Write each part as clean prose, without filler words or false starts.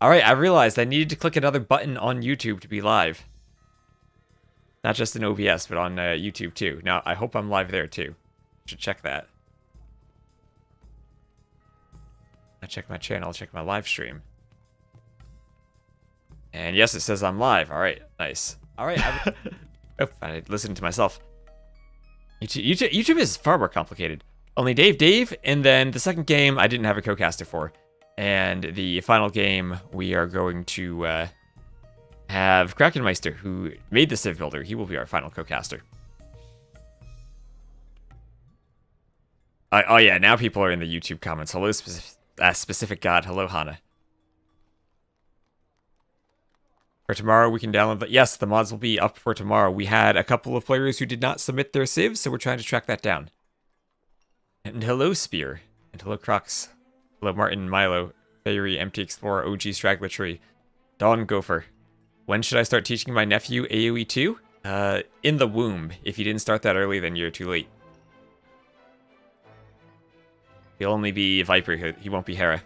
Alright, I realized I needed to click another button on YouTube to be live. Not just in OBS, but on YouTube too. Now, I hope I'm live there too. Should check that. I check my channel, check my live stream. And yes, it says I'm live. Alright, nice. Alright, oh, I listened to myself. YouTube is far more complicated. Only Dave, and then the second game I didn't have a co-caster for. And the final game, we are going to have Krakenmeister, who made the CivBuilder. He will be our final co-caster. Oh yeah, now people are in the YouTube comments. Hello, specific god. Hello, Hana. For tomorrow, we can download the... Yes, the mods will be up for tomorrow. We had a couple of players who did not submit their civs, so we're trying to track that down. And hello, Spear. And hello, Crocs. Hello, Martin, Milo, Fairy, Empty Explorer, OG Straggler Tree, Dawn Gopher. When should I start teaching my nephew AoE 2? In the womb. If you didn't start that early, then you're too late. He'll only be Viper, he won't be Hera.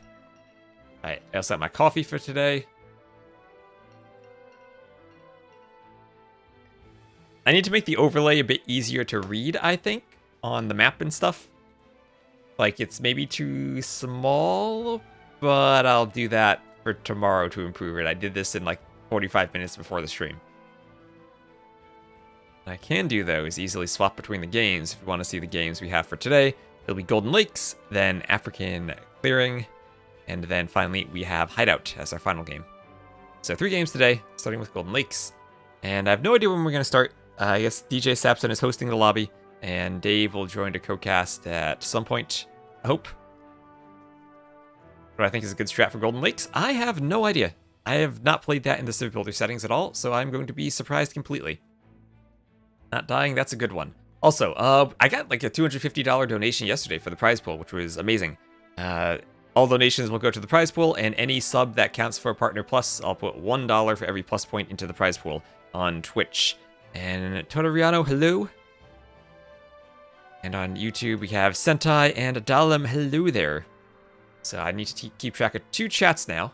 Alright, I also have my coffee for today. I need to make the overlay a bit easier to read, I think, on the map and stuff. Like, it's maybe too small, but I'll do that for tomorrow to improve it. I did this in like 45 minutes before the stream. What I can do, though, is easily swap between the games. If you want to see the games we have for today, it'll be Golden Lakes, then African Clearing, and then finally we have Hideout as our final game. So 3 games today, starting with Golden Lakes. And I have no idea when we're going to start. I guess DJ Sapson is hosting the lobby, and Dave will join to co-cast at some point, I hope. What I think is a good strat for Golden Lakes, I have no idea. I have not played that in the CivBuilder settings at all, so I'm going to be surprised completely. Not dying, that's a good one. Also, I got like a $250 donation yesterday for the prize pool, which was amazing. All donations will go to the prize pool, and any sub that counts for a Partner Plus, I'll put $1 for every plus point into the prize pool on Twitch. And Todoriano, hello. And on YouTube, we have Sentai and Adalam, hello there. So I need to keep track of 2 chats now.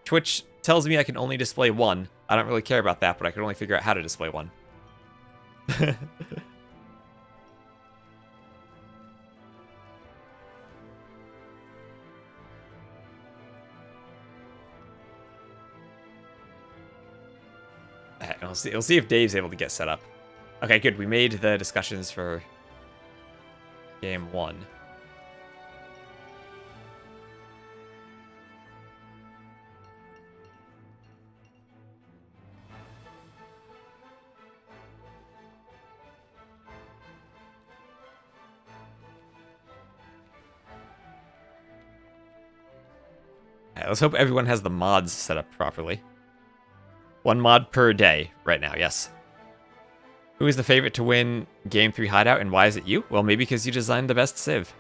Twitch tells me I can only display 1. I don't really care about that, but I can only figure out how to display 1. We'll see if Dave's able to get set up. Okay, good. We made the discussions for game 1. Alright, let's hope everyone has the mods set up properly. 1 mod per day right now, yes. Who is the favorite to win Game 3 Hideout, and why is it you? Well, maybe because you designed the best civ.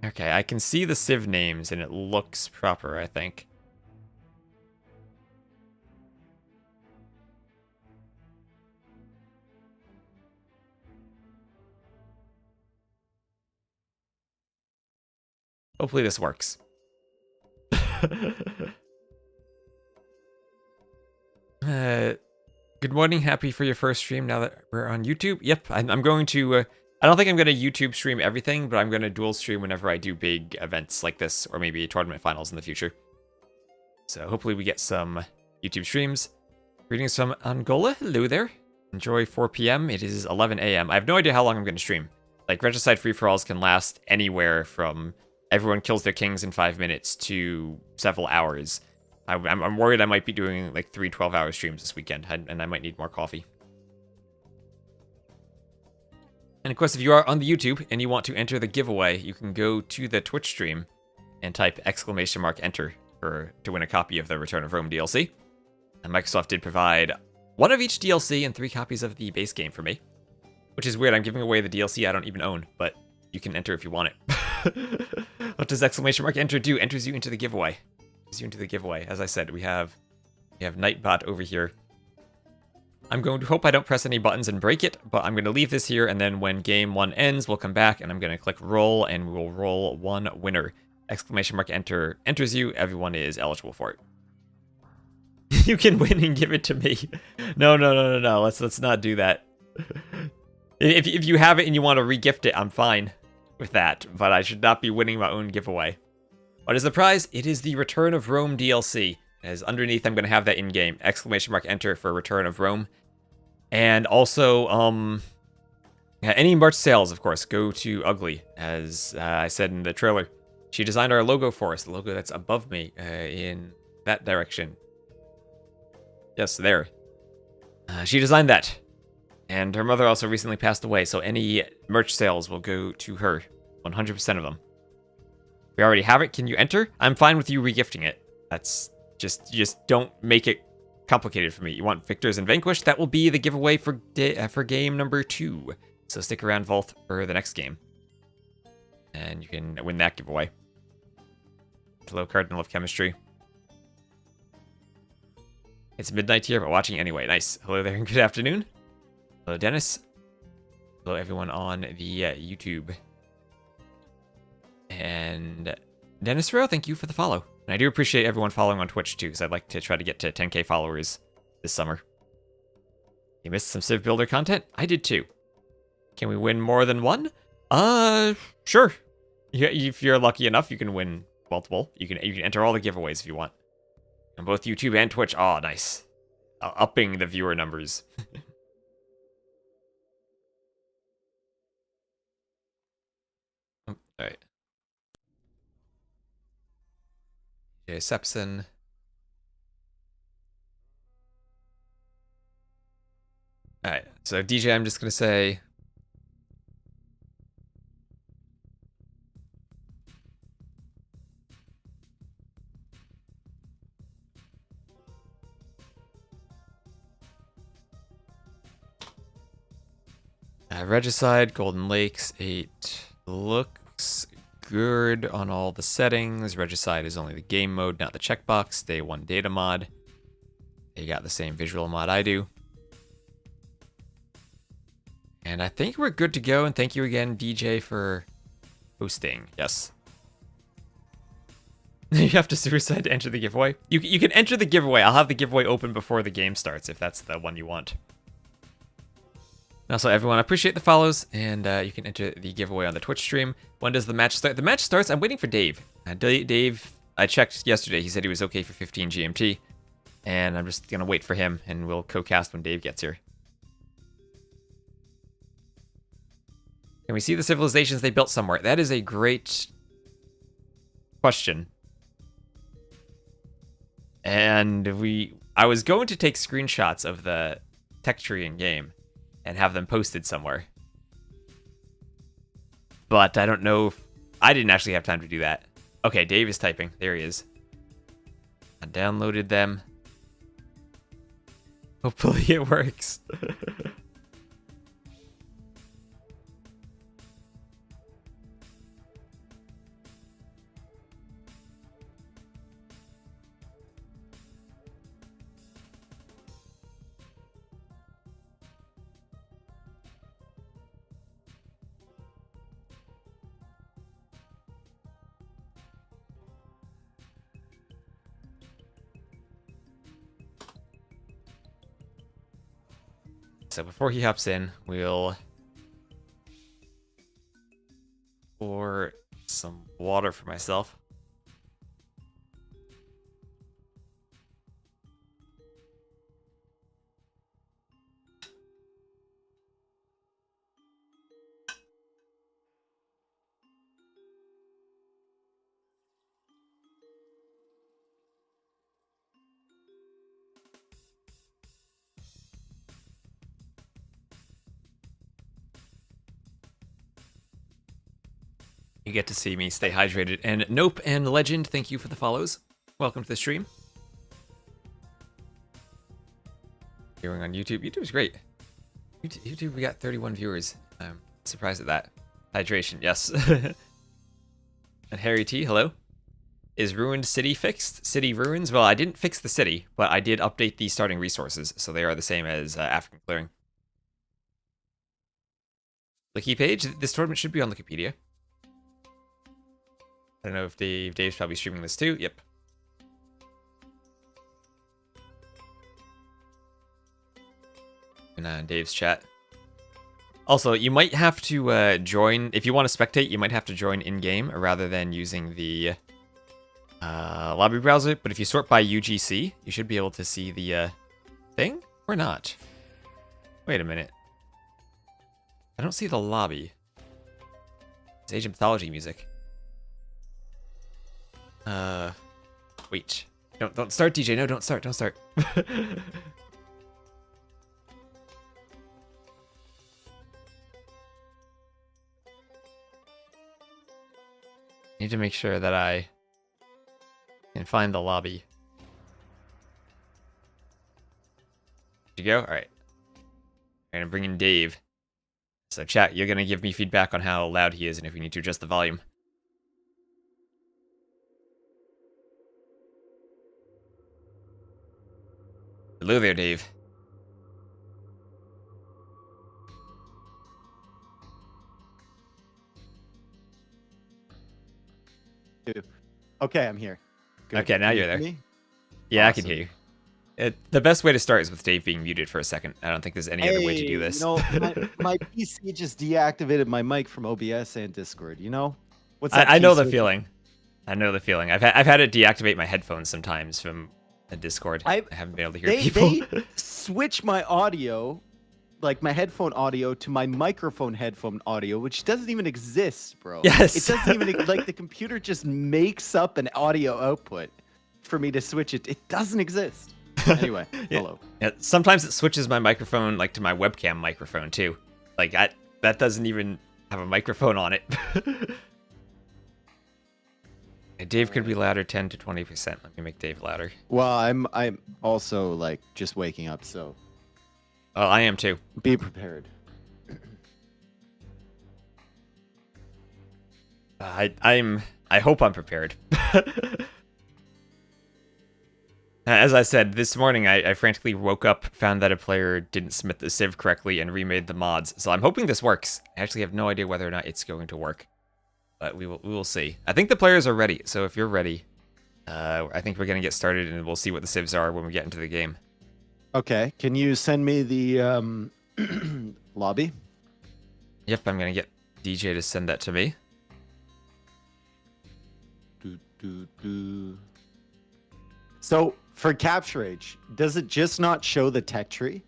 Okay, I can see the civ names, and it looks proper, I think. Hopefully this works. Good morning. Happy for your first stream now that we're on YouTube. Yep, I'm going to... I don't think I'm going to YouTube stream everything, but I'm going to dual stream whenever I do big events like this, or maybe tournament finals in the future. So hopefully we get some YouTube streams. Greetings from Angola. Hello there. Enjoy 4 p.m. It is 11 a.m. I have no idea how long I'm going to stream. Like, Regicide Free-For-Alls can last anywhere from... everyone kills their kings in 5 minutes to several hours. I'm worried I might be doing like 3 12-hour streams this weekend, and I might need more coffee. And of course, if you are on the YouTube and you want to enter the giveaway, you can go to the Twitch stream and type !enter to win a copy of the Return of Rome DLC. And Microsoft did provide 1 of each DLC and 3 copies of the base game for me. Which is weird, I'm giving away the DLC I don't even own, but you can enter if you want it. What does !enter do? Enters you into the giveaway. Enters you into the giveaway. As I said, we have Nightbot over here. I'm going to hope I don't press any buttons and break it, but I'm going to leave this here, and then when game 1 ends, we'll come back, and I'm going to click roll, and we will roll one winner. Exclamation mark enter enters you. Everyone is eligible for it. You can win and give it to me. No. Let's not do that. If you have it and you want to re-gift it, I'm fine with that, but I should not be winning my own giveaway. What is the prize? It is the Return of Rome DLC. As underneath, I'm going to have that in-game. Exclamation mark enter for Return of Rome. And also, any merch sales, of course, go to Ugly, as I said in the trailer. She designed our logo for us, the logo that's above me in that direction. Yes, there. She designed that. And her mother also recently passed away, so any merch sales will go to her. 100% of them. We already have it. Can you enter? I'm fine with you regifting it. That's just don't make it complicated for me. You want Victors and Vanquished? That will be the giveaway for game number 2. So stick around, Vault, for the next game. And you can win that giveaway. Hello, Cardinal of Chemistry. It's midnight here, but watching anyway. Nice. Hello there, and good afternoon. Hello, Dennis. Hello, everyone on the YouTube. And Dennis Rowe, thank you for the follow. And I do appreciate everyone following on Twitch, too, because I'd like to try to get to 10k followers this summer. You missed some CivBuilder content? I did, too. Can we win more than one? Sure. Yeah, if you're lucky enough, you can win multiple. You can enter all the giveaways if you want. On both YouTube and Twitch. Oh, nice. Upping the viewer numbers. Oh, alright. Jay Sepson. Alright, so DJ, I'm just gonna say... Regicide, Golden Lakes, 8 looks good on all the settings. Regicide is only the game mode, not the checkbox. Day 1 data mod. They got the same visual mod I do. And I think we're good to go, and thank you again, DJ, for hosting. Yes. You have to suicide to enter the giveaway. You can enter the giveaway. I'll have the giveaway open before the game starts, if that's the one you want. Also, everyone, I appreciate the follows, and you can enter the giveaway on the Twitch stream. When does the match start? The match starts, I'm waiting for Dave. Dave, I checked yesterday, he said he was okay for 15 GMT, and I'm just going to wait for him, and we'll co-cast when Dave gets here. Can we see the civilizations they built somewhere? That is a great question. And I was going to take screenshots of the tech tree in game and have them posted somewhere. But I don't know if... I didn't actually have time to do that. Okay, Dave is typing. There he is. I downloaded them. Hopefully it works. So before he hops in, we'll pour some water for myself. You get to see me stay hydrated. And Nope and Legend, thank you for the follows. Welcome to the stream. Viewing on YouTube. YouTube's great. YouTube, we got 31 viewers. I'm surprised at that. Hydration, yes. And Harry T, hello. Is ruined city fixed? City ruins? Well, I didn't fix the city, but I did update the starting resources, so they are the same as African clearing. Wiki page? This tournament should be on Wikipedia. I don't know if Dave's probably streaming this too. Yep. In Dave's chat. Also, you might have to join, if you want to spectate, you might have to join in-game rather than using the lobby browser. But if you sort by UGC, you should be able to see the thing, or not. Wait a minute. I don't see the lobby. It's Age of Mythology music. Wait. Don't start, DJ. No, don't start. Don't start. Need to make sure that I can find the lobby. Did you go? All right. I'm gonna bring in Dave. So chat, you're gonna give me feedback on how loud he is and if we need to adjust the volume. Hello there, Dave. Okay, I'm here. Good. Okay, now you're there. Me? Yeah, Awesome. I can hear you. The best way to start is with Dave being muted for a second. I don't think there's any other way to do this. You know, my PC just deactivated my mic from OBS and Discord. You know, what's I know the feeling. I know the feeling. I've had it deactivate my headphones sometimes from a Discord. I haven't been able to hear people. They switch my audio, like my headphone audio, to my microphone headphone audio, which doesn't even exist, bro. Yes. It doesn't even like the computer just makes up an audio output for me to switch it. It doesn't exist. Anyway, Yeah. Hello. Yeah, sometimes it switches my microphone like to my webcam microphone too. Like that doesn't even have a microphone on it. Dave could be louder 10 to 20%. Let me make Dave louder. Well, I'm also like just waking up, so Oh, I am too. be prepared. I hope I'm prepared. As I said, this morning I frantically woke up, found that a player didn't submit the civ correctly, and remade the mods. So I'm hoping this works. I actually have no idea whether or not it's going to work, but we will see. I think the players are ready, so if you're ready, I think we're gonna get started, and we'll see what the civs are when we get into the game. Okay, can you send me the lobby? Yep, I'm gonna get DJ to send that to me. So for capture age, does it just not show the tech tree?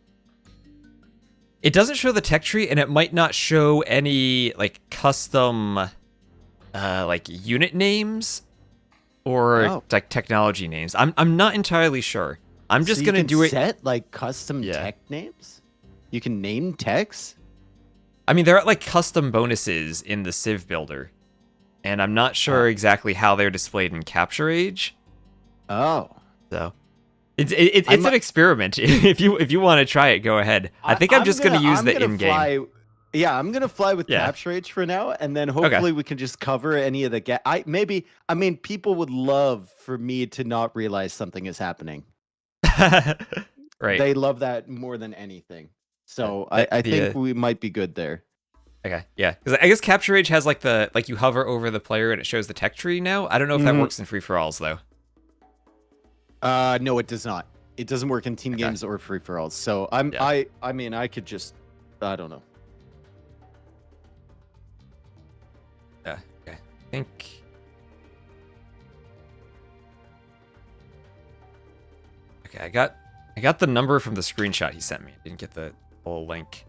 It doesn't show the tech tree, and it might not show any like custom like unit names or like technology names. I'm not entirely sure. I'm just gonna do it. Set like custom tech names. You can name techs. I mean, there are like custom bonuses in the CivBuilder, and I'm not sure exactly how they're displayed in Capture Age. Oh, so it's an experiment. If you want to try it, go ahead. I think I'm just gonna use the in-game. Yeah, I'm gonna fly with Capture Age for now, and then hopefully we can just cover any of the I mean, people would love for me to not realize something is happening. Right. They love that more than anything. So I think we might be good there. Okay, yeah, because I guess Capture Age has like you hover over the player and it shows the tech tree now. I don't know if that works in free-for-alls though. No, it does not. It doesn't work in team games or free-for-alls. So I mean, I could just, I don't know. Yeah. Okay. I think. Okay, I got the number from the screenshot he sent me. I didn't get the whole link.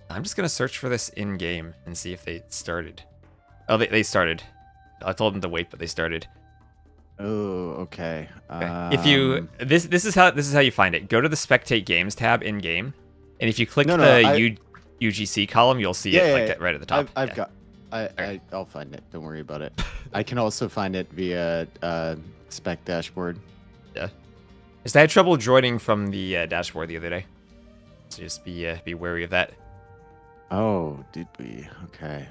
I'm just gonna search for this in game and see if they started. Oh, they started. I told them to wait, but they started. Oh, okay. If you this is how you find it. Go to the Spectate Games tab in game, and if you click UGC column, you'll see it like right at the top. I'll find it. Don't worry about it. I can also find it via spec dashboard. Yeah. I had trouble joining from the dashboard the other day, so just be wary of that. Oh, did we? Okay.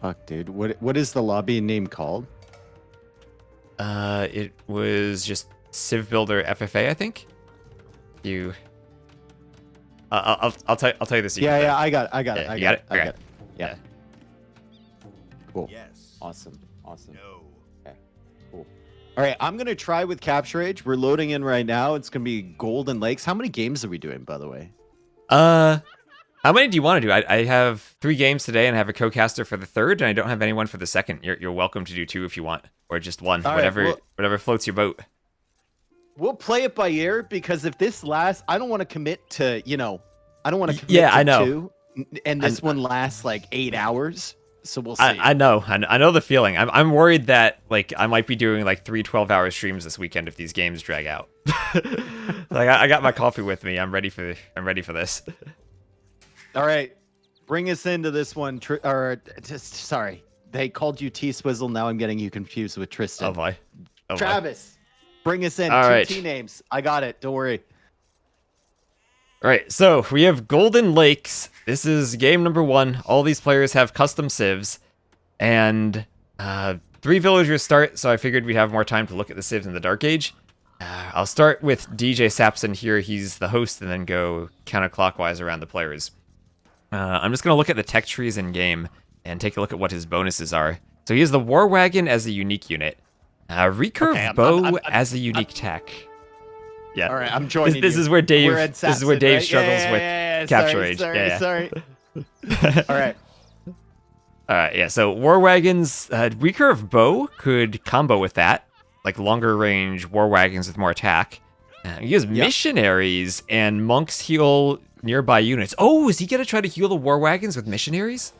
Fuck, dude. What is the lobby name called? It was just CivBuilder FFA, I think. I'll tell you this. Yeah, I got it. I got it. Yeah. Cool. Yes. Awesome. No. Okay. Cool. All right, I'm gonna try with Capture Age. We're loading in right now. It's gonna be Golden Lakes. How many games are we doing, by the way? How many do you want to do? I have 3 games today, and I have a co-caster for the 3rd, and I don't have anyone for the 2nd. You're welcome to do 2 if you want, or just 1, All whatever right, whatever floats your boat. We'll play it by ear because if this lasts, I don't want to commit to, I don't want to commit Yeah, to I know. 2, and this one lasts like 8 hours. So we'll see. I know the feeling. I'm worried that like I might be doing like 3 12-hour streams this weekend if these games drag out. Like I got my coffee with me. I'm ready for this. All right, bring us into this one. Sorry, they called you T Swizzle. Now I'm getting you confused with Tristan. Oh boy. Travis, bring us in. All 2 right. T names. I got it. Don't worry. All right, so we have Golden Lakes. This is game number 1. All these players have custom civs, and 3 villagers start, so I figured we'd have more time to look at the civs in the Dark Age. I'll start with DJ Sapson here. He's the host, and then go counterclockwise around the players. I'm just going to look at the tech trees in game and take a look at what his bonuses are. So he has the War Wagon as a unique unit, Recurve Bow as a unique tech. Yeah. All right, I'm joining this you. is where Dave. We're at This is where Sapson, Dave right? struggles with Capture Age. Sorry. All right. All right. Yeah. So War Wagons, Recurve Bow could combo with that, like longer range War Wagons with more attack. He has Missionaries and Monks heal nearby units. Oh, is he gonna try to heal the War Wagons with Missionaries?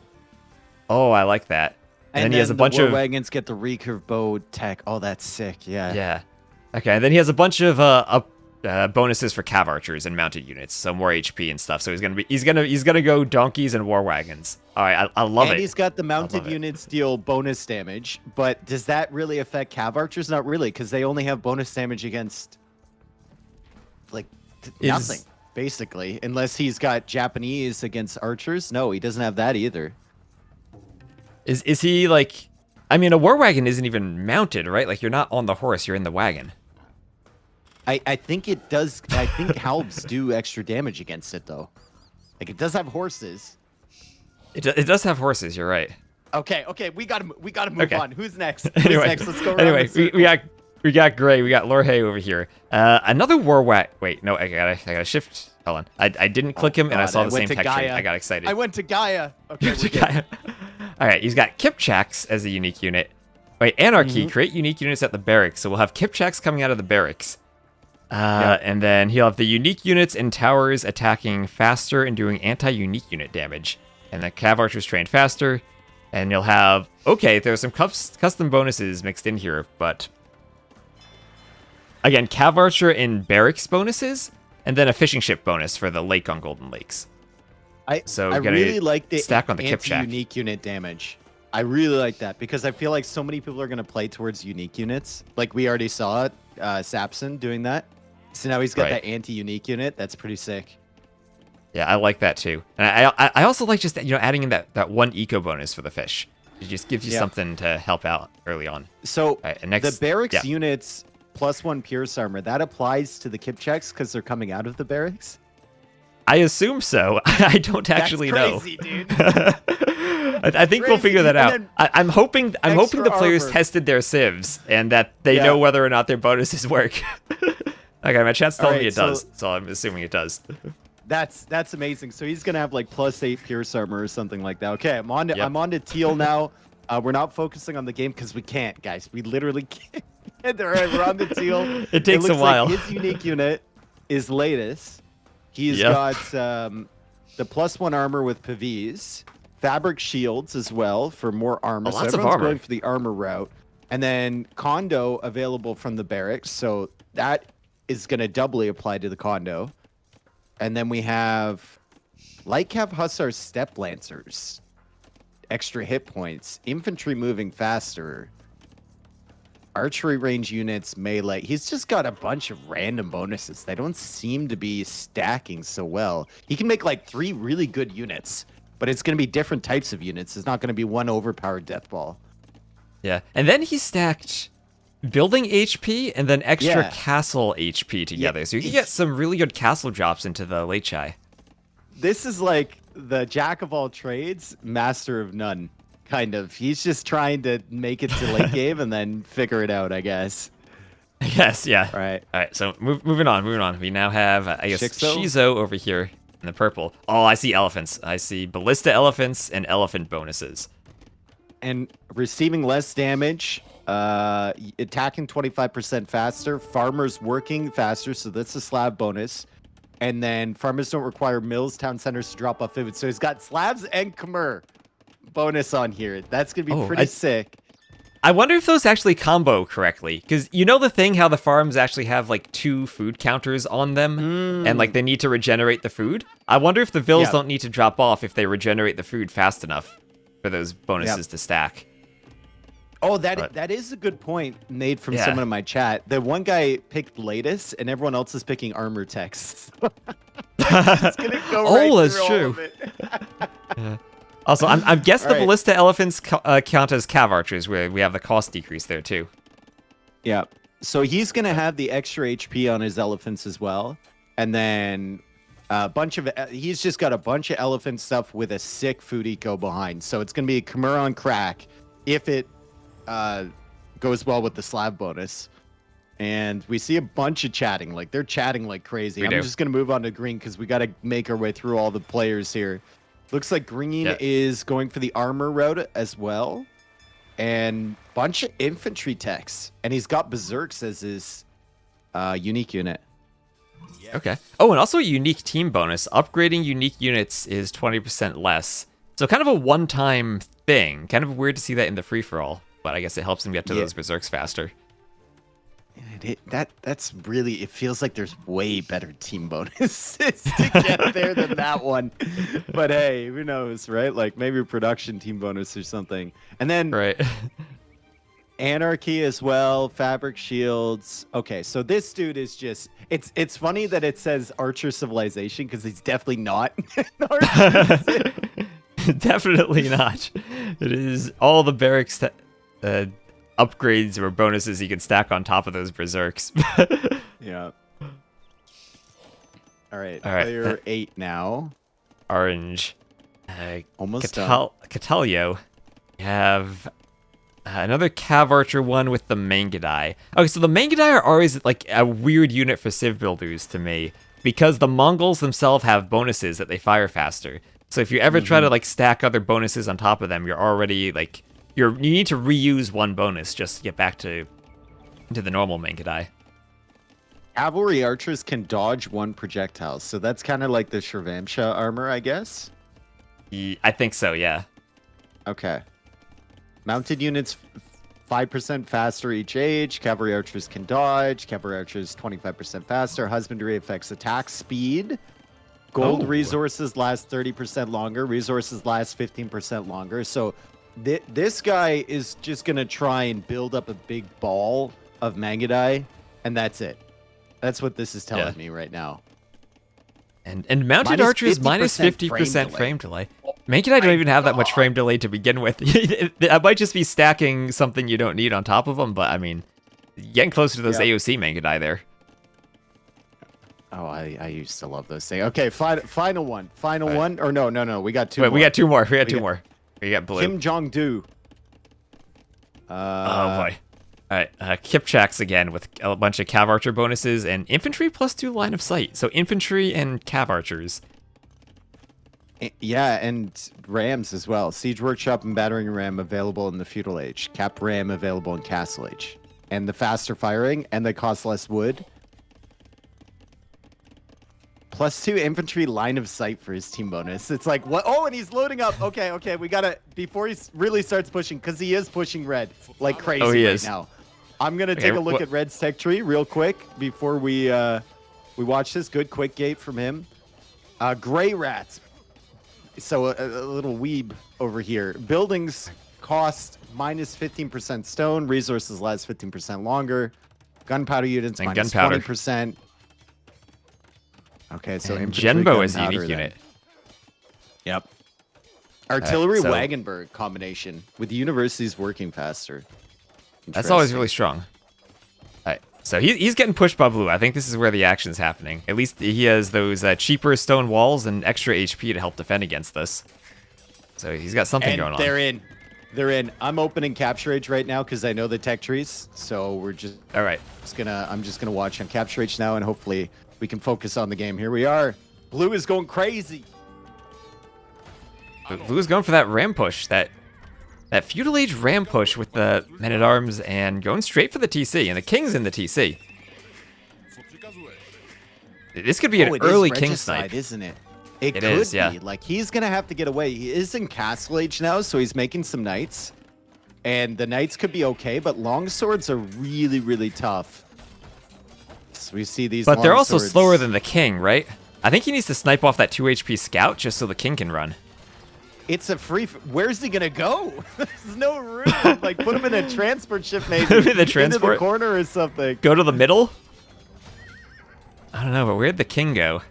Oh, I like that. And then he has a bunch War of Wagons get the Recurve Bow tech. Oh, that's sick. Yeah. Yeah. Okay. And then he has a bunch of bonuses for Cav Archers and mounted units, so more HP and stuff. So he's gonna go donkeys and War Wagons. All right, I love it. And he's got the mounted units deal bonus damage, but does that really affect Cav Archers? Not really, because they only have bonus damage against like nothing, basically, unless he's got Japanese against archers. No, he doesn't have that either. Is he like? I mean, a War Wagon isn't even mounted, right? Like you're not on the horse, you're in the wagon. I think it does. I think Halbs do extra damage against it, though. Like, it does have horses. It does have horses, you're right. Okay, we gotta move on. Who's next? Anyway, Who's next? Let's go around anyway, the circle. we got Gray, we got Lorhe over here. Another War Wagon. Wait, no, I gotta shift. Hold on. I didn't click him, and I saw the same text. I got excited. I went to Gaia. Okay, we're good. Gaia. All right, he's got Kipchaks as a unique unit. Wait, Anarchy, create unique units at the barracks. So we'll have Kipchaks coming out of the barracks. And then he'll have the unique units and towers attacking faster and doing anti-unique unit damage. And the Cav Archers train faster. And you'll have... Okay, there's some custom bonuses mixed in here, but... Again, Cav Archer and barracks bonuses, and then a fishing ship bonus for the lake on Golden Lakes. I really like the stack on the Kipchak. Unique unit damage. I really like that because I feel like so many people are going to play towards unique units. Like we already saw Sapson doing that. So now he's got that anti-unique unit. That's pretty sick. Yeah, I like that too. And I also like just adding in that 1 eco bonus for the fish. It just gives you something to help out early on. So next, the barracks units +1 Pierce Armor, that applies to the Kipchaks because they're coming out of the barracks? I assume so. I don't actually know. That's crazy, dude. I think we'll figure that out. I'm hoping the players tested their civs and that they know whether or not their bonuses work. Okay, my chat's telling me it does, so I'm assuming it does. That's amazing. So he's gonna have like +8 Pierce Armor or something like that. Okay, I'm on to Teal now. We're not focusing on the game because we can't, guys. We literally can't. All right, we're on the Teal. It takes a while. Like his unique unit is latest. He's got the +1 armor with Pavis, fabric shields as well for more armor. So lots of everyone's armor. going for the armor route, and then condo available from the barracks. So that is going to doubly apply to the condo. And then we have Light Cav Hussars Step Lancers, extra hit points, infantry moving faster, archery range units, melee. He's just got a bunch of random bonuses. They don't seem to be stacking so well. He can make like 3 really good units but it's going to be different types of units. It's not going to be one overpowered death ball. Yeah, and then he stacked building HP and then extra Yeah. castle HP together, so you can get some really good castle drops into the late chai. This is like the jack of all trades, master of none, kind of. He's just trying to make it to late game and then figure it out, I guess. Yes, yeah. All right. So moving on. We now have, I guess, Shixo? Shizo over here in the purple. Oh, I see elephants. I see ballista elephants and elephant bonuses. And receiving less damage, attacking 25% faster, farmers working faster, so that's a slab bonus. And then farmers don't require mills, town centers to drop off food. So he's got slabs and Khmer bonus on here. That's going to be pretty sick. I wonder if those actually combo correctly, because you know the thing how the farms actually have like 2 food counters on them, and like they need to regenerate the food? I wonder if the vills don't need to drop off if they regenerate the food fast enough for those bonuses to stack. Oh, that is a good point made from someone in my chat. The one guy picked latest, and everyone else is picking armor text. It's gonna go that's true. Also, I'm guessing the ballista elephants count as cav archers, where we have the cost decrease there too. Yeah. So he's gonna have the extra HP on his elephants as well, and then a bunch of he's just got a bunch of elephant stuff with a sick food eco behind. So it's gonna be a Khmer on crack if it goes well with the slab bonus. And we see a bunch of chatting, like they're chatting like crazy. I'm just gonna move on to green because we got to make our way through all the players here. Looks like green is going for the armor route as well, and bunch of infantry techs, and he's got berserks as his unique unit. Okay. Oh, and also a unique team bonus. Upgrading unique units is 20% less. So kind of a one-time thing. Kind of weird to see that in the free-for-all, but I guess it helps him get to those berserks faster. That's really, it feels like there's way better team bonuses to get there than that one. But hey, who knows, right? Like maybe a production team bonus or something. And then Anarchy as well, fabric shields. Okay, so this dude is just, it's funny that it says Archer Civilization because he's definitely not an Archer. Definitely not. It is all the barracks upgrades or bonuses you can stack on top of those berserks. Yeah. All right. Player 8 now. Orange. Almost done. Catalio. You have another Cav Archer one with the Mangudai. Okay, so the Mangudai are always like a weird unit for civ builders to me because the Mongols themselves have bonuses that they fire faster. So if you ever try to like stack other bonuses on top of them, you're already like you need to reuse one bonus just to get back to the normal Mangudai. Cavalry archers can dodge one projectile, so that's kind of like the Shirvamsha armor, I guess? I think so, yeah. Okay. Mounted units 5% faster each age. Cavalry archers can dodge. Cavalry archers 25% faster. Husbandry affects attack speed. Gold resources last 30% longer. Resources last 15% longer. So this guy is just going to try and build up a big ball of Mangudai, and that's it. That's what this is telling me right now. And mounted archers minus 50% frame delay. Mangudai don't even have that much frame delay to begin with. I might just be stacking something you don't need on top of them, but I mean, getting closer to those AOC Mangudai there. Oh, I used to love those things. Okay, final one. Final one. Or no. We got two more. We got two more. We got blue. Kim Jong-do. Oh, boy. All right, Kipchaks again with a bunch of Cav Archer bonuses and infantry +2 line of sight. So infantry and Cav Archers. Yeah, and Rams as well. Siege Workshop and Battering Ram available in the Feudal Age. Cap Ram available in Castle Age. And the faster firing, and they cost less wood. +2 infantry line of sight for his team bonus. It's like, what? Oh, and he's loading up. Okay. We gotta, before he really starts pushing, because he is pushing red like crazy right now. I'm gonna take a look at Red's tech tree real quick before we watch this. Good quick gate from him. Gray rats. So a little weeb over here. Buildings cost minus 15% stone. Resources last 15% longer. Gunpowder units and minus 20%. Okay, so Genbo is a unique unit. Yep. Artillery so- Wagenberg combination with universities working faster. That's always Interesting. really strong. Alright, so he's getting pushed by blue. I think this is where the action's happening. At least he has those cheaper stone walls and extra HP to help defend against this. So he's got something And going on. they're in. They're in. I'm opening Capture Age right now because I know the tech trees. So we're just Alright. I'm just gonna watch on Capture Age now, and hopefully we can focus on the game. Here we are. Blue is going crazy. Blue's going for that ram push, that feudal age ram push with the men-at-arms and going straight for the TC, and the king's in the TC. This could be an Oh, it is early king Regicide, snipe. isn't it? It could is, yeah. be. Like, he's gonna have to get away. He is in Castle Age now, so he's making some knights. And the knights could be okay, but longswords are really, really tough. So we see these But they're also longswords. slower than the king, right? I think he needs to snipe off that 2 HP scout just so the king can run. It's a free. Where's he gonna go? There's no room. Like, put him in a transport ship, maybe. Put him in the Into transport? the corner or something. Go to the middle? I don't know, but where'd the king go?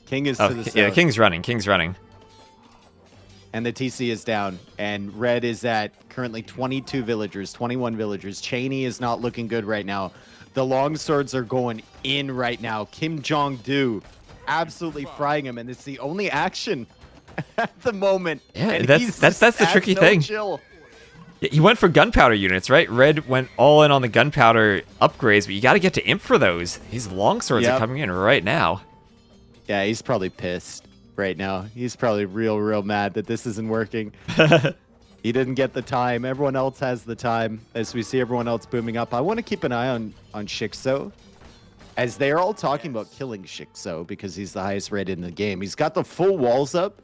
King is Oh, to the south. yeah, king's running. King's running. And the TC is down. And red is at currently 22 villagers, 21 villagers. Cheney is not looking good right now. The longswords are going in right now. Kim Jong-do absolutely frying him, and it's the only action at the moment. Yeah, And that's he's the has tricky no thing. chill. Yeah, he went for gunpowder units, right? Red went all in on the gunpowder upgrades, but you got to get to imp for those. These longswords are Yep. coming in right now. Yeah, he's probably pissed right now. He's probably real mad that this isn't working. He didn't get the time. Everyone else has the time. As we see everyone else booming up, I want to keep an eye on Shikso, as they are all talking about killing Shikso because he's the highest rated in the game. He's got the full walls up,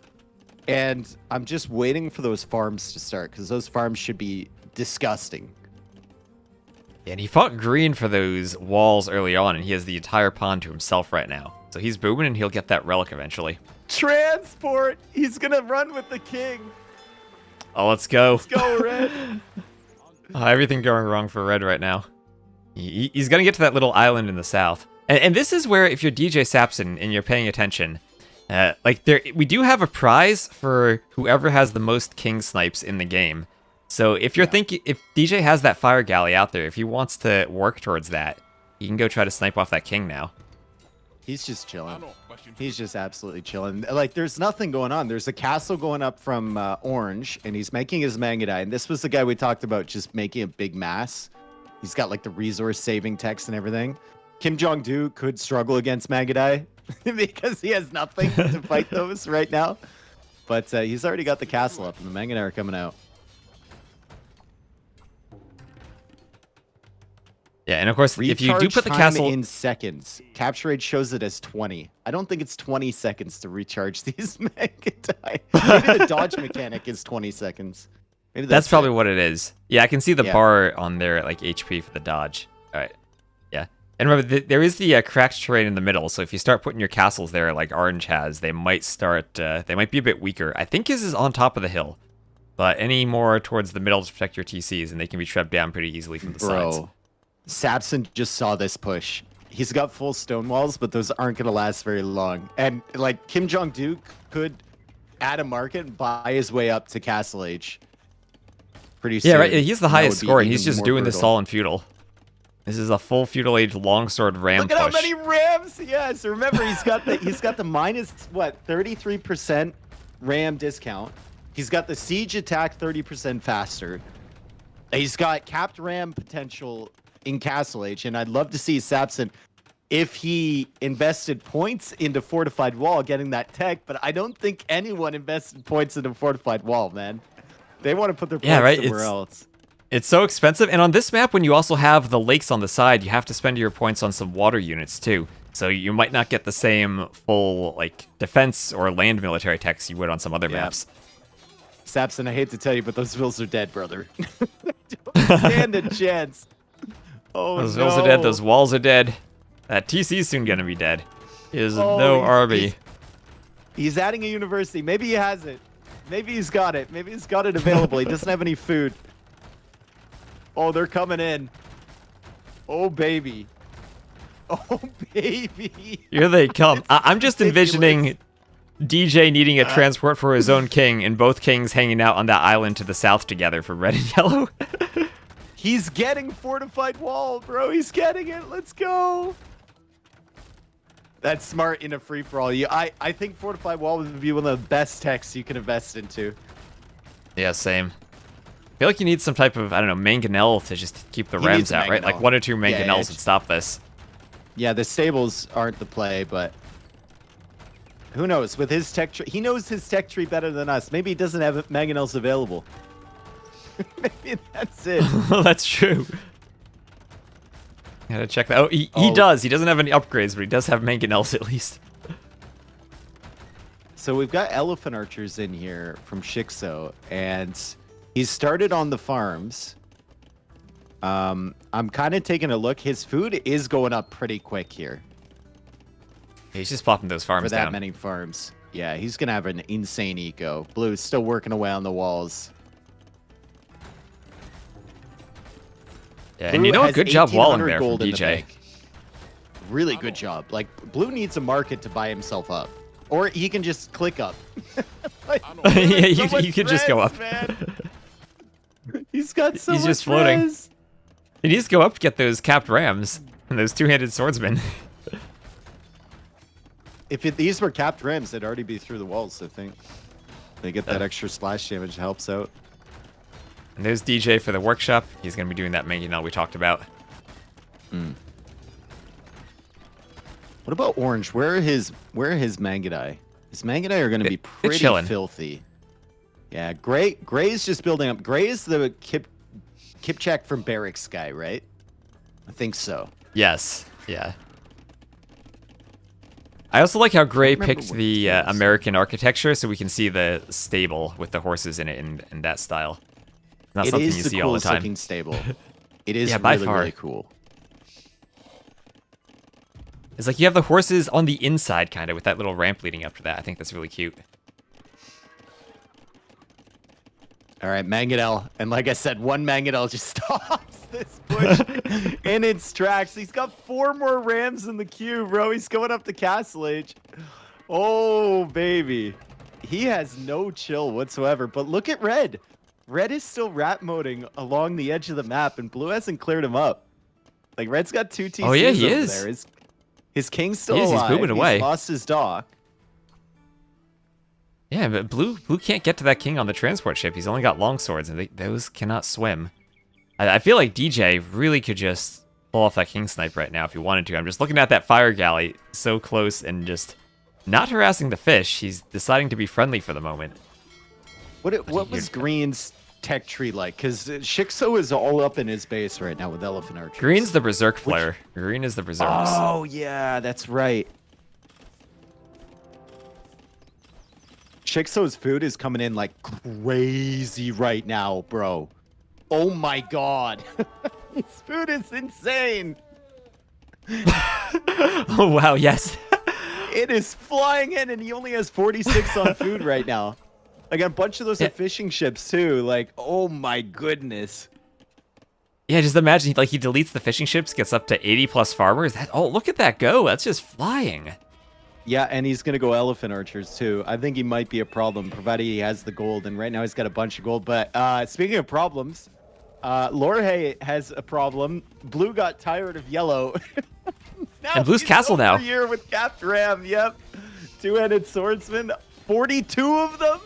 and I'm just waiting for those farms to start because those farms should be disgusting. And he fought green for those walls early on, and he has the entire pond to himself right now. So he's booming, and he'll get that relic eventually. Transport! He's gonna run with the king. Oh, let's go. Let's go, Red. Everything going wrong for Red right now. He's going to get to that little island in the south. And this is where, if you're DJ Sapson and you're paying attention, we do have a prize for whoever has the most king snipes in the game. So if you're thinking, if DJ has that fire galley out there, if he wants to work towards that, he can go try to snipe off that king now. He's just chilling. He's just absolutely chilling. Like, there's nothing going on. There's a castle going up from Orange, and he's making his Mangadai. And this was the guy we talked about just making a big mass. He's got, like, the resource-saving text and everything. Kim Jong-do could struggle against Mangadai because he has nothing to fight those right now. But he's already got the castle up, and the Mangadai are coming out. Yeah, and of course, if you do Recharge put the time castle in seconds, capture rate shows it as 20. I don't think it's 20 seconds to recharge these Mangadai. Maybe the dodge mechanic is 20 seconds. Maybe That's probably it. what it is. Yeah, I can see the bar on there, like HP for the dodge. All right. Yeah. And remember, there is the cracked terrain in the middle, so if you start putting your castles there, like Orange has, they might start, they might be a bit weaker. I think his is on top of the hill, but any more towards the middle to protect your TCs, and they can be shredded down pretty easily from the sides. Sapson just saw this push. He's got full stone walls, but those aren't going to last very long. And, like, Kim Jong-do could add a market and buy his way up to Castle Age. Pretty soon. Yeah, right. He's the That highest would be score, and he's even just more doing this brutal. all in feudal. This is a full feudal age longsword ram Look at push. how many rams he has. Remember, he's got the minus, what, 33% ram discount. He's got the siege attack 30% faster. He's got capped ram potential in Castle Age, and I'd love to see Sapson if he invested points into fortified wall getting that tech, but I don't think anyone invested points into fortified wall, man. They want to put their points somewhere else. It's so expensive, and on this map, when you also have the lakes on the side, you have to spend your points on some water units too. So you might not get the same full like defense or land military techs you would on some other maps. Sapson, I hate to tell you, but those vills are dead, brother. Don't stand a chance. Oh, Those no. vills are dead, those walls are dead. That TC's soon gonna be dead. There's no RB. He's adding a university. Maybe he has it. Maybe he's got it. Maybe he's got it available. He doesn't have any food. Oh, they're coming in. Oh, baby. Oh, baby. Here they come. I'm just ridiculous. envisioning DJ needing a transport for his own king, and both kings hanging out on that island to the south together for red and yellow. He's getting fortified wall, bro. He's getting it. Let's go. That's smart in a free-for-all. I think fortified wall would be one of the best techs you can invest into. Yeah, same. I feel like you need some type of, I don't know, mangonel to just keep the rams out, right? Like 1 or 2 mangonels would stop this. Yeah, the stables aren't the play, but who knows? With his tech tree, he knows his tech tree better than us. Maybe he doesn't have mangonels available. Maybe that's it. That's true. Gotta check that. Oh, he does. He doesn't have any upgrades, but he does have mangonels at least. So we've got elephant archers in here from Shikso, and he's started on the farms. I'm kind of taking a look. His food is going up pretty quick here. He's just popping those farms for that down. many farms. Yeah, he's gonna have an insane eco. Blue's still working away on the walls. Yeah, and you know, a good job walling there from gold in the DJ. bank. Really good job. Like, Blue needs a market to buy himself up. Or he can just click up. Like, Yeah, you could just go up. Man. He's got so He's much just floating. res. He needs to go up to get those capped rams and those two-handed swordsmen. If these were capped rams, they'd already be through the walls, I think. They get that extra splash damage, helps out. And there's DJ for the workshop. He's going to be doing that mangonel we talked about. What about orange? Where are his Mangudai? His Mangudai are going to be pretty filthy. Yeah, Gray's just building up. Gray is the Kipchak from Barracks guy, right? I think so. Yes. Yeah. I also like how Gray picked the American architecture, so we can see the stable with the horses in it in that style. Not something you see all the time. Looking stable. It is yeah, by really, far. really cool. It's like you have the horses on the inside, kind of, with that little ramp leading up to that. I think that's really cute. All right, Mangonel. And like I said, one Mangonel just stops this push in its tracks. He's got 4 more rams in the queue, bro. He's going up to Castle Age. Oh, baby. He has no chill whatsoever. But look at Red. Red is still rat moding along the edge of the map, and Blue hasn't cleared him up. Like, Red's got 2 TCs oh, yeah, he over is. there. His king's still alive. He's booming away. He's lost his dock. Yeah, but Blue can't get to that king on the transport ship. He's only got long swords, and those cannot swim. I feel like DJ really could just pull off that king snipe right now if he wanted to. I'm just looking at that fire galley so close and just not harassing the fish. He's deciding to be friendly for the moment. What was Green's tech tree like? Because Shikso is all up in his base right now with elephant archers. Green's the berserk player. Green is the berserks. Oh yeah, that's right. Shikso's food is coming in like crazy right now, bro. Oh my god. His food is insane. Oh wow, yes. It is flying in, and he only has 46 on food right now. Like, a bunch of those are fishing ships too. Like, oh my goodness. Yeah, just imagine like he deletes the fishing ships, gets up to 80 plus farmers. Oh, look at that go. That's just flying. Yeah, and he's going to go elephant archers too. I think he might be a problem, provided he has the gold. And right now he's got a bunch of gold. But speaking of problems, Lorhe has a problem. Blue got tired of yellow. And Blue's castle now. Here with Capped Ram, yep. 2-headed swordsman, 42 of them.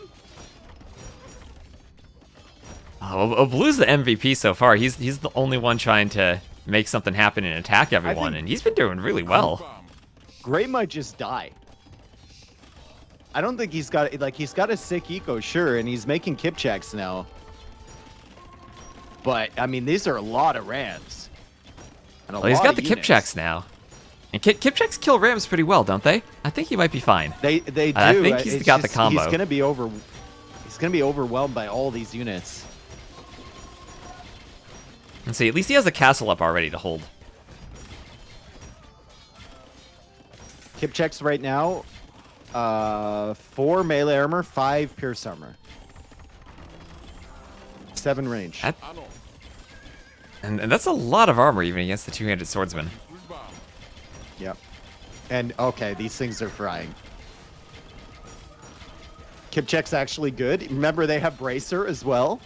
Oh, Blue's the MVP so far. He's the only one trying to make something happen and attack everyone, and he's been doing really well. Gray might just die. I don't think he's got a sick eco, sure, and he's making Kipchaks now. But I mean, these are a lot of rams. And Well, he's got the Kipchaks now. And Kipchaks kill rams pretty well, don't they? I think he might be fine. They do. I think he's got the combo. He's gonna be overwhelmed by all these units. Let's see, at least he has a castle up already to hold. Kipchaks right now, 4 melee armor, 5 pierce armor, 7 range. And that's a lot of armor even against the two-handed swordsman. Yep. And okay, these things are frying. Kipcheck's actually good. Remember, they have Bracer as well,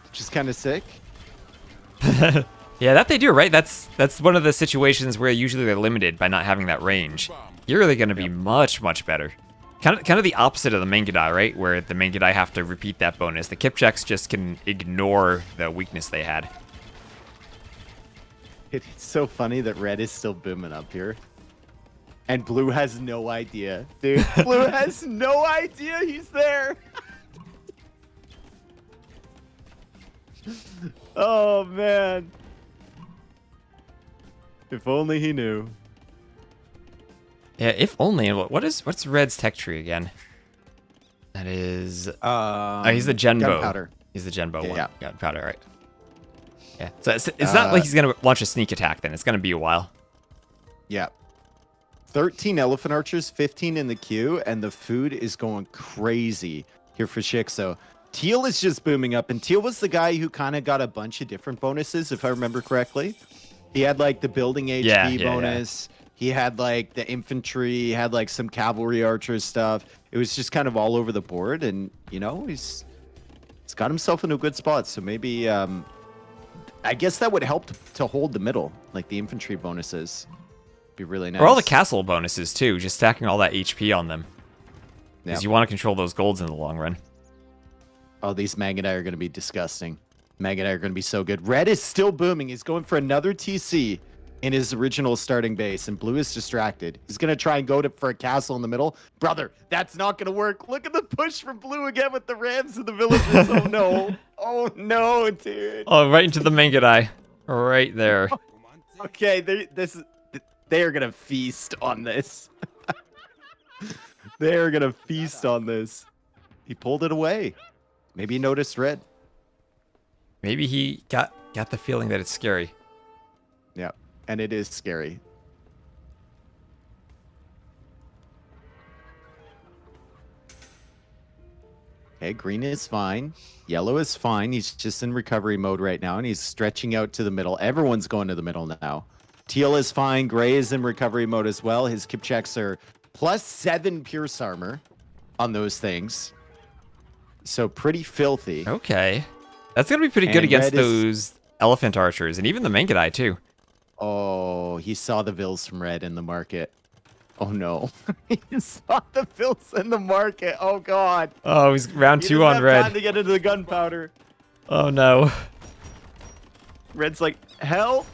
which is kind of sick. Yeah, that they do, right? That's one of the situations where usually they're limited by not having that range. You're really going to be much, much better. Kind of the opposite of the Mangudai, right? Where the Mangudai have to repeat that bonus. The Kipchecks just can ignore the weakness they had. It's so funny that red is still booming up here. And blue has no idea. Dude, blue has no idea he's there. Oh, man. If only he knew. Yeah, if only. What's red's tech tree again? That is... oh, he's the Genbo. Gunpowder. He's the Genbo one. Yeah. Gunpowder, right. Yeah, so it's not like he's going to launch a sneak attack then. It's going to be a while. Yeah. 13 elephant archers, 15 in the queue, and the food is going crazy here for Shixo. Teal is just booming up, and Teal was the guy who kind of got a bunch of different bonuses, if I remember correctly. He had like the building HP bonus. Yeah. He had like the infantry. He had like some cavalry archers stuff. It was just kind of all over the board, and you know he's got himself in a good spot. So maybe I guess that would help to hold the middle, like the infantry bonuses. Be really nice. Or all the castle bonuses too, just stacking all that HP on them. Because you want to control those golds in the long run. Oh, these Mangudai are going to be disgusting. Mangudai are going to be so good. Red is still booming. He's going for another TC in his original starting base, and blue is distracted. He's going to try and go for a castle in the middle. Brother, that's not going to work. Look at the push from blue again with the rams and the villagers. Oh, no. Oh, no, dude. Oh, right into the Mangudai. Right there. Okay, they are going to feast on this. They are going to feast on this. He pulled it away. Maybe he noticed red. Maybe he got the feeling that it's scary. Yeah, and it is scary. Okay, green is fine. Yellow is fine. He's just in recovery mode right now, and he's stretching out to the middle. Everyone's going to the middle now. Teal is fine. Gray is in recovery mode as well. His Kipchecks are +7 Pierce Armor on those things. So pretty filthy. Okay. That's going to be pretty good against those elephant archers, and even the Mangudai too. Oh, he saw the Vills from red in the market. Oh, no. He saw the Vills in the market. Oh, God. Oh, he's round 2 on red. Time to get into the gunpowder. Oh, no. Red's like, help.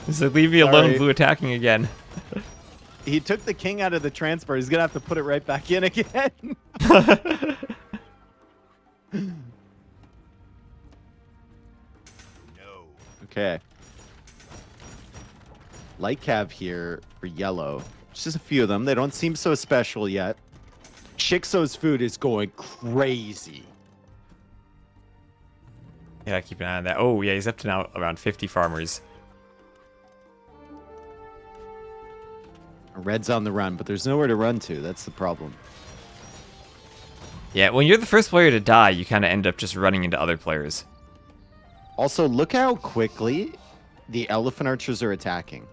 He's like, leave me alone, blue attacking again. He took the king out of the transport. He's going to have to put it right back in again. No. Okay. Light cav here for yellow. It's just a few of them. They don't seem so special yet. Shixo's food is going crazy. Yeah, keep an eye on that. Oh, yeah, he's up to now around 50 farmers. Red's on the run, but there's nowhere to run to. That's the problem. Yeah, when you're the first player to die, you kind of end up just running into other players. Also, look how quickly the elephant archers are attacking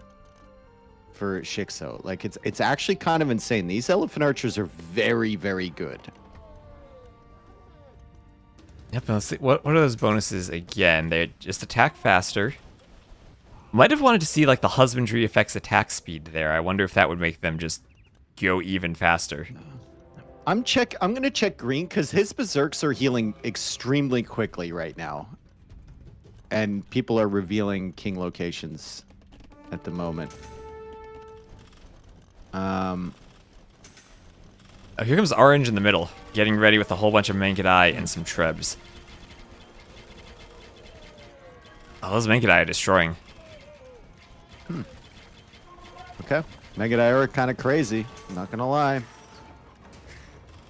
for Shixo. Like, it's actually kind of insane. These elephant archers are very, very good. Yep, let's see. What are those bonuses again? They just attack faster. Might have wanted to see like the husbandry affects attack speed there. I wonder if that would make them just go even faster. I'm gonna check green because his berserks are healing extremely quickly right now. And people are revealing king locations at the moment. Oh, here comes orange in the middle, getting ready with a whole bunch of Mangudai and some Trebs. Oh, those Mangudai are destroying. Okay. Mangudai are kind of crazy. I'm not gonna lie.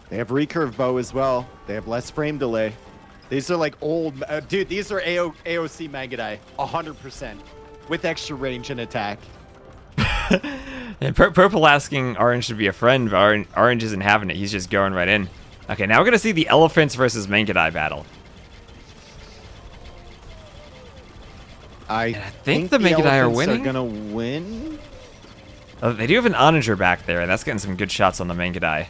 They have recurve bow as well. They have less frame delay. These are like old... dude, these are AOC Mangudai. 100%. With extra range and attack. And purple asking orange to be a friend, but orange isn't having it. He's just going right in. Okay, now we're going to see the elephants versus Mangudai battle. I think the Mangudai are winning. Are going to win. Oh, they do have an onager back there, and that's getting some good shots on the Mangudai.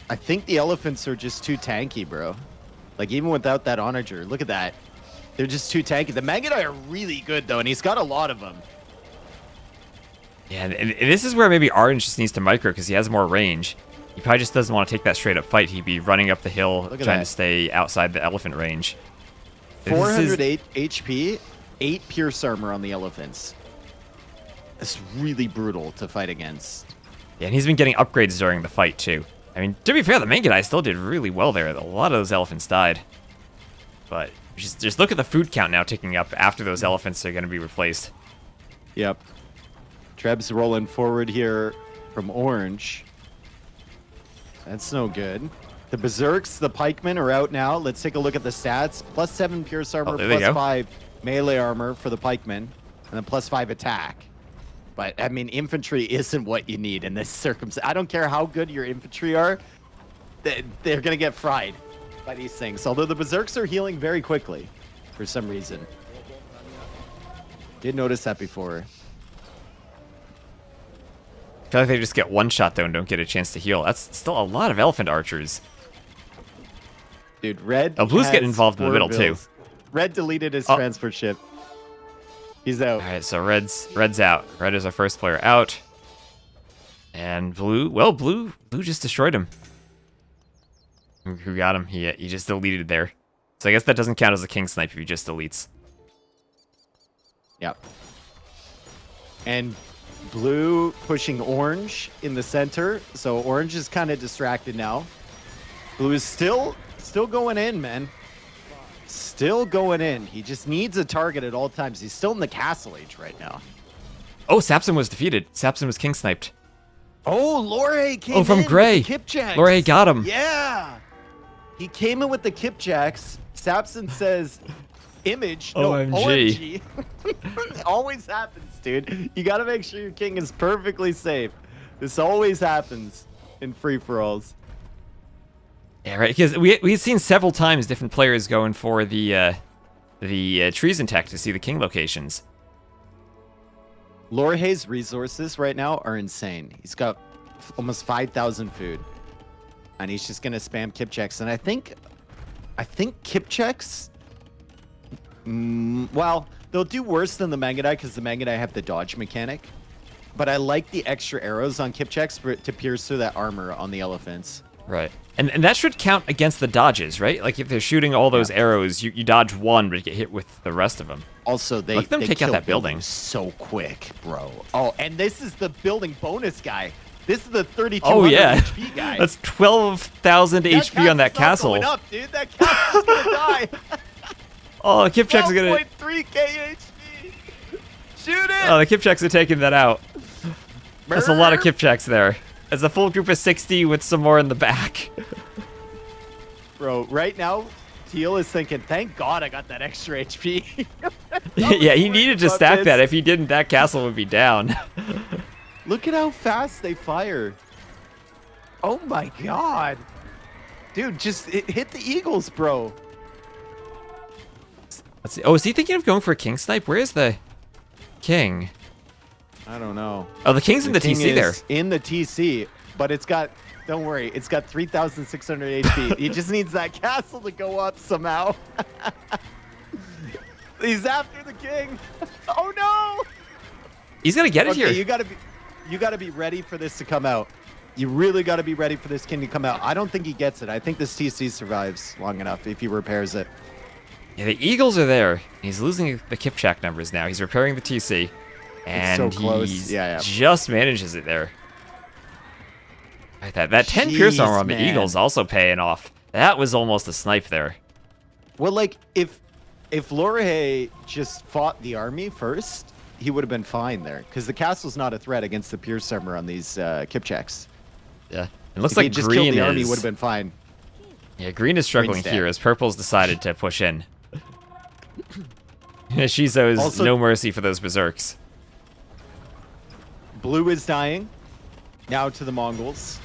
I think the elephants are just too tanky, bro. Like, even without that onager, look at that. They're just too tanky. The Mangudai are really good, though, and he's got a lot of them. Yeah, and this is where maybe Orange just needs to micro because he has more range. He probably just doesn't want to take that straight up fight. He'd be running up the hill trying to stay outside the elephant range. 408 HP, 8 pierce armor on the elephants. It's really brutal to fight against. Yeah, and he's been getting upgrades during the fight, too. I mean, to be fair, the Mangudai still did really well there. A lot of those elephants died. But just look at the food count now ticking up after those elephants are going to be replaced. Yep. Treb's rolling forward here from Orange. That's no good. The Berserks, the Pikemen are out now. Let's take a look at the stats. +7 pierce armor, +5 melee armor for the Pikemen, and then +5 attack. But, I mean, infantry isn't what you need in this circumstance. I don't care how good your infantry are. They're going to get fried by these things. Although the Berserks are healing very quickly for some reason. Did notice that before. I feel like they just get one shot, though, and don't get a chance to heal. That's still a lot of elephant archers. Dude, Red. Oh, Blue's getting involved in the middle, too. Red deleted his transport ship. He's out. All right, so Red's out. Red is our first player out. And Blue, well, Blue just destroyed him. Who got him? He just deleted there. So I guess that doesn't count as a king snipe if he just deletes. Yep. And Blue pushing Orange in the center. So Orange is kind of distracted now. Blue is still going in, man. Still going in. He just needs a target at all times. He's still in the castle age right now. Oh, Sapson was defeated. Sapson was king sniped. Oh, Lorhe came in from Gray. with the Kipjacks. Lorhe got him. Yeah. He came in with the Kipjacks. Sapson says image. No, OMG. It always happens, dude. You got to make sure your king is perfectly safe. This always happens in free-for-alls. Yeah, right. Because we've seen several times different players going for the treason tech to see the king locations. Lorhe's resources right now are insane. He's got almost 5,000 food, and he's just gonna spam Kipchecks. And I think Kipchecks, well, they'll do worse than the Mangudai because the Mangudai have the dodge mechanic. But I like the extra arrows on Kipchecks to pierce through that armor on the elephants. Right. And that should count against the dodges, right? Like, if they're shooting all those arrows, you dodge one, but you get hit with the rest of them. Also, they take out that building so quick, bro. Oh, and this is the building bonus guy. This is the 3,200 HP guy. That's 12,000 HP on that castle. Going up, dude. That castle's gonna die. Oh, the Kipchecks are gonna... 12.3k HP. Shoot it. Oh, the Kipchecks are taking that out. That's a lot of Kipchecks there. As a full group of 60 with some more in the back. Bro, right now, Teal is thinking, thank God I got that extra HP. Yeah, he needed to stack that. If he didn't, that castle would be down. Look at how fast they fire. Oh my God. Dude, just hit the eagles, bro. Let's see. Oh, is he thinking of going for a king snipe? Where is the king? I don't know. Oh, the king's in the TC there. In the TC, but it's got, don't worry, it's got 3,600 HP. He just needs that castle to go up somehow. He's after the king. Oh no! He's gonna get it here. You gotta be ready for this to come out. You really gotta be ready for this king to come out. I don't think he gets it. I think this TC survives long enough if he repairs it. Yeah, the eagles are there. He's losing the Kipchak numbers now. He's repairing the TC. And so close. He yeah. just manages it there. Right, that 10 pierce armor on the eagles also paying off. That was almost a snipe there. Well, like, if Lorhe just fought the army first, he would have been fine there. Because the castle's not a threat against the pierce armor on these Kipchaks. Yeah. It looks if like he just green killed the army, would have been fine. Yeah, green is struggling here as purple's decided to push in. Shizo's also, no mercy for those berserks. Blue is dying now to the Mongols,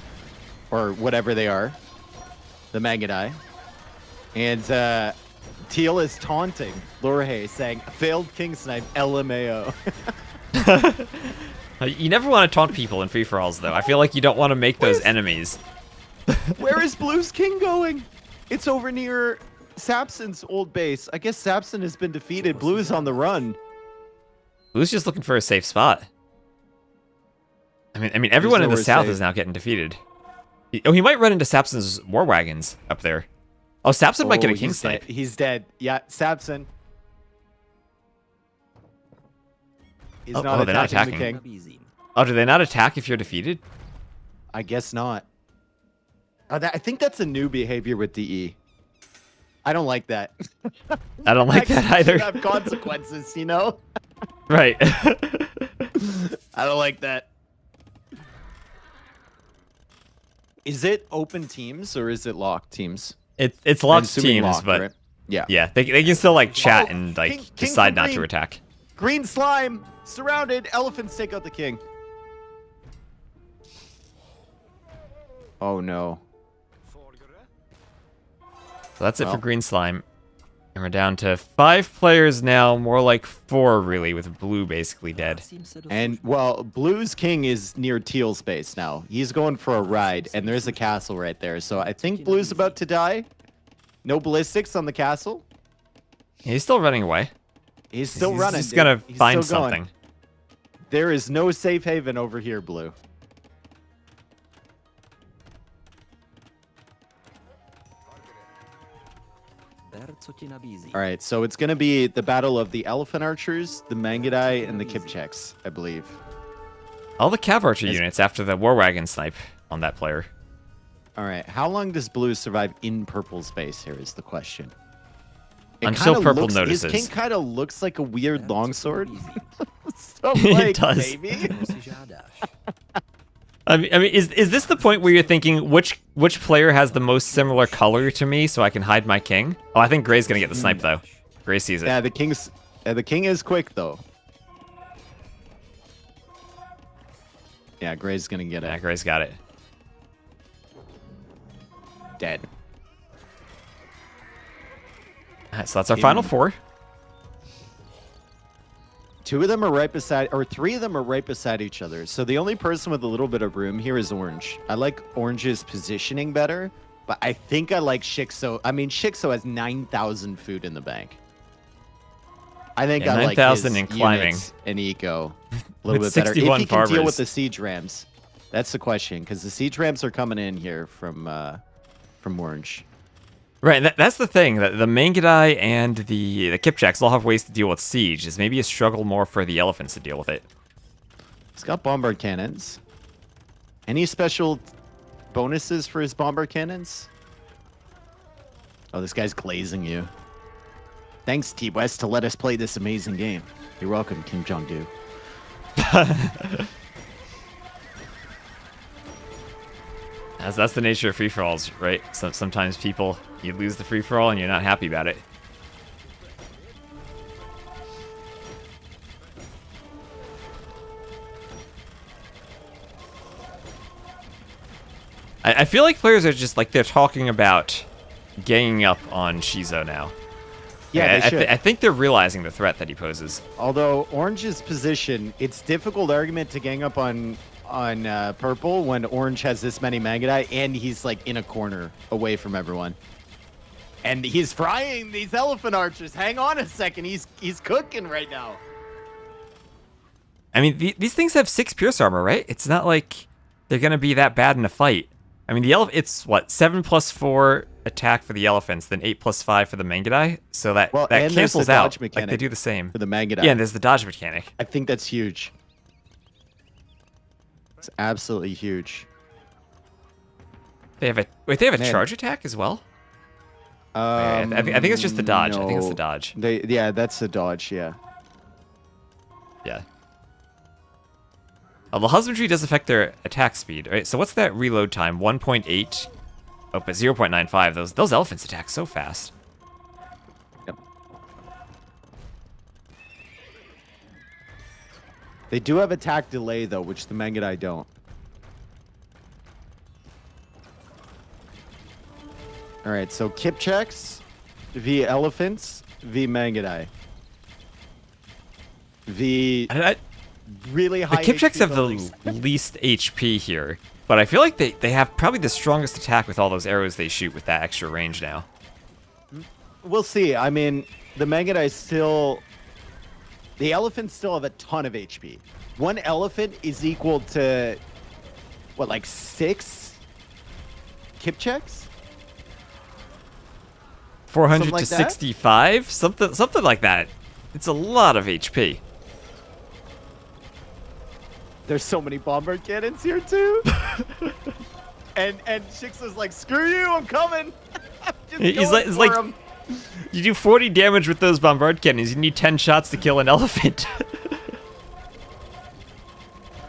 or whatever they are, the Mangudai. And Teal is taunting Lorhe, saying, failed king snipe, LMAO. You never want to taunt people in free-for-alls, though. I feel like you don't want to make those enemies. Where is Blue's king going? It's over near Sapson's old base. I guess Sapson has been defeated. Blue is on the run. Blue's just looking for a safe spot. I mean, everyone in the south safe. is now getting defeated. He might run into Sapson's war wagons up there. Oh, Sapson might get a king snipe. He's dead. Yeah, Sapson. He's not they're not attacking the attacking. king. Oh, do they not attack if you're defeated? I guess not. I think that's a new behavior with DE. I don't like that. I don't like that either. Have consequences, you know? Right. I don't like that. Is it open teams or is it locked teams? It's locked teams, locked, but right? Yeah. yeah, they can still like chat and like king decide from not to green. attack. Green slime surrounded. Elephants take out the king. Oh no. So that's it for green slime. And we're down to 5 players now, more like 4 really, with blue basically dead. And well, Blue's king is near Teal's base now. He's going for a ride, and there's a castle right there. So I think Blue's about to die. No ballistics on the castle. He's still running away. He's still running. He's just gonna He's find still going. something. There is no safe haven over here, Blue. All right, so it's going to be the battle of the Elephant Archers, the Mangudai, and the Kipchaks, I believe. All the Cav Archer units after the War Wagon snipe on that player. All right, how long does Blue survive in Purple's base here is the question. Until Purple notices. His king kind of looks like a weird longsword. So, It does. maybe. I mean, is this the point where you're thinking which player has the most similar color to me so I can hide my king? Oh, I think Gray's gonna get the snipe though. Gray sees it. Yeah, the king is quick though. Yeah, Gray's gonna get it. Yeah, Gray's got it. Dead. Alright, so that's our final 4. 2 of them are right beside, or 3 of them are right beside each other. So the only person with a little bit of room here is Orange. I like Orange's positioning better, but I think I like Shikso. I mean, Shikso has 9,000 food in the bank. I think I like 9,000 his in climbing units and eco a little With bit better. If 61 he can deal farmers. with the siege rams, that's the question. Because the siege rams are coming in here from Orange. Right, that's the thing. That the Mangudai and the Kipchaks all have ways to deal with siege. Is maybe a struggle more for the elephants to deal with it. He's got bombard cannons. Any special bonuses for his bombard cannons? Oh, this guy's glazing you. Thanks, T-West, to let us play this amazing game. You're welcome, Kim Jong-do. That's the nature of free-for-alls, right? Sometimes people, you lose the free-for-all and you're not happy about it. I feel like players are just like they're talking about ganging up on Shizo now. Yeah, they should. I think they're realizing the threat that he poses. Although Orange's position, it's difficult argument to gang up on Purple when Orange has this many Mangudai and he's like in a corner away from everyone. And he's frying these Elephant Archers. Hang on a second, he's cooking right now. I mean, these things have 6 pierce armor, right? It's not like they're gonna be that bad in a fight. I mean, it's what 7+4 attack for the elephants, then 8+5 for the Mangudai. So that cancels out. Like they do the same for the Mangudai. Yeah, and there's the dodge mechanic. I think that's huge. It's absolutely huge. They have a charge attack as well. I think it's just the dodge. No. I think it's the dodge. Yeah, that's the dodge. Yeah. Yeah. The husbandry does affect their attack speed, right? So what's that reload time? 1.8. Oh, but 0.95. Those elephants attack so fast. Yep. They do have attack delay though, which the Mangudai don't. All right, so Kipchaks v elephants v Mangadai v really the high Kipchaks HP have buildings. the least HP here, but I feel like they have probably the strongest attack with all those arrows they shoot with that extra range now. We'll see. I mean, the Mangadai still... The elephants still have a ton of HP. One elephant is equal to, what, like 6 Kipchaks? 400 like to that? 65? Something like that. It's a lot of HP. There's so many bombard cannons here too. and Shixa's like, screw you, I'm coming. He's like, you do 40 damage with those bombard cannons. You need 10 shots to kill an elephant.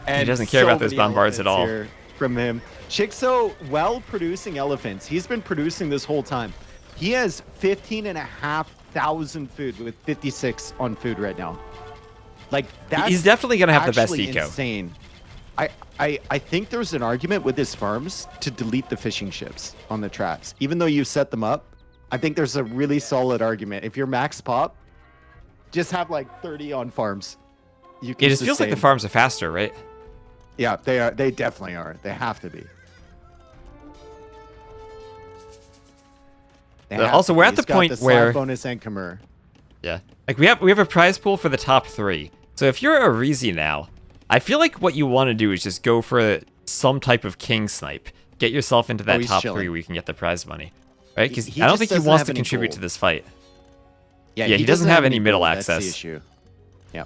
And he doesn't care about those bombards at all. From him. Shixo, while producing elephants, he's been producing this whole time. He has 15,500 food with 56 on food right now. Like, that's he's definitely going to have the best eco. Insane. I think there's an argument with his farms to delete the fishing ships on the traps. Even though you set them up, I think there's a really solid argument. If you're max pop, just have like 30 on farms. You can it just feels like the farms are faster, right? Yeah, they are. They definitely are. They have to be. Also, we're at the point where bonus and Khmer. Yeah, like we have a prize pool for the top 3. So if you're a Reezy now, I feel like what you want to do is just go for some type of king snipe. Get yourself into that top 3 where you can get the prize money, right? Because I don't think he wants to contribute to this fight. Yeah, he doesn't have any middle gold. access. That's the issue. Yeah.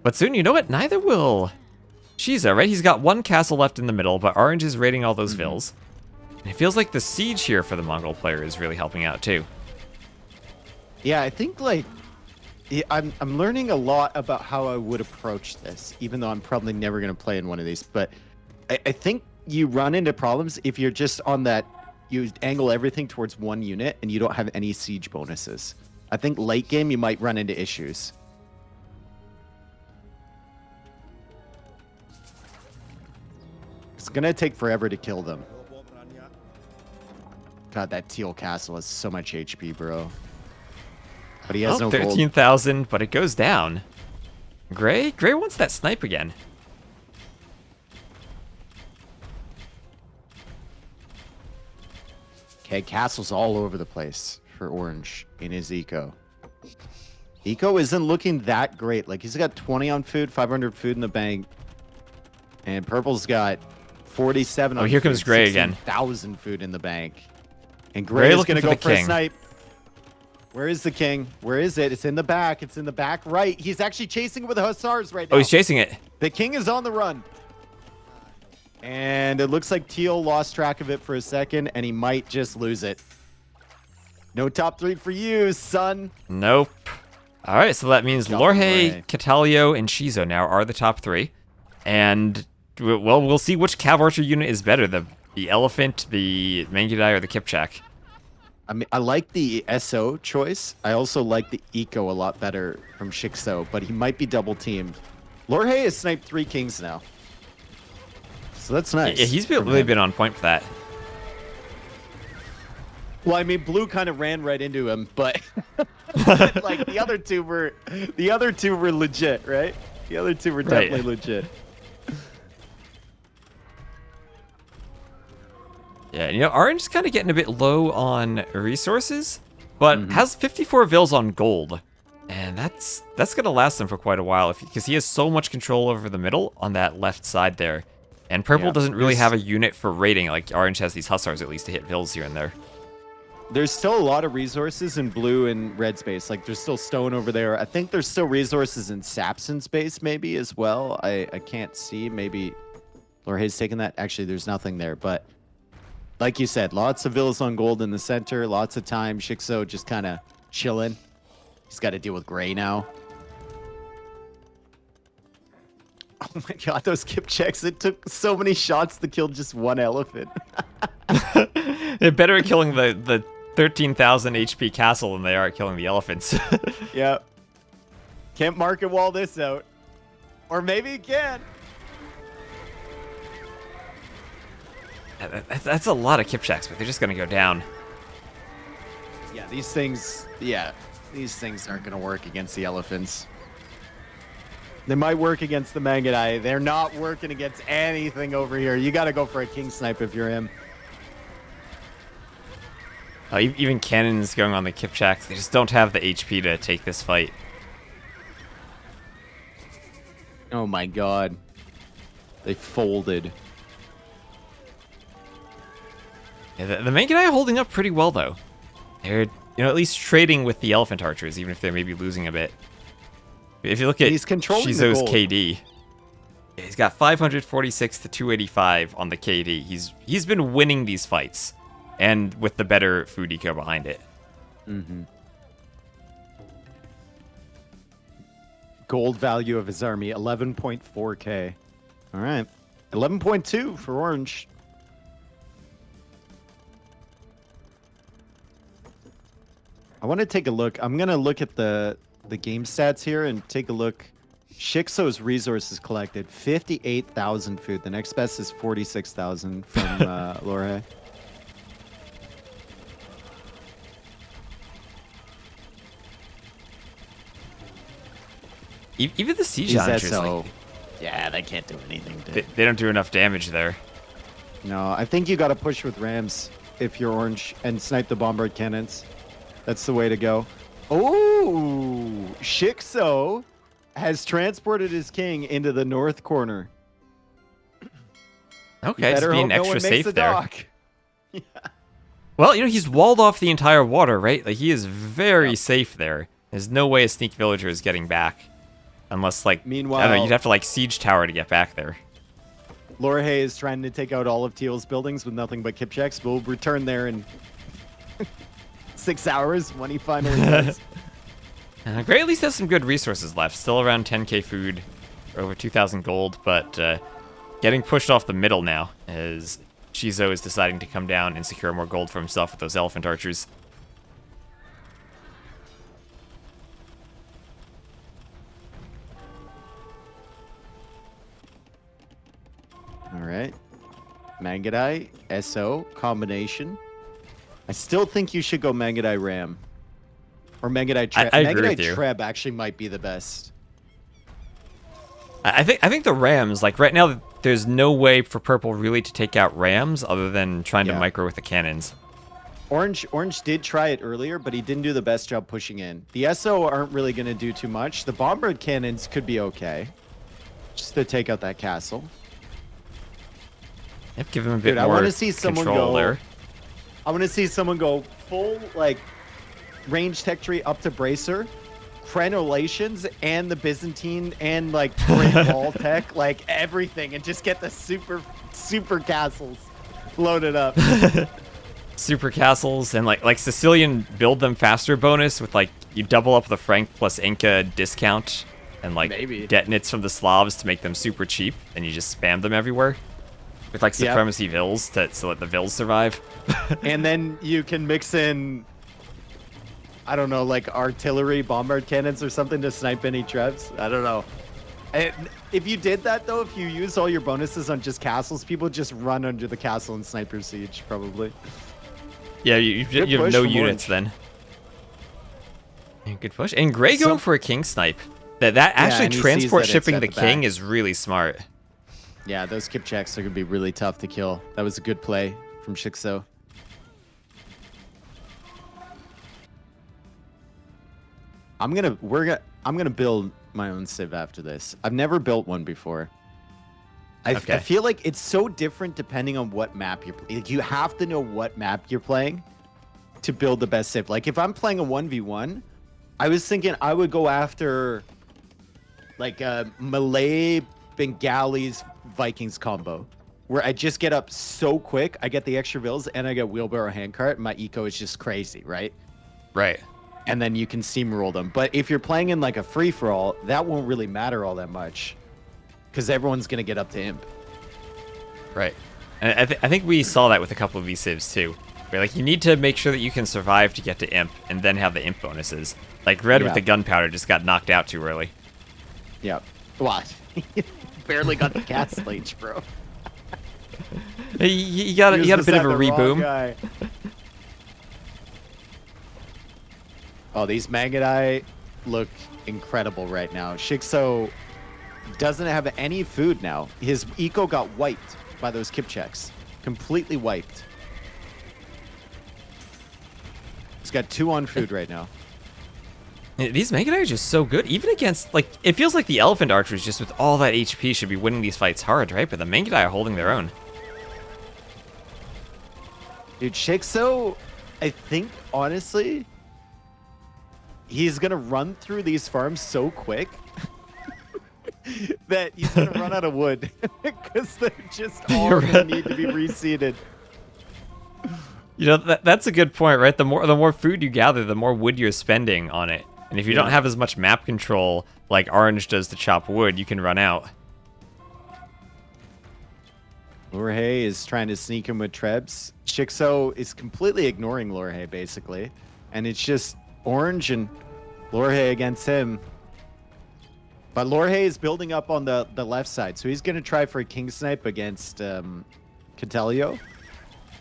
But soon, you know what? Neither will Shiza, right? He's got 1 castle left in the middle, but Orange is raiding all those vills. And it feels like the siege here for the Mongol player is really helping out too. Yeah, I think like I'm learning a lot about how I would approach this, even though I'm probably never going to play in one of these. But I think you run into problems if you're just on that, you angle everything towards one unit and you don't have any siege bonuses. I think late game you might run into issues. It's going to take forever to kill them. God, that teal castle has so much HP, bro. But he has no gold. 13,000, but it goes down. Gray wants that snipe again. Okay, castles all over the place for Orange in his eco. Eco isn't looking that great. Like, he's got 20 on food, 500 food in the bank. And Purple's got 47 on food. Oh, here comes Gray again. 1,000 food in the bank. And Gray is going to go for a snipe. Where is the king? Where is it? It's in the back. It's in the back right. He's actually chasing it with hussars right now. Oh, he's chasing it. The king is on the run. And it looks like Teal lost track of it for a second, and he might just lose it. No top 3 for you, son. Nope. All right, so that means Lorhe, Catalio, and Shizo now are the top 3. And, well, we'll see which Cav Archer unit is better, the Elephant, the Mangudai, or the Kipchak. I mean, I like the SO choice. I also like the Eco a lot better from Shixo, but he might be double teamed. Lorhe has sniped 3 kings now. So that's nice. Yeah, he's really been on point for that. Well, I mean, Blue kind of ran right into him, but like the other two were legit, right? The other 2 were definitely legit. Yeah, you know, Orange is kind of getting a bit low on resources, but has 54 vills on gold. And that's going to last him for quite a while because he has so much control over the middle on that left side there. And Purple doesn't really have a unit for raiding, like Orange has these hussars at least to hit vills here and there. There's still a lot of resources in blue and red space. Like, there's still stone over there. I think there's still resources in Sapson space maybe as well. I can't see. Maybe Lorhe's taking that. Actually, there's nothing there, but... Like you said, lots of villas on gold in the center, lots of time. Shixo just kind of chilling. He's got to deal with Gray now. Oh my god, those Kipchaks. It took so many shots to kill just one elephant. They're better at killing the 13,000 HP castle than they are at killing the elephants. Yeah. Can't market wall this out. Or maybe you can. That's a lot of Kipchaks, but they're just gonna go down. Yeah, these things aren't gonna work against the elephants. They might work against the Mangudai. They're not working against anything over here. You gotta go for a king snipe if you're him. Even cannons going on the Kipchaks, they just don't have the HP to take this fight. Oh my god. They folded. Yeah, the Mangudai are holding up pretty well, though. They're, at least trading with the elephant archers, even if they may be losing a bit. If you look at Shizo's KD, he's got 546 to 285 on the KD. He's been winning these fights, and with the better food eco behind it. Mm-hmm. Gold value of his army, 11.4k. All right. 11.2 for orange. I want to take a look. I'm going to look at the game stats here and take a look. Shikso's resources collected, 58,000 food. The next best is 46,000 from Lore. Even the siege archers, like, yeah, they can't do anything. They don't do enough damage there. No, I think you got to push with rams if you're orange and snipe the bombard cannons. That's the way to go. Oh, Shikso has transported his king into the north corner. Okay, just being extra safe there. Yeah. Well, he's walled off the entire water, right? Like, he is very safe there. There's no way a sneak villager is getting back. Unless, like, meanwhile, I don't know, you'd have to, like, siege tower to get back there. Lorhe is trying to take out all of Teal's buildings with nothing but Kipchaks. We'll return there in 6 hours when he finally does. Gray at least has some good resources left. Still around 10k food, over 2,000 gold, but getting pushed off the middle now as Shizo is deciding to come down and secure more gold for himself with those elephant archers. All right. Mangudai, SO, combination. I still think you should go Mangudai Ram. Or Mangudai Treb. I agree with you. Mangudai Treb actually might be the best. I think the Rams, like right now, there's no way for purple really to take out Rams other than trying to micro with the cannons. Orange did try it earlier, but he didn't do the best job pushing in. The SO aren't really going to do too much. The bombard cannons could be okay. Just to take out that castle. Yep, give him a bit more I want to see someone control go there. I want to see someone go full, like, range tech tree up to Bracer, Crenolations, and the Byzantine, and, like, Great Wall tech, like, everything, and just get the super castles loaded up. Super castles, and, like Sicilian build them faster bonus with, like, you double up the Frank plus Inca discount, and, like, detonates from the Slavs to make them super cheap, and you just spam them everywhere. With, like, supremacy vills to let the vills survive. And then you can mix in, I don't know, like artillery, bombard cannons or something to snipe any trebs. I don't know. If you did that, though, if you use all your bonuses on just castles, people just run under the castle and sniper siege, probably. Yeah, you have no units then. Good push. And Gray going for a king snipe. That actually transport shipping the king is really smart. Yeah, those Kipchaks are going to be really tough to kill. That was a good play from Shikso. I'm gonna build my own civ after this. I've never built one before. I feel like it's so different depending on what map you're playing. Like, you have to know what map you're playing to build the best civ. Like, if I'm playing a 1v1, I was thinking I would go after like a Malay Bengalis Vikings combo, where I just get up so quick, I get the extra vills, and I get wheelbarrow handcart, and my eco is just crazy, right? Right. And then you can steamroll them. But if you're playing in like a free-for-all, that won't really matter all that much, because everyone's going to get up to imp. Right. And I think we saw that with a couple of these civs too. Where, like, you need to make sure that you can survive to get to imp, and then have the imp bonuses. Like Red with the gunpowder just got knocked out too early. Yeah. What? Barely got the gas leech, bro. He got a bit of a reboom. Oh, these Mangadai look incredible right now. Shikso doesn't have any food now. His eco got wiped by those Kipchaks. Completely wiped. He's got 2 on food right now. These Mangadai are just so good. Even against, like, it feels like the Elephant Archers, just with all that HP, should be winning these fights hard, right? But the Mangadai are holding their own. Dude, Shikso, I think, honestly, he's going to run through these farms so quick that he's going to run out of wood because they're just all going to need to be reseeded. You know, that's a good point, right? The more food you gather, the more wood you're spending on it. And if you don't have as much map control like Orange does to chop wood, you can run out. Lorhe is trying to sneak him with Trebs. Shikso is completely ignoring Lorhe, basically. And it's just Orange and Lorhe against him. But Lorhe is building up on the left side, so he's going to try for a King Snipe against Catelio.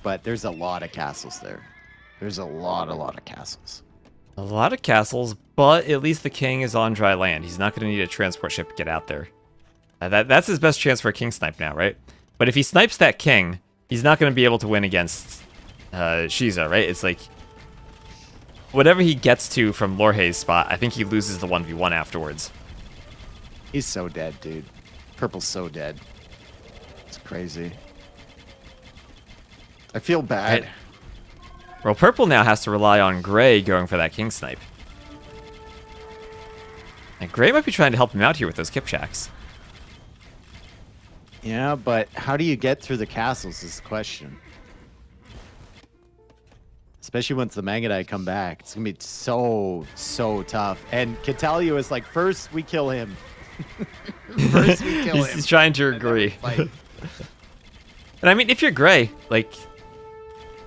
But there's a lot of castles there. There's a lot of castles. A lot of castles, but at least the king is on dry land. He's not going to need a transport ship to get out there. That's his best chance for a king snipe now, right? But if he snipes that king, he's not going to be able to win against Shiza, right? It's like, whatever he gets to from Lorhe's spot, I think he loses the 1v1 afterwards. He's so dead, dude. Purple's so dead. It's crazy. I feel bad. Right. Well, Purple now has to rely on Gray going for that King Snipe. And Gray might be trying to help him out here with those Kipchaks. Yeah, but how do you get through the castles is the question. Especially once the Mangadai come back. It's going to be so tough. And Catelio is like, first we kill him. First we kill him. He's trying to agree. And I mean, if you're Gray, like...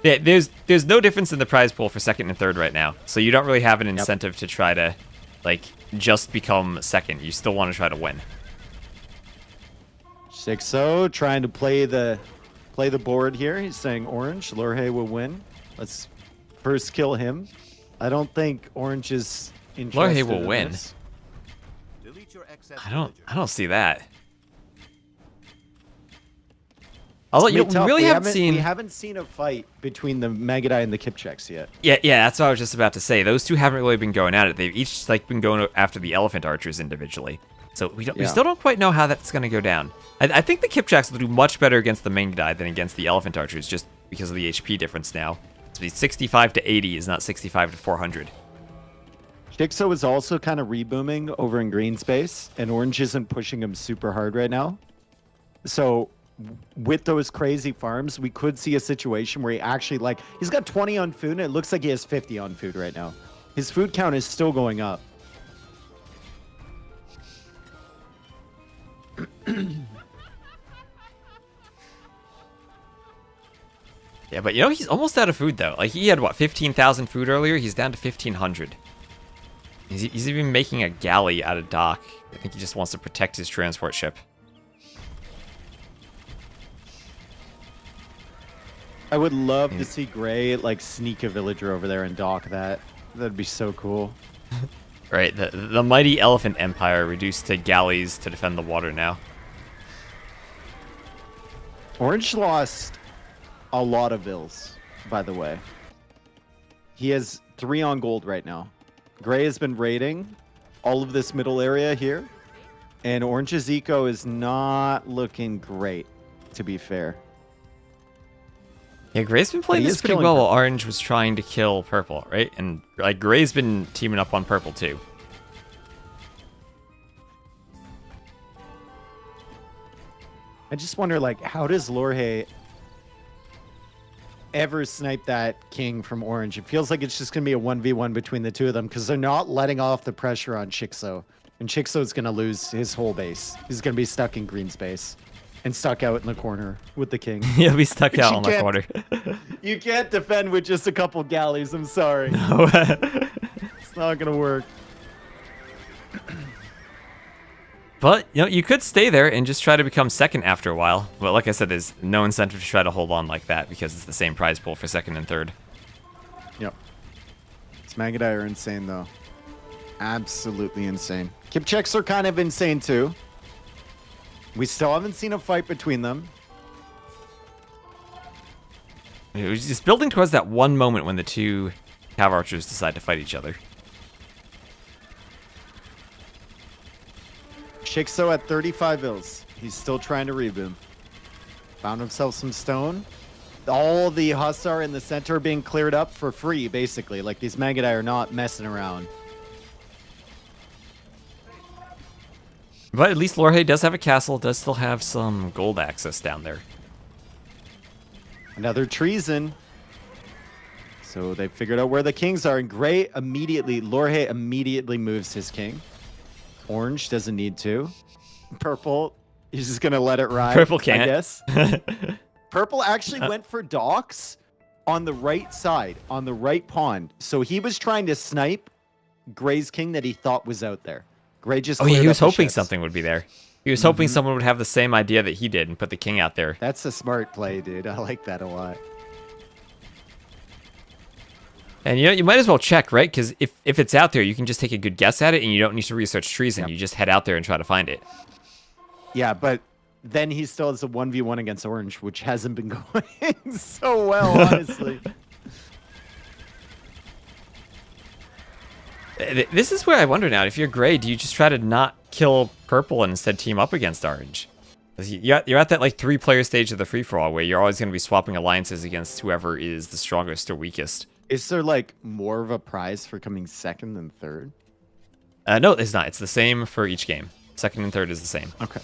Yeah, there's no difference in the prize pool for second and third right now, so you don't really have an incentive to try to, like, just become second. You still want to try to win. Shikso trying to play the board here. He's saying Orange, Lorhe will win. Let's first kill him. I don't think Orange is interested. Lorhe will win. I don't see that. Although we haven't seen a fight between the Mangadai and the Kipchaks yet. Yeah, that's what I was just about to say. Those two haven't really been going at it. They've each like been going after the Elephant Archers individually. So we still don't quite know how that's going to go down. I think the Kipchaks will do much better against the Mangadai than against the Elephant Archers, just because of the HP difference now. So 65 to 80 is not 65 to 400. Shikso is also kind of rebooming over in green space, and Orange isn't pushing him super hard right now. So with those crazy farms, we could see a situation where he actually, like, he's got 20 on food, and it looks like he has 50 on food right now. His food count is still going up. Yeah, but he's almost out of food, though. Like, he had, what, 15,000 food earlier? He's down to 1,500. He's even making a galley out of dock. I think he just wants to protect his transport ship. I would love to see Gray, like, sneak a villager over there and dock that. That'd be so cool. Right, the mighty Elephant Empire reduced to galleys to defend the water now. Orange lost a lot of vills, by the way. He has 3 on gold right now. Gray has been raiding all of this middle area here, and Orange's eco is not looking great, to be fair. Yeah, Gray's been playing this pretty well while Orange was trying to kill Purple, right? And like Gray's been teaming up on Purple too. I just wonder, like, how does Lorhe ever snipe that king from Orange? It feels like it's just going to be a 1v1 between the two of them because they're not letting off the pressure on Shikso. And Shikso's going to lose his whole base. He's going to be stuck in green space and stuck out in the corner with the king. He'll be stuck out on the corner. You can't defend with just a couple galleys. I'm sorry. No. It's not going to work. But, you know, you could stay there and just try to become second after a while. But like I said, there's no incentive to try to hold on like that because it's the same prize pool for second and third. Yep. Smagadai are insane, though. Absolutely insane. Kipchaks are kind of insane, too. We still haven't seen a fight between them. It was just building towards that one moment when the two Cav Archers decide to fight each other. Shikso at 35 ills. He's still trying to reboom. Found himself some stone. All the Hussar in the center are being cleared up for free, basically. Like, these Magadai are not messing around. But at least Lorhe does have a castle, does still have some gold access down there. Another treason. So they figured out where the kings are. And Gray immediately, Lorhe immediately moves his king. Orange doesn't need to. Purple, he's just going to let it ride. Purple can't. I guess. Purple actually went for docks on the right side, on the right pond. So he was trying to snipe Gray's king that he thought was out there. Gray just yeah, he was up the hoping ships. something would be there. He was hoping someone would have the same idea that he did and put the king out there. That's a smart play, dude. I like that a lot. And you know, you might as well check, right? Because if it's out there, you can just take a good guess at it and you don't need to research treason. Yep. You just head out there and try to find it. Yeah, but then he still has a 1v1 against Orange, which hasn't been going so well, honestly. This is where I wonder now, if you're Gray, do you just try to not kill Purple and instead team up against Orange? 'Cause you're at that like 3-player stage of the free-for-all where you're always going to be swapping alliances against whoever is the strongest or weakest. Is there like more of a prize for coming second than third? No, it's not. It's the same for each game. Second and third is the same. Okay.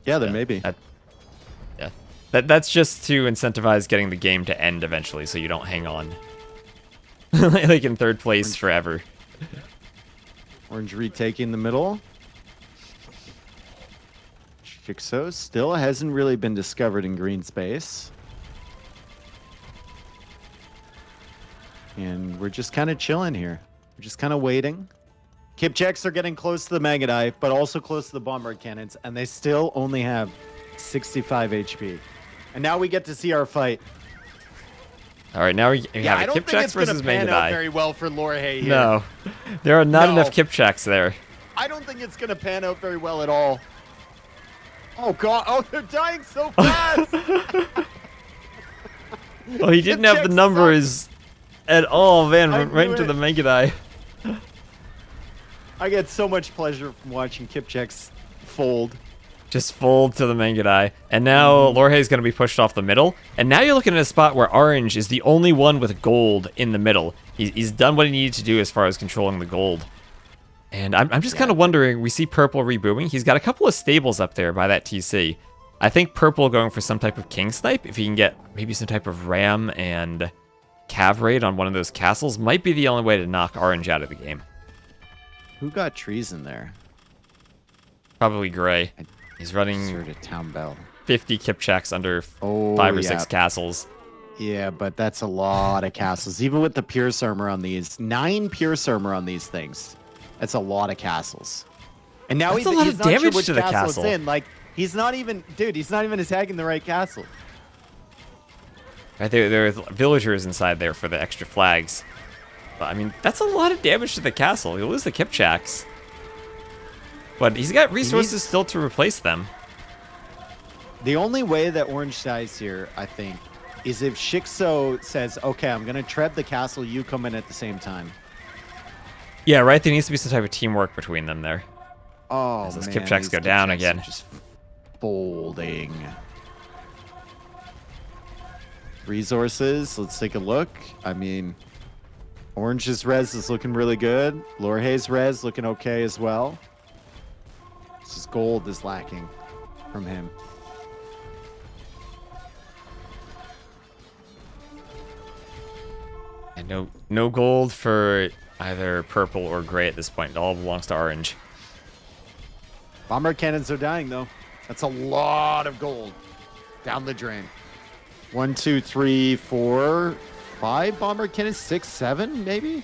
Yeah, there may be. Yeah. That's just to incentivize getting the game to end eventually so you don't hang on. Like in third place forever. Orange retaking the middle. Shikso still hasn't really been discovered in green space. And we're just kind of chilling here. We're just kind of waiting. Kipchaks are getting close to the Magadai, but also close to the bombard cannons, and they still only have 65 HP. And now we get to see our fight. All right, now we have I a don't think Kipchaks it's going versus to pan out Magadai. very well for Lorhe here. No, there are not No. enough Kipchaks there. I don't think it's going to pan out very well at all. Oh, God. Oh, they're dying so fast. Oh, he didn't have the Kipchaks numbers at all, man. I Right knew into it. the Magadai. I get so much pleasure from watching Kipchaks fold. Just fold to the Magadai. And now Lorhe is going to be pushed off the middle. And now you're looking at a spot where Orange is the only one with gold in the middle. He's done what he needed to do as far as controlling the gold. And I'm just kind of wondering, we see Purple rebooming. He's got a couple of stables up there by that TC. I think Purple going for some type of King Snipe, if he can get maybe some type of Ram and Cav Raid on one of those castles, might be the only way to knock Orange out of the game. Who got treason there? Probably Gray. He's running Sort of town bell. 50 Kipchaks under Oh, 5 or yeah. 6 castles. Yeah, but that's a lot of castles. Even with the Pierce Armor on these. 9 Pierce Armor on these things. That's a lot of castles. And now That's a lot he's of not sure damage which to the castle it's castle. in. Like, he's not even... Dude, he's not even attacking the right castle. Right, there are villagers inside there for the extra flags. But, I mean, that's a lot of damage to the castle. He'll lose the Kipchaks. But he's got resources still to replace them. The only way that Orange dies here, I think, is if Shikso says, okay, I'm going to treb the castle, you come in at the same time. Yeah, right? There needs to be some type of teamwork between them there. Oh, As those man, Kipchaks these go down Kipchaks are again. Just folding. Resources, let's take a look. I mean, Orange's res is looking really good. Lorhe's res looking okay as well. It's just gold is lacking from him. And no gold for either Purple or Gray at this point. It all belongs to Orange. Bomber cannons are dying, though. That's a lot of gold down the drain. 1, 2, 3, 4, 5 bomber cannons, 6, 7, maybe?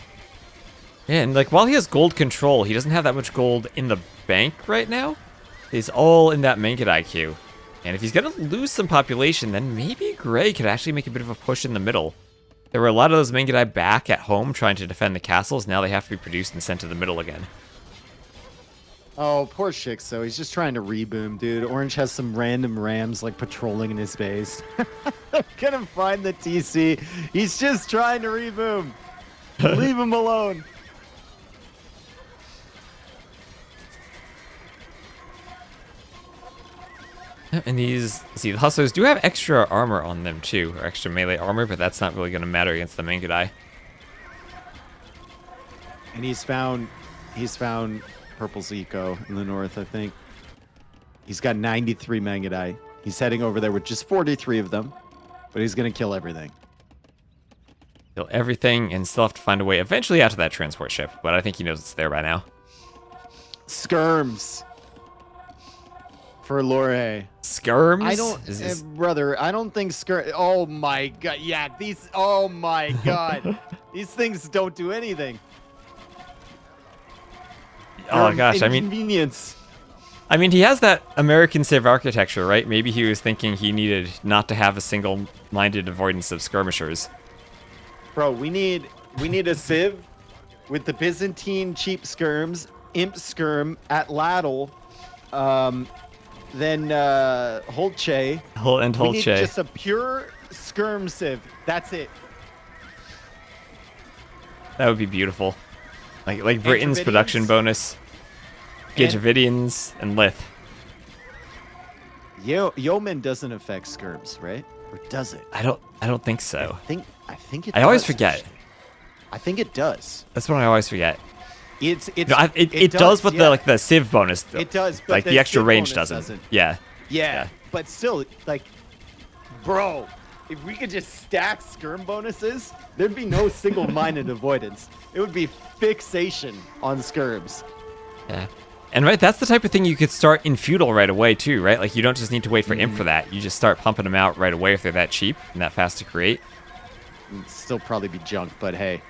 Yeah, and like while he has gold control, he doesn't have that much gold in the bank right now is all in that Mangudai queue. And if he's going to lose some population, then maybe Gray could actually make a bit of a push in the middle. There were a lot of those Mangudai back at home trying to defend the castles. Now they have to be produced and sent to the middle again. Oh, poor Shixo. He's just trying to reboom, dude. Orange has some random rams like patrolling in his base. Couldn't find the TC. He's just trying to reboom. Leave him alone. And these, see, the Hustlers do have extra armor on them too, or extra melee armor, but that's not really going to matter against the Mangudai. And he's found Purple's Eco in the north, I think. He's got 93 Mangudai. He's heading over there with just 43 of them, but he's going to kill everything. Kill everything and still have to find a way eventually out to that transport ship, but I think he knows it's there by now. Skirms. For Lore. Skirms? I don't, brother, I don't think oh my god, yeah, oh my god. These things don't do anything. Oh gosh, inconvenience. I mean, he has that American Civ architecture, right? Maybe he was thinking he needed not to have a single-minded avoidance of skirmishers. Bro, we need a Civ with the Byzantine cheap skirms, Imp skirm at Laddle, then Holche. And Holche. We need just a pure skirm Civ. That's it. That would be beautiful. Like Britain's production bonus, Gigavidians, and Lith. Yeoman doesn't affect skirms, right? Or does it? I don't think so. I think it. I always forget. Actually. I think it does. That's what I always forget. It does with yeah. the Civ bonus. Though. It does, but like the extra Civ range bonus doesn't. Yeah. Yeah, but still, like, bro, if we could just stack skirm bonuses, there'd be no single-minded avoidance. It would be fixation on skirms. Yeah. And right, that's the type of thing you could start in feudal right away too, right? Like you don't just need to wait for imp for that. You just start pumping them out right away if they're that cheap and that fast to create. It'd still probably be junk, but hey.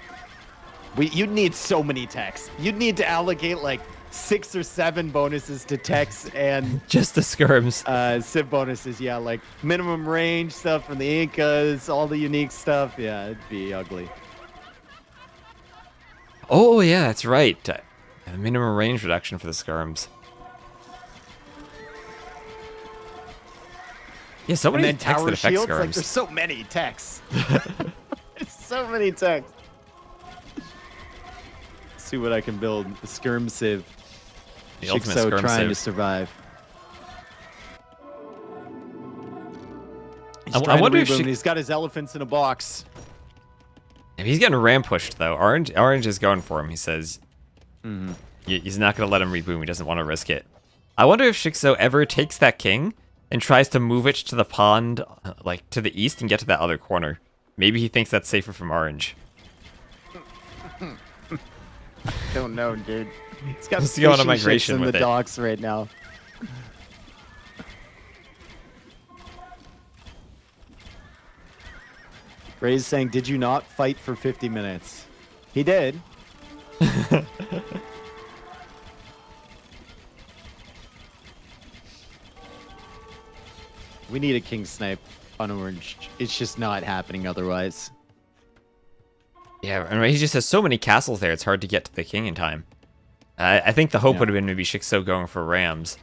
You'd need so many techs. You'd need to allocate like 6 or 7 bonuses to techs and just the skirms. Civ bonuses, yeah, like minimum range stuff from the Incas, all the unique stuff. Yeah, it'd be ugly. Oh yeah, that's right. Minimum range reduction for the skirms. Yeah, so many techs that affect skirms. Like, there's so many techs. There's so many techs. See what I can build. The skirm Civ. The ultimate skirm trying Civ. to survive. I wonder if he's got his elephants in a box. If he's getting ram pushed though, Orange is going for him. He says he's not going to let him reboom. He doesn't want to risk it. I wonder if Shixo ever takes that king and tries to move it to the pond, like to the east, and get to that other corner. Maybe he thinks that's safer from Orange. Don't know, dude. He's got Let's go on a migration in with the it. docks right now. Ray's saying, "Did you not fight for 50 minutes?" He did. We need a king snipe on Orange. It's just not happening otherwise. Yeah, and he just has so many castles there, it's hard to get to the king in time. I think the hope would have been maybe Shixo going for rams.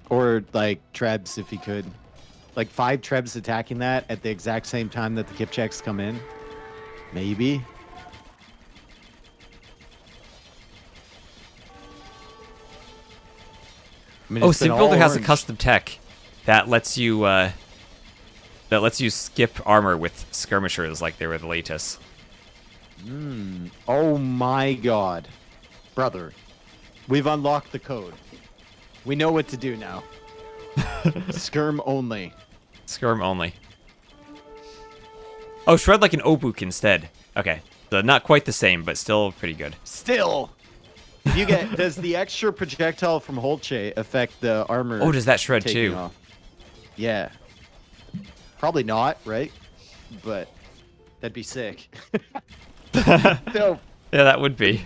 Or, like, Trebs if he could. Like, 5 Trebs attacking that at the exact same time that the Kipchaks come in. Maybe. I mean, CivBuilder has a custom tech that lets you skip armor with skirmishers like they were the latest. Oh my god. Brother, we've unlocked the code. We know what to do now. Skirm only. Skirm only. Oh, shred like an Obuk instead. Okay, so not quite the same, but still pretty good. Still. You get. Does the extra projectile from Holche affect the armor? Oh, does that shred too? Off? Yeah. Probably not, right? But that'd be sick. Dope. Yeah, that would be.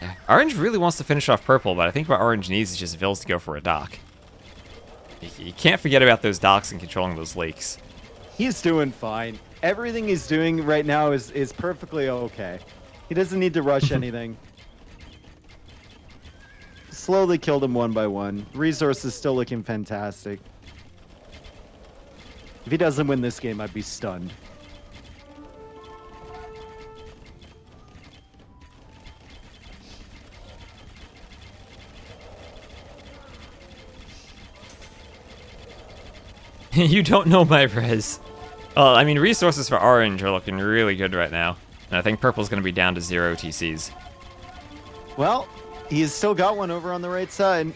Yeah. Orange really wants to finish off purple, but I think what orange needs is just Vils to go for a dock. You can't forget about those docks and controlling those lakes. He's doing fine. Everything he's doing right now is perfectly okay. He doesn't need to rush anything. Slowly killed him one by one. Resource is still looking fantastic. If he doesn't win this game, I'd be stunned. You don't know my res. Well, I mean, resources for orange are looking really good right now. And I think purple's going to be down to 0 TCs. Well, he's still got one over on the right side.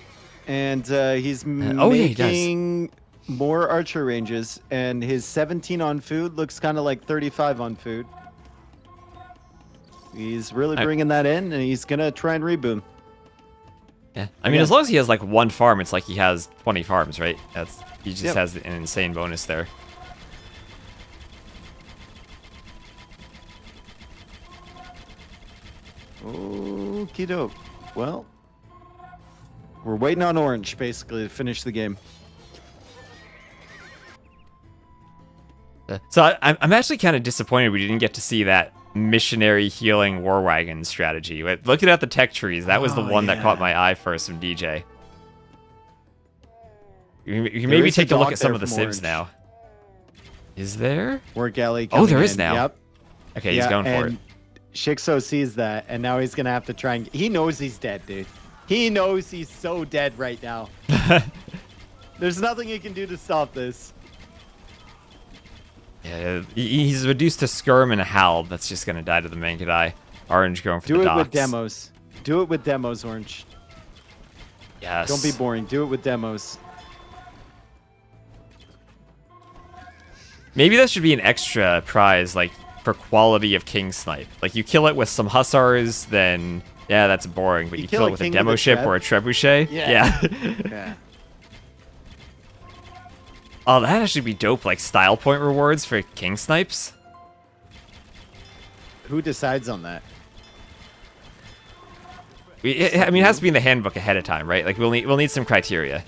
And he's oh, making yeah, more archer ranges. And his 17 on food looks kind of like 35 on food. He's really bringing that in, and he's going to try and reboot. Yeah. I mean, as long as he has like one farm, it's like he has 20 farms, right? He just has an insane bonus there. Okie doke. Well, we're waiting on orange basically to finish the game. So I'm actually kind of disappointed we didn't get to see that missionary healing war wagon strategy. Looking at the tech trees, that was the one that caught my eye first from DJ. You can maybe take a look at some of the civs now. Is there? War galley. Oh, there is now. Yep. Okay, he's going for it. Shixo sees that, and now he's gonna have to try and. He knows he's dead, dude. He knows he's so dead right now. There's nothing he can do to stop this. Yeah, he's reduced to Skirm and a Howl. That's just gonna die to the Mankadai. Orange going for the docks. Do it with demos. Do it with demos, Orange. Yes. Don't be boring. Do it with demos. Maybe that should be an extra prize, like, for quality of King Snipe. Like, you kill it with some Hussars, then, yeah, that's boring. But you kill it with a demo ship or a trebuchet? Yeah. Yeah. Oh, that'd actually be dope, like, style point rewards for King Snipes. Who decides on that? I mean, it has to be in the handbook ahead of time, right? Like, we'll need some criteria.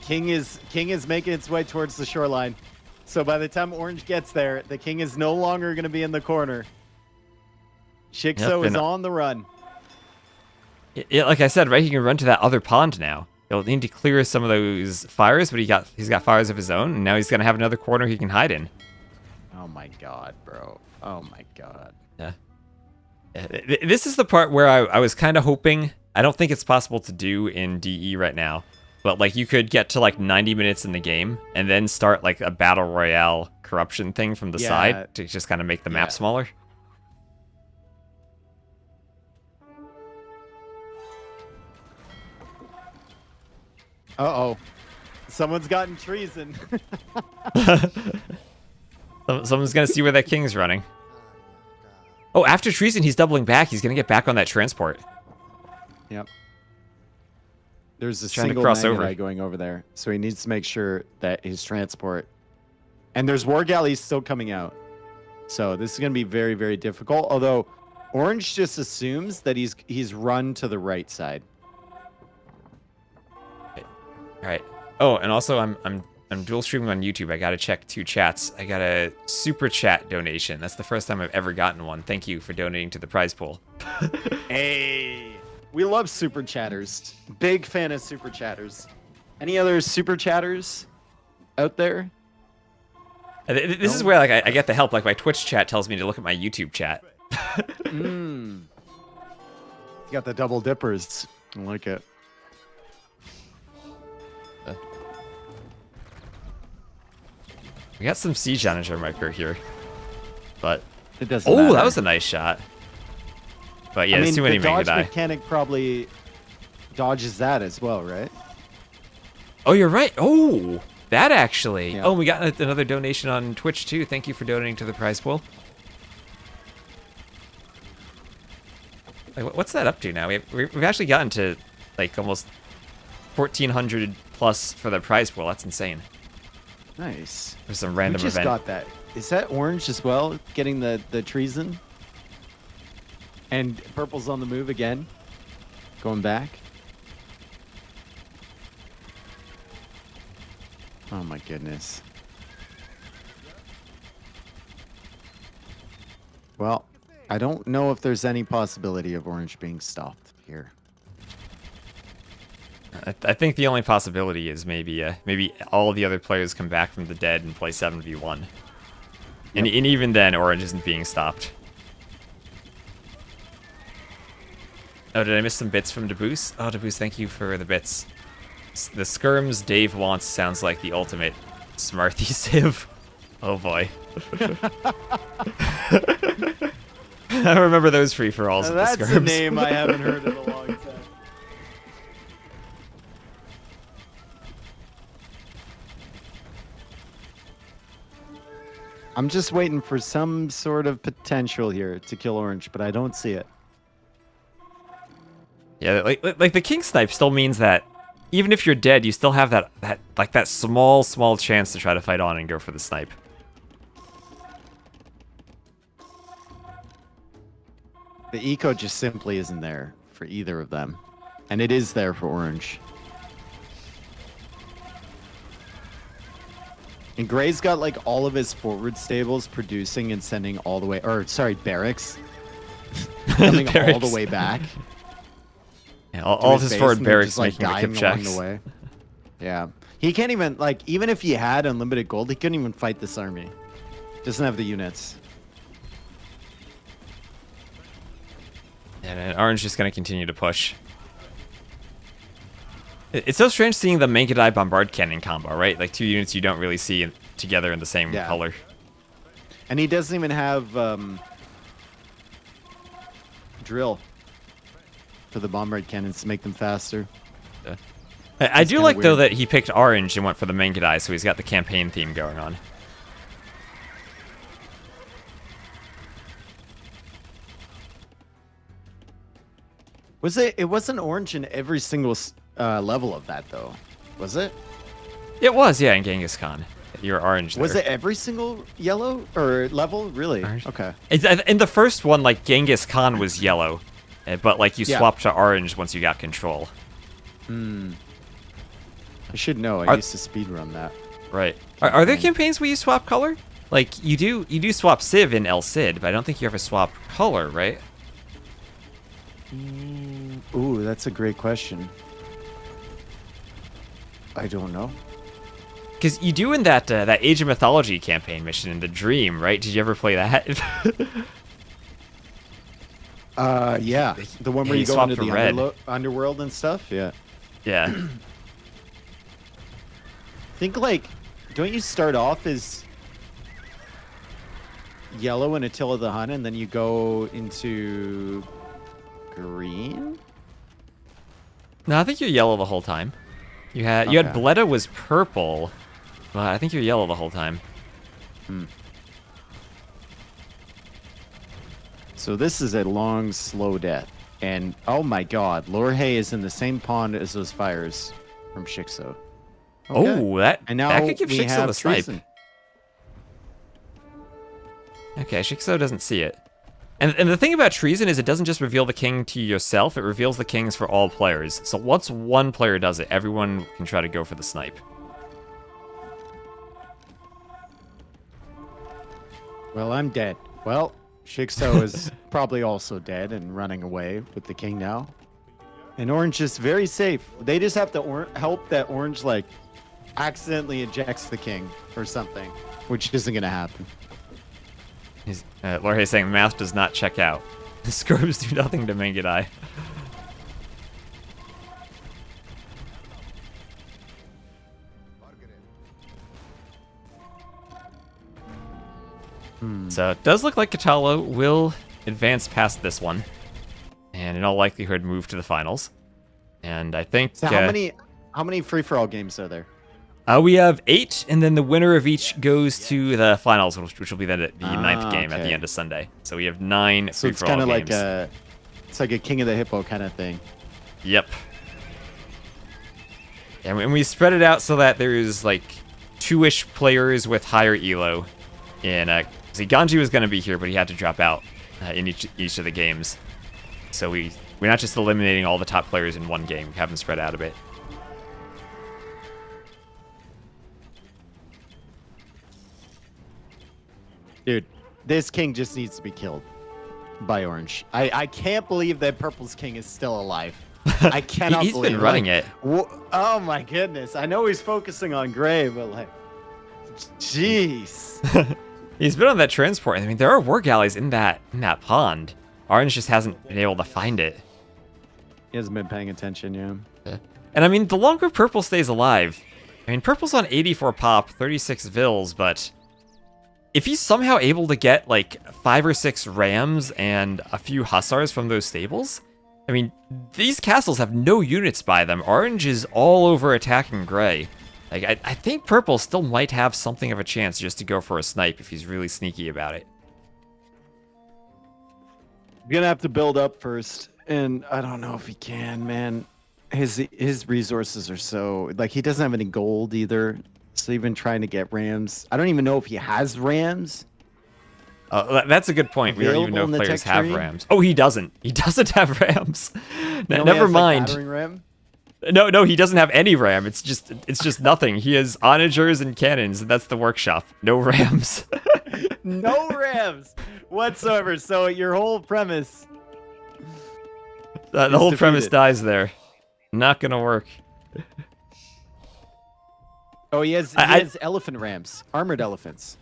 King is making its way towards the shoreline. So by the time Orange gets there, the king is no longer going to be in the corner. Shixo is on the run. Yeah, like I said, right? He can run to that other pond now. He'll need to clear some of those fires, but he's got fires of his own, and now he's going to have another corner he can hide in. Oh my god, bro. Oh my god. Yeah. This is the part where I was kind of hoping. I don't think it's possible to do in DE right now. But, like, you could get to, like, 90 minutes in the game and then start, like, a Battle Royale corruption thing from the side to just kind of make the map smaller. Uh-oh. Someone's gotten treason. Someone's going to see where that king's running. Oh, after treason, he's doubling back. He's going to get back on that transport. Yep. There's a trying single to cross guy going over there, so he needs to make sure that his transport. And there's war galleys still coming out, so this is going to be very, very difficult. Although, Orange just assumes that he's run to the right side. All right. Oh, and also I'm dual streaming on YouTube. I gotta check 2 chats. I got a super chat donation. That's the first time I've ever gotten one. Thank you for donating to the prize pool. Hey. We love super chatters. Big fan of super chatters. Any other super chatters out there? This is where, like, I get the help. Like, my Twitch chat tells me to look at my YouTube chat. You got the double dippers. I like it. We got some siege manager micro here, but it doesn't matter. That was a nice shot. But yeah, there's too many the dodge Mankadai. mechanic probably dodges that as well, right? Oh, you're right. Oh, that actually. Yeah. Oh, we got another donation on Twitch too. Thank you for donating to the prize pool. Like, what's that up to now? We've actually gotten to like almost 1,400 plus for the prize pool. That's insane. Nice. For some random Who just event. got that? Is that Orange as well, getting the treason? And purple's on the move again. Going back. Oh my goodness. Well, I don't know if there's any possibility of orange being stopped here. I think the only possibility is maybe all the other players come back from the dead and play 7v1. And even then, orange isn't being stopped. Oh, did I miss some bits from Debus? Oh, Debus, thank you for the bits. The skirms Dave wants sounds like the ultimate Smarthy Civ. Oh boy. I remember those free-for-alls with the skirms. That's a name I haven't heard in a long time. I'm just waiting for some sort of potential here to kill orange, but I don't see it. Yeah, like the king snipe still means that even if you're dead, you still have that small chance to try to fight on and go for the snipe. The eco just simply isn't there for either of them, and it is there for orange. And Gray's got like all of his forward stables producing and sending all the way, or sorry, barracks coming all the way back. Yeah, all of his forward barracks just, like, making the dying checks. along the way. Yeah, he can't even even if he had unlimited gold, he couldn't even fight this army. Doesn't have the units. And orange is going to continue to push. It's so strange seeing the Mangadai Bombard Cannon combo, right? Like two units you don't really see together in the same color. And he doesn't even have drill for the Bombard Cannons to make them faster. Yeah. I do like, though, that he picked orange and went for the Mangadai, so he's got the campaign theme going on. It wasn't orange in every single level of that, though, was it? It was, yeah, in Genghis Khan. You're orange there. Was it every single yellow or level? Really? Orange. Okay. In the first one, like, Genghis Khan was yellow, but, like, you swapped to orange once you got control. I should know. I used to speedrun that. Right. Are there campaigns where you swap color? Like, you do swap Civ in El Cid, but I don't think you ever swap color, right? Ooh, that's a great question. I don't know. Because you do in that Age of Mythology campaign mission in the Dream, right? Did you ever play that? Yeah. The one where you go into the underworld and stuff? Yeah. Yeah. I think, like, don't you start off as yellow in Attila the Hun, and then you go into green? No, I think you're yellow the whole time. You had Bleda was purple, but I think you're yellow the whole time. So this is a long, slow death. And, oh my god, Lorhe is in the same pond as those fires from Shikso. Okay. Oh, that could give we Shikso have the snipe. treason. Okay, Shikso doesn't see it. And the thing about treason is it doesn't just reveal the king to yourself, it reveals the kings for all players. So once one player does it, everyone can try to go for the snipe. Well, I'm dead. Well, Shikso is probably also dead and running away with the king now. And Orange is very safe. They just have to help that Orange, like, accidentally ejects the king or something, which isn't going to happen. Lorhe is saying math does not check out. The scrubs do nothing to Mangadai. So it does look like Katalo will advance past this one, and in all likelihood move to the finals. And I think so how many free-for-all games are there? We have 8, and then the winner of each goes to the finals, which will be the 9th game at the end of Sunday. So we have 9 so it's free-for-all kind of games. It's like a King of the Hippo kind of thing. Yep. And we spread it out so that there's like 2-ish players with higher elo. See, Ganji was going to be here, but he had to drop out in each of the games. so we're not just eliminating all the top players in one game. We have them spread out a bit. Dude, this king just needs to be killed by orange. I can't believe that purple's king is still alive. I cannot He's believe been running it. Oh my goodness. I know he's focusing on gray, but like, jeez. He's been on that transport. I mean, there are war galleys in that pond. Orange just hasn't been able to find it. He hasn't been paying attention, yeah. And I mean, the longer purple stays alive, I mean, purple's on 84 pop, 36 vills, but if he's somehow able to get like 5 or 6 rams and a few hussars from those stables, I mean, these castles have no units by them. Orange is all over attacking gray. Like, I think purple still might have something of a chance just to go for a snipe if he's really sneaky about it. I'm gonna have to build up first, and I don't know if he can, man. His resources are so, like, he doesn't have any gold either. So even trying to get rams, I don't even know if he has rams. That's a good point. We don't even know if Available in the players tech have tree? rams. Oh, he doesn't. He doesn't have rams. He only Never has, like, mind. battering ram? No, he doesn't have any ram. It's just nothing. He has onagers and cannons, and that's the workshop. No rams. No rams whatsoever. So your whole premise. The whole premise dies there. Not gonna work. Oh, he has elephant rams, armored elephants.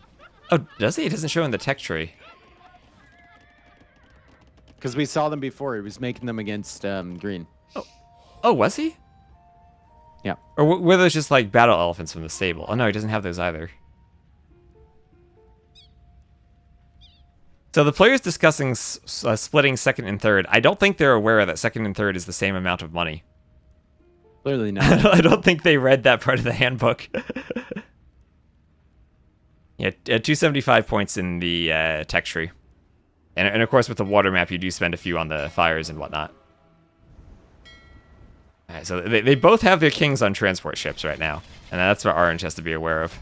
Oh, does he? It doesn't show in the tech tree. Because we saw them before. He was making them against green. Oh, was he? Yeah. Or were those just like battle elephants from the stable? Oh no, he doesn't have those either. So the players discussing splitting second and third. I don't think they're aware that second and third is the same amount of money. Clearly not. I don't think they read that part of the handbook. Yeah, 275 points in the tech tree. And of course, with the water map, you do spend a few on the fires and whatnot. All right, so they both have their kings on transport ships right now. And that's what Orange has to be aware of.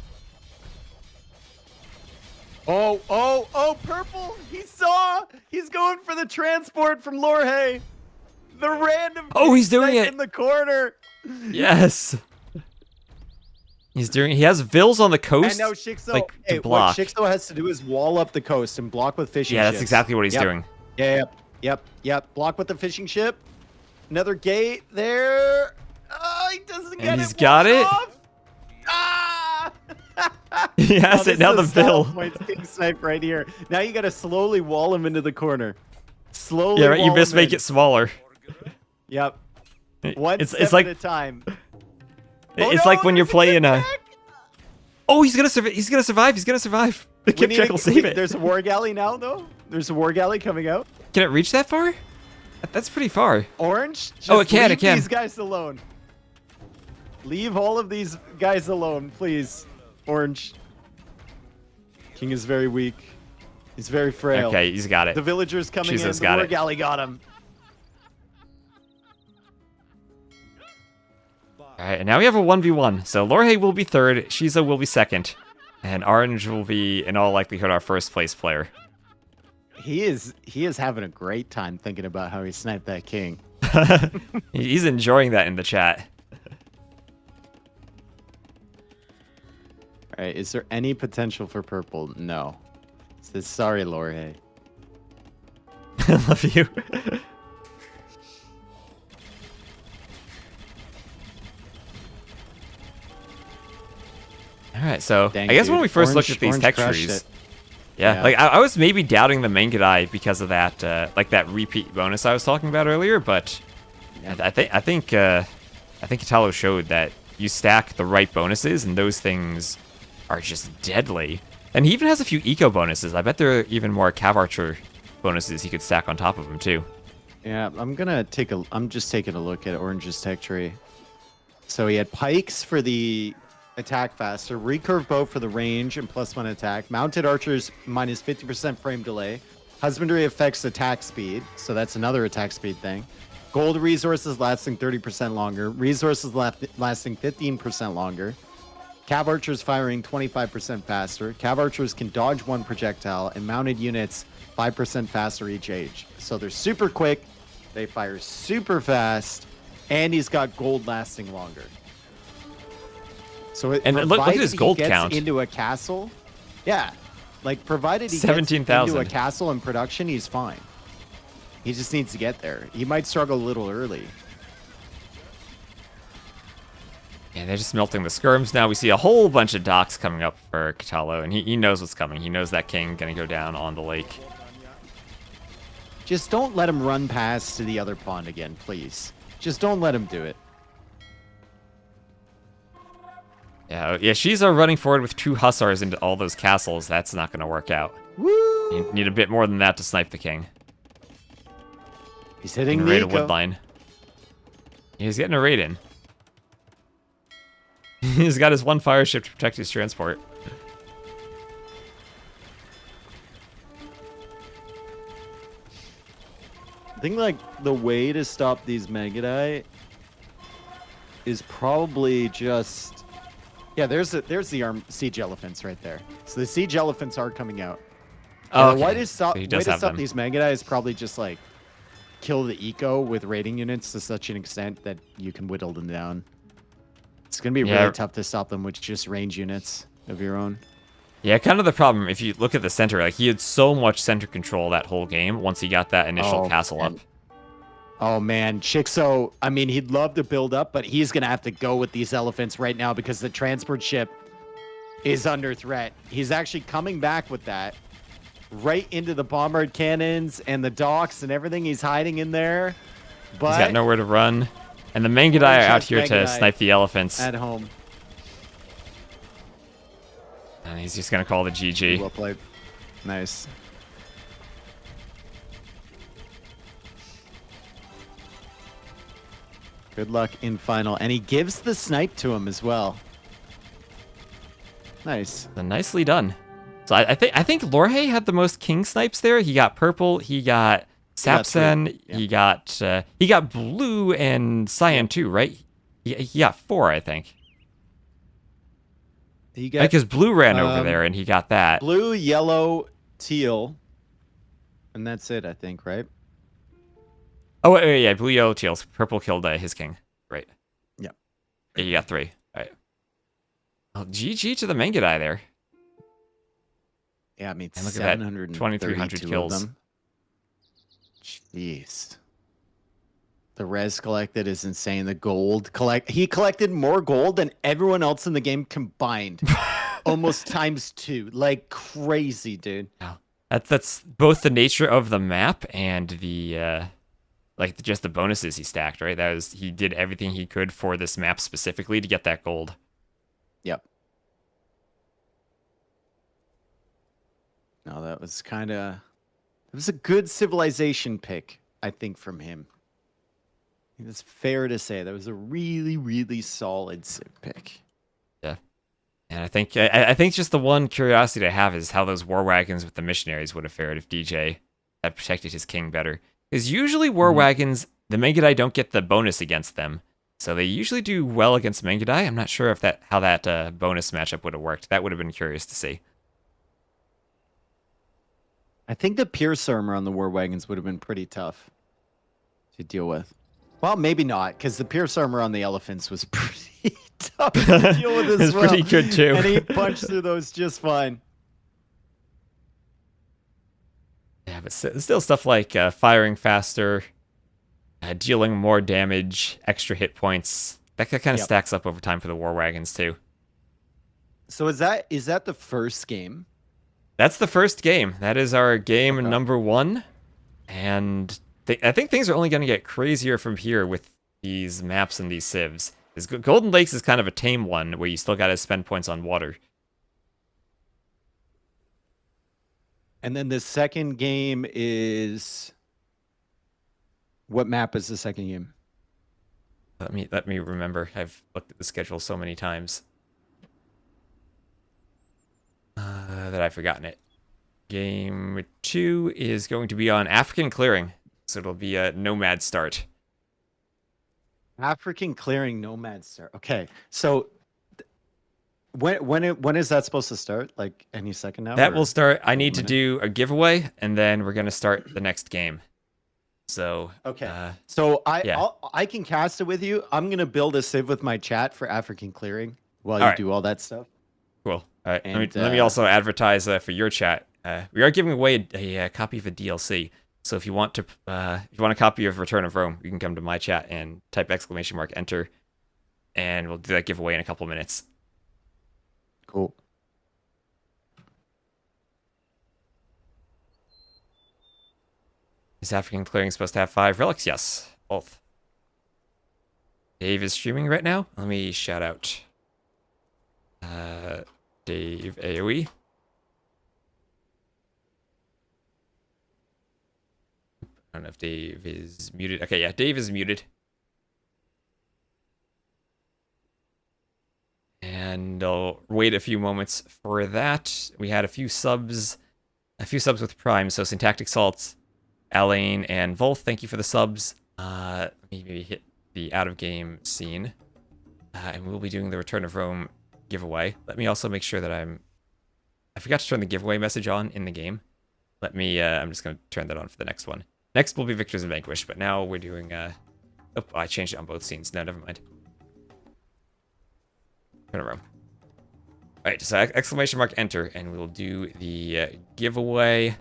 Oh, purple! He saw! He's going for the transport from Lorhay! The random he's doing it in the corner! Yes! He has vills on the coast, I know, Shixo, like, to what block. Shixo has to do is wall up the coast and block with fishing Yeah, ships. that's exactly what he's doing. Yep. Block with the fishing ship. Another gate there. Oh, he doesn't get it. And he's got it. Off. Ah! He has it, now the vill. Points King Snipe right here. Now you gotta slowly wall him into the corner. Slowly. Yeah, right, you wall just him make in. it smaller. Yep. One step it's like at a time. It's like when you're playing a. Oh, he's gonna survive. He's gonna survive. He's gonna survive. The Kipchak will save it. There's a war galley now, though. There's a war galley coming out. Can it reach that far? That's pretty far. Orange. Just Oh, it can. Leave It can. these guys alone. Leave all of these guys alone, please. Orange. King is very weak. He's very frail. Okay, he's got it. The villagers coming Jesus in. got The war it. galley got him. All right, and now we have a 1v1. So Lorhay will be third, Shiza will be second, and Orange will be, in all likelihood, our first place player. He is having a great time thinking about how he sniped that king. He's enjoying that in the chat. All right, is there any potential for purple? No. It says, sorry, Lorhay. I love you. All right, so Dang, I guess dude. when we first looked Orange- at these Orange tech crushed trees, it. yeah, Yeah. like I was maybe doubting the Mangudai because of that, like that repeat bonus I was talking about earlier, but Yeah. I think Italo showed that you stack the right bonuses and those things are just deadly. And he even has a few eco bonuses. I bet there are even more Cav Archer bonuses he could stack on top of them too. Yeah, I'm just taking a look at Orange's tech tree. So he had pikes for the attack faster, recurve bow for the range and +1 attack, mounted archers minus 50% frame delay, husbandry affects attack speed, so that's another attack speed thing. Gold resources lasting 30% longer, resources lasting 15% longer. Cav archers firing 25% faster. Cav archers can dodge 1 projectile, and mounted units 5% faster each age. So they're super quick, They fire super fast, and he's got gold lasting longer. So And look at his gold he gets count. into a castle, yeah, like provided he gets 17,000. into a castle in production, he's fine. He just needs to get there. He might struggle a little early. Yeah, they're just melting the skirms now. We see a whole bunch of docks coming up for Katalo, and he knows what's coming. He knows that king gonna go down on the lake. Just don't let him run past to the other pond again, please. Just don't let him do it. Yeah, she's running forward with 2 hussars into all those castles. That's not gonna work out. Woo! You need a bit more than that to snipe the king. He's hitting a the raid a eco. wood line. He's getting a raid in. He's got his 1 fire ship to protect his transport. I think like the way to stop these Megadai is probably just there's the siege elephants right there. So the siege elephants are coming out. Oh, The way to stop, So he does have them. these Megadai is probably just like kill the eco with raiding units to such an extent that you can whittle them down. It's gonna be really tough to stop them with just range units of your own. Yeah, kind of the problem, if you look at the center, like he had so much center control that whole game once he got that initial castle up. Oh man, Chixo, I mean, he'd love to build up, but he's gonna have to go with these elephants right now because the transport ship is under threat. He's actually coming back with that right into the bombard cannons and the docks and everything. He's hiding in there, but He's got nowhere to run. And the Mangudai are out here to snipe the elephants. at home. And he's just going to call the GG. Well played. Nice. Good luck in final. And he gives the snipe to him as well. Nice. Nicely done. So I think Lorhe had the most king snipes there. He got purple, he got Sapsen, he got blue and cyan too, right? He got 4, I think. He got Because blue ran over there and he got that. blue, yellow, teal. And that's it, I think, right? Oh, wait, yeah, blue, yellow, teals. Purple killed his king. Right. Yeah. Yeah, you got 3. All right. Well, GG to the Mangudai there. Yeah, I mean, And look at that, 732 kills. of them. Jeez. The res collected is insane. The gold he collected more gold than everyone else in the game combined. Almost times 2. Like crazy, dude. Yeah. That's both the nature of the map and the just the bonuses he stacked, right? He did everything he could for this map specifically to get that gold. Yep. No, that was it was a good civilization pick, I think, from him. I think it's fair to say that was a really, really solid civ pick. Yeah. And I think just the one curiosity I have is how those war wagons with the missionaries would have fared if DJ had protected his king better. Because usually war wagons, the Mangudai don't get the bonus against them. So they usually do well against Mangudai. I'm not sure if how that bonus matchup would have worked. That would have been curious to see. I think the Pierce armor on the war wagons would have been pretty tough to deal with. Well, maybe not, because the Pierce armor on the elephants was pretty tough to deal with as well. It's pretty good too. And he punched through those just fine. Yeah, but still stuff like firing faster, dealing more damage, extra hit points. That kind of stacks up over time for the war wagons too. So is that the first game? That's the first game. That is our game number 1. And I think things are only going to get crazier from here with these maps and these civs. Golden Lakes is kind of a tame one where you still got to spend points on water. And then the second game is... What map is the second game? Let me remember. I've looked at the schedule so many times that I've forgotten it. Game 2 is going to be on African Clearing, so it'll be a Nomad start. African Clearing Nomad start. Okay, so when is that supposed to start? Like any second now? That will start. I need to do a giveaway, and then we're going to start the next game. So Okay. So yeah. I can cast it with you. I'm gonna build a civ with my chat for African clearing while All you right. do all that stuff. Cool. All right. And Let me also advertise for your chat. We are giving away a copy of a DLC. So if you want a copy of Return of Rome, you can come to my chat and type !enter, and we'll do that giveaway in a couple minutes. cool. Is African Clearing supposed to have 5 relics? Yes, both. Dave is streaming right now. Let me shout out Dave AoE. I don't know if Dave is muted. Okay, yeah, Dave is muted. And I'll wait a few moments for that. We had a few subs with Prime. So Syntactic Salt, Alain, and Volth, thank you for the subs. Let me maybe hit the out of game scene. And we'll be doing the Return of Rome giveaway. Let me also make sure that I forgot to turn the giveaway message on in the game. Let me, I'm just going to turn that on for the next one. Next will be Victors and Vanquish, but now we're doing, oh, I changed it on both scenes. No, never mind. Turn of Rome. Alright, so !enter, and we'll do the giveaway.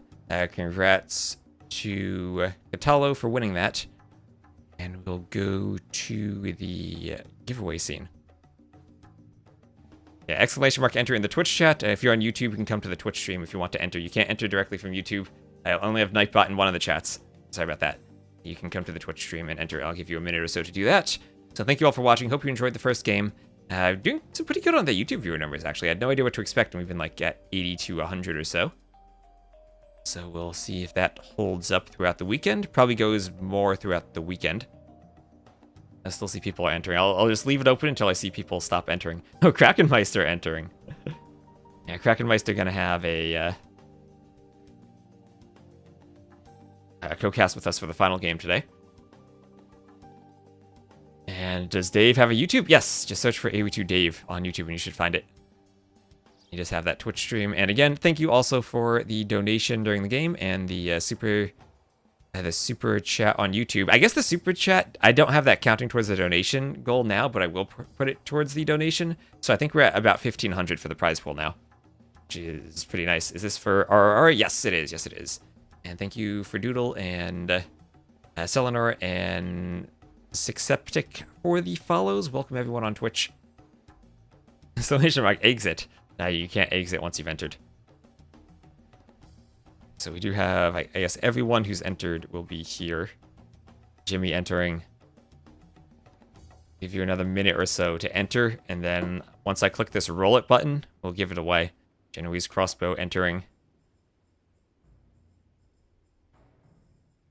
Congrats to Catalo for winning that. And we'll go to the giveaway scene. Yeah, !enter in the Twitch chat. If you're on YouTube, you can come to the Twitch stream if you want to enter. You can't enter directly from YouTube. I only have Nightbot in one of the chats. Sorry about that. You can come to the Twitch stream and enter. I'll give you a minute or so to do that. So thank you all for watching. Hope you enjoyed the first game. Doing some pretty good on the YouTube viewer numbers, actually. I had no idea what to expect, and we've been like at 80 to 100 or so. So we'll see if that holds up throughout the weekend. Probably goes more throughout the weekend. I still see people entering. I'll just leave it open until I see people stop entering. Oh, Krakenmeister entering. Yeah, Krakenmeister gonna have a co-cast with us for the final game today. And does Dave have a YouTube? Yes, just search for AoE2 Dave on YouTube and you should find it. You just have that Twitch stream. And again, thank you also for the donation during the game and the super chat on YouTube. I guess the super chat, I don't have that counting towards the donation goal now, but I will put it towards the donation. So I think we're at about 1,500 for the prize pool now, which is pretty nice. Is this for RRR? Yes, it is. Yes, it is. And thank you for Doodle and Selenor and Sixseptic for the follows. Welcome everyone on Twitch. Exclamation mark, exit. Now you can't exit once you've entered. So we do have, I guess, everyone who's entered will be here. Jimmy entering. Give you another minute or so to enter, and then once I click this roll it button, we'll give it away. Genoese Crossbow entering.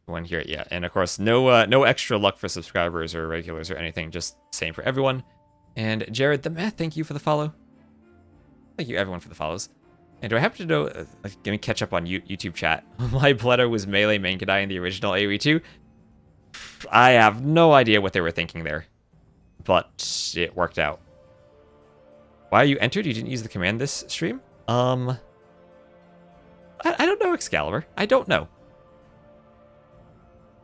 One here, yeah, and of course, no extra luck for subscribers or regulars or anything, just same for everyone. And Jared the Math, thank you for the follow. Thank you everyone for the follows. And do I happen to know, let me catch up on YouTube chat. My Bledo was melee Mankadai in the original AoE2. I have no idea what they were thinking there, but it worked out. Why you entered? You didn't use the command this stream? I don't know, Excalibur. I don't know.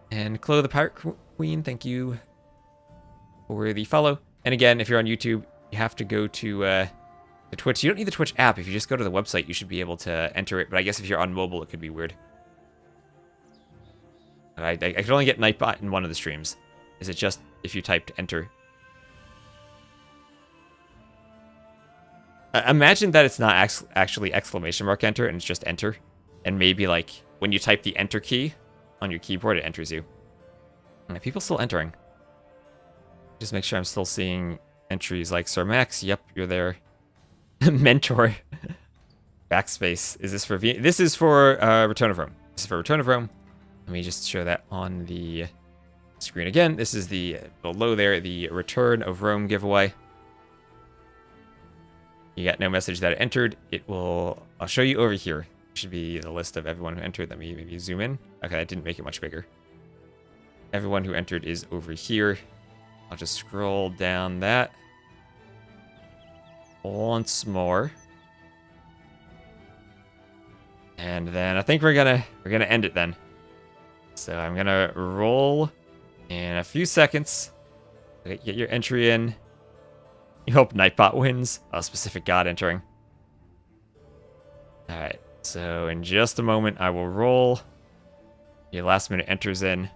And Chloe the Pirate Queen, thank you for the follow. And again, if you're on YouTube, you have to go to the Twitch. You don't need the Twitch app. If you just go to the website, you should be able to enter it. But I guess if you're on mobile, it could be weird. I could only get Nightbot in one of the streams. Is it just if you typed enter? Imagine that it's not actually exclamation mark enter and it's just enter. And maybe like when you type the enter key on your keyboard, it enters you. Are people still entering? Just make sure I'm still seeing entries like Sir Max. Yep, you're there. Mentor. Backspace. Is this for V? This is for Return of Rome. This is for Return of Rome. Let me just show that on the screen again. This is the below there, the Return of Rome giveaway. You got no message that it entered. It will. I'll show you over here. Should be the list of everyone who entered. Let me maybe zoom in. Okay, that didn't make it much bigger. Everyone who entered is over here. I'll just scroll down that once more. And then I think we're gonna end it then. So I'm gonna roll in a few seconds. Okay, get your entry in. You hope Nightbot wins. A specific god entering. Alright, so in just a moment I will roll. Your last minute enters in.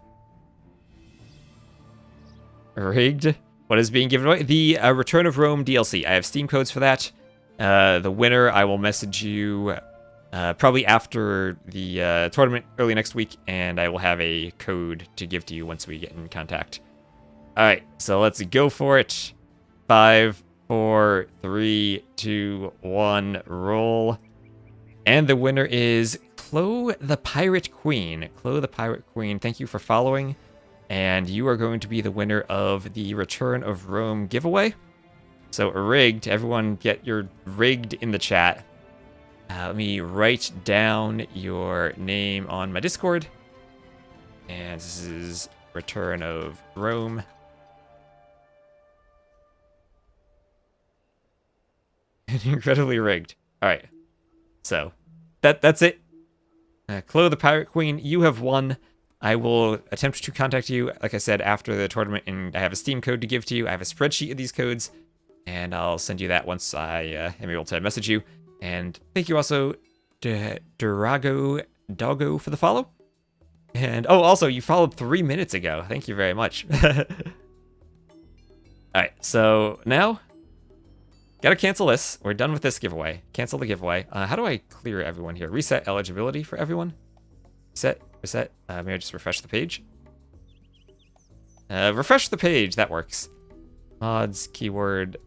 Rigged. What is being given away? The Return of Rome DLC. I have Steam codes for that. The winner, I will message you probably after the tournament early next week, and I will have a code to give to you once we get in contact. Alright, so let's go for it. 5, 4, 3, 2, 1, roll. And the winner is Chloe the Pirate Queen. Chloe the Pirate Queen, thank you for following. And you are going to be the winner of the Return of Rome giveaway. So rigged, everyone get your rigged in the chat. Let me write down your name on my Discord. And this is Return of Rome. Incredibly rigged. Alright. So, that's it. Chloe the Pirate Queen, you have won. I will attempt to contact you, like I said, after the tournament, and I have a Steam code to give to you. I have a spreadsheet of these codes, and I'll send you that once I am able to message you. And thank you also to Durago Doggo for the follow. And, oh, also, you followed 3 minutes ago. Thank you very much. Alright, so now, gotta cancel this. We're done with this giveaway. Cancel the giveaway. How do I clear everyone here? Reset eligibility for everyone? Reset. Maybe I just refresh the page. Refresh the page. That works. Mods, keyword,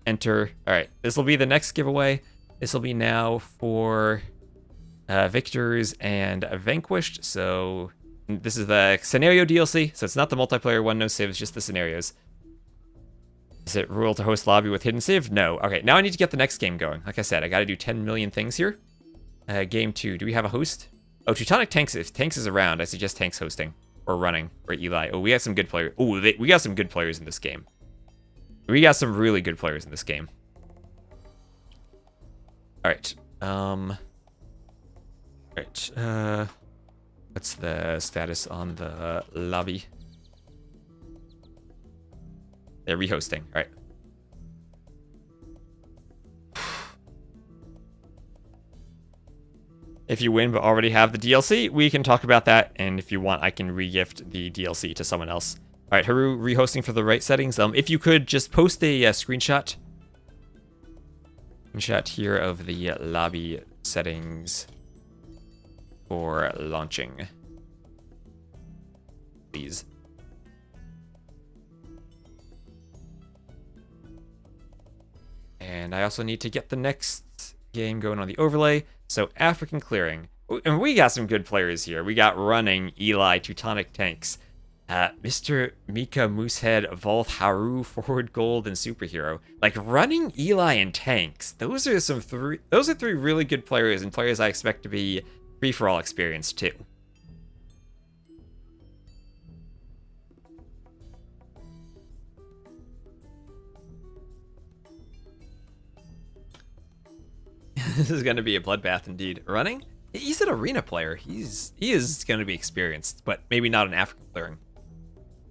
enter. All right. This will be the next giveaway. This will be now for victors and vanquished. So this is the scenario DLC. So it's not the multiplayer one. No saves, just the scenarios. Is it rule to host lobby with hidden save? No. Okay. Now I need to get the next game going. Like I said, I got to do 10 million things here. Game 2. Do we have a host? Oh, Teutonic Tanks. If Tanks is around, I suggest Tanks hosting or running or Eli. Oh, we got some good players. Oh, we got some good players in this game. We got some really good players in this game. All right. What's the status on the lobby? They're rehosting. All right. If you win but already have the DLC, we can talk about that. And if you want, I can re-gift the DLC to someone else. All right, Haru, rehosting for the right settings. If you could just post a screenshot here of the lobby settings for launching, please. And I also need to get the next game going on the overlay. So African Clearing. And we got some good players here. We got Running, Eli, Teutonic Tanks, Mr. Mika, Moosehead, Volth, Haru, Forward Gold, and Superhero. Like Running, Eli, and Tanks. Those are three really good players, and players I expect to be free-for-all experienced too. This is going to be a bloodbath indeed. Running? He's an arena player. He is going to be experienced, but maybe not an African Clearing.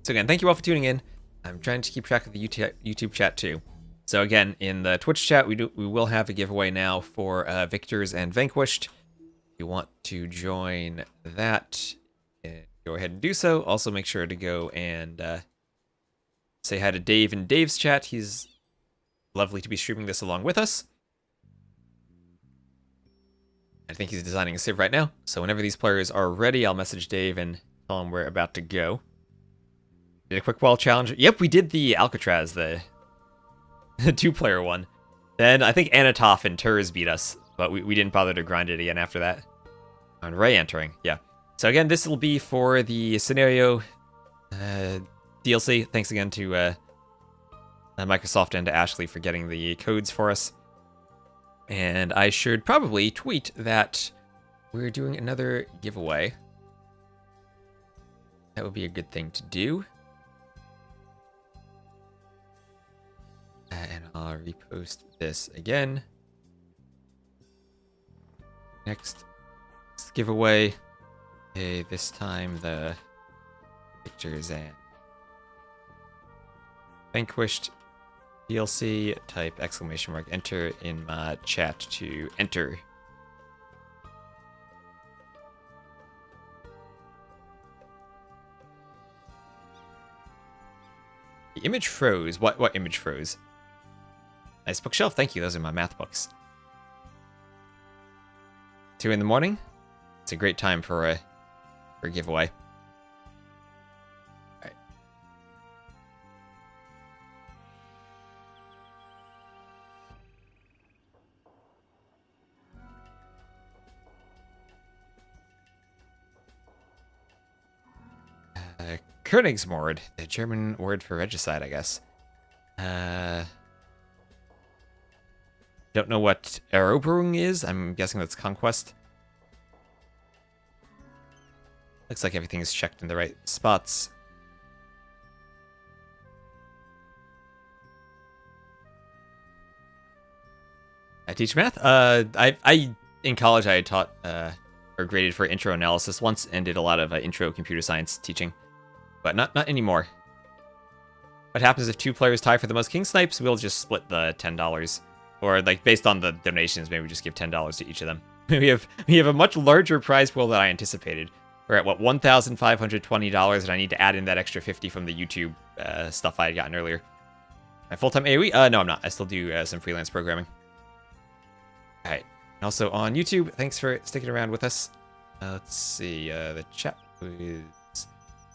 So again, thank you all for tuning in. I'm trying to keep track of the YouTube chat too. So again, in the Twitch chat, we will have a giveaway now for victors and vanquished. If you want to join that, go ahead and do so. Also, make sure to go and say hi to Dave in Dave's chat. He's lovely to be streaming this along with us. I think he's designing a civ right now. So whenever these players are ready, I'll message Dave and tell him we're about to go. Did a quick wall challenge. Yep, we did the Alcatraz, the 2-player one. Then I think Anatov and Turs beat us, but we didn't bother to grind it again after that. And Ray entering, yeah. So again, this will be for the scenario DLC. Thanks again to Microsoft and to Ashley for getting the codes for us. And I should probably tweet that we're doing another giveaway. That would be a good thing to do. And I'll repost this again. Next giveaway. Okay, this time the pictures and vanquished DLC, type exclamation mark enter in my chat to enter. The image froze. What image froze? Nice bookshelf, thank you. Those are my math books. 2 in the morning. It's a great time for a giveaway. All right. Königsmord, the German word for regicide, I guess. Don't know what Eroberung is. I'm guessing that's conquest. Looks like everything is checked in the right spots. I teach math. I in college I taught or graded for intro analysis once and did a lot of intro computer science teaching, but not anymore. What happens if 2 players tie for the most king snipes? We'll just split the $10, or like based on the donations, maybe we just give $10 to each of them. we have a much larger prize pool than I anticipated. We're at what, $1,520, and I need to add in that extra 50 from the YouTube stuff I had gotten earlier. My full-time AoE? No, I'm not. I still do some freelance programming. All right. And also on YouTube, thanks for sticking around with us. Let's see. The chat was...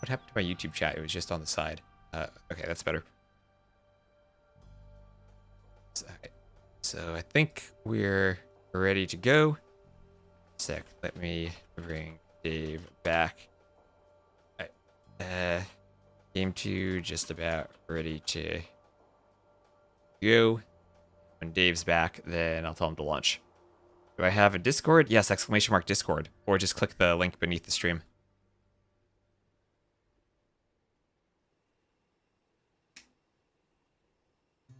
What happened to my YouTube chat? It was just on the side. Okay, that's better. So I think we're ready to go. Sec. Let me bring Dave back. All right. Game 2 just about ready to go. When Dave's back, then I'll tell him to launch. Do I have a Discord? Yes, exclamation mark Discord. Or just click the link beneath the stream.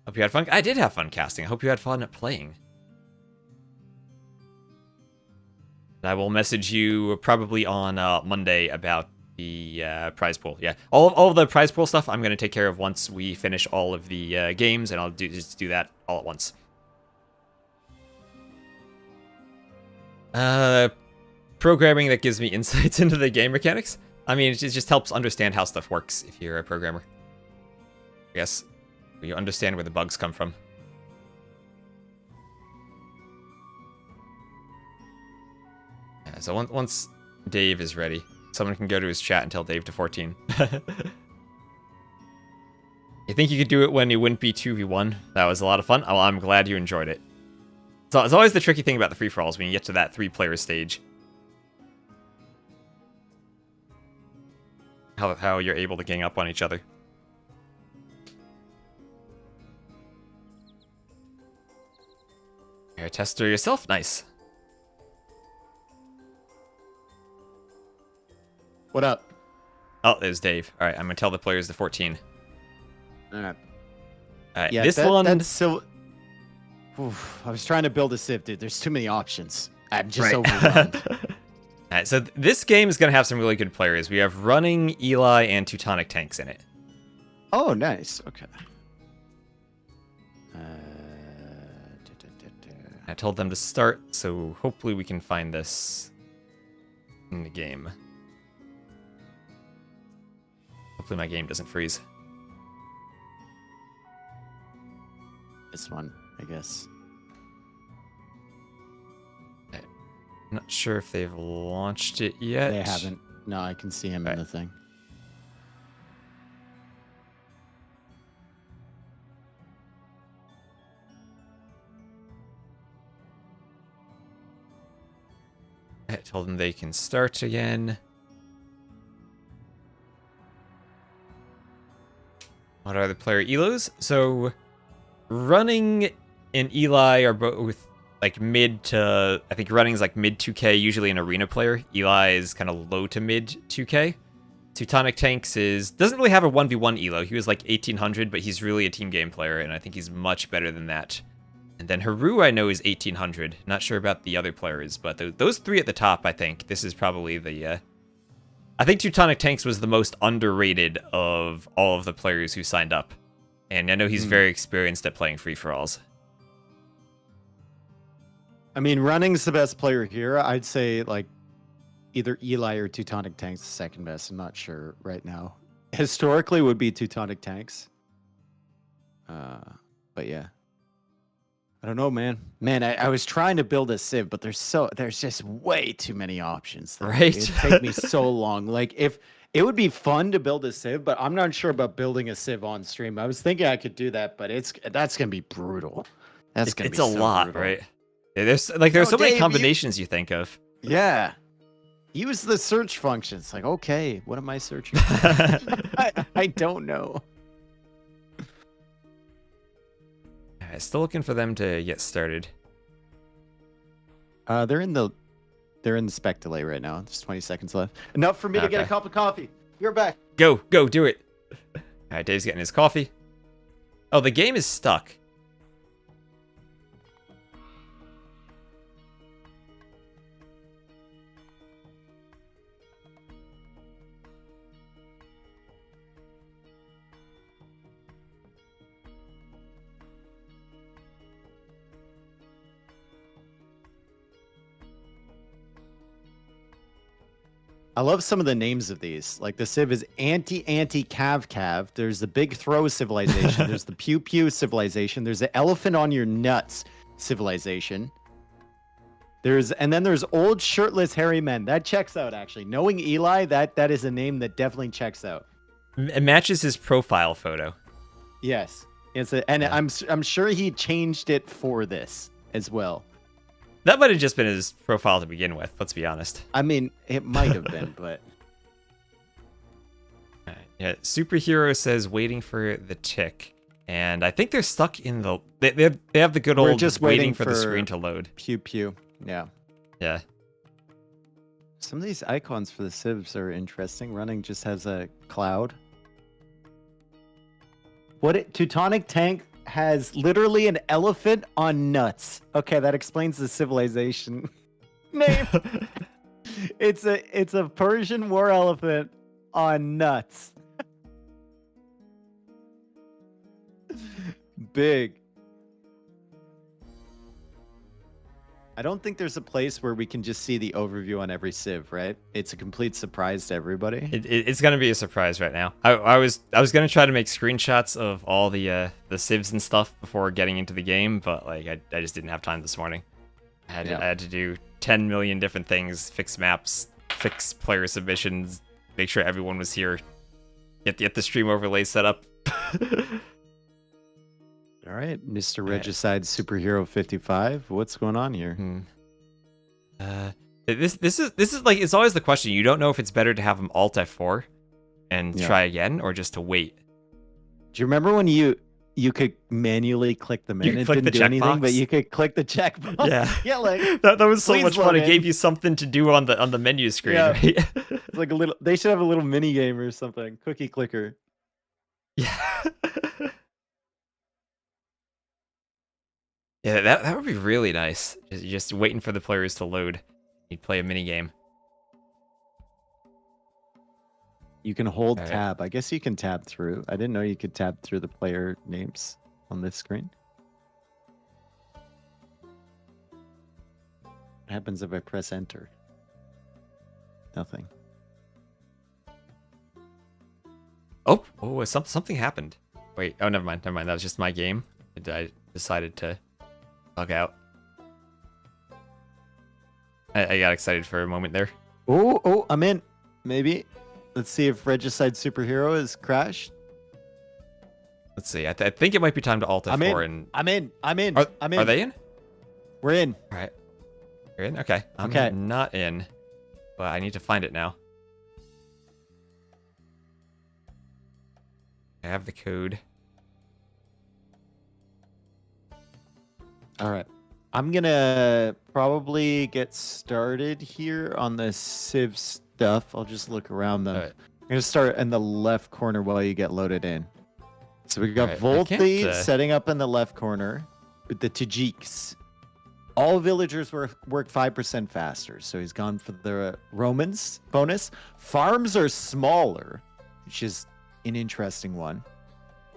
Hope you had fun. I did have fun casting. I hope you had fun playing. I will message you probably on Monday about the prize pool. Yeah, all of the prize pool stuff I'm going to take care of once we finish all of the games, and I'll just do that all at once. Programming that gives me insights into the game mechanics. I mean, it just helps understand how stuff works if you're a programmer. I guess you understand where the bugs come from. Yeah, so once Dave is ready, someone can go to his chat and tell Dave to 14. You think you could do it when you wouldn't be 2v1? That was a lot of fun. Oh, I'm glad you enjoyed it. So it's always the tricky thing about the free-for-alls when you get to that 3-player stage. How you're able to gang up on each other. Air tester yourself? Nice. What up? Oh, there's Dave. All right, I'm going to tell the players to 14. All right. All right, Yeah, this one... That's so... Oof, I was trying to build a Civ, dude. There's too many options. I'm just overwhelmed. Alright, so this game is going to have some really good players. We have Running, Eli, and Teutonic tanks in it. Oh, nice. Okay. I told them to start, so hopefully we can find this in the game. Hopefully my game doesn't freeze. This one, I guess. I'm not sure if they've launched it yet. They haven't. No, I can see him in the thing. I told them they can start again. What are the player elos? So, Running and Eli are both like mid to, I think Running is like mid 2k, usually an arena player. Eli is kind of low to mid 2k. Teutonic Tanks doesn't really have a 1v1 elo. He was like 1800, but he's really a team game player, and I think he's much better than that. And then Haru, I know, is 1800. Not sure about the other players, but those 3 at the top, I think. This is probably the I think Teutonic Tanks was the most underrated of all of the players who signed up. And I know he's very experienced at playing free-for-alls. I mean, Running's the best player here. I'd say, like, either Eli or Teutonic Tanks the second best. I'm not sure right now. Historically would be Teutonic Tanks. But yeah. I don't know, man. Man, I was trying to build a Civ, but there's just way too many options. Right? It'd take me so long. Like, if it would be fun to build a Civ, but I'm not sure about building a Civ on stream. I was thinking I could do that, but that's gonna be brutal. That's gonna be It's a so lot, brutal. right? Yeah, there's so many Dave, combinations you think of. Yeah. Use the search function. It's like, okay, what am I searching for? I don't know. Alright, still looking for them to get started. They're in the spec delay right now. There's 20 seconds left. Enough for me to get a Okay. cup of coffee. You're back. Go, do it. Alright, Dave's getting his coffee. Oh, the game is stuck. I love some of the names of these. Like the Civ is Cav. There's the Big Throw civilization. There's the Pew Pew civilization. There's the Elephant on Your Nuts civilization. And then there's Old Shirtless Hairy Men. That checks out, actually. Knowing Eli, that is a name that definitely checks out. It matches his profile photo. Yes. I'm sure he changed it for this as well. That might have just been his profile to begin with, let's be honest. I mean, it might have been, but... Alright, yeah, Superhero says waiting for the tick. And I think they're stuck in the... They have the good old just waiting for the screen to load. Pew Pew. Yeah. Yeah. Some of these icons for the Civs are interesting. Running just has a cloud. Teutonic Tank has literally an elephant on nuts. Okay, that explains the civilization name. It's a Persian war elephant on nuts. Big. I don't think there's a place where we can just see the overview on every Civ, right? It's a complete surprise to everybody. It's gonna be a surprise right now. I was gonna try to make screenshots of all the civs and stuff before getting into the game, but like I just didn't have time this morning. I had to do 10 million different things, fix maps, fix player submissions, make sure everyone was here, get the stream overlay set up. All right, Mr. Regicide Superhero 55. What's going on here? This is like, it's always the question. You don't know if it's better to have him Alt F4 and try again, or just to wait. Do you remember when you could manually click them in? It didn't do anything, but you could click the checkbox. Yeah, yeah, like that was so much fun. in. It gave you something to do on the menu screen, right? It's like a little. They should have a little mini game or something. Cookie clicker. Yeah. Yeah, that would be really nice. Just waiting for the players to load. You'd play a mini game. You can hold tab. I guess you can tab through. I didn't know you could tab through the player names on this screen. What happens if I press enter? Nothing. Oh, something happened. Wait, oh, never mind. That was just my game. I decided to log out. I got excited for a moment there. Oh, I'm in. Maybe. Let's see if Regicide Superhero is crashed. Let's see. I think it might be time to Alt F4 and... I'm in. Are they in? We're in. All right. You're in? Okay. Okay. I'm not in, but I need to find it now. I have the code. All right. I'm going to probably get started here on the Civ stuff. I'll just look around them. Right. I'm going to start in the left corner while you get loaded in. So we got Right. Volti setting up in the left corner with the Tajiks. All villagers work 5% faster. So he's gone for the Romans bonus. Farms are smaller, which is an interesting one.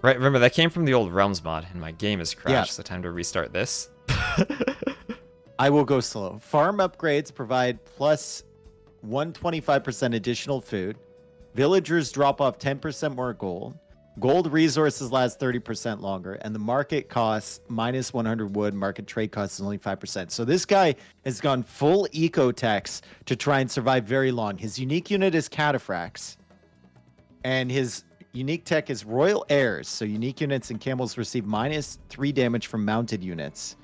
Right, remember, that came from the old Realms mod, and my game has crashed, Yeah. so time to restart this. I will go slow. Farm upgrades provide plus 125% additional food. Villagers drop off 10% more gold. Gold resources last 30% longer. And the market costs minus 100 wood. Market trade costs is only 5%. So this guy has gone full eco-tex to try and survive very long. His unique unit is Cataphracts. And his unique tech is Royal Heirs. So unique units and camels receive minus 3 damage from mounted units.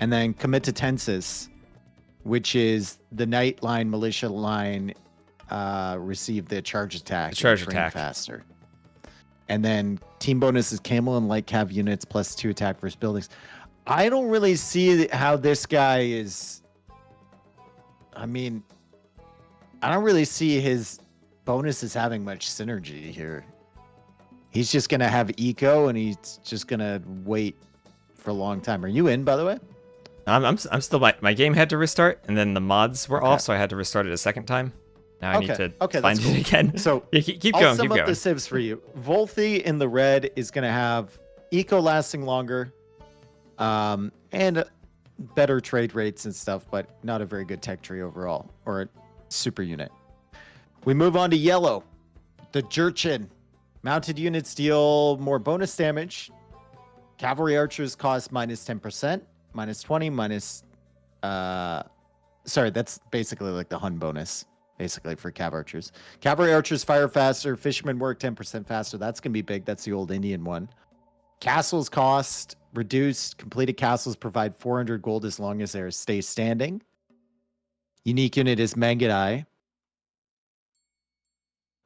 And then Comitatensis, which is the Knight line, Militia line, receive the charge attack. Charge and train attack. faster. And then team bonus is Camel and Light Cav units plus 2 attack versus buildings. I don't really see how this guy is. I mean, I don't really see his bonuses having much synergy here. He's just going to have eco and he's just going to wait for a long time. Are you in, by the way? I'm still, my game had to restart, and then the mods were off, so I had to restart it a second time. Now I need to find that's cool. it again. So yeah, keep I'll going, sum keep up going. the civs for you. Volthy in the red is going to have eco lasting longer, and better trade rates and stuff, but not a very good tech tree overall, or a super unit. We move on to yellow. The Jurchin. Mounted units deal more bonus damage. Cavalry archers cost minus 10%, minus 20, minus... sorry, that's basically like the Hun bonus. Basically for cav archers. Cavalry archers fire faster. Fishermen work 10% faster. That's going to be big. That's the old Indian one. Castles cost reduced. Completed castles provide 400 gold as long as they stay standing. Unique unit is Mangadai.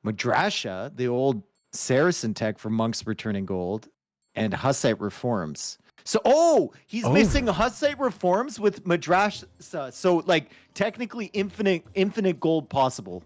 Madrasha, the old Saracen tech for monks returning gold. And Hussite reforms. So, he's missing Hussite reforms with Madrasha. So, like, technically infinite gold possible.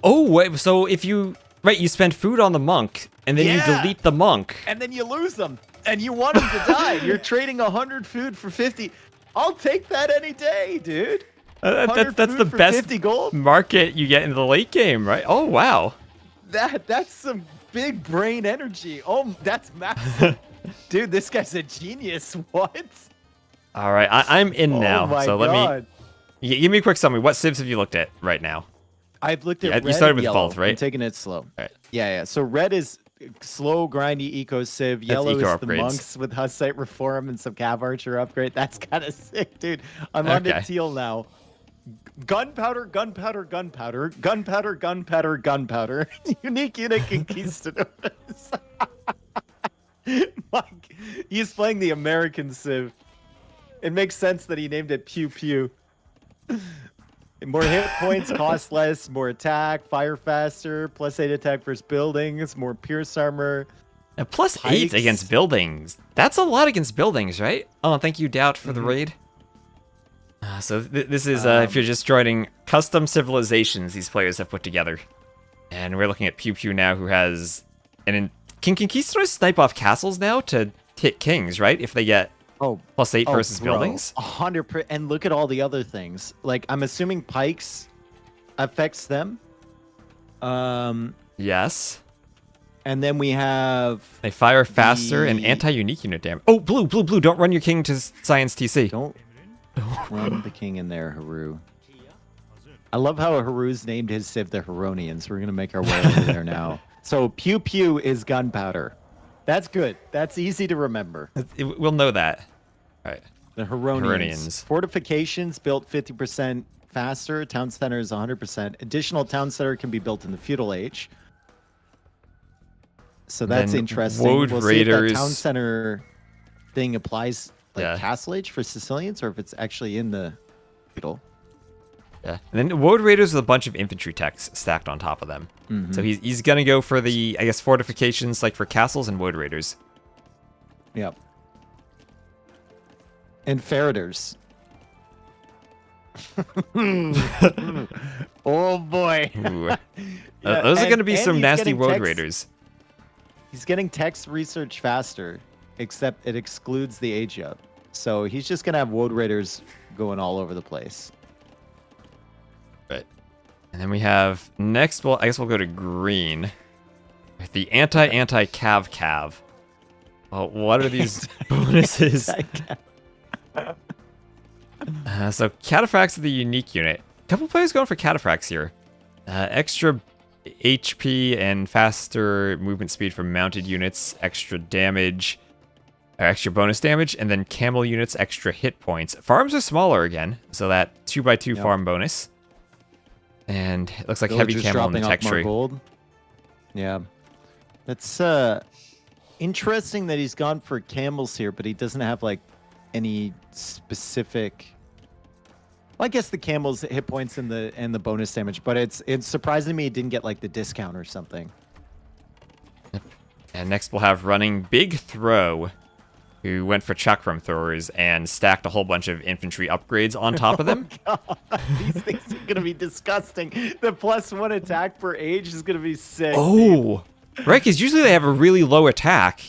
Oh, wait, so if you... Right, you spend food on the monk, and then you delete the monk. And then you lose them. And you want them to die. You're trading 100 food for 50. I'll take that any day, dude. That's the best 50 gold? market you get in the late game, right? Oh, wow. That's some big brain energy. Oh, that's massive. Dude, this guy's a genius. What? All right, I'm in now. My so God. give me a quick summary. What civs have you looked at right now? I've looked at Yeah, red you started and with yellow. both, right? I'm taking it slow. All right. Yeah. So red is slow, grindy eco civ. Yellow eco is the upgrades. monks with Hussite reform and some cav archer upgrade. That's kind of sick, dude. I'm on to teal now. Gunpowder, gunpowder, gunpowder, gunpowder, gunpowder, gunpowder. Unique unit conquistadors. Mike, he's playing the American civ. It makes sense that he named it Pew Pew. More hit points, cost less, more attack, fire faster, +8 attack versus buildings, more pierce armor. And +8 against buildings. That's a lot against buildings, right? Oh, thank you, Doubt, for the raid. So this is if you're just joining custom civilizations these players have put together. And we're looking at Pew Pew now, who has... Can conquistadors snipe off castles now to hit kings, right? If they get +8 versus buildings? 100%. And look at all the other things. Like, I'm assuming pikes affects them. Yes. And then we have... They fire faster and anti-unique unit damage. Oh, blue. Don't run your king to Science TC. Don't run the king in there, Haru. I love how Haru's named his civ the Heronians. We're going to make our way over there now. So Pew Pew is gunpowder. That's good. That's easy to remember. We'll know that. All right. The Heronians. Fortifications built 50% faster. Town center is 100%. Additional town center can be built in the feudal age. So that's interesting. Woad we'll Raiders. See if that town center thing applies like castle age for Sicilians, or if it's actually in the feudal. Yeah. And then Woad Raiders with a bunch of infantry techs stacked on top of them. So he's gonna go for the, I guess, fortifications like for castles and Woad Raiders. Yep. And Feriders. Oh boy. Those are gonna be some nasty Woad text, Raiders. He's getting text research faster, except it excludes the age up. So he's just gonna have Woad Raiders going all over the place. Right. And then we have next. Well, I guess we'll go to green. The anti-cav. Well, what are these bonuses? So cataphracts are the unique unit. A couple players going for cataphracts here. Extra HP and faster movement speed for mounted units, extra damage, or extra bonus damage, and then camel units, extra hit points. Farms are smaller again, so that 2x2 farm bonus. And it looks like heavy camel in the tech tree. Gold. Yeah. That's interesting that he's gone for camels here, but he doesn't have like any specific. Well, I guess the camels hit points and the bonus damage, but it's surprising me he didn't get like the discount or something. And next we'll have running Big Throw, who went for chakram throwers and stacked a whole bunch of infantry upgrades on top of them. Oh, God. These things are gonna be disgusting. The +1 attack per age is gonna be sick. Oh, right, because usually they have a really low attack,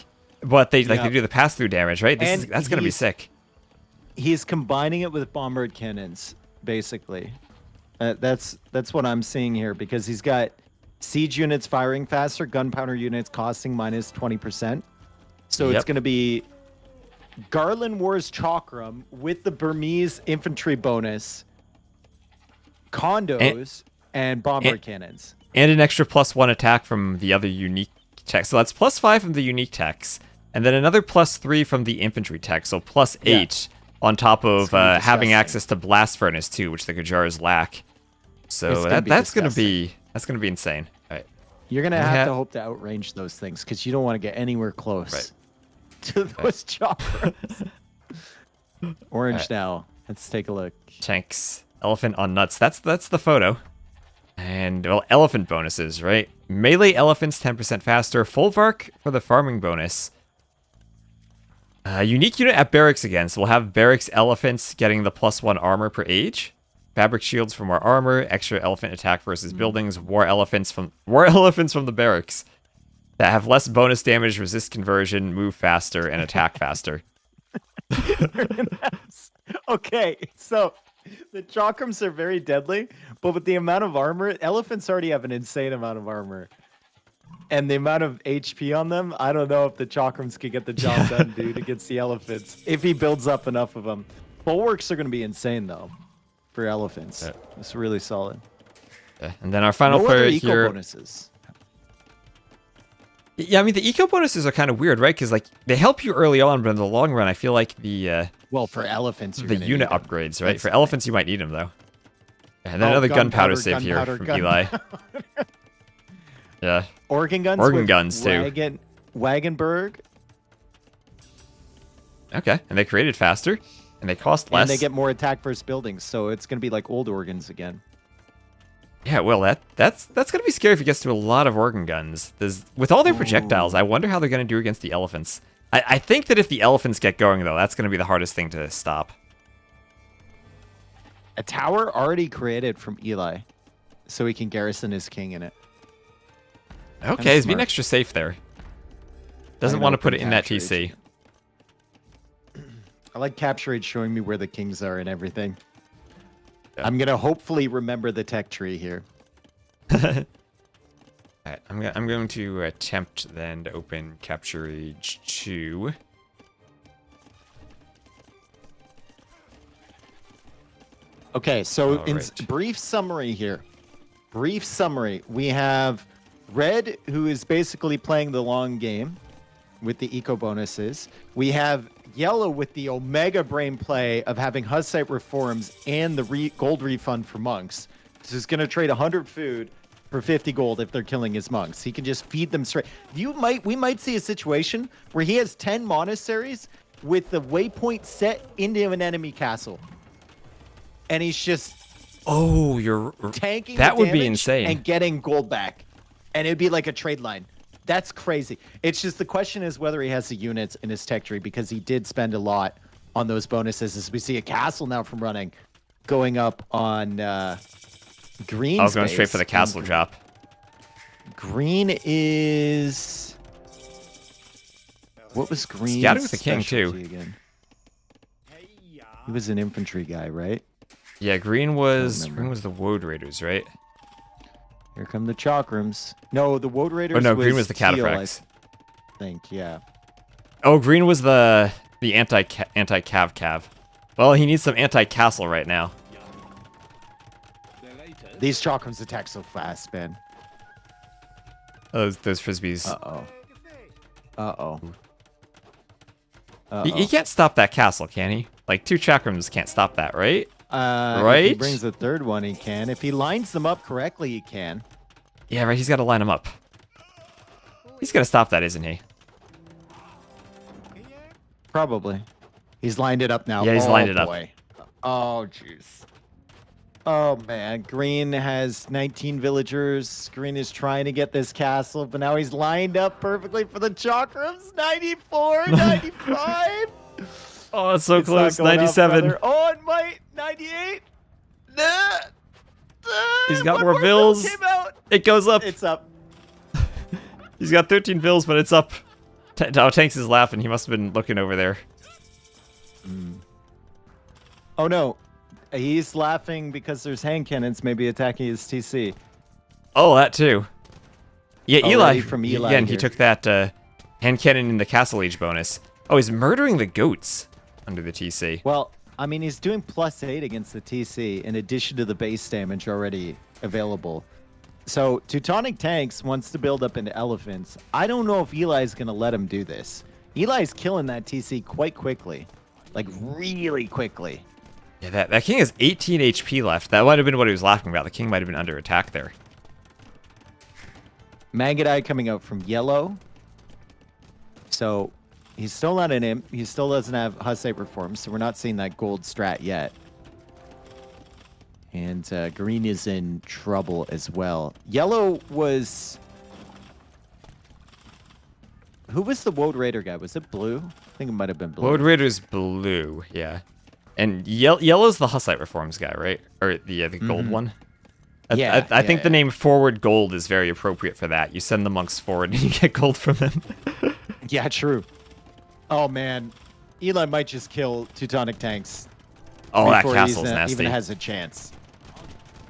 but they they do the pass-through damage, right? That's gonna be sick. He's combining it with bombard cannons, basically. That's what I'm seeing here, because he's got siege units firing faster, gunpowder units costing minus 20%. So it's going to be Garland Wars Chakram with the Burmese infantry bonus, condos, and bombard cannons. And an extra +1 attack from the other unique tech. So that's +5 from the unique techs. And then another +3 from the infantry tech. So +8 on top of having access to blast furnace too, which the Gajars lack. So that's gonna be insane. All right. You're gonna have to hope to outrange those things, because you don't want to get anywhere close to those choppers. Orange now. Let's take a look. Tanks, elephant on nuts. That's the photo. And well, elephant bonuses, right? Melee elephants 10% faster. Folvark for the farming bonus. Unique unit at barracks again, so we'll have barracks elephants getting the +1 armor per age. Fabric shields for more armor, extra elephant attack versus buildings, war elephants from the barracks that have less bonus damage, resist conversion, move faster, and attack faster. Okay, so the chakrams are very deadly, but with the amount of armor, elephants already have an insane amount of armor. And the amount of HP on them, I don't know if the chakrams could get the job done, dude, against the elephants. If he builds up enough of them. Bulwarks are going to be insane, though, for elephants. Yeah. It's really solid. Yeah. And then our final player eco here. Bonuses. Yeah, I mean, the eco bonuses are kind of weird, right? Because like they help you early on, but in the long run, I feel like the well, for elephants, the unit upgrades, right? For elephants, you might need them though. And then another gunpowder save here from Eli. Yeah. Organ guns. Organ guns too. Wagenberg. Okay, and they created faster, and they cost less. And they get more attack versus buildings, so it's gonna be like old organs again. Yeah, well, that's gonna be scary if it gets to a lot of organ guns. With all their projectiles, I wonder how they're gonna do against the elephants. I think that if the elephants get going though, that's gonna be the hardest thing to stop. A tower already created from Eli, so he can garrison his king in it. Okay, he's being extra safe there. Doesn't want to put it in that TC. I like capture age showing me where the kings are and everything. Yeah. I'm gonna hopefully remember the tech tree here. Alright, I'm going to attempt then to open capture age 2. Okay, so in brief summary here. Brief summary. We have Red, who is basically playing the long game with the eco bonuses. We have Yellow with the Omega Brain play of having Hussite reforms and the gold refund for monks. So he's going to trade 100 food for 50 gold if they're killing his monks. He can just feed them straight. We might see a situation where he has 10 monasteries with the waypoint set into an enemy castle. And he's just you're tanking that the would be damage insane and getting gold back. And it'd be like a trade line. That's crazy. It's just the question is whether he has the units in his tech tree, because he did spend a lot on those bonuses. As we see a castle now from running, going up on green. I was going straight for the castle drop. Green is what was green? Scouting with the king too. Again? He was an infantry guy, right? Yeah, green was the Woad Raiders, right? Here come the Chakrams. No, the Woad Raiders. Oh no, green was the teal, Cataphracts. I think, yeah. Oh, green was the anti-cav. Well, he needs some anti-castle right now. These Chakrams attack so fast, man. Those frisbees. Uh-oh. He can't stop that castle, can he? Like 2 chakrams can't stop that, right? Right? If he brings the third one, he can. If he lines them up correctly, he can. Yeah, right. He's got to line them up. He's gonna stop that, isn't he? Probably. He's lined it up now. Yeah, he's lined it up. Oh, jeez. Oh, man. Green has 19 villagers. Green is trying to get this castle, but now he's lined up perfectly for the chakrams. 94, 95. Oh, it's so close. 97. Oh, it might. 98. He's got more bills. It goes up. It's up. He's got 13 bills, but it's up. Oh, Tanks is laughing. He must have been looking over there. Oh, no. He's laughing because there's hand cannons maybe attacking his TC. Oh, that too. Yeah, Eli. From Eli again, here. he took that hand cannon in the Castle Age bonus. Oh, he's murdering the goats under the TC. Well, I mean, he's doing +8 against the TC in addition to the base damage already available. So, Teutonic Tanks wants to build up into elephants. I don't know if Eli's going to let him do this. Eli's killing that TC quite quickly. Like, really quickly. Yeah, that king has 18 HP left. That might have been what he was laughing about. The king might have been under attack there. Magadai coming out from yellow. So, he's still not an imp. He still doesn't have Hussite reform, so we're not seeing that gold strat yet. And green is in trouble as well. Yellow was... Who was the Woad Raider guy? Was it blue? I think it might have been blue. Woad Raider's blue, yeah. And yellow's the Hussite reforms guy, right? Or the gold one? I think the name Forward Gold is very appropriate for that. You send the monks forward and you get gold from them. Yeah, true. Oh, man. Eli might just kill Teutonic Tanks. Oh, that castle's nasty. Even has a chance.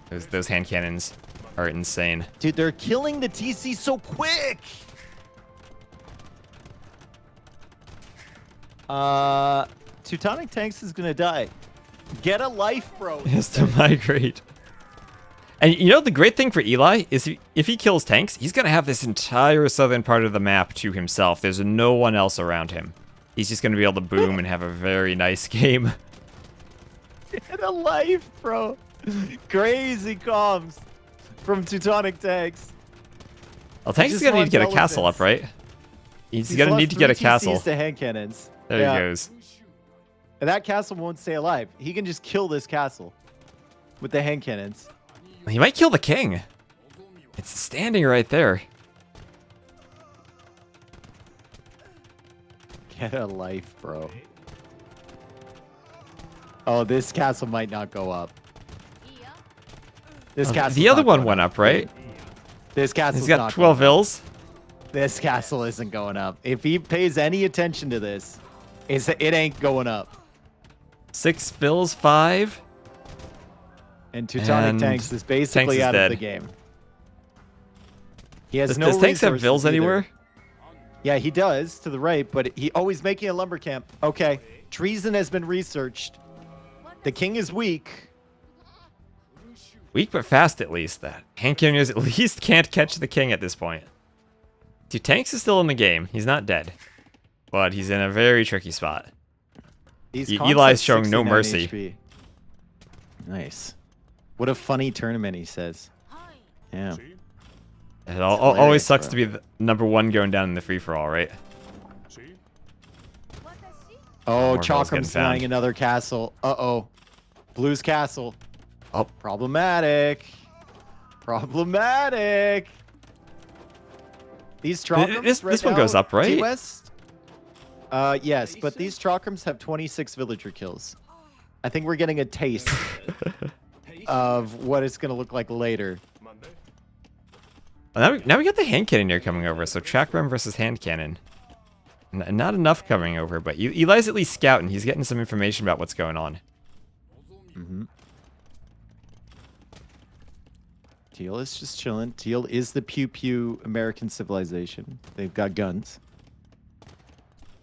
Those hand cannons are insane. Dude, they're killing the TC so quick! Teutonic Tanks is gonna die. Get a life, bro. He has to migrate. And you know the great thing for Eli is if he kills tanks, he's gonna have this entire southern part of the map to himself. There's no one else around him. He's just gonna be able to boom and have a very nice game. Get a life, bro. Crazy comms from Teutonic Tanks. Well, Tanks is gonna need to get a castle up, right? He's gonna need to get a castle. TCs to hand cannons. There he goes. And that castle won't stay alive. He can just kill this castle with the hand cannons. He might kill the king. It's standing right there. Get a life, bro. Oh, this castle might not go up. This castle. The other one went up, right? This castle. He's got 12 vills. This castle isn't going up. If he pays any attention to this, it ain't going up. 6 vills, 5. And Teutonic Tanks is basically out of the game. He has no Does Tanks have vills either. anywhere? Yeah, he does to the right, but he always making a lumber camp. Okay, treason has been researched. The king is weak. Weak but fast, at least. That hand cannons at least can't catch the king at this point. Dude, Tanks is still in the game. He's not dead, but he's in a very tricky spot. Eli's showing no mercy. HP. Nice. What a funny tournament, he says. Yeah. It always sucks to be the #1 going down in the free-for-all, right? Oh, Chakram's flying another castle. Uh-oh. Blue's castle. Oh. Problematic. Problematic. These Chakrams This one goes up, right? T-West? Yes, but these Chakrams have 26 villager kills. I think we're getting a taste of what it's going to look like later. Now we got the hand cannon here coming over, so Chakram versus hand cannon. Not enough covering over, but Eli's at least scouting. He's getting some information about what's going on. Mm-hmm. Teal is just chilling. Teal is the pew-pew American civilization. They've got guns.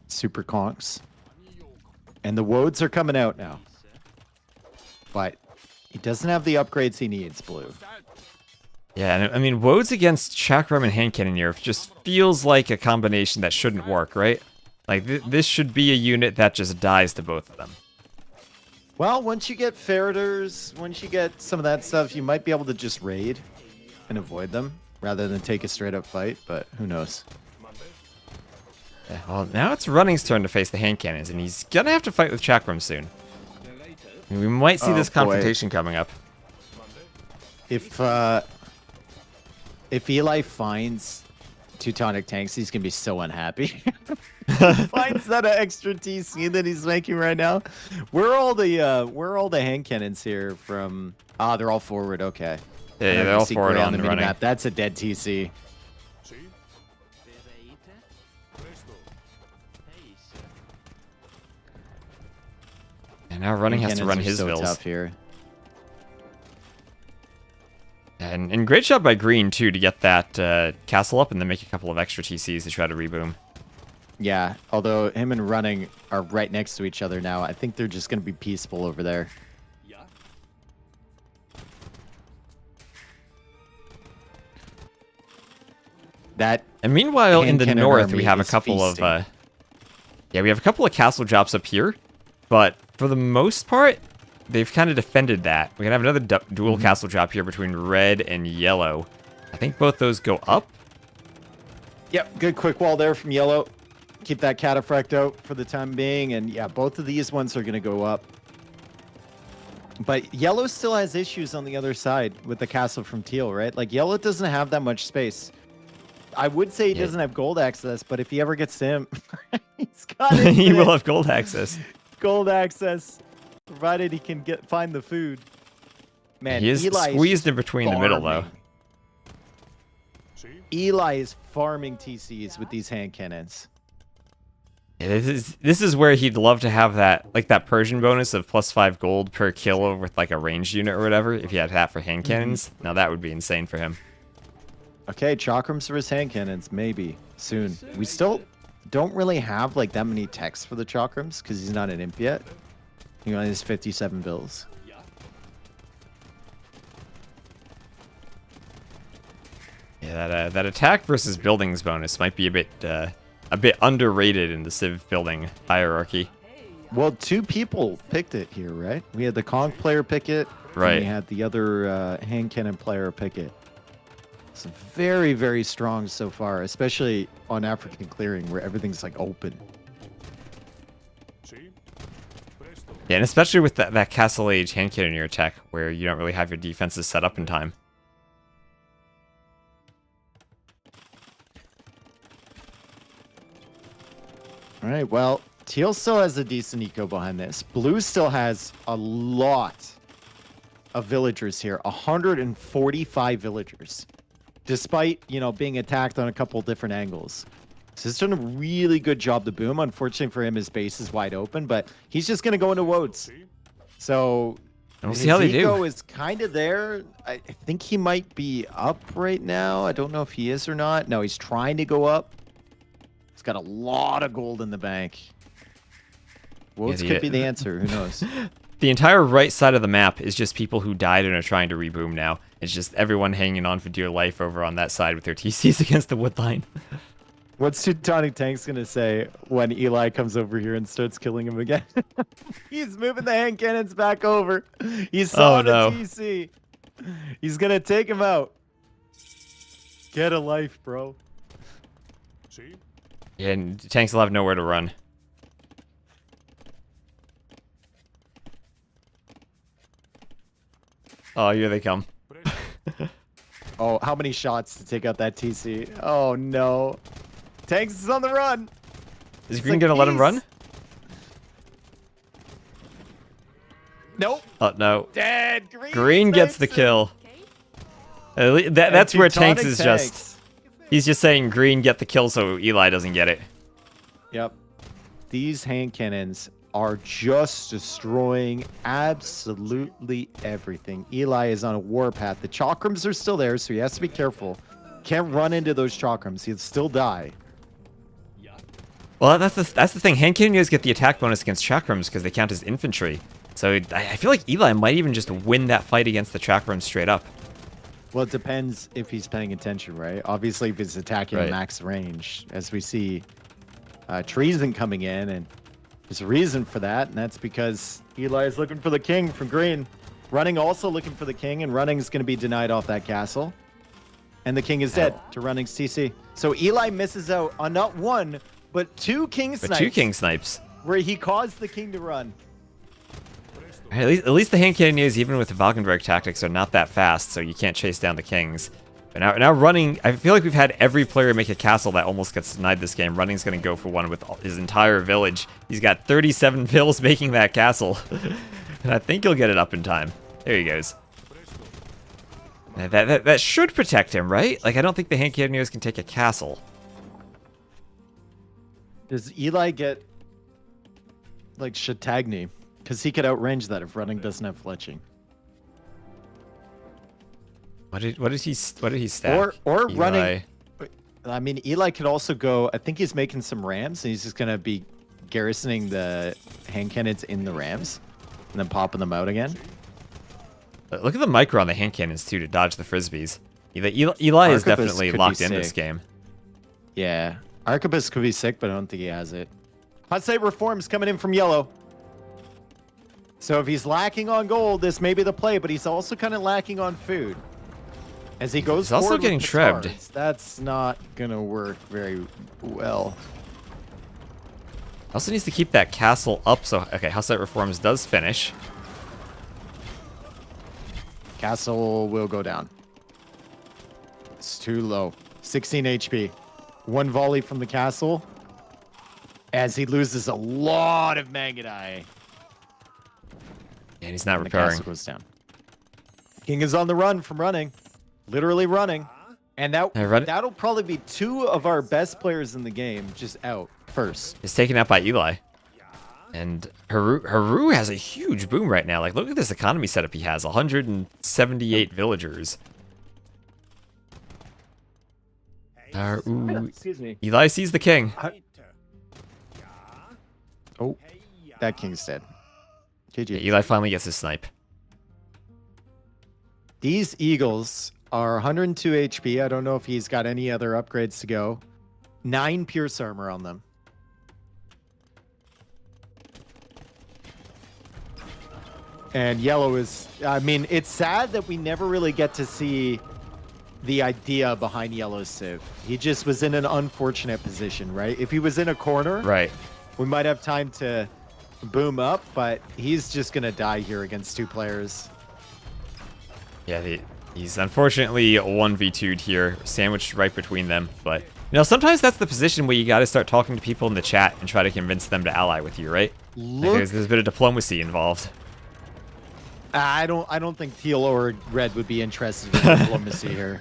Super conks. And the woads are coming out now. But he doesn't have the upgrades he needs, Blue. Yeah, and I mean, woads against chakram and hand cannoneer just feels like a combination that shouldn't work, right? Like, this should be a unit that just dies to both of them. Well, once you get Feriders, once you get some of that stuff, you might be able to just raid and avoid them rather than take a straight-up fight, but who knows? Yeah, well, now it's Running's turn to face the hand cannons, and he's gonna have to fight with chakram soon. I mean, we might see this confrontation coming up. If Eli finds Teutonic tanks, he's gonna be so unhappy. Finds that extra TC that he's making right now. Where are all the hand cannons here from? Ah, they're all forward. Okay. Yeah, they're all forward on the running. Map. That's a dead TC. And now Running has to run his so bills. Tough here. And great job by Green, too, to get that castle up and then make a couple of extra TCs to try to reboom. Yeah, although him and Running are right next to each other now. I think they're just going to be peaceful over there. And meanwhile, in the north, we have a couple feasting. of... we have a couple of castle drops up here. But for the most part, they've kind of defended that. We're going to have another dual castle drop here between red and yellow. I think both those go up. Yep, good quick wall there from yellow. Keep that cataphract out for the time being. And yeah, both of these ones are going to go up. But yellow still has issues on the other side with the castle from teal, right? Like, yellow doesn't have that much space. I would say he doesn't have gold access, but if he ever gets to him, he's got it. He will have gold access. Gold access, provided he can find the food. Man, he is Eli squeezed in between the middle, though. Eli is farming TCs with these hand cannons. Yeah, this is where he'd love to have that, like, that Persian bonus of +5 gold per kill with, like, a ranged unit or whatever. If he had that for hand cannons, now that would be insane for him. Okay, chakrams for his hand cannons, maybe soon. We still don't really have like that many techs for the chakrams because he's not an imp yet. He only has 57 bills. Yeah, that attack versus buildings bonus might be a bit underrated in the Civ building hierarchy. Well, two people picked it here, right? We had the Kong player pick it, right? And we had the other hand cannon player pick it. It's very, very strong so far, especially on African clearing where everything's like open. Yeah, and especially with that Castle Age hand cannoneer attack where you don't really have your defenses set up in time. All right, well, teal still has a decent eco behind this. Blue still has a lot of villagers here, 145 villagers. Despite, you know, being attacked on a couple different angles. So he's done a really good job to boom. Unfortunately for him, his base is wide open, but he's just going to go into woads. So we'll see how they do. Eco is kind of there. I think he might be up right now. I don't know if he is or not. No, he's trying to go up. He's got a lot of gold in the bank. Woads could be the answer. Who knows? The entire right side of the map is just people who died and are trying to reboom now. It's just everyone hanging on for dear life over on that side with their TCs against the wood line. What's Teutonic Tank's going to say when Eli comes over here and starts killing him again? He's moving the hand cannons back over. He saw the TC. He's going to take him out. Get a life, bro. Yeah, and tanks will have nowhere to run. Oh, here they come. Oh, how many shots to take out that TC? Oh, no. Tanks is on the run. Is Green going to let him run? Nope. Oh, no. Dead. Green gets the kill. That's where Tanks is just... He's just saying Green get the kill so Eli doesn't get it. Yep. These hand cannons are just destroying absolutely everything. Eli is on a warpath. The chakrams are still there, so he has to be careful. Can't run into those chakrams. He'll still die. Well, that's the thing. Hand cannons get the attack bonus against chakrams because they count as infantry. So I feel like Eli might even just win that fight against the chakrams straight up. Well, it depends if he's paying attention, right? Obviously, if he's attacking at max range, as we see treason coming in, and there's a reason for that, and that's because Eli is looking for the king from green. Running also looking for the king, and running is going to be denied off that castle. And the king is dead to running's TC. So Eli misses out on not one, but two king snipes. But two king snipes. Where he caused the king to run. At least the hand cannoneers, even with the Valkenberg tactics, are not that fast, so you can't chase down the kings. But now running, I feel like we've had every player make a castle that almost gets denied this game. Running's going to go for one with his entire village. He's got 37 vills making that castle. And I think he'll get it up in time. There he goes. That should protect him, right? Like, I don't think the hand cannoneers can take a castle. Does Eli get, like, Chattagny? Because he could outrange that if running doesn't have fletching. What did he stack? Or Eli. running. I mean, Eli could also go. I think he's making some rams, and he's just gonna be garrisoning the hand cannons in the rams, and then popping them out again. Look at the micro on the hand cannons too to dodge the frisbees. Eli is definitely locked in this game. Yeah, Arquebus could be sick, but I don't think he has it. Hot site reforms coming in from yellow. So if he's lacking on gold, this may be the play, but he's also kind of lacking on food. As he goes forward, he's also getting trebbed. That's not gonna work very well. Also needs to keep that castle up. So okay, house site reforms does finish. Castle will go down. It's too low. 16 HP. One volley from the castle. As he loses a lot of Magadi. And he's not The repairing. castle goes down. King is on the run from running. Literally running. And that'll probably be two of our best players in the game just out first. He's taken out by Eli. And Haru has a huge boom right now. Like, look at this economy setup he has. 178 villagers. Excuse me. Eli sees the king. Oh, that king's dead. GG. Yeah, Eli finally gets his snipe. These eagles are 102 HP. I don't know if he's got any other upgrades to go. 9 pierce armor on them. And yellow is, I mean, it's sad that we never really get to see the idea behind yellow's civ. He just was in an unfortunate position, right? If he was in a corner, Right. we might have time to boom up, but he's just going to die here against two players. Yeah, he's unfortunately 1v2'd here, sandwiched right between them. But, you know, sometimes that's the position where you got to start talking to people in the chat and try to convince them to ally with you, right? Like there's a bit of diplomacy involved. I don't think teal or red would be interested in diplomacy here.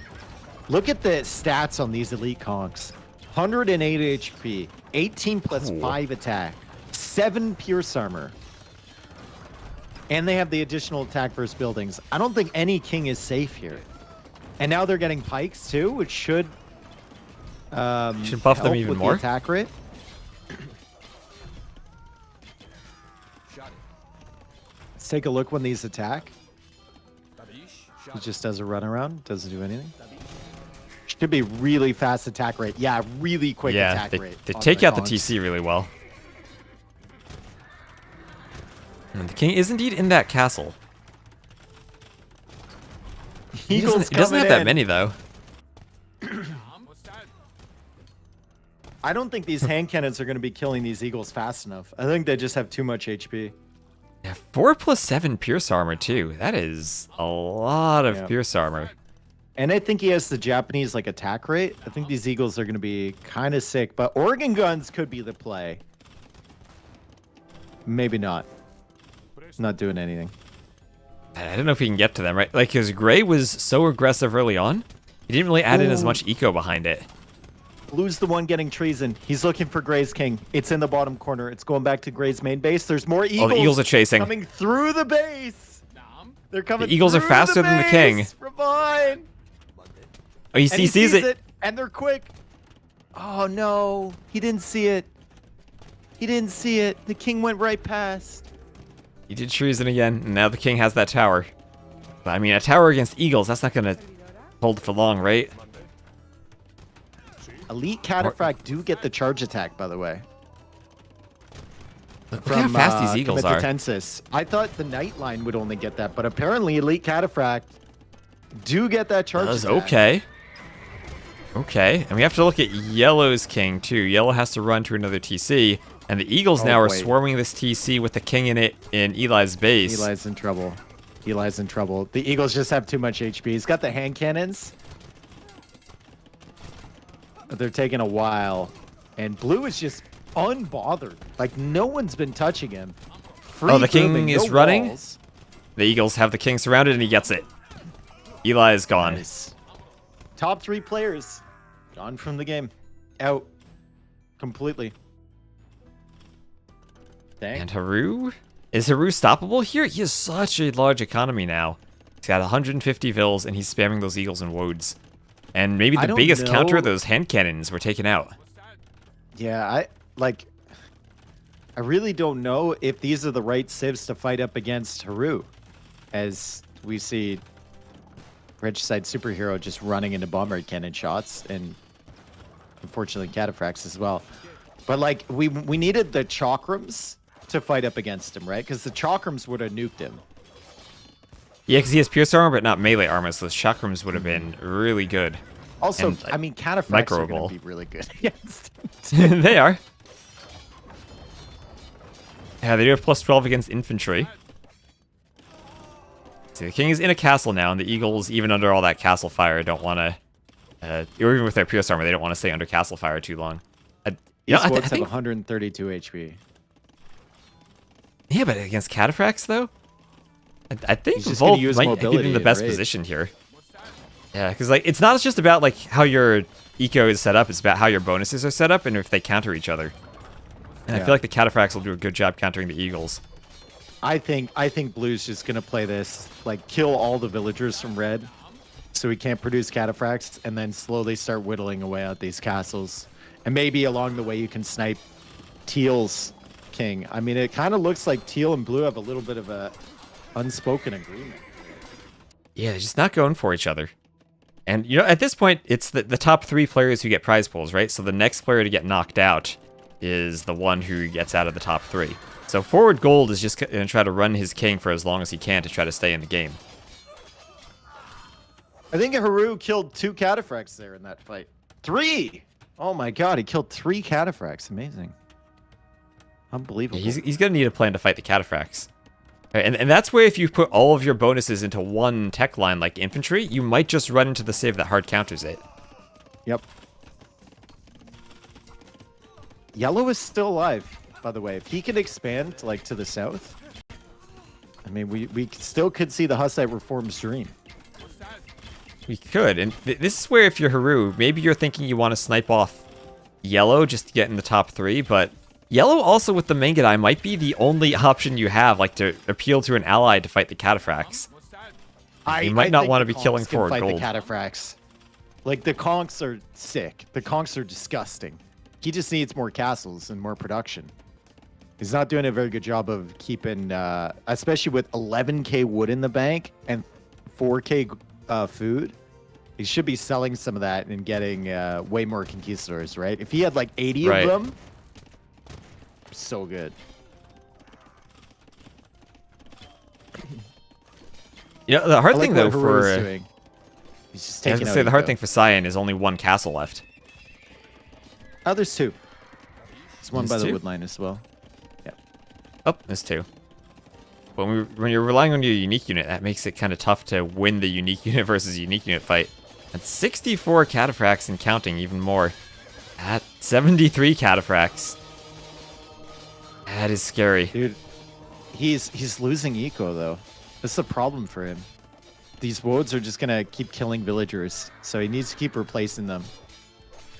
Look at the stats on these elite conks. 108 HP, 18 plus 5 attack, 7 pierce armor. And they have the additional attack versus buildings. I don't think any king is safe here. And now they're getting pikes too, which should buff them even with more. the attack rate. Let's take a look when these attack. He just does a run around, doesn't do anything. Should be really fast attack rate. Yeah, really quick attack rate. They take out the TC really well. And the king is indeed in that castle. He doesn't have that many, though. I don't think these hand cannons are going to be killing these eagles fast enough. I think they just have too much HP. Yeah, 4 plus 7 pierce armor, too. That is a lot of pierce armor. And I think he has the Japanese like attack rate. I think these eagles are going to be kind of sick, but organ guns could be the play. Maybe not. Not doing anything. I don't know if he can get to them, right? Like, his Gray was so aggressive early on, he didn't really add in as much eco behind it. Blue's the one getting treason. He's looking for Gray's king. It's in the bottom corner. It's going back to Gray's main base. There's more eagles. Oh, the eagles are chasing. Coming through the base. They're coming. The eagles are faster than the king. From behind. Oh, he sees it. And they're quick. Oh no, he didn't see it. He didn't see it. The king went right past. He did treason again, and now the king has that tower. But I mean, a tower against eagles, that's not gonna hold for long, right? Elite Cataphract do get the charge attack, by the way. Look how fast these eagles are. Tensis. I thought the Nightline would only get that, but apparently Elite Cataphract do get that charge attack. Okay. Okay, and we have to look at Yellow's king, too. Yellow has to run to another TC, and the eagles now are swarming this TC with the king in it in Eli's base. Eli's in trouble. Eli's in trouble. The eagles just have too much HP. He's got the hand cannons. But they're taking a while. And blue is just unbothered. Like, no one's been touching him. Oh, the king is running? The eagles have the king surrounded, and he gets it. Eli is gone. Nice. Top 3 players gone from the game. Out. Completely. Dang. And Haru? Is Haru stoppable here? He has such a large economy now. He's got 150 vills, and he's spamming those eagles and woads. And maybe the biggest counter, those hand cannons, were taken out. Yeah, I really don't know if these are the right civs to fight up against Haru. As we see Regicide Superhero just running into bomber cannon shots, and unfortunately Cataphracts as well. But like, we needed the Chakrams to fight up against him, right? Because the Chakrams would have nuked him. Yeah, because he has pierce armor, but not melee armor, so the Chakrams would have been really good. Also, and, I mean, Cataphracts are going to be really good against him. They are. Yeah, they do have plus 12 against infantry. See, the king is in a castle now, and the eagles, even under all that castle fire, don't want to... or even with their pierce armor, they don't want to stay under castle fire too long. These woads have 132 HP. Yeah, but against Cataphracts, though? I think Volk might be in the best position here. Yeah, because like it's not just about like how your eco is set up; it's about how your bonuses are set up and if they counter each other. And I feel like the Cataphracts will do a good job countering the eagles. I think blue's just gonna play this like kill all the villagers from red, so we can't produce Cataphracts, and then slowly start whittling away at these castles. And maybe along the way you can snipe Teal's king. I mean, it kind of looks like Teal and blue have a little bit of a unspoken agreement. Yeah, they're just not going for each other. And, you know, at this point, it's the top 3 players who get prize pools, right? So the next player to get knocked out is the one who gets out of the top 3. So Forward Gold is just going to try to run his king for as long as he can to try to stay in the game. I think Haru killed 2 Cataphracts there in that fight. 3! Oh my god, he killed 3 Cataphracts. Amazing. Unbelievable. Yeah, he's going to need a plan to fight the Cataphracts. And that's where if you put all of your bonuses into one tech line like infantry, you might just run into the save that hard counters it. Yep. Yellow is still alive, by the way. If he can expand like to the south, I mean, we still could see the Hussite Reform's dream. We could, and this is where if you're Haru, maybe you're thinking you want to snipe off Yellow just to get in the top 3, but Yellow also with the Mangudai might be the only option you have, like to appeal to an ally to fight the Cataphracts. You might not want to be killing Forward Gold. The Cataphracts. Like, the Conks are sick. The Conks are disgusting. He just needs more castles and more production. He's not doing a very good job of keeping, especially with 11k wood in the bank and 4k food. He should be selling some of that and getting way more conquistadors, right? If he had like 80 of them, so good. You know, the hard thing though for he's just taking the hard thing for Cyan is only 1 castle left. Oh, there's 2. There's one by the wood line as well. Yeah. Oh, there's 2. When you're relying on your unique unit, that makes it kind of tough to win the unique unit versus unique unit fight. And 64 Cataphracts and counting, even more. At 73 Cataphracts. That is scary. Dude, he's losing eco, though. That's a problem for him. These woads are just going to keep killing villagers, so he needs to keep replacing them.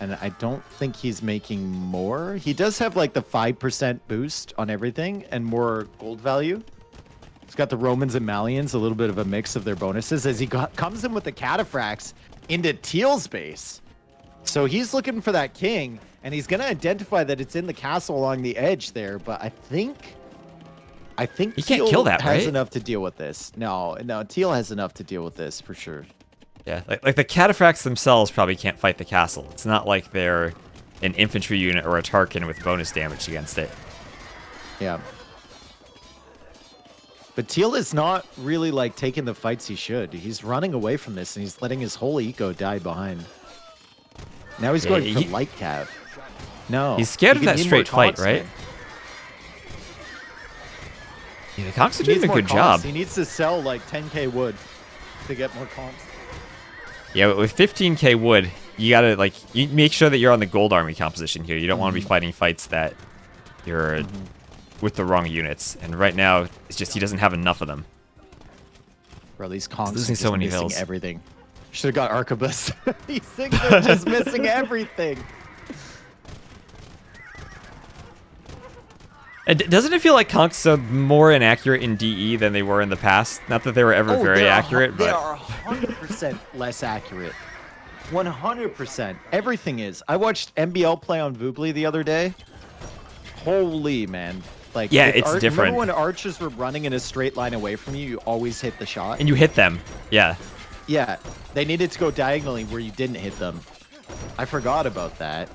And I don't think he's making more. He does have like the 5% boost on everything and more gold value. He's got the Romans and Malians, a little bit of a mix of their bonuses as he comes in with the Cataphracts into Teal's base. So he's looking for that king, and he's going to identify that it's in the castle along the edge there. But I think he can't kill that, has right? enough to deal with this. No, Teal has enough to deal with this for sure. Yeah, like the Cataphracts themselves probably can't fight the castle. It's not like they're an infantry unit or a Tarkin with bonus damage against it. Yeah. But Teal is not really like taking the fights he should. He's running away from this and he's letting his whole eco die behind. Now he's going for light cav. No. He's scared of he that need more straight fight, conks, right? man. Yeah, the Conks are He doing needs a more good conks. job. He needs to sell like 10k wood to get more conks. Yeah, with 15k wood, you gotta you make sure that you're on the gold army composition here. You don't want to be fighting fights that you're with the wrong units. And right now, it's just he doesn't have enough of them. Bro, these conks losing are so just many missing hills. everything. Should have got Arquebus. These things are just missing everything. And doesn't it feel like Conks are more inaccurate in DE than they were in the past? Not that they were ever very accurate, They but are 100% less accurate. 100%. Everything is. I watched MBL play on Voobly the other day. Holy, man. Like, yeah, with it's different. Remember when archers were running in a straight line away from you, you always hit the shot? And you hit them. Yeah. Yeah. They needed to go diagonally where you didn't hit them. I forgot about that.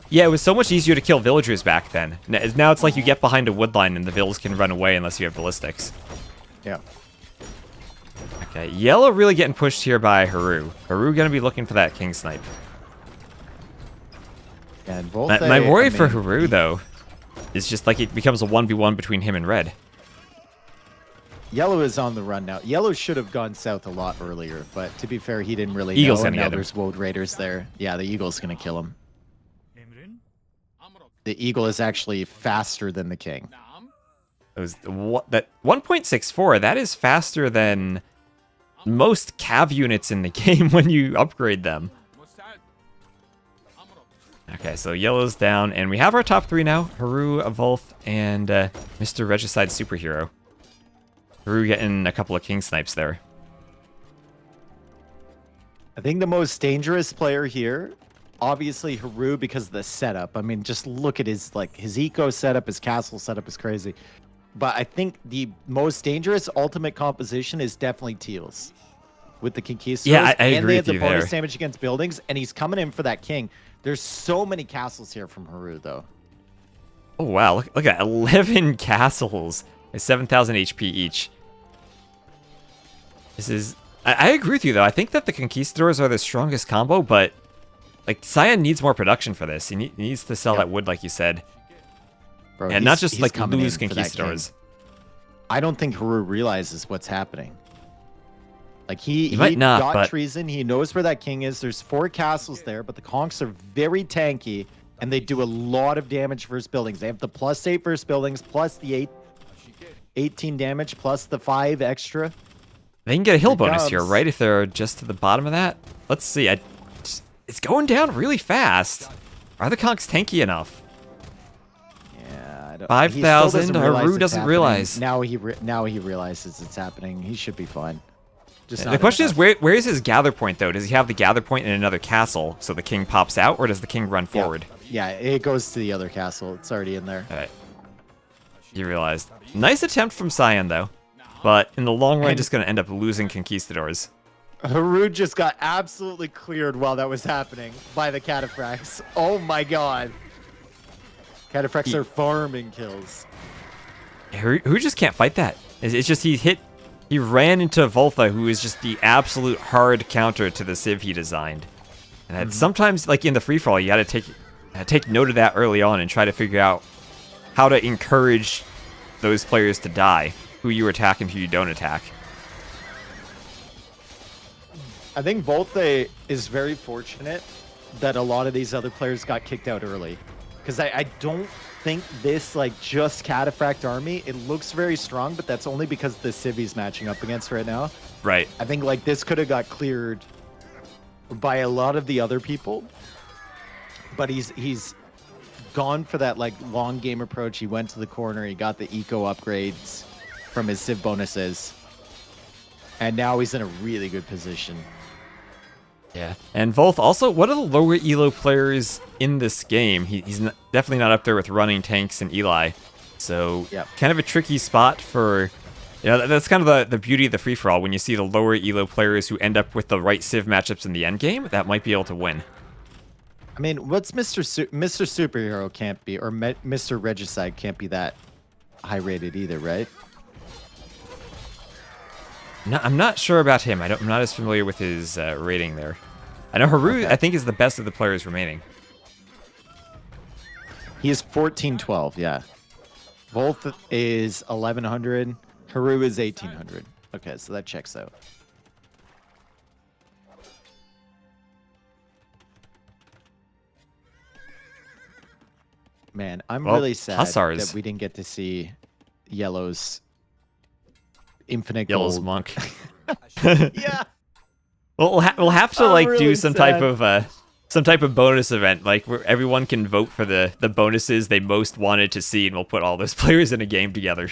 Yeah, it was so much easier to kill villagers back then. Now it's like you get behind a wood line and the villas can run away unless you have ballistics. Yeah. Okay, yellow really getting pushed here by Haru. Haru gonna be looking for that king snipe. And Volthe, My worry I for mean, Haru, though, is just like it becomes a 1v1 between him and red. Yellow is on the run now. Yellow should have gone south a lot earlier, but to be fair, he didn't really Eagle's know. And gonna now get him. there's Woad Raiders there. Yeah, the Eagle's going to kill him. The Eagle is actually faster than the King. It was that 1.64. That is faster than most cav units in the game when you upgrade them. Okay, so yellow's down, and we have our top three now: Haru, Volth, and Mr. Regicide Superhero. Haru getting a couple of king snipes there. I think the most dangerous player here, obviously Haru, because of the setup. I mean, just look at his eco setup, his castle setup is crazy. But I think the most dangerous ultimate composition is definitely Teal's with the Conquistadors. Yeah, I and agree they have with the you bonus there. damage against buildings, and he's coming in for that king. There's so many castles here from Haru, though. Oh wow, look at 11 castles at 7,000 HP each. This is... I agree with you, though. I think that the Conquistadors are the strongest combo, but like Cyan needs more production for this. He needs to sell that wood, like you said. Bro, And not just he's like coming lose in for that Conquistadors. king. I don't think Haru realizes what's happening. Like he might not, got but- treason. He knows where that king is. There's 4 castles there, but the conks are very tanky, and they do a lot of damage versus buildings. They have the +8 versus buildings, plus the 18 damage, plus the 5 extra. They can get a hill Here bonus here, comes. right? If they're just to the bottom of that. Let's see. It's going down really fast. Are the conks tanky enough? Yeah, I don't. 5,000. Haru doesn't realize. Now he realizes it's happening. He should be fine. Just The not question is, enough. where is his gather point, though? Does he have the gather point in another castle so the king pops out, or does the king run forward? Yeah, it goes to the other castle. It's already in there. All right. You realized. Nice attempt from Cyan, though. But in the long run, And- just going to end up losing Conquistadors. Haru just got absolutely cleared while that was happening by the Cataphracts. Oh my god. Cataphracts are farming kills. Who just can't fight that? It's just he ran into Voltha, who is just the absolute hard counter to the Civ he designed. And that sometimes, like in the free-for-all, you got to take note of that early on and try to figure out how to encourage those players to die, who you attack and who you don't attack. I think Volthe is very fortunate that a lot of these other players got kicked out early. Because I don't think this, like, just Cataphract army, it looks very strong, but that's only because the Civ he's matching up against right now. Right. I think, like, this could have got cleared by a lot of the other people. but he's gone for that like long game approach. He went to the corner. He got the eco upgrades from his Civ bonuses, and now he's in a really good position. Yeah, and Volth also, one of the lower elo players in this game. He's definitely not up there with running tanks and Eli, so kind of a tricky spot for. That's kind of the beauty of the free-for-all. When you see the lower elo players who end up with the right Civ matchups in the end game, that might be able to win. I mean, what's Mr. Superhero can't be, or Mr. Regicide can't be that high rated either, right? No, I'm not sure about him. I'm not as familiar with his rating there. I know Haru, I think, is the best of the players remaining. He is 1412, yeah. Volth is 1100. Haru is 1800. Okay, so that checks out. Man, I'm really sad that we didn't get to see Yellow's infinite Yellow's gold. monk. Yeah. Well, we'll have to like really do some type of bonus event, like where everyone can vote for the bonuses they most wanted to see, and we'll put all those players in a game together.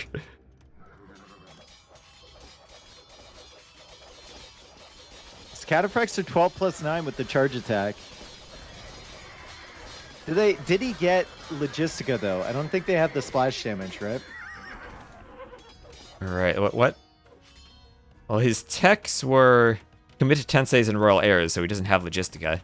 Cataphracts are 12+9 with the charge attack. Did he get Logistica though? I don't think they have the splash damage, right? Right. What? Well, his techs were committed Tenseis and Royal Heirs, so he doesn't have Logistica.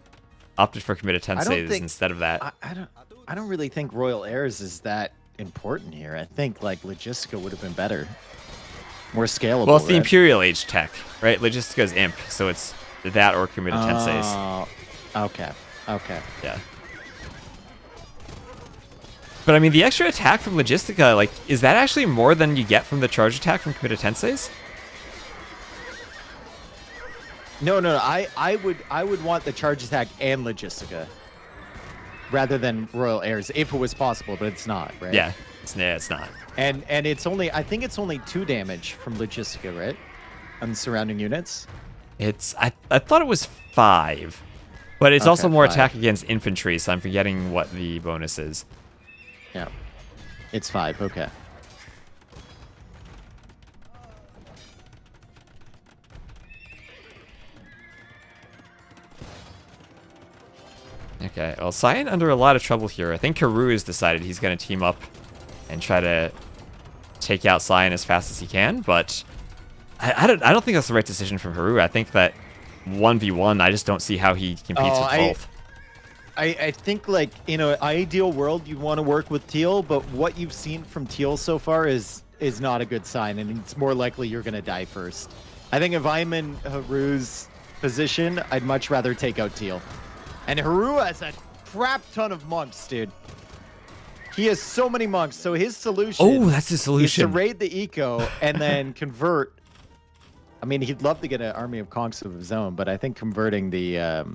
Opted for committed Tenseis instead of that. I don't really think Royal Heirs is that important here. I think like Logistica would have been better. More scalable. Well, it's the Imperial Age tech, right? Logistica's Imp, so it's that or committed Tenseis. Oh, okay. Yeah. But I mean, the extra attack from Logistica, like, is that actually more than you get from the charge attack from committed Tenseis? No. I would want the charge attack and Logistica rather than Royal Heirs if it was possible, but it's not, right? Yeah, it's not. And it's only, I think it's only 2 damage from Logistica, right? On the surrounding units. I thought it was 5, but it's also more 5. attack against infantry, so I'm forgetting what the bonus is. Yeah, it's 5. Okay. Okay, well, Cyan under a lot of trouble here. I think Haru has decided he's going to team up and try to take out Cyan as fast as he can, but I don't think that's the right decision from Haru. I think that 1v1, I just don't see how he competes with both. I think, like, in an ideal world, you want to work with Teal, but what you've seen from Teal so far is not a good sign, and it's more likely you're going to die first. I think if I'm in Haru's position, I'd much rather take out Teal. And Haru has a crap ton of monks, dude. He has so many monks, so his solution... Oh, that's his solution. ...is to raid the eco and then convert... I mean, he'd love to get an army of conks of his own, but I think converting the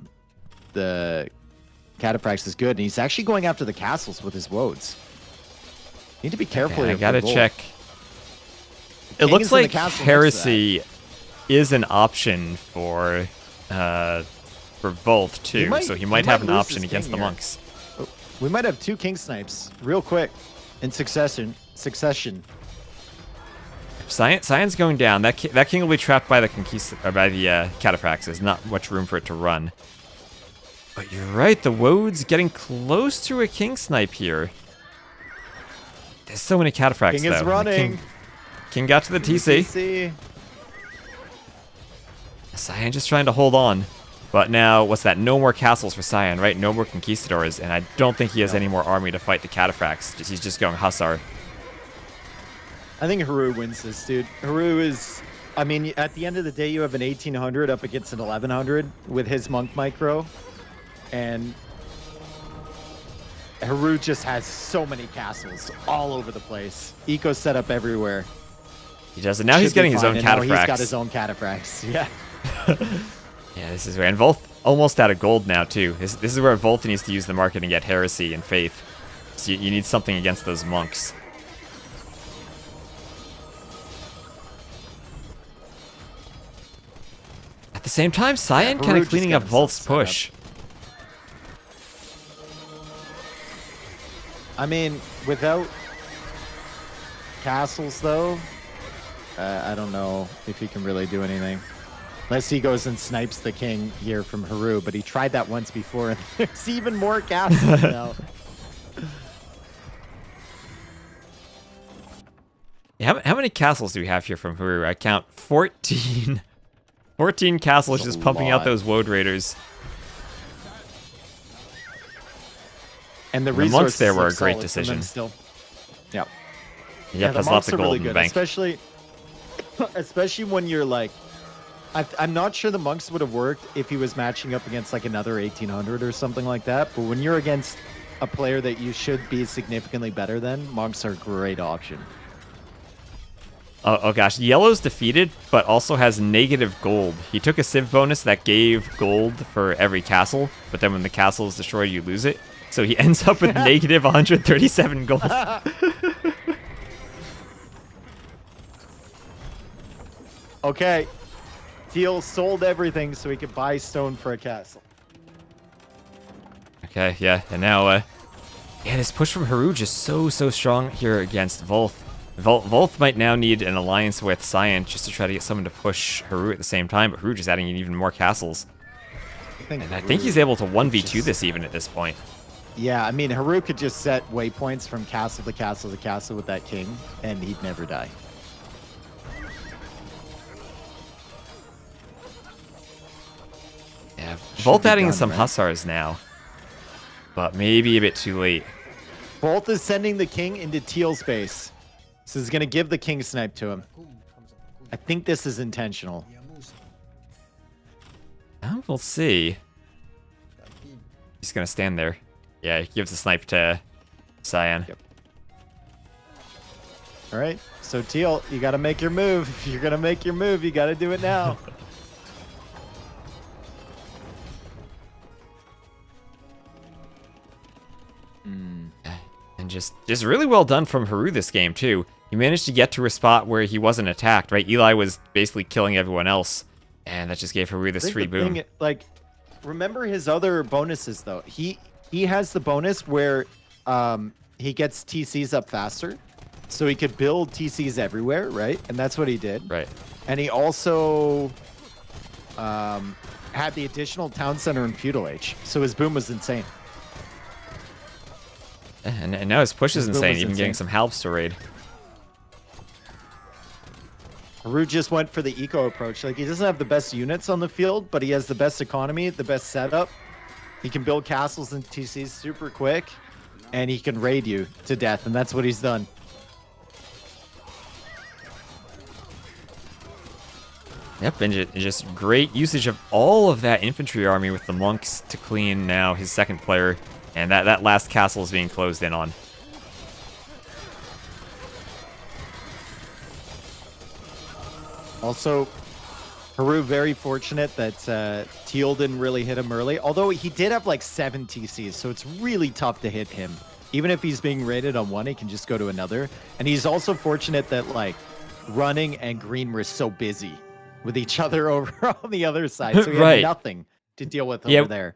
Cataphracts is good, and he's actually going after the castles with his woads. Need to be careful. Okay, I gotta check. It looks like Heresy is an option for Volth too, so he might have an option against the monks. We might have 2 king snipes real quick in succession. Cyan's going down. That king will be trapped by the Cataphracts. There's not much room for it to run. But you're right, the Woad's getting close to a king snipe here. There's so many Cataphracts, king is running. King got to the TC. Cyan just trying to hold on. But now, what's that? No more castles for Cyan, right? No more conquistadors, and I don't think he has any more army to fight the Cataphracts. He's just going Hussar. I think Haru wins this, dude. Haru is... I mean, at the end of the day, you have an 1800 up against an 1100 with his monk micro. And Haru just has so many castles all over the place. Eco set up everywhere. He does it. Now he's getting his own Cataphracts. Now he's got his own Cataphracts. Yeah. Yeah, this is where... And Volth almost out of gold now, too. This is where Volth needs to use the market and get Heresy and Faith. So you need something against those monks. At the same time, Cyan kind of cleaning up Volth's push. I mean, without castles, though, I don't know if he can really do anything. Unless he goes and snipes the king here from Haru, but he tried that once before, and there's even more castles now. How many castles do we have here from Haru? I count 14. 14 castles just pumping out those Woad Raiders. And the monks there were a great decision. Still. Yep. Yep, has lots of gold in the bank. Especially when you're like, I'm not sure the monks would have worked if he was matching up against like another 1800 or something like that. But when you're against a player that you should be significantly better than, monks are a great option. Oh gosh, yellow's defeated, but also has negative gold. He took a civ bonus that gave gold for every castle, but then when the castle is destroyed, you lose it. So he ends up with negative 137 gold. Okay. Teal sold everything so he could buy stone for a castle. Okay, yeah, and now, yeah, this push from Haru just so strong here against Volth. Volth might now need an alliance with Cyan just to try to get someone to push Haru at the same time, but Haru just adding in even more castles. I think he's able to 1v2 this even at this point. Yeah, I mean, Haru could just set waypoints from castle to castle to castle with that king, and he'd never die. Yeah, Volth adding in some Hussars now, but maybe a bit too late. Volth is sending the king into Teal's base. This is going to give the king snipe to him. I think this is intentional. We'll see. He's going to stand there. Yeah, he gives the snipe to Cyan. Yep. All right, so Teal, you got to make your move. If you're going to make your move, you got to do it now. And just really well done from Haru this game, too. He managed to get to a spot where he wasn't attacked, right? Eli was basically killing everyone else, and that just gave Haru this free boom. Like, remember his other bonuses, though. He has the bonus where he gets TCs up faster, so he could build TCs everywhere, right? And that's what he did. Right. And he also had the additional town center in Feudal Age, so his boom was insane. And now his push is insane, even getting some halves to raid. Haru just went for the eco approach. Like, he doesn't have the best units on the field, but he has the best economy, the best setup. He can build castles and TCs super quick, and he can raid you to death, and that's what he's done. Yep, and just great usage of all of that infantry army with the monks to clean now his second player. And that last castle is being closed in on. Also, Haru very fortunate that Teal didn't really hit him early. Although he did have like 7 TCs, so it's really tough to hit him. Even if he's being raided on one, he can just go to another. And he's also fortunate that like Running and Green were so busy with each other over on the other side. So he had nothing to deal with over there.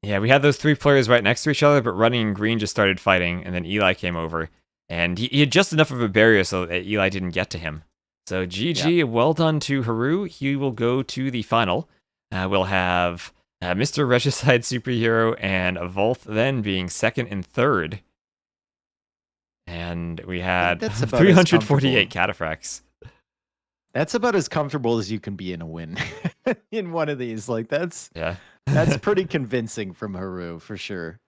Yeah, we had those 3 players right next to each other, but Running and Green just started fighting, and then Eli came over. And he had just enough of a barrier so that Eli didn't get to him. So GG, well done to Haru. He will go to the final. We'll have Mr. Regicide Superhero and Volth then being second and third. And we had 348 cataphracts. That's about as comfortable as you can be in a win in one of these. Like, that's pretty convincing from Haru for sure.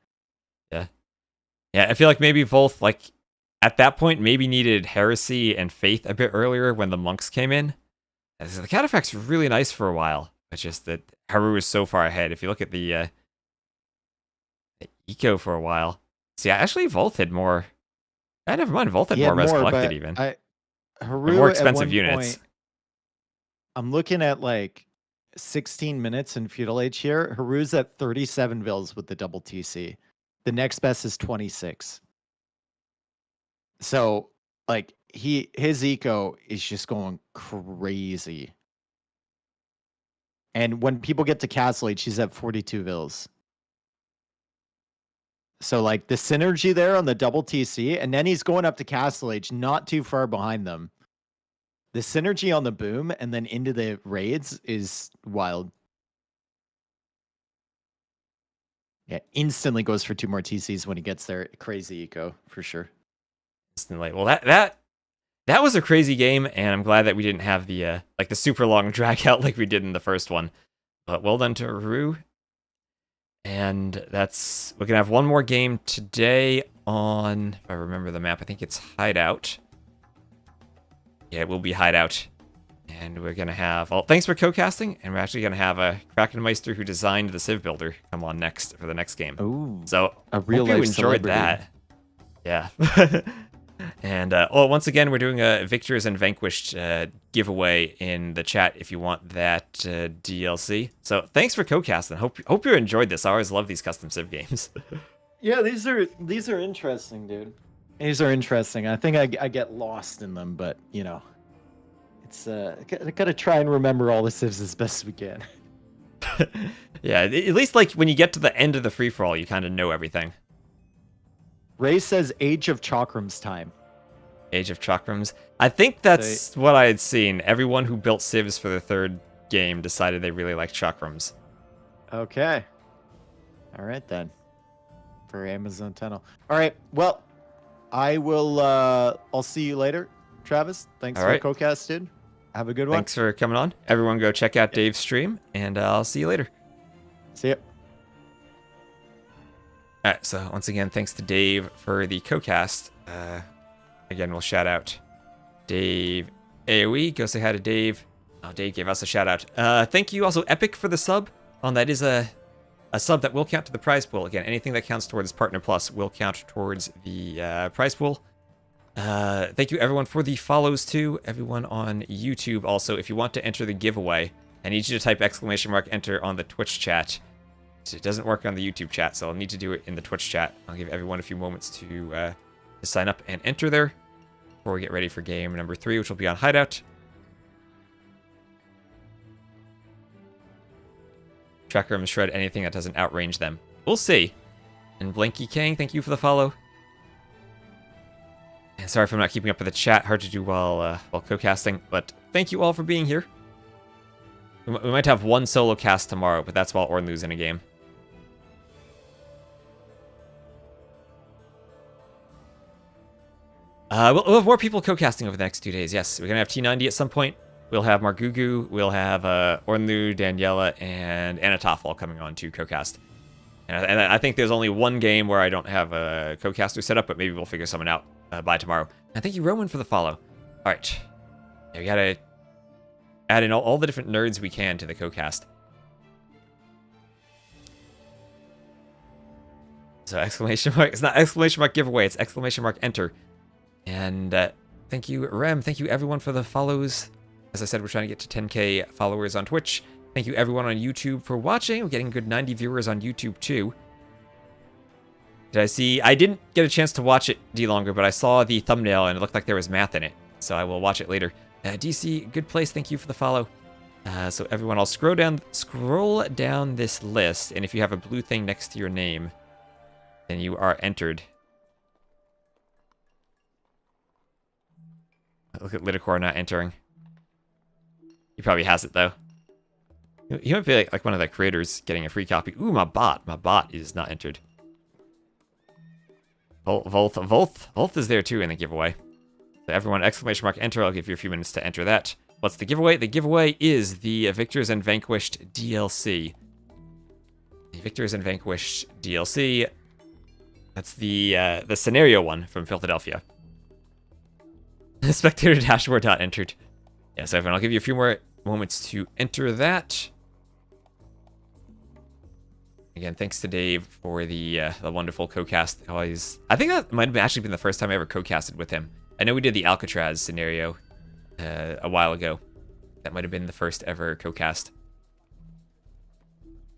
Yeah, I feel like maybe Volth, like, at that point, maybe needed Heresy and Faith a bit earlier when the monks came in. So the cataphracts were really nice for a while. It's just that Haru is so far ahead. If you look at the eco for a while. See, actually, Volth had more. Never mind. Volth had more res collected even. Haru more expensive units. Point, I'm looking at like 16 minutes in Feudal Age here. Haru's at 37 vils with the double TC. The next best is 26. So, like, his eco is just going crazy. And when people get to Castle Age, he's at 42 vils. So like the synergy there on the double TC, and then he's going up to Castle Age, not too far behind them. The synergy on the boom and then into the raids is wild. Yeah, instantly goes for 2 more TCs when he gets there. Crazy eco for sure. Instantly. Well, that was a crazy game, and I'm glad that we didn't have the like the super long drag out like we did in the first one. But well done to Rue. And we're gonna have one more game today on, if I remember the map, I think it's Hideout. Yeah, it will be Hideout. And we're gonna have, well, thanks for co-casting, and we're actually gonna have a Krakenmeister who designed the CivBuilder come on next for the next game. Ooh, so a real hope you life enjoyed celebrity. that. Yeah. And once again, we're doing a Victors and Vanquished giveaway in the chat if you want that DLC. So thanks for co-casting. Hope you enjoyed this. I always love these custom Civ games. Yeah, these are interesting, dude. These are interesting. I think I get lost in them, but you know, it's I gotta try and remember all the civs as best as we can. Yeah, at least like when you get to the end of the free-for-all, you kind of know everything. Ray says Age of Chakrams time. Age of Chakrams. I think that's what I had seen. Everyone who built civs for the third game decided they really liked Chakrams. Okay. All right then. For Amazon Tunnel. All right. Well, I will. I'll see you later, Travis. Thanks for co-cast, dude. Have a good one. Thanks for coming on. Everyone, go check out Dave's stream, and I'll see you later. See ya. All right. So once again, thanks to Dave for the co-cast. Again, we'll shout out Dave AoE. Go say hi to Dave. Oh, Dave gave us a shout out. Thank you also Epic for the sub. That is a sub that will count to the prize pool. Again, anything that counts towards Partner Plus will count towards the prize pool. Thank you everyone for the follows too. Everyone on YouTube also. If you want to enter the giveaway, I need you to type !enter on the Twitch chat. It doesn't work on the YouTube chat, so I'll need to do it in the Twitch chat. I'll give everyone a few moments to sign up and enter there before we get ready for game number 3, which will be on Hideout. Tracker and shred anything that doesn't outrange them. We'll see. And Blanky Kang, thank you for the follow. And sorry if I'm not keeping up with the chat. Hard to do while co-casting, but thank you all for being here. We might have one solo cast tomorrow, but that's while Ornlu's in a game. We'll have more people co-casting over the next 2 days. Yes, we're gonna have T90 at some point. We'll have Margugu, we'll have Ornlu, Daniela, and Anatov all coming on to co-cast. And I think there's only one game where I don't have a co-caster set up, but maybe we'll figure someone out by tomorrow. And thank you, Roman, for the follow. All right, yeah, we gotta add in all the different nerds we can to the co-cast. So exclamation mark, it's not exclamation mark giveaway, it's exclamation mark enter. And thank you, Rem. Thank you, everyone, for the follows. As I said, we're trying to get to 10K followers on Twitch. Thank you, everyone on YouTube, for watching. We're getting a good 90 viewers on YouTube, too. I didn't get a chance to watch it D-Longer, but I saw the thumbnail, and it looked like there was math in it. So I will watch it later. DC, good place. Thank you for the follow. So everyone, I'll scroll down this list, and if you have a blue thing next to your name, then you are entered. Look at Lidicor not entering. He probably has it, though. He might be like one of the creators getting a free copy. Ooh, my bot. My bot is not entered. Volth is there, too, in the giveaway. So everyone, exclamation mark enter. I'll give you a few minutes to enter that. What's the giveaway? The giveaway is the Victors and Vanquished DLC. The Victors and Vanquished DLC. That's the scenario one from Philadelphia. Spectator dashboard not entered. Yes, everyone, I'll give you a few more moments to enter that. Again, thanks to Dave for the wonderful co-cast. I think that might have actually been the first time I ever co-casted with him. I know we did the Alcatraz scenario a while ago. That might have been the first ever co-cast.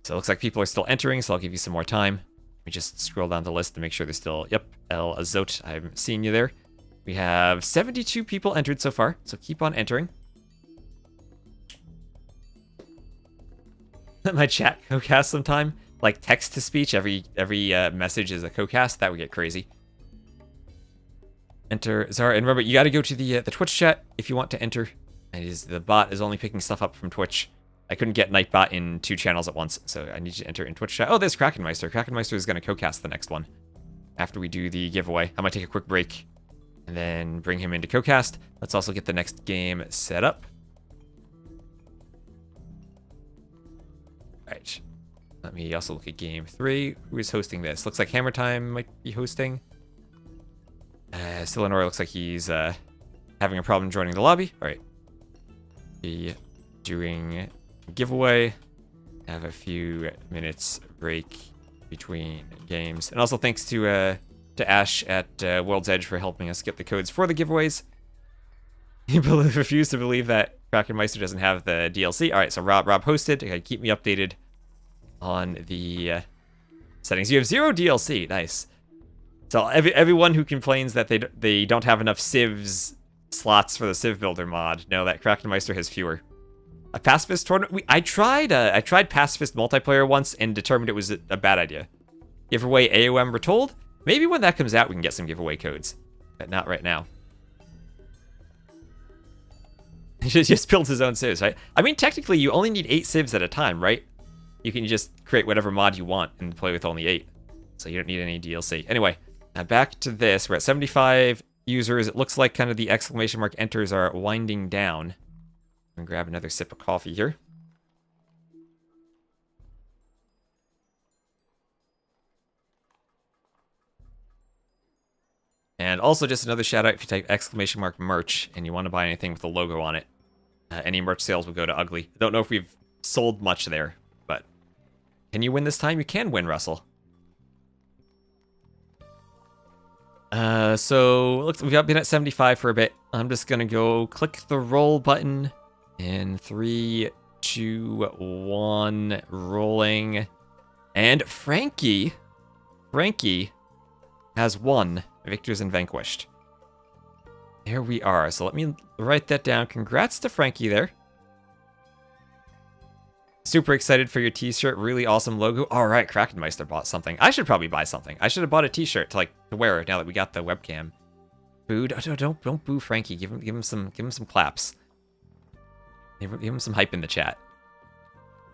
So it looks like people are still entering, so I'll give you some more time. Let me just scroll down the list to make sure they're still... Yep, El Azot, I'm seeing you there. We have 72 people entered so far, so keep on entering. Let my chat co-cast sometime. like text to speech, every message is a co-cast, that would get crazy. Enter Zara, and remember, you got to go to the Twitch chat if you want to enter. The bot is only picking stuff up from Twitch. I couldn't get Nightbot in 2 channels at once, so I need you to enter in Twitch chat. Oh, there's Krakenmeister. Krakenmeister is going to co-cast the next one after we do the giveaway. I might take a quick break and then bring him into co-cast. Let's also get the next game set up. All right. Let me also look at game 3. Who is hosting this? Looks like Hammer Time might be hosting. Silenor looks like he's having a problem joining the lobby. All right. Be doing giveaway. Have a few minutes break between games. And also thanks to Ash at World's Edge for helping us get the codes for the giveaways. He refused to believe that Krakenmeister doesn't have the DLC. All right, so Rob hosted. Okay, keep me updated on the settings. You have 0 DLC. Nice. So everyone who complains that they don't have enough civs slots for the CivBuilder mod, know that Krakenmeister has fewer. A pacifist tournament. I tried pacifist multiplayer once and determined it was a bad idea. Giveaway AOM Retold. Maybe when that comes out we can get some giveaway codes, but not right now. He just builds his own civs, right? I mean, technically you only need 8 civs at a time, right? You can just create whatever mod you want and play with only 8, so you don't need any DLC. Anyway, back to this. We're at 75 users. It looks like kind of the exclamation mark enters are winding down. I'm gonna grab another sip of coffee here. And also just another shout out, if you type exclamation mark merch and you want to buy anything with the logo on it, any merch sales will go to Ugly. I don't know if we've sold much there, but can you win this time? You can win, Russell. So looks we've been at 75 for a bit. I'm just gonna go click the roll button in 3, 2, 1, rolling. And Frankie has won. Victors and vanquished. There we are. So let me write that down. Congrats to Frankie there. Super excited for your t-shirt. Really awesome logo. All right, Krakenmeister bought something. I should probably buy something. I should have bought a t-shirt to wear now that we got the webcam. Booed. Oh, don't boo Frankie. Give him some claps. Give him some hype in the chat.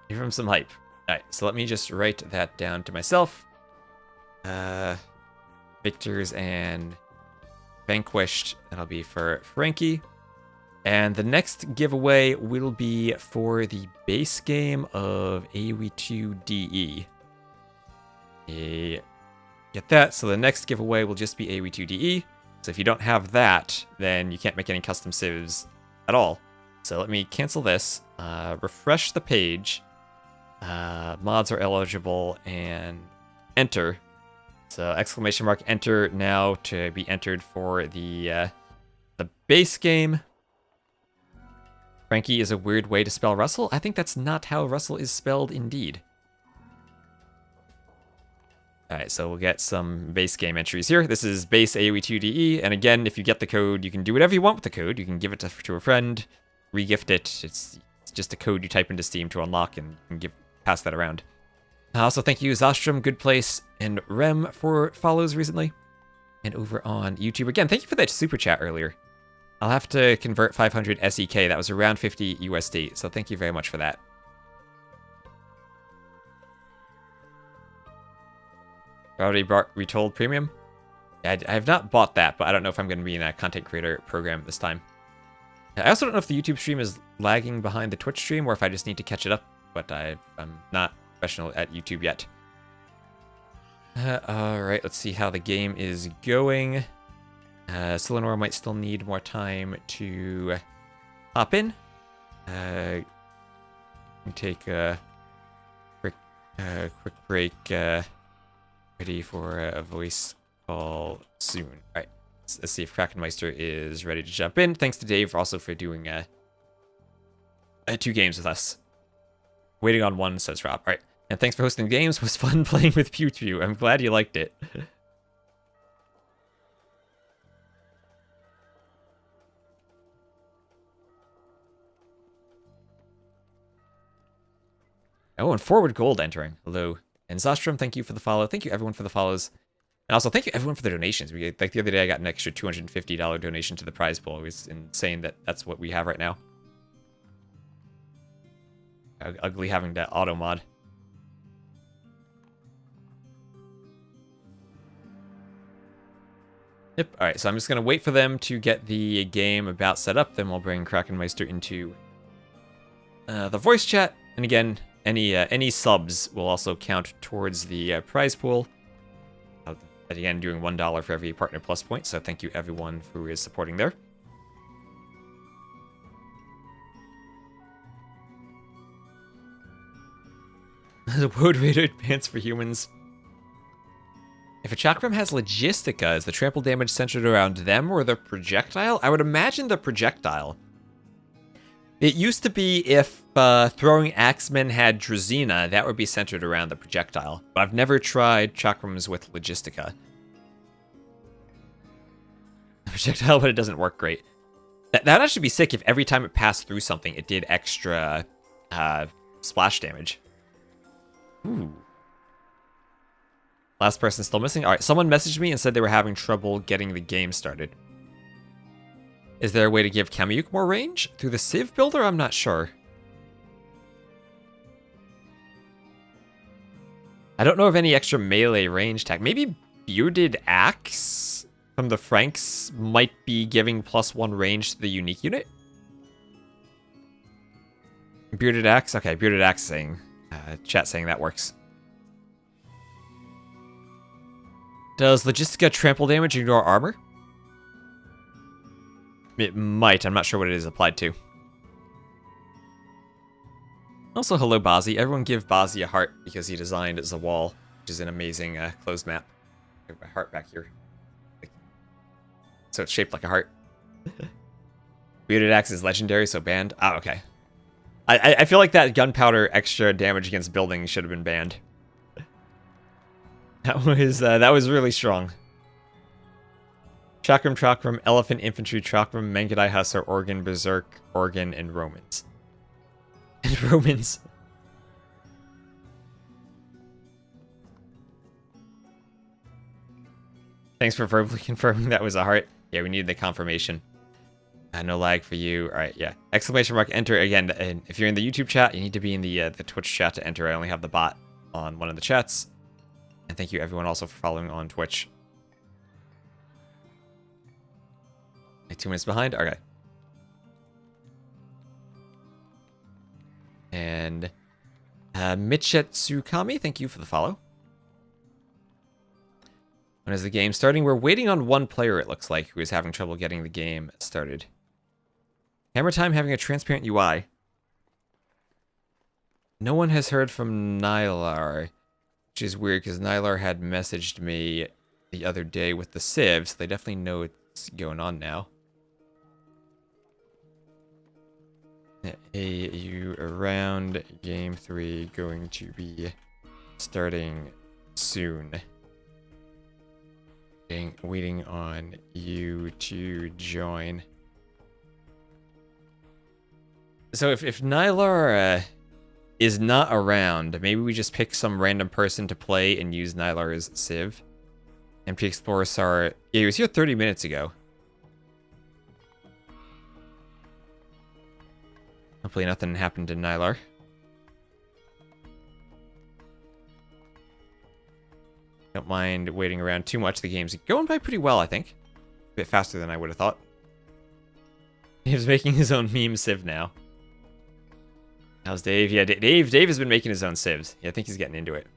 Give him some hype. All right, so let me just write that down to myself. Victors and vanquished. That'll be for Frankie. And the next giveaway will be for the base game of AOE2DE. Get that? So the next giveaway will just be AOE2DE. So if you don't have that, then you can't make any custom civs at all. So let me cancel this, refresh the page. Mods are eligible, and enter. So exclamation mark enter now to be entered for the base game. Frankie is a weird way to spell Russell. I think that's not how Russell is spelled indeed. Alright, so we'll get some base game entries here. This is base AOE2DE, and again, if you get the code, you can do whatever you want with the code. You can give it to a friend, re-gift it. It's just a code you type into Steam to unlock and pass that around. Also, thank you, Zostrom, Good Place, and Rem for follows recently. And over on YouTube, again, thank you for that super chat earlier. I'll have to convert 500 SEK. That was around 50 USD, so thank you very much for that. Already bought Retold Premium? Yeah, I have not bought that, but I don't know if I'm going to be in a content creator program this time. I also don't know if the YouTube stream is lagging behind the Twitch stream or if I just need to catch it up, but I'm not professional at YouTube yet. Alright, let's see how the game is going. Silenor might still need more time to hop in. Take a quick break. Ready for a voice call soon. Alright, let's see if Krakenmeister is ready to jump in. Thanks to Dave also for doing 2 games with us. Waiting on 1, says Rob. Alright, and thanks for hosting the games. It was fun playing with Pew Pew. I'm glad you liked it. Oh, and Forward Gold entering. Hello. And Zostrom, thank you for the follow. Thank you everyone for the follows. And also thank you everyone for the donations. Like the other day I got an extra $250 donation to the prize pool. It was insane that that's what we have right now. Ugly having to auto mod. Yep, alright, so I'm just going to wait for them to get the game about set up, then we'll bring Krakenmeister into the voice chat. And again, any subs will also count towards the prize pool. Again, doing $1 for every Partner Plus point, so thank you everyone who is supporting there. The Woad Raider Advance for Humans. If a Chakram has Logistica, is the trample damage centered around them or the projectile? I would imagine the projectile. It used to be if throwing Axemen had Drazina, that would be centered around the projectile. But I've never tried Chakrams with Logistica. The projectile, but it doesn't work great. That'd actually be sick if every time it passed through something, it did extra splash damage. Ooh. Last person still missing? Alright, someone messaged me and said they were having trouble getting the game started. Is there a way to give Kamiyuk more range? Through the CivBuilder? I'm not sure. I don't know of any extra melee range tag. Maybe Bearded Axe from the Franks might be giving +1 range to the unique unit? Bearded Axe? Okay, Bearded Axe saying... chat saying that works. Does Logistica trample damage ignore armor? It might. I'm not sure what it is applied to. Also, hello, Bazi. Everyone give Bazi a heart because he designed Zawal, which is an amazing closed map. I have my heart back here. So it's shaped like a heart. Bearded Axe is legendary, so banned. Ah, okay. I feel like that gunpowder extra damage against buildings should have been banned. That was really strong. Chakram, Elephant Infantry, Chakram, Mangudai Hussar, Organ, Berserk, Organ, and Romans. And Romans. Thanks for verbally confirming that was a heart. Yeah, we needed the confirmation. No lag for you. All right, yeah. Exclamation mark, enter. Again, and if you're in the YouTube chat, you need to be in the Twitch chat to enter. I only have the bot on one of the chats. And thank you everyone also for following on Twitch. 2 minutes behind? Okay. And Michetsukami, thank you for the follow. When is the game starting? We're waiting on one player, it looks like, who is having trouble getting the game started. Hammer Time having a transparent UI. No one has heard from Nylar, which is weird because Nylar had messaged me the other day with the Civ, so they definitely know what's going on now. Hey, you around? Game 3 going to be starting soon. Waiting on you to join. So if Nylar is not around, maybe we just pick some random person to play and use Nylar's Civ. MP Explorer Sar, yeah, he was here 30 minutes ago. Hopefully nothing happened to Nylar. Don't mind waiting around too much. The game's going by pretty well, I think. A bit faster than I would have thought. He's making his own meme Civ now. How's Dave? Yeah, Dave has been making his own Civs. Yeah, I think he's getting into it.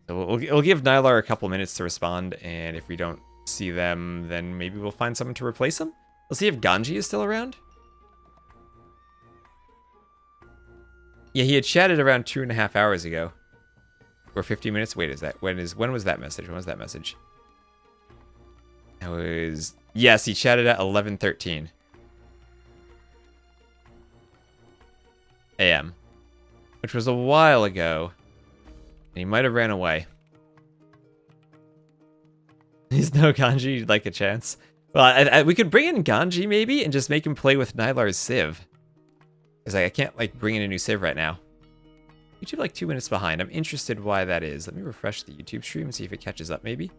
So we'll give Nylar a couple minutes to respond, and if we don't see them, then maybe we'll find someone to replace them. Let's see if Ganji is still around. Yeah, he had chatted around 2.5 hours ago. Or 50 minutes? Wait, is that when was that message? When was that message? That was... Yes, he chatted at 11:13 a.m. Which was a while ago. And he might have ran away. He's no Ganji, you'd like a chance. Well, we could bring in Ganji maybe and just make him play with Nylar's Civ. Because I can't like bring in a new Civ right now. YouTube like 2 minutes behind. I'm interested why that is. Let me refresh the YouTube stream and see if it catches up maybe.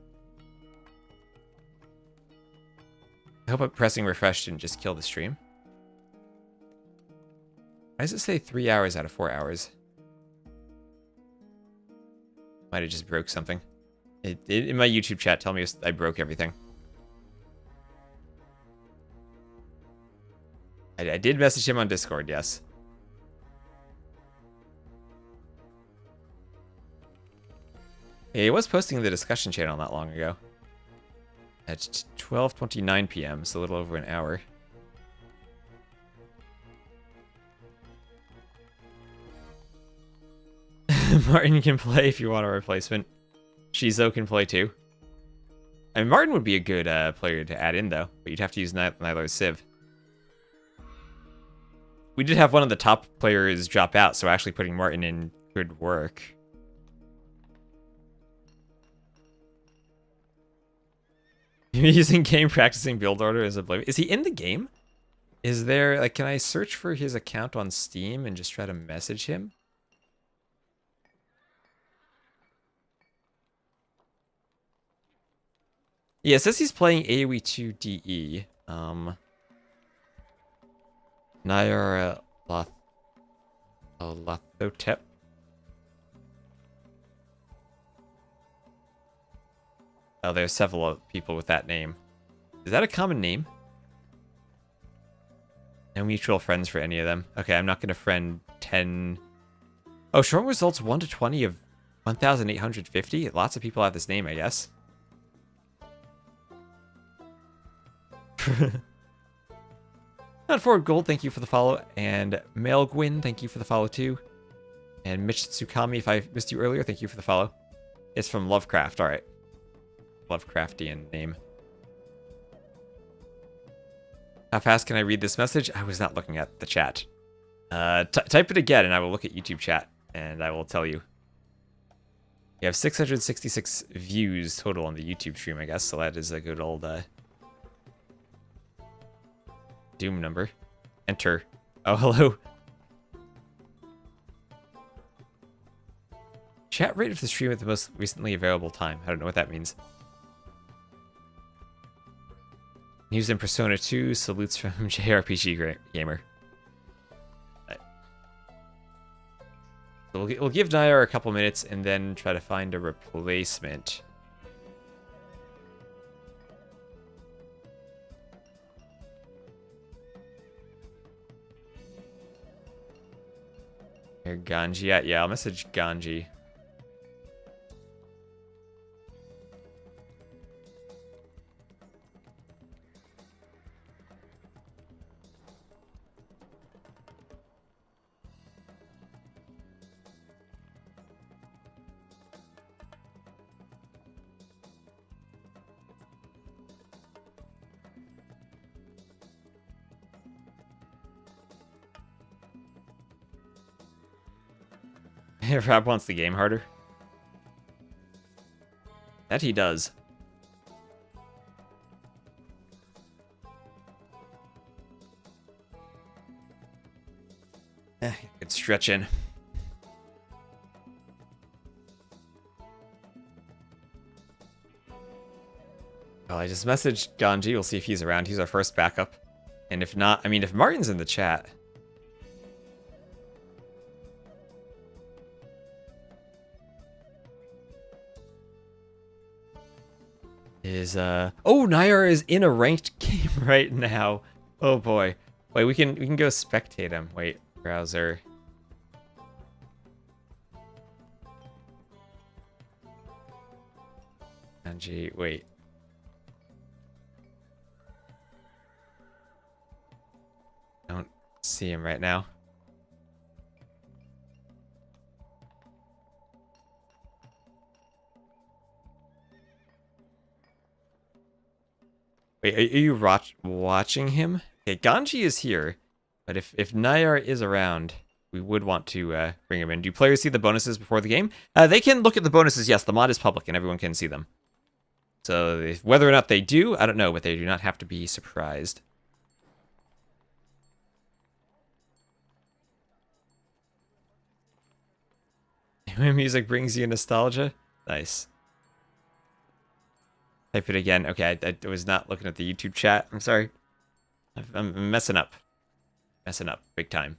I hope pressing refresh didn't just kill the stream. Why does it say 3 hours out of 4 hours? Might have just broke something. In my YouTube chat, tell me I broke everything. I did message him on Discord, yes. Yeah, he was posting in the discussion channel not long ago. At 12:29 p.m., so a little over an hour. Martin can play if you want a replacement. Shizo can play too. I mean, Martin would be a good player to add in, though. But you'd have to use Nylar's Civ. We did have one of the top players drop out, so actually putting Martin in could work. Using game practicing build order as a blame. Is he in the game? Is there, like, can I search for his account on Steam and just try to message him? Yeah, it says he's playing AoE 2 DE. Nayar Lathotep. Oh, there's several people with that name. Is that a common name? No mutual friends for any of them. Okay, I'm not going to friend 10. Oh, short results 1 to 20 of 1,850. Lots of people have this name, I guess. Not Forward Gold, thank you for the follow. And Melgwin, thank you for the follow too. And Mitch Tsukami, if I missed you earlier, thank you for the follow. It's from Lovecraft, alright. Lovecraftian name. How fast can I read this message? I was not looking at the chat. Type it again and I will look at YouTube chat and I will tell you. You have 666 views total on the YouTube stream, I guess, so that is a good old Doom number. Enter. Oh, hello. Chat rate of the stream at the most recently available time. I don't know what that means. News in Persona 2. Salutes from JRPG Gamer. So we'll give Nayar a couple minutes and then try to find a replacement. Here, Ganji. Yeah, I'll message Ganji. Rob wants the game harder. That he does. Could stretch in. Well, I just messaged Ganji. We'll see if he's around. He's our first backup. And if not, I mean, if Martin's in the chat... Oh, Nayar is in a ranked game right now. Oh boy. Wait, we can go spectate him. Wait, browser. Ganji, wait. I don't see him right now. Wait, are you watching him? Okay, Ganji is here, but if Nayar is around, we would want to bring him in. Do players see the bonuses before the game? They can look at the bonuses, yes. The mod is public and everyone can see them. So whether or not they do, I don't know, but they do not have to be surprised. When music brings you nostalgia. Nice. Type it again. Okay, I was not looking at the YouTube chat. I'm sorry. I'm messing up. Messing up big time.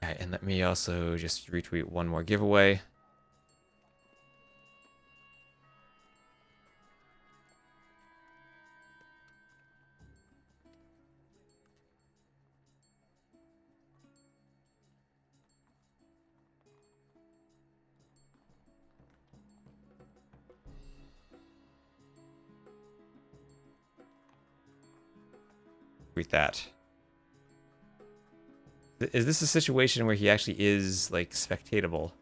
Alright, and let me also just retweet one more giveaway. Tweet that. Is this a situation where he actually is, like, spectatable?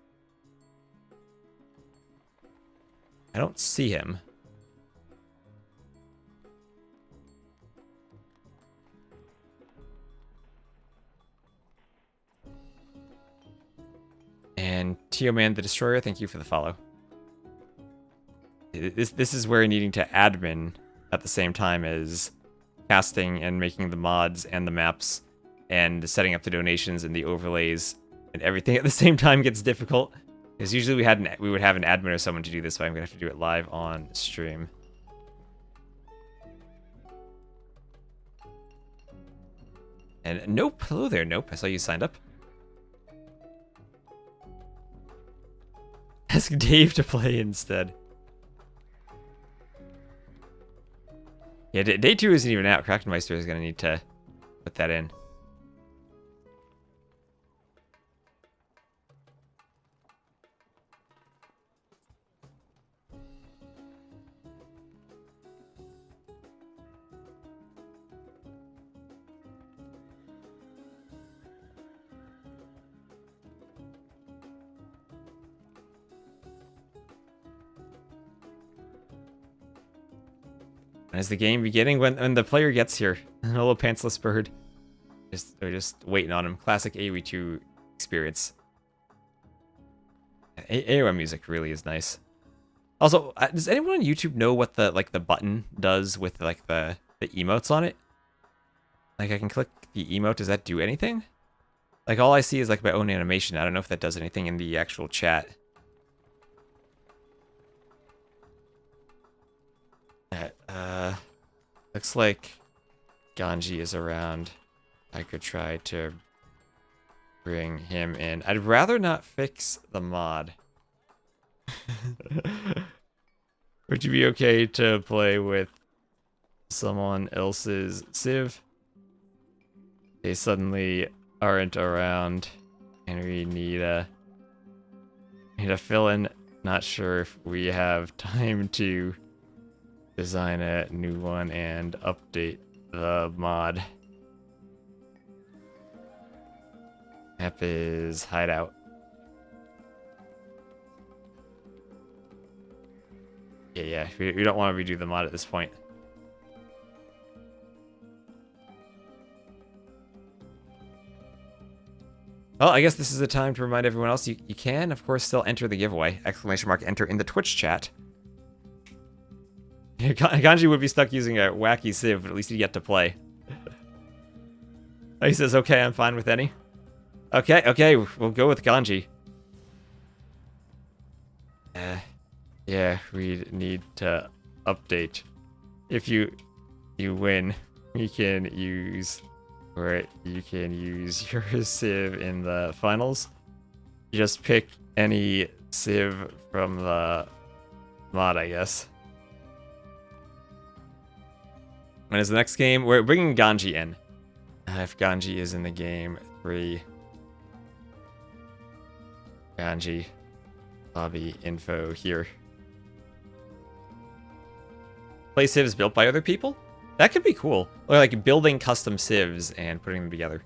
I don't see him. And Tio Man the Destroyer, thank you for the follow. This is where needing to admin at the same time as casting and making the mods and the maps and setting up the donations and the overlays and everything at the same time gets difficult. Because usually we would have an admin or someone to do this, but I'm gonna have to do it live on stream. And nope, hello there, nope. I saw you signed up. Ask Dave to play instead. Yeah, day 2 isn't even out. Krakenmeister is gonna need to put that in. As the game beginning, when the player gets here, a little pantsless bird, they're just waiting on him. Classic AoE2 experience. AOM music really is nice. Also, does anyone on YouTube know what the button does with the emotes on it? Like I can click the emote. Does that do anything? Like all I see is like my own animation. I don't know if that does anything in the actual chat. Looks like Ganji is around. I could try to bring him in. I'd rather not fix the mod. Would you be okay to play with someone else's Civ? They suddenly aren't around and we need a fill-in. Not sure if we have time to design a new one and update the mod. App is Hideout. Yeah, we don't want to redo the mod at this point. Well, I guess this is the time to remind everyone else you can, of course, still enter the giveaway. ! Enter in the Twitch chat. Ganji would be stuck using a wacky Civ, but at least he'd get to play. He says, okay, I'm fine with any. Okay, we'll go with Ganji. Yeah, we need to update. If you win, you can use your Civ in the finals. You just pick any Civ from the mod, I guess. When is the next game? We're bringing Ganji in. If Ganji is in the game, 3. Ganji. Lobby info here. Play civs built by other people? That could be cool. Or like building custom civs and putting them together.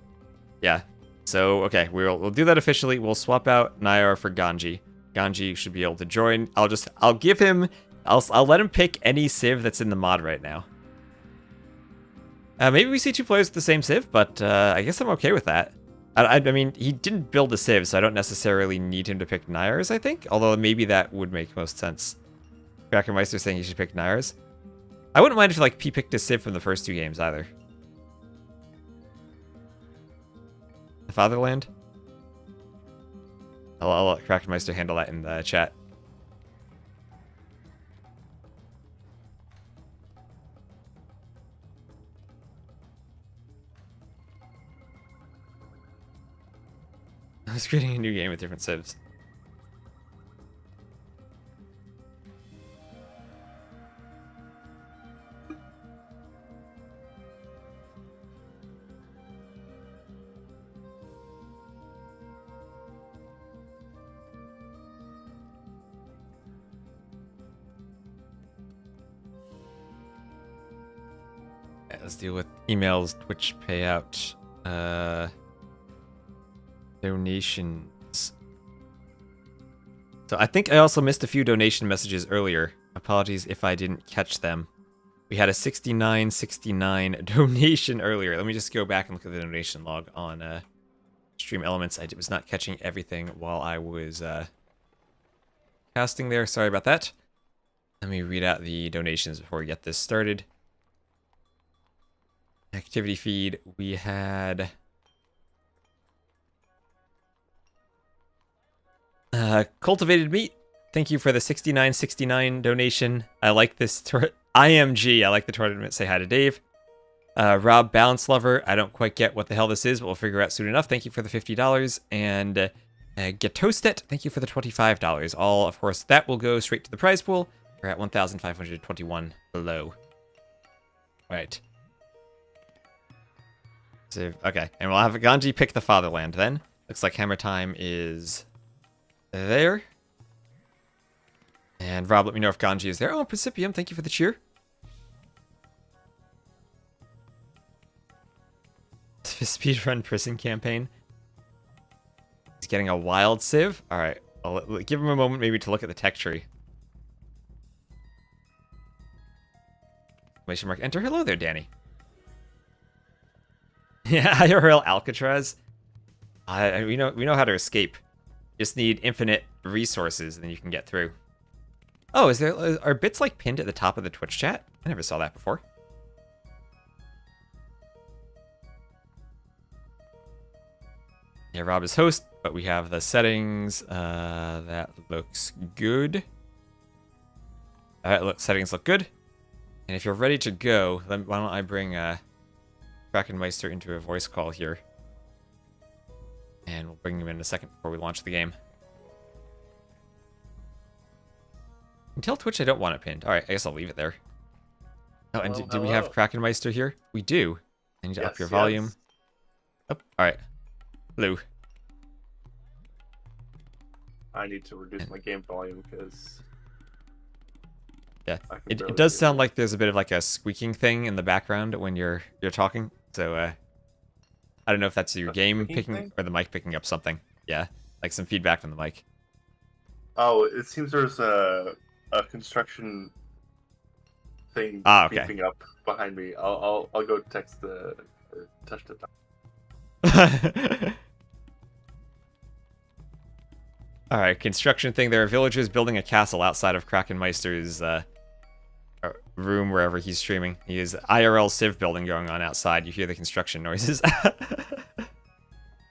Yeah. So, okay, we'll do that officially. We'll swap out Nayar for Ganji. Ganji should be able to join. I'll let him pick any civ that's in the mod right now. Maybe we see 2 players with the same civ, but I guess I'm okay with that. I mean, he didn't build a civ, so I don't necessarily need him to pick Nayars, I think. Although maybe that would make most sense. Krakenmeister saying he should pick Nayars. I wouldn't mind if he picked a civ from the first 2 games either. The Fatherland? I'll let Krakenmeister handle that in the chat. I was creating a new game with different civs. Let's deal with emails, Twitch payout, donations. So I think I also missed a few donation messages earlier. Apologies if I didn't catch them. We had a 69.69 donation earlier. Let me just go back and look at the donation log on Stream Elements. I was not catching everything while I was casting there. Sorry about that. Let me read out the donations before we get this started. Activity feed, we had Cultivated Meat. Thank you for the 69.69 donation. I like this IMG. I like the tournament. Say hi to Dave. Rob Balance Lover. I don't quite get what the hell this is, but we'll figure out soon enough. Thank you for the $50. And Get Toasted. Thank you for the $25. All, of course, that will go straight to the prize pool. We're at 1,521 below. All right. Okay, and we'll have Ganji pick the fatherland then. Looks like Hammer Time is there. And Rob, let me know if Ganji is there. Oh, Principium, thank you for the cheer. Speedrun prison campaign. He's getting a wild civ. All right, I'll give him a moment maybe to look at the tech tree. Exclamation mark enter. Hello there, Danny. Yeah, IRL Alcatraz. We know how to escape. Just need infinite resources, and then you can get through. Oh, are bits like pinned at the top of the Twitch chat? I never saw that before. Yeah, Rob is host, but we have the settings. That looks good. All right, look, settings look good. And if you're ready to go, then why don't I bring Krakenmeister into a voice call here. And we'll bring him in a second before we launch the game. Until Twitch, I don't want it pinned. Alright, I guess I'll leave it there. Oh, and do we have Krakenmeister here? We do. I need to up your volume. Oh, alright. Hello. I need to reduce my game volume because... Yeah, it does sound like there's a bit of like a squeaking thing in the background when you're talking. So I don't know if that's your game picking thing? Or the mic picking up something. Yeah, like some feedback from the mic. Oh, it seems there's a construction thing beeping up behind me. I'll go text the or touch the. All right, construction thing. There are villagers building a castle outside of Krakenmeister's room wherever he's streaming. He has IRL Civ building going on outside. You hear the construction noises.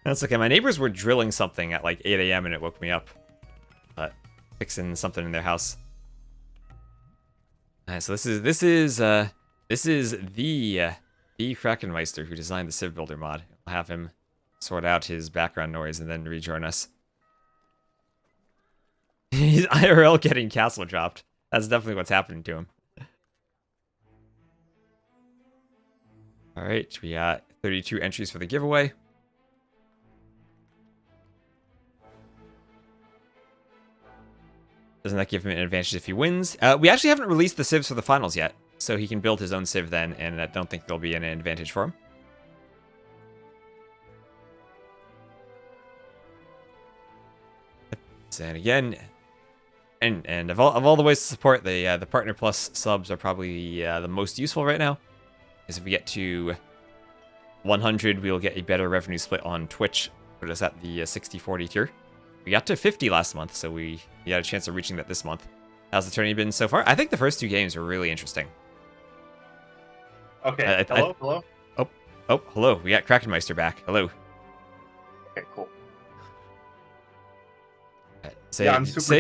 That's okay. My neighbors were drilling something at like 8 a.m. and it woke me up. But fixing something in their house. Alright, so this is the Krakenmeister who designed the CivBuilder mod. We'll have him sort out his background noise and then rejoin us. He's IRL getting castle dropped. That's definitely what's happening to him. Alright, we got 32 entries for the giveaway. Doesn't that give him an advantage if he wins? We actually haven't released the civs for the finals yet, so he can build his own civ then, and I don't think there'll be an advantage for him. And again, and of all the ways to support, the Partner Plus subs are probably the most useful right now. Because if we get to 100, we'll get a better revenue split on Twitch. Put us at the 60-40 tier. We got to 50 last month, so we got a chance of reaching that this month. How's the tourney been so far? I think the first two games were really interesting. Okay, hello? Oh, hello. We got Krakenmeister back. Hello. Okay, cool. Say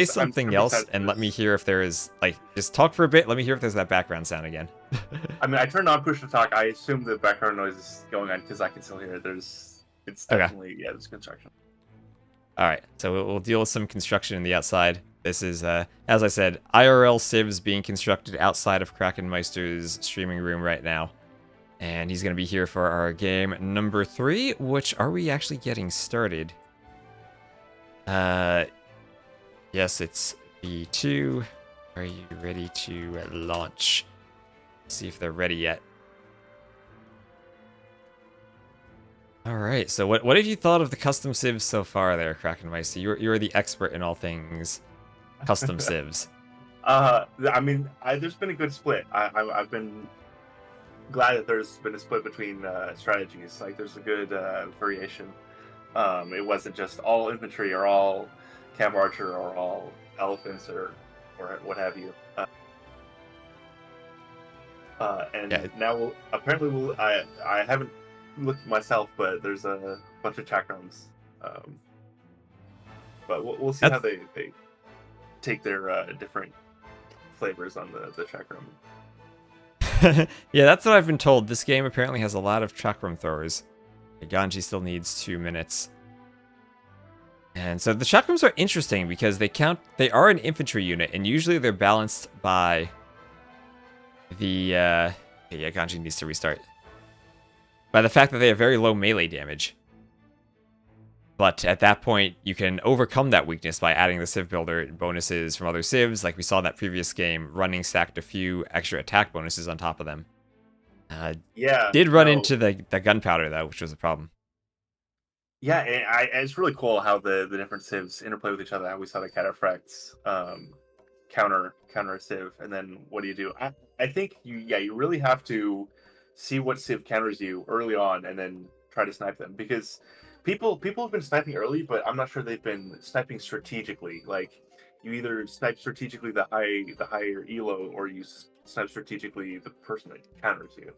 something super else excited and for let me this. hear if there is, like, just talk for a bit. Let me hear if there's that background sound again. I mean, I turned on push to talk. I assume the background noise is going on because I can still hear it. It's definitely, there's construction. All right, so we'll deal with some construction in the outside. This is, as I said, IRL civs being constructed outside of Krakenmeister's streaming room right now. And he's going to be here for our game number 3, which are we actually getting started? Yes, it's B2. Are you ready to launch? See if they're ready yet. All right, so what have you thought of the custom civs so far there, Krakenmeister? You're the expert in all things custom civs. I mean, there's been a good split. I've been glad that there's been a split between strategies. Like, there's a good variation. It wasn't just all infantry or all cav archer or all elephants or what have you. Now apparently I haven't looked myself, but there's a bunch of chakrams. But we'll see how they take their different flavors on the chakram. Yeah, that's what I've been told. This game apparently has a lot of chakram throwers. Ganji still needs 2 minutes. And so the chakrams are interesting because they are an infantry unit, and usually they're balanced by the Ganji needs to restart. By the fact that they have very low melee damage. But at that point, you can overcome that weakness by adding the CivBuilder bonuses from other civs, like we saw in that previous game. Running stacked a few extra attack bonuses on top of them. Did run into the gunpowder, though, which was a problem. Yeah, and it's really cool how the different civs interplay with each other. How we saw the cataphracts counter a civ, and then what do you do? I think you really have to see what civ counters you early on, and then try to snipe them, because people have been sniping early, but I'm not sure they've been sniping strategically. Like, you either snipe strategically the higher elo, or you snipe strategically the person that counters you.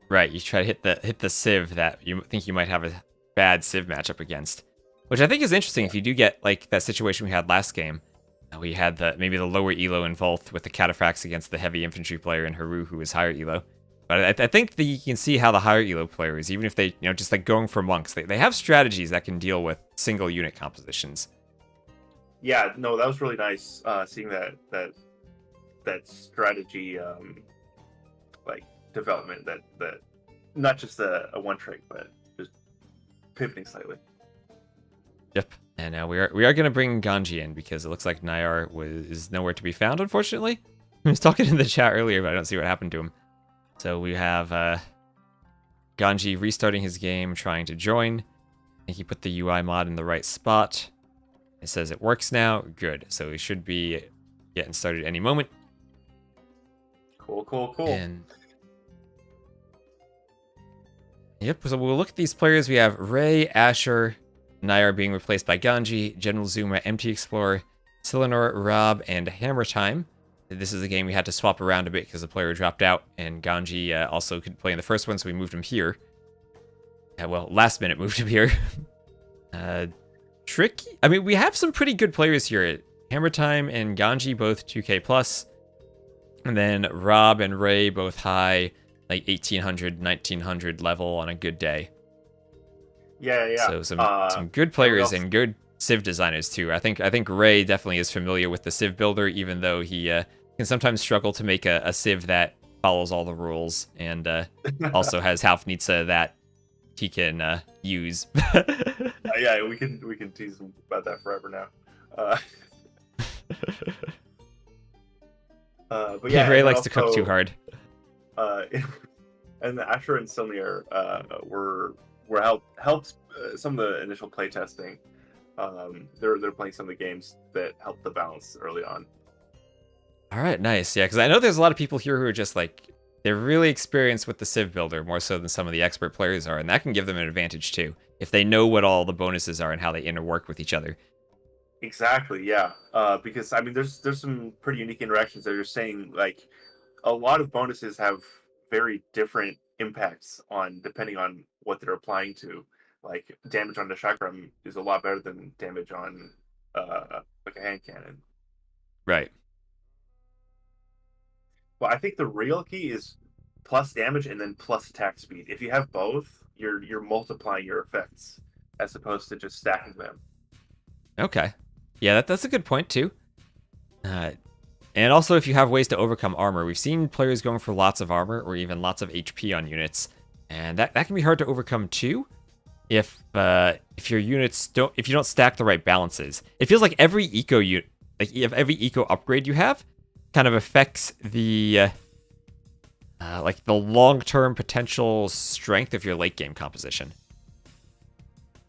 Right, you try to hit the civ that you think you might have a bad civ matchup against, which I think is interesting. If you do get like that situation we had last game, we had maybe the lower elo in Volth with the cataphracts against the heavy infantry player in Haru, who was higher elo. But I think that you can see how the higher elo players, even if they, just like going for monks, they have strategies that can deal with single unit compositions. Yeah, no, that was really nice seeing that strategy like development, that not just a one trick, but just pivoting slightly. Yep. And now we are going to bring Ganji in, because it looks like Nayar is nowhere to be found, unfortunately. He was talking in the chat earlier, but I don't see what happened to him. So we have Ganji restarting his game, trying to join. I think he put the UI mod in the right spot. It says it works now. Good. So we should be getting started any moment. Cool. And yep, so we'll look at these players. We have Ray, Asher, Nayar being replaced by Ganji, General Zuma, MT Explorer, Silenor, Rob, and Hammer Time. This is a game we had to swap around a bit because the player dropped out, and Ganji also couldn't play in the first one, so we moved him here. Well, last minute moved him here. Tricky. I mean, we have some pretty good players here. Hammer Time and Ganji both 2k+. And then Rob and Ray both high, like 1800, 1900 level on a good day. Yeah. So some good players and good civ designers too. I think Ray definitely is familiar with the CivBuilder, even though he can sometimes struggle to make a civ that follows all the rules, and also has Halfnitsa that he can use. Yeah, we can tease him about that forever now. But yeah, Ray likes to cook too hard. And Asher and Silnir were helped some of the initial play testing. They're playing some of the games that helped the balance early on. All right, nice. Yeah, because I know there's a lot of people here who are just like, they're really experienced with the CivBuilder more so than some of the expert players are, and that can give them an advantage too, if they know what all the bonuses are and how they interwork with each other. Exactly, yeah. Because I mean, there's some pretty unique interactions that you're saying. Like, a lot of bonuses have very different impacts depending on what they're applying to. Like, damage on the chakram is a lot better than damage on like a hand cannon. Right. Well, I think the real key is plus damage and then plus attack speed. If you have both, you're multiplying your effects as opposed to just stacking them. Okay. Yeah, that's a good point too. And also, if you have ways to overcome armor, we've seen players going for lots of armor or even lots of HP on units, and that can be hard to overcome too. If your units if you don't stack the right balances, it feels like every every eco upgrade you have, kind of affects the like the long-term potential strength of your late game composition.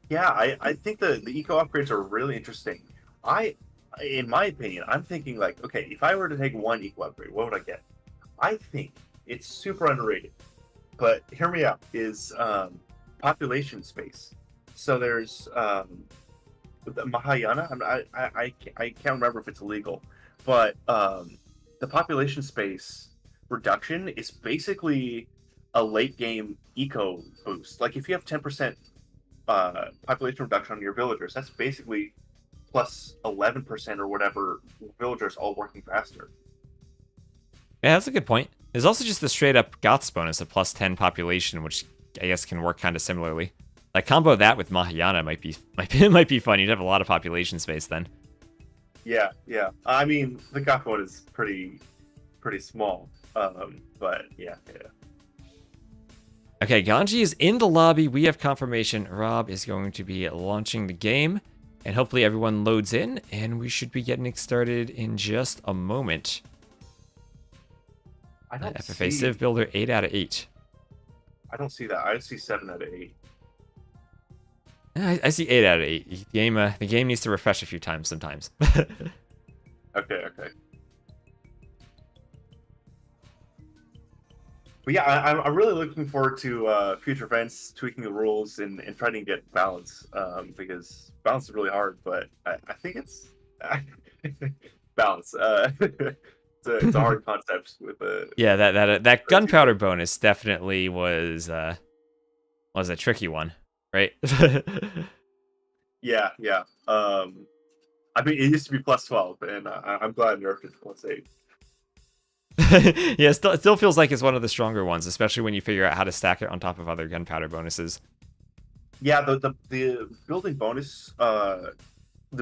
Yeah, I think the eco upgrades are really interesting. In my opinion, I'm thinking like, okay, if I were to take one eco upgrade, what would I get? I think it's super underrated. But hear me out, is population space. So there's the Mahayana. I can't remember if it's illegal, but the population space reduction is basically a late game eco boost. Like if you have 10% population reduction on your villagers, that's basically plus 11% or whatever villagers all working faster. Yeah, that's a good point. There's also just the straight up GOTS bonus of plus 10 population, which I guess can work kind of similarly. Like combo that with Mahayana might be fun. You'd have a lot of population space then. Yeah. I mean, the GOTS one is pretty small. But yeah. Okay, Ganji is in the lobby. We have confirmation. Rob is going to be launching the game, and hopefully everyone loads in, and we should be getting started in just a moment. I don't FFA see CivBuilder 8 out of 8. I don't see that. I see 7 out of 8. I see 8 out of 8. The game needs to refresh a few times sometimes. Okay. But yeah, I'm really looking forward to future events, tweaking the rules, and trying to get balance. Because balance is really hard, but I think it's balance. It's a hard concept with a Yeah, that gunpowder bonus definitely was a tricky one, right? Yeah. I mean, it used to be plus 12, and I'm glad I nerfed it to plus 8. Yeah, it still feels like it's one of the stronger ones, especially when you figure out how to stack it on top of other gunpowder bonuses. Yeah, the building bonus, the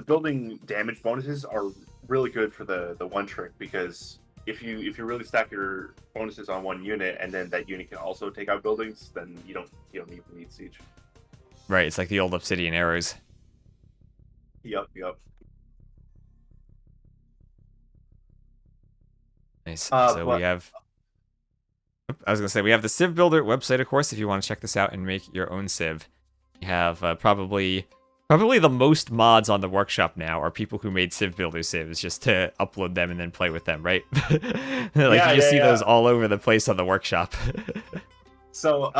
building damage bonuses are really good for the one trick, because if you really stack your bonuses on one unit and then that unit can also take out buildings, then you don't even need siege. Right, it's like the old obsidian arrows. Yep. Nice. So we have... I was going to say, we have the CivBuilder website, of course, if you want to check this out and make your own Civ. You have probably the most mods on the workshop now are people who made CivBuilder Civs just to upload them and then play with them, right? You just see those all over the place on the workshop. So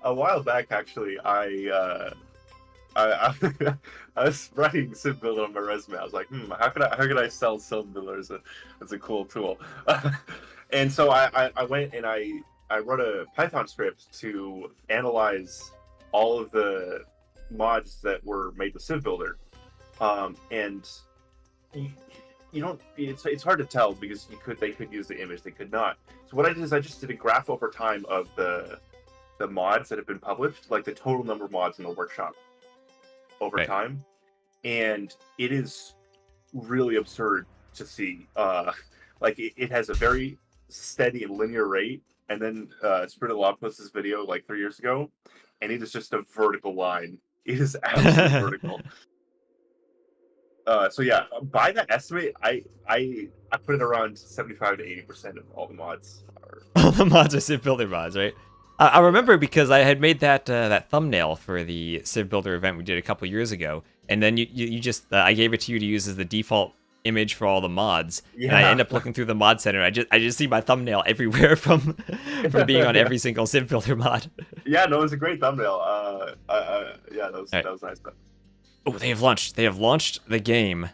a while back, actually, I was writing CivBuilder on my resume. I was like, how could I sell CivBuilder as a cool tool? And so I went and I wrote a Python script to analyze all of the mods that were made with CivBuilder. And you don't. It's hard to tell because they could use the image, they could not. So what I did is I just did a graph over time of the mods that have been published, like the total number of mods in the workshop over time, and it is really absurd to see. Like it has a very steady and linear rate, and then Spirit of Law posted this video like 3 years ago, and it is just a vertical line. It is absolutely vertical. So yeah, by that estimate, I put it around 75 to 80% of all the mods are. All the mods are CivBuilder mods, right? I remember because I had made that thumbnail for the CivBuilder event we did a couple years ago, and then you just I gave it to you to use as the default image for all the mods, and I end up looking through the mod center. I just see my thumbnail everywhere from being on every single CivBuilder mod. Yeah, no, it was a great thumbnail. Yeah, that was nice. Oh, they have launched. They have launched the game,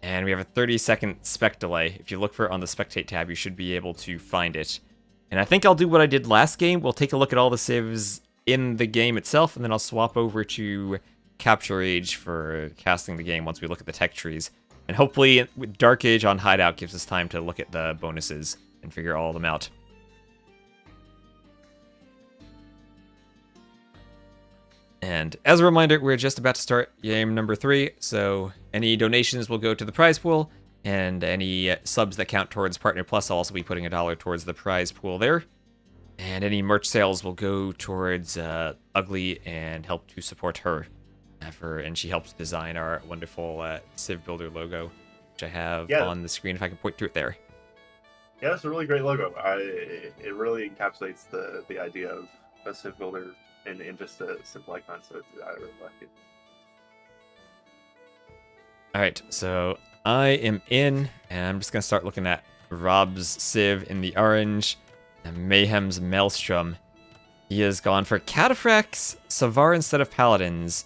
and we have a 30-second spec delay. If you look for it on the spectate tab, you should be able to find it. And I think I'll do what I did last game. We'll take a look at all the civs in the game itself, and then I'll swap over to Capture Age for casting the game once we look at the tech trees. And hopefully with Dark Age on Hideout gives us time to look at the bonuses and figure all of them out. And as a reminder, we're just about to start game number 3, so any donations will go to the prize pool, and any subs that count towards Partner Plus, I'll also be putting $1 towards the prize pool there. And any merch sales will go towards Ugly and help to support her. And she helps design our wonderful CivBuilder logo, which I have on the screen if I can point to it there. Yeah, it's a really great logo. It really encapsulates the idea of a CivBuilder in just a simple icon, so I really like it. Alright, so I am in, and I'm just going to start looking at Rob's Civ in the orange, and Mayhem's Maelstrom. He has gone for Cataphracts, Savar instead of Paladins,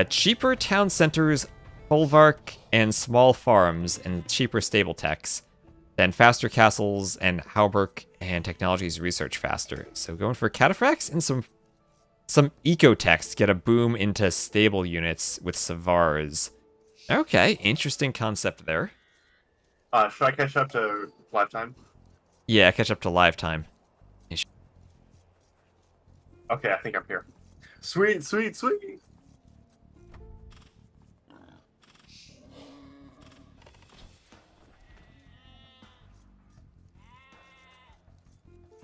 cheaper town centers, Folvark, and small farms, and cheaper stable techs, then faster castles, and Hauberk, and technologies research faster. So going for Cataphracts and some eco-techs to get a boom into stable units with Savars. Okay, interesting concept there. Should I catch up to live time? Yeah, catch up to live time. Okay, I think I'm here. Sweet, sweet, sweet!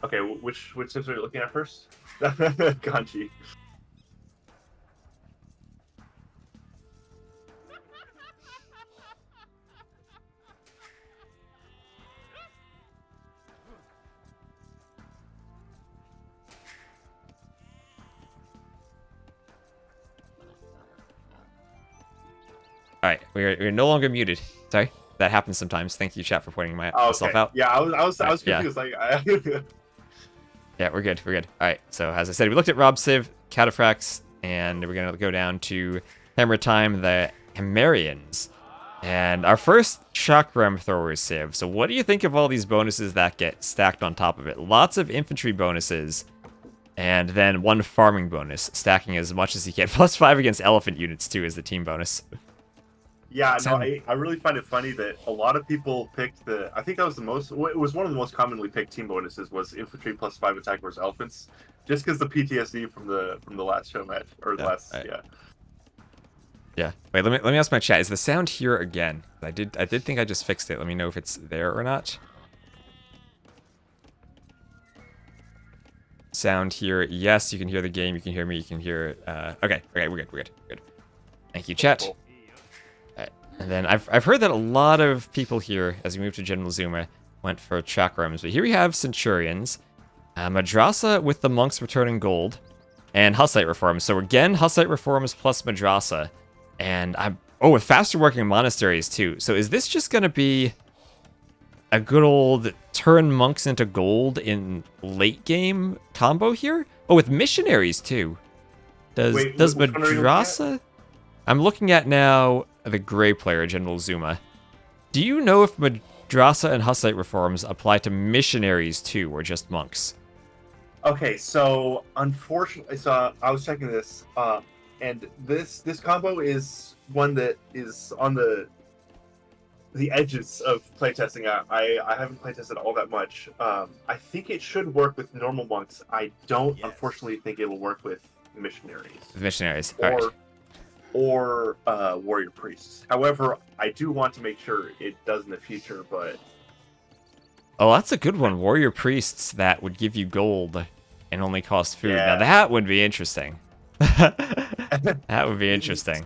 Okay, which tips are you looking at first? Ganji. Alright, we're no longer muted. Sorry, that happens sometimes. Thank you, chat, for pointing myself out. Yeah, I was confused. Yeah. Like, Yeah, we're good. We're good. All right. So as I said, we looked at Rob Civ, Cataphracts, and we're gonna go down to Hammer Time, the Hemerians, and our first Chakram Thrower Civ. So what do you think of all these bonuses that get stacked on top of it? Lots of infantry bonuses, and then one farming bonus, stacking as much as you can. +5 against elephant units too is the team bonus. yeah, no, I really find it funny that a lot of people picked I think that was it was one of the most commonly picked team bonuses was infantry +5 attack versus elephants, just because the PTSD from the last show match, or the last, right. yeah. Yeah. Wait, let me ask my chat. Is the sound here again? I did think I just fixed it. Let me know if it's there or not. Sound here. Yes, you can hear the game. You can hear me. You can hear. Okay. Okay. We're good. Thank you, chat. Cool. And then I've heard that a lot of people here, as we move to General Zuma, went for Chakrams. But here we have Centurions, Madrasa with the monks returning gold, and Hussite reforms. So again, Hussite reforms plus Madrasa, and with faster working monasteries too. So is this just gonna be a good old turn monks into gold in late game combo here? Oh, with missionaries too. Does Madrasa? I'm looking at now the gray player, General Zuma. Do you know if Madrasa and Hussite reforms apply to missionaries too, or just monks? Okay, so unfortunately, so I was checking this, and this combo is one that is on the edges of playtesting. I haven't playtested all that much. I think it should work with normal monks. I don't, unfortunately, think it'll work with missionaries. Missionaries, all right. Or warrior priests. However, I do want to make sure it does in the future, but... Oh, that's a good one. Warrior priests that would give you gold and only cost food. Yeah. Now that would be interesting. That would be interesting.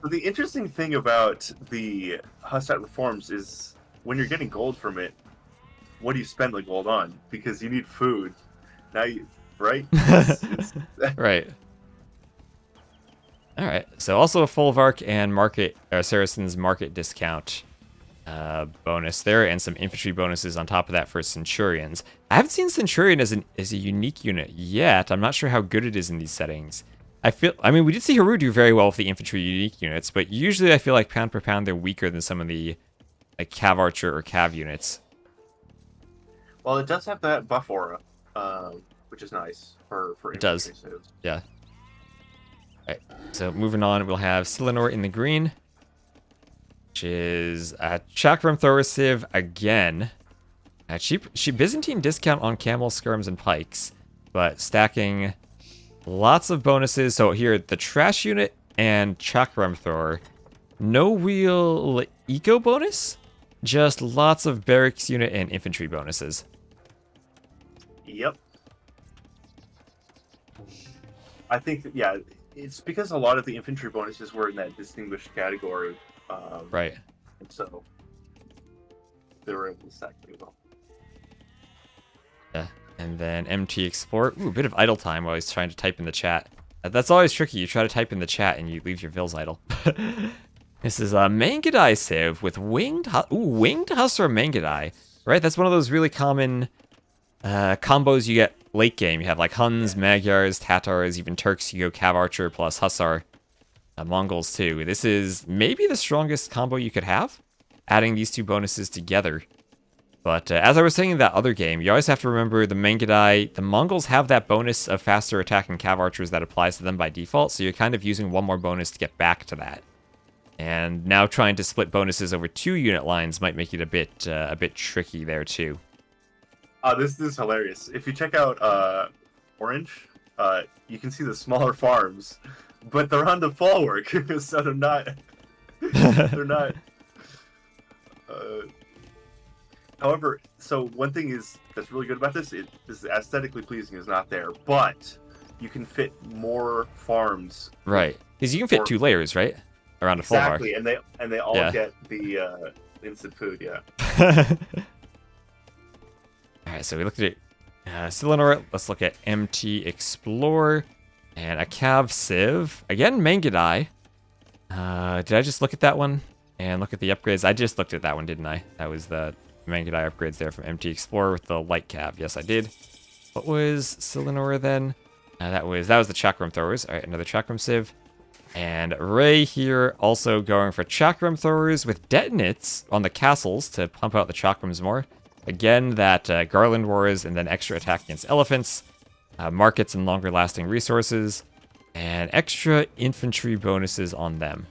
So the interesting thing about the Hussite reforms is when you're getting gold from it, what do you spend the gold on? Because you need food. Now you... Right? Right. All right, so also a Folvark and Saracen's market discount bonus there, and some infantry bonuses on top of that for Centurions. I haven't seen Centurion as a unique unit yet. I'm not sure how good it is in these settings. I mean, we did see Haru do very well with the infantry unique units, but usually I feel like pound per pound they're weaker than some of the like Cav Archer or Cav units. Well, it does have that buff aura, which is nice for it does. Saves. Yeah. Right, so moving on, we'll have Silenor in the green, which is a Chakram Thrower Civ again. She Byzantine discount on camel, skirms, and pikes, but stacking lots of bonuses. So here, the trash unit and Chakram Thrower. No real eco bonus, just lots of barracks unit and infantry bonuses. Yep. I think that, yeah, it's because a lot of the infantry bonuses were in that distinguished category. Right. And so they were able to stack pretty well. Yeah. And then MT Explore. Ooh, a bit of idle time while he's trying to type in the chat. That's always tricky. You try to type in the chat and you leave your Vils idle. This is a Mangadai Civ with Winged Hussar Mangadai. Right? That's one of those really common combos you get late game. You have like Huns, Magyars, Tatars, even Turks. You go Cav Archer plus Hussar. Mongols too. This is maybe the strongest combo you could have, adding these two bonuses together. But as I was saying in that other game, you always have to remember the Mangadai, the Mongols have that bonus of faster attacking Cav Archers that applies to them by default, so you're kind of using one more bonus to get back to that. And now trying to split bonuses over 2 unit lines might make it a bit tricky there too. This is hilarious. If you check out Orange, you can see the smaller farms, but they're on the folwark, so they're not. They're not. However, so one thing that's really good about this is aesthetically pleasing is not there, but you can fit more farms. Right, because you can fit 2 layers, right, around a full bar. Exactly, and they all get the instant food. Yeah. All right, so we looked at Silenor. Let's look at MT Explore and a Cav Civ again. Mangadai. Did I just look at that one and look at the upgrades? I just looked at that one, didn't I? That was the Mangadai upgrades there from MT Explorer with the light Cav. Yes, I did. What was Silenor then? That was the Chakram Throwers. All right, another Chakram Civ. And Ray here also going for Chakram Throwers with detonates on the castles to pump out the Chakrams more. Again, that Garland Wars and then extra attack against elephants, markets and longer lasting resources, and extra infantry bonuses on them.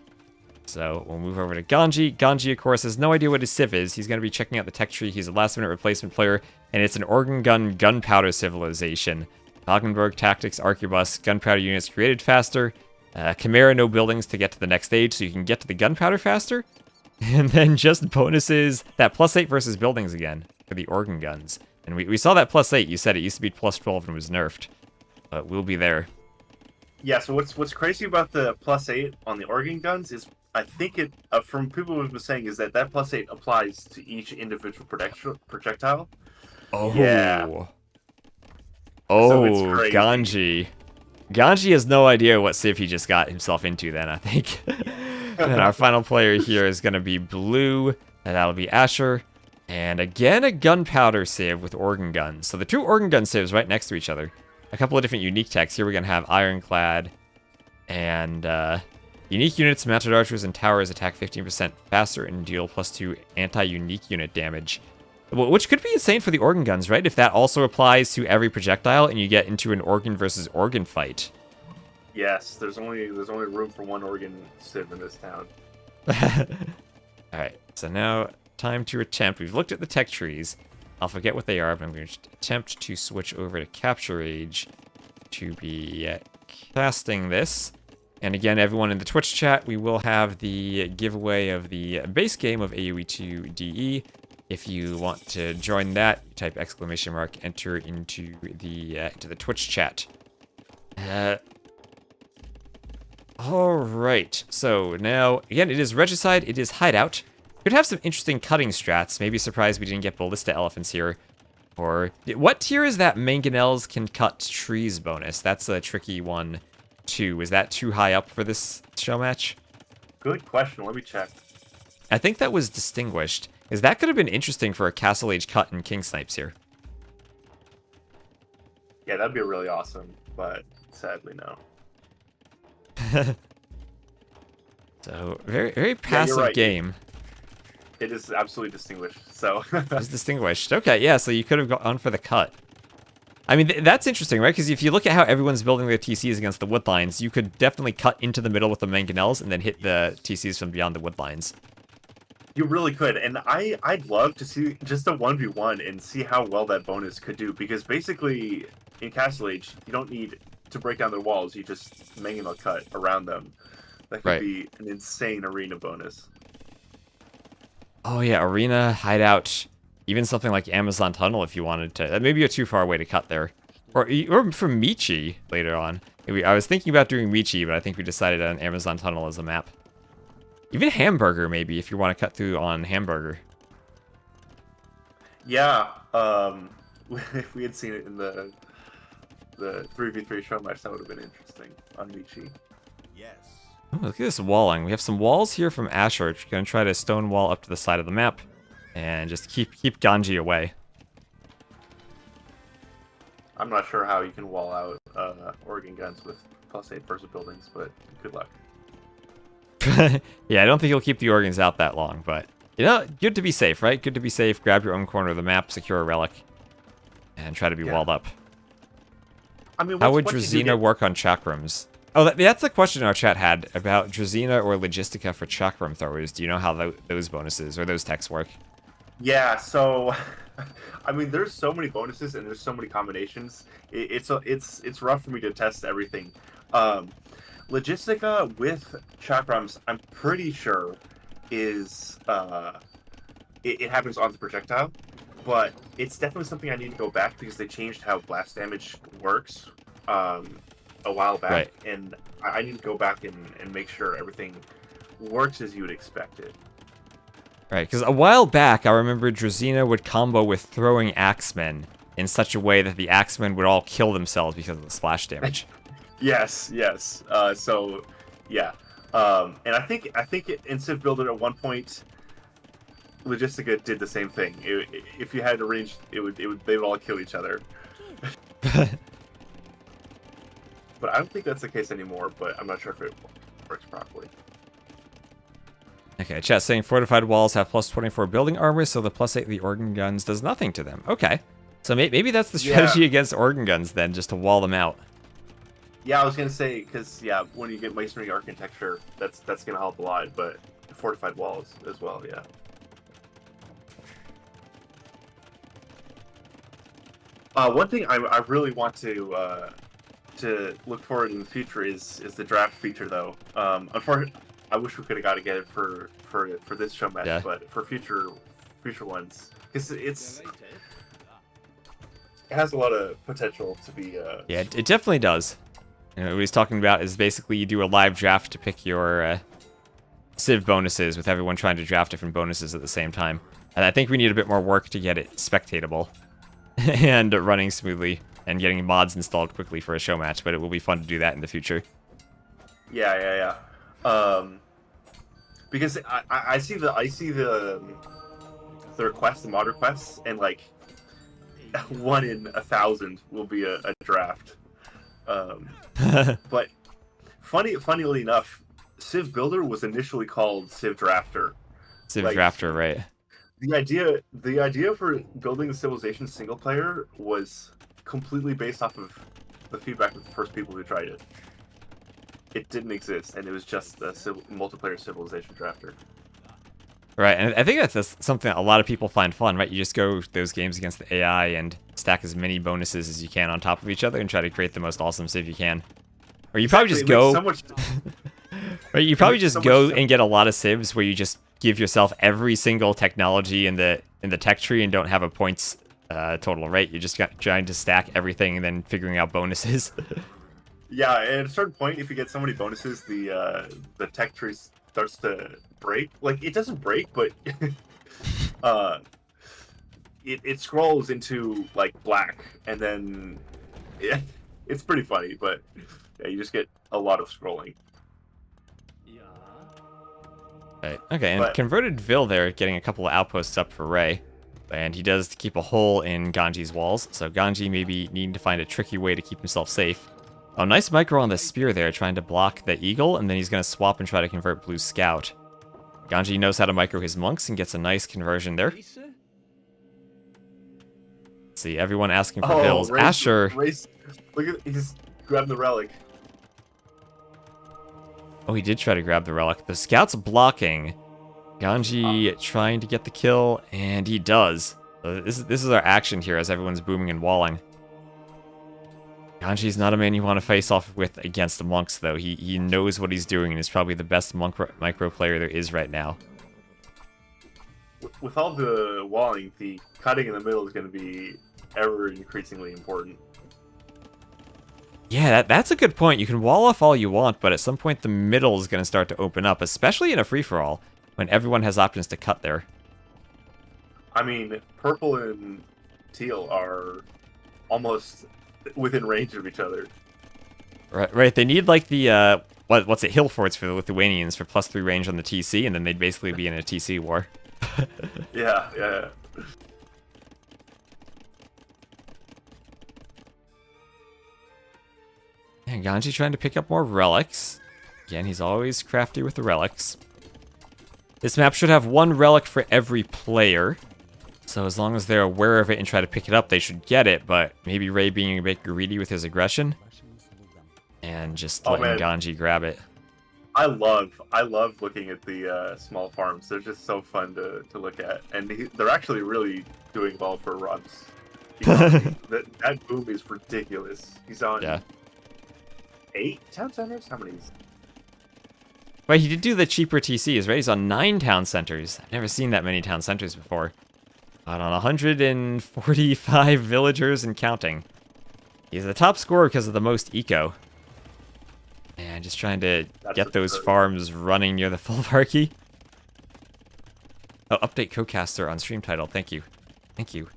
So we'll move over to Ganji. Ganji, of course, has no idea what his civ is. He's going to be checking out the tech tree. He's a last-minute replacement player, and it's an organ gun gunpowder civilization. Valkenburg tactics, arquebus, gunpowder units created faster. Chimera, no buildings to get to the next stage, so you can get to the gunpowder faster. And then just bonuses, that +8 versus buildings again for the organ guns. And we saw that +8. You said it used to be +12 and was nerfed. But we'll be there. Yeah, so what's crazy about the +8 on the organ guns is, I think it, from people who have been saying, is that +8 applies to each individual projectile. Oh. Yeah. Oh, So it's crazy. Ganji. Ganji has no idea what civ he just got himself into then, I think. And our final player here is going to be blue, and that'll be Asher. And again, a gunpowder civ with organ guns. So the 2 organ gun civs right next to each other. A couple of different unique techs. Here we're going to have Ironclad and unique units, mounted archers, and towers attack 15% faster and deal +2 anti-unique unit damage. Which could be insane for the organ guns, right? If that also applies to every projectile and you get into an organ versus organ fight. Yes, there's only room for 1 organ civ in this town. Alright, so now time to attempt. We've looked at the tech trees. I'll forget what they are, but I'm going to attempt to switch over to Capture Age to be casting this. And again, everyone in the Twitch chat, we will have the giveaway of the base game of AoE2 DE. If you want to join that, type !, enter into the Twitch chat. Alright, so now, again, it is Regicide, it is Hideout. Could have some interesting cutting strats. Maybe surprised we didn't get Ballista Elephants here. Or, what tier is that Mangonels can cut trees bonus? That's a tricky one, too. Is that too high up for this show match? Good question, let me check. I think that was distinguished. Because that could have been interesting for a Castle Age cut in King Snipes here. Yeah, that'd be really awesome, but sadly, no. So, very passive right. game. It is absolutely distinguished, so... It's distinguished. Okay, yeah, so you could have gone for the cut. I mean, that's interesting, right? Because if you look at how everyone's building their TCs against the wood lines, you could definitely cut into the middle with the mangonels and then hit the TCs from beyond the wood lines. You really could, and I'd love to see just a 1v1 and see how well that bonus could do, because basically in Castle Age, you don't need to break down their walls, you just mangonel cut around them. That could be an insane arena bonus. Oh yeah, arena, hideout, even something like Amazon Tunnel if you wanted to. That may be a too far away to cut there. Or from Michi later on. I was thinking about doing Michi, but I think we decided on Amazon Tunnel as a map. Even Hamburger, maybe, if you want to cut through on Hamburger. Yeah, if we had seen it in the 3v3 show match, that would have been interesting on Michi. Yes. Oh, look at this walling. We have some walls here from Asher. We're going to try to stone wall up to the side of the map. And just keep Ganji away. I'm not sure how you can wall out organ guns with +8 versus buildings, but good luck. Yeah, I don't think he'll keep the organs out that long, but, you know, good to be safe, right? Good to be safe. Grab your own corner of the map, secure a relic, and try to be walled up. I mean, how would Drazina work on chakrams? Oh, that's a question our chat had about Drazina or Logistica for chakram throwers. Do you know how those bonuses or those techs work? Yeah, so I mean, there's so many bonuses and there's so many combinations. It's rough for me to test everything. Logistica with chakrams, I'm pretty sure is it happens on the projectile, but it's definitely something I need to go back because they changed how blast damage works a while back, and I need to go back and make sure everything works as you would expect it. Right, because a while back, I remember Drazina would combo with throwing axemen in such a way that the axemen would all kill themselves because of the splash damage. Yes. So, yeah. And I think in CivBuilder at one point, Logistica did the same thing. If you had a range, they would all kill each other. But I don't think that's the case anymore. But I'm not sure if it works properly. Okay, chat saying fortified walls have +24 building armor, so the +8 of the organ guns does nothing to them. Okay, so maybe that's the strategy against organ guns then, just to wall them out. Yeah, I was gonna say because when you get masonry architecture, that's gonna help a lot. But fortified walls as well, yeah. One thing I really want to look forward in the future is the draft feature, though. Unfortunately, I wish we could have got to get it for this show match, but for future ones, because it has a lot of potential to be. Yeah, it definitely does. You know, what he's talking about is basically you do a live draft to pick your Civ bonuses with everyone trying to draft different bonuses at the same time. And I think we need a bit more work to get it spectatable and running smoothly and getting mods installed quickly for a show match, but it will be fun to do that in the future. Yeah. Because I see the requests, the mod requests, and like 1 in 1,000 will be a draft. But funnily enough, CivBuilder was initially called CivDrafter. CivDrafter, right? The idea for building the Civilization single player was completely based off of the feedback of the first people who tried it. It didn't exist, and it was just a multiplayer Civilization drafter. Right, and I think that's something that a lot of people find fun, right? You just go those games against the AI and stack as many bonuses as you can on top of each other and try to create the most awesome Civ you can. Or you probably just go... right, you probably just go and get a lot of Civs where you just give yourself every single technology in the tech tree and don't have a points total, right? You're just trying to stack everything and then figuring out bonuses. Yeah, and at a certain point, if you get so many bonuses, the tech tree starts to break. Like, it doesn't break, but it scrolls into like black, and then it's pretty funny. But yeah, you just get a lot of scrolling. Right. Okay, and converted Vil there, getting a couple of outposts up for Ray. And he does keep a hole in Ganji's walls, so Ganji may be needing to find a tricky way to keep himself safe. Oh, nice micro on the spear there, trying to block the eagle, and then he's going to swap and try to convert Blue Scout. Ganji knows how to micro his monks and gets a nice conversion there. Let's see, everyone asking for bills. Asher. Look at he's grabbing the relic. Oh, he did try to grab the relic. The scout's blocking. Ganji trying to get the kill, and he does. So this is our action here as everyone's booming and walling. Ganji's not a man you want to face off with against the monks, though. He knows what he's doing and is probably the best monk micro player there is right now. With all the walling, the cutting in the middle is going to be ever increasingly important. Yeah, that's a good point. You can wall off all you want, but at some point the middle is going to start to open up, especially in a free-for-all, when everyone has options to cut there. I mean, purple and teal are almost within range of each other. Right. They need like the what's it, hill forts for the Lithuanians for +3 range on the TC, and then they'd basically be in a TC war. Yeah. And Ganji trying to pick up more relics. Again, he's always crafty with the relics. This map should have 1 relic for every player. So as long as they're aware of it and try to pick it up, they should get it. But maybe Ray being a bit greedy with his aggression. And just letting Ganji grab it. I love looking at the small farms. They're just so fun to look at. And they're actually really doing well for runs. That boom is ridiculous. He's on 8 town centers? How many? Wait, he did do the cheaper TCs, right? He's on 9 town centers. I've never seen that many town centers before. But on 145 villagers and counting. He's the top scorer because of the most eco. And just trying to get those farms running near the Fulvarki. Oh, update Cocaster on stream title. Thank you. Thank you.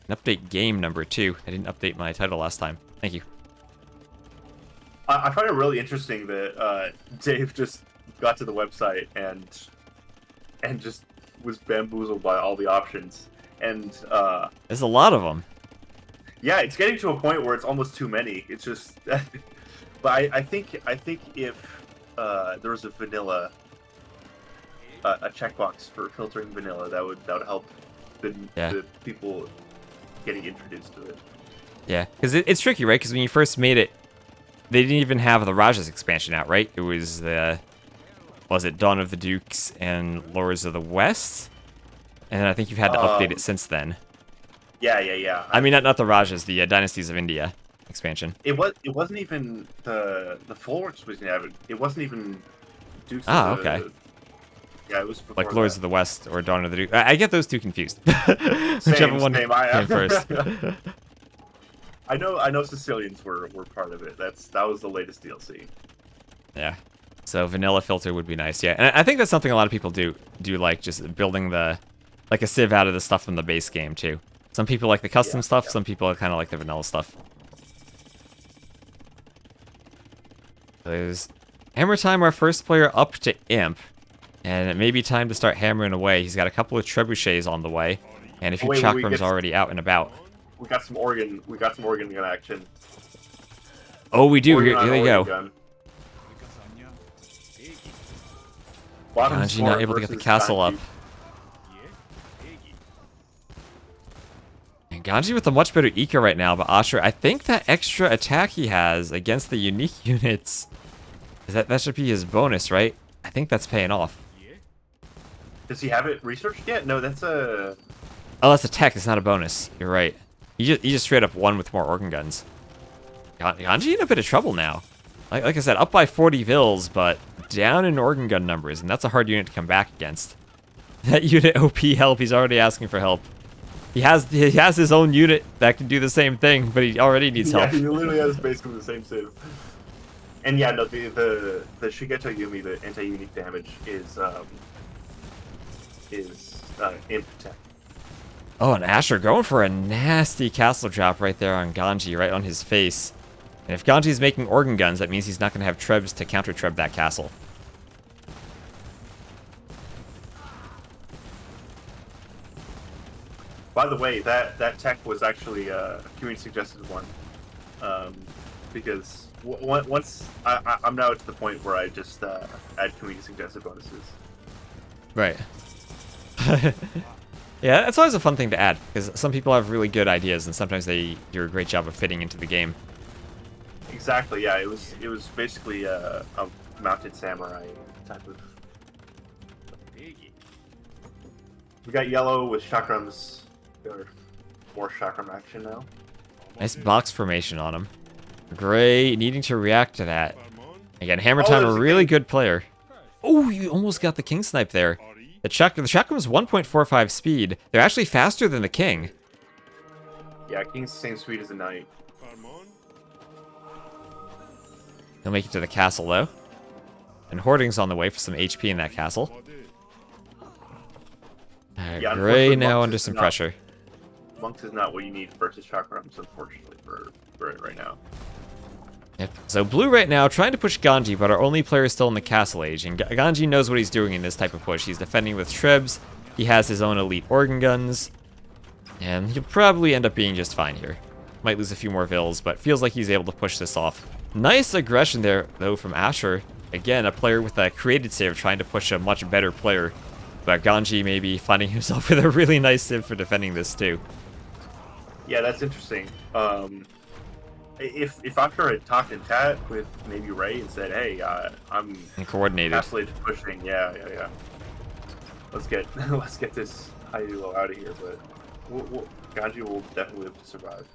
And update game number 2. I didn't update my title last time. Thank you. I find it really interesting that Dave just got to the website and just was bamboozled by all the options. And there's a lot of them. Yeah, it's getting to a point where it's almost too many. It's just, but I think if there was a vanilla, a checkbox for filtering vanilla, that would help the people getting introduced to it. Yeah, because it's tricky, right? Because when you first made it, they didn't even have the Rajas expansion out, right? It was was it Dawn of the Dukes and Lords of the West? And then I think you've had to update it since then. Yeah. I mean, not the Rajas, the Dynasties of India expansion. It wasn't even the full expansion. It wasn't even Dukes. Okay. Yeah, it was before like Lords of the West or Dawn of the Dukes. I get those two confused. Whichever one came first. I know Sicilians were part of it. That was the latest DLC. Yeah. So vanilla filter would be nice, yeah. And I think that's something a lot of people do like, just building like a Civ out of the stuff from the base game too. Some people like the custom stuff, some people kind of like the vanilla stuff. There's Hammer Time, our first player up to Imp. And it may be time to start hammering away. He's got a couple of trebuchets on the way. And a few chakrams already out and about. We got some organ gun action. Oh, we do. Here they go. Ganji not able to get the castle up. And Ganji with a much better eco right now, but Asher, I think that extra attack he has against the unique units, that should be his bonus, right? I think that's paying off. Does he have it researched yet? No, that's a... Oh, that's a tech. It's not a bonus. You're right. He just straight up won with more organ guns. Ganji in a bit of trouble now. Like I said, up by 40 vils, but down in organ gun numbers, and that's a hard unit to come back against. That unit OP help, he's already asking for help. He has his own unit that can do the same thing, but he already needs help. Yeah, he literally has basically the same civ. And yeah, no, the Shigeto Yumi, the anti-unique damage is imp tech. Oh, and Asher going for a nasty castle drop right there on Ganji, right on his face. And if Ganji's making organ guns, that means he's not going to have trebs to counter-treb that castle. By the way, that tech was actually a community-suggested one. Because once I'm now to the point where I just add community-suggested bonuses. Right. Yeah, that's always a fun thing to add, because some people have really good ideas, and sometimes they do a great job of fitting into the game. Exactly. Yeah. It was basically a mounted samurai type of. We got yellow with chakrams. There more chakram action now. Nice box formation on him. Gray needing to react to that. Again, Hammer Time, a really good player. Oh, you almost got the king snipe there. The chakram's 1.45 speed. They're actually faster than the king. Yeah, king's the same speed as a knight. He'll make it to the castle though. And Hoarding's on the way for some HP in that castle. Yeah, Gray now Monks under is some not- pressure. Monks is not what you need versus chakrams, unfortunately, for it right now. Yep. So blue right now trying to push Ganji, but our only player is still in the castle age. And Ganji knows what he's doing in this type of push. He's defending with Trebs. He has his own elite organ guns. And he'll probably end up being just fine here. Might lose a few more vills, but feels like he's able to push this off. Nice aggression there, though, from Asher. Again, a player with a created save trying to push a much better player. But Ganji may be finding himself with a really nice civ for defending this too. Yeah, that's interesting. If Asher had talked in chat with maybe Ray and said, "Hey, I'm And coordinated. castle age pushing," yeah. Let's get this high duo out of here. But Ganji will definitely live to survive.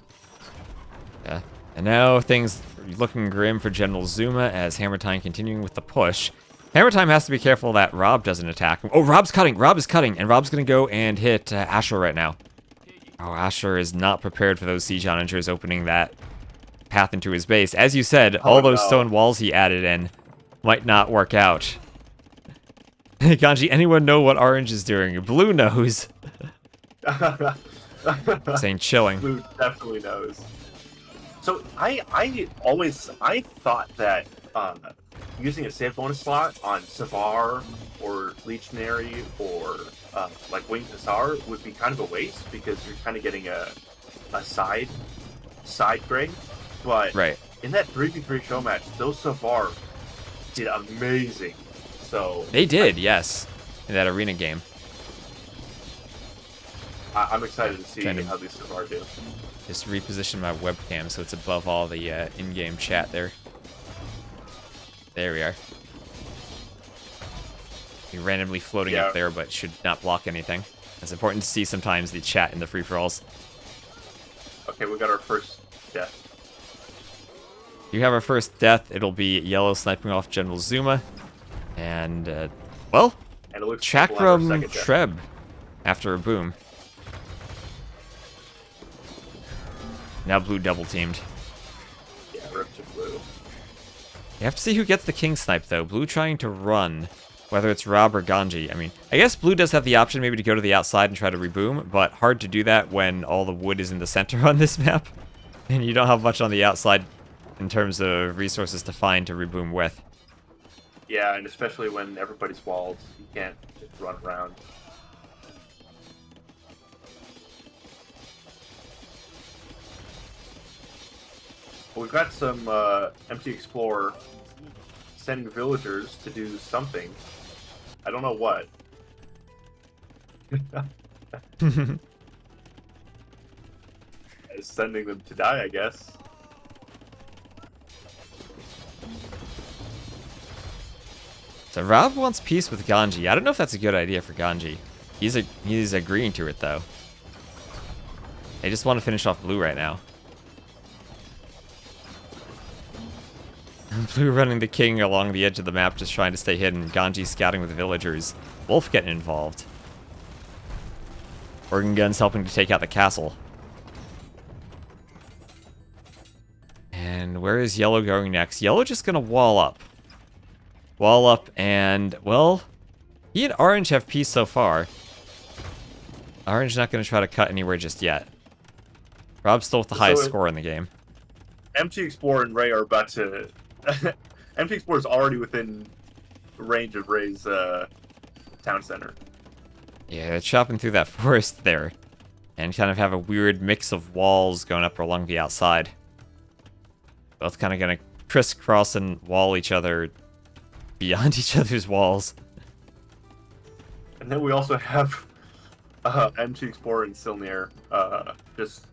Yeah. And now things looking grim for General Zuma as Hammer Time continuing with the push. Hammer Time has to be careful that Rob doesn't attack him. Oh, Rob's cutting. Rob is cutting. And Rob's going to go and hit Asher right now. Oh, Asher is not prepared for those siege onagers opening that path into his base. As you said, all those stone walls he added in might not work out. Ganji, anyone know what orange is doing? Blue knows. Saying chilling. Blue definitely knows. So I thought that using a save bonus slot on Savar or Legionary or like Winged Hussar would be kind of a waste because you're kind of getting a side grade. But Right. in that 3v3 show match, those Savar did amazing. So They did, yes. In that arena game. I'm excited to see Trying to- how these Savar do. Just reposition my webcam so it's above all the in-game chat there. There we are. Be randomly floating Yeah. up there, but should not block anything. It's important to see sometimes the chat in the free-for-alls. Okay, we got our first death. You have our first death. It'll be yellow sniping off General Zuma. And, well, And it looks like we'll have our Chakram second death. Treb after a boom. Now blue double teamed. Yeah, rip to blue. You have to see who gets the king snipe, though. Blue trying to run, whether it's Rob or Ganji. I mean, I guess blue does have the option maybe to go to the outside and try to reboom, but hard to do that when all the wood is in the center on this map. And you don't have much on the outside in terms of resources to find to reboom with. Yeah, and especially when everybody's walled, you can't just run around. We've got some empty explorer sending villagers to do something. I don't know what. Sending them to die, I guess. So Rob wants peace with Ganji. I don't know if that's a good idea for Ganji. He's agreeing to it, though. They just want to finish off blue right now. Blue running the king along the edge of the map, just trying to stay hidden. Ganji scouting with villagers. Wolf getting involved. Organ guns helping to take out the castle. And where is yellow going next? Yellow just gonna wall up. Wall up and, well, he and orange have peace so far. Orange not gonna try to cut anywhere just yet. Rob's still with the highest score in the game. MT Explorer and Ray are about to... MT Explorer is already within range of Ray's town center. Yeah, they're chopping through that forest there. And kind of have a weird mix of walls going up along the outside. Both kind of gonna crisscross and wall each other beyond each other's walls. And then we also have M2 Explorer and Silnir, just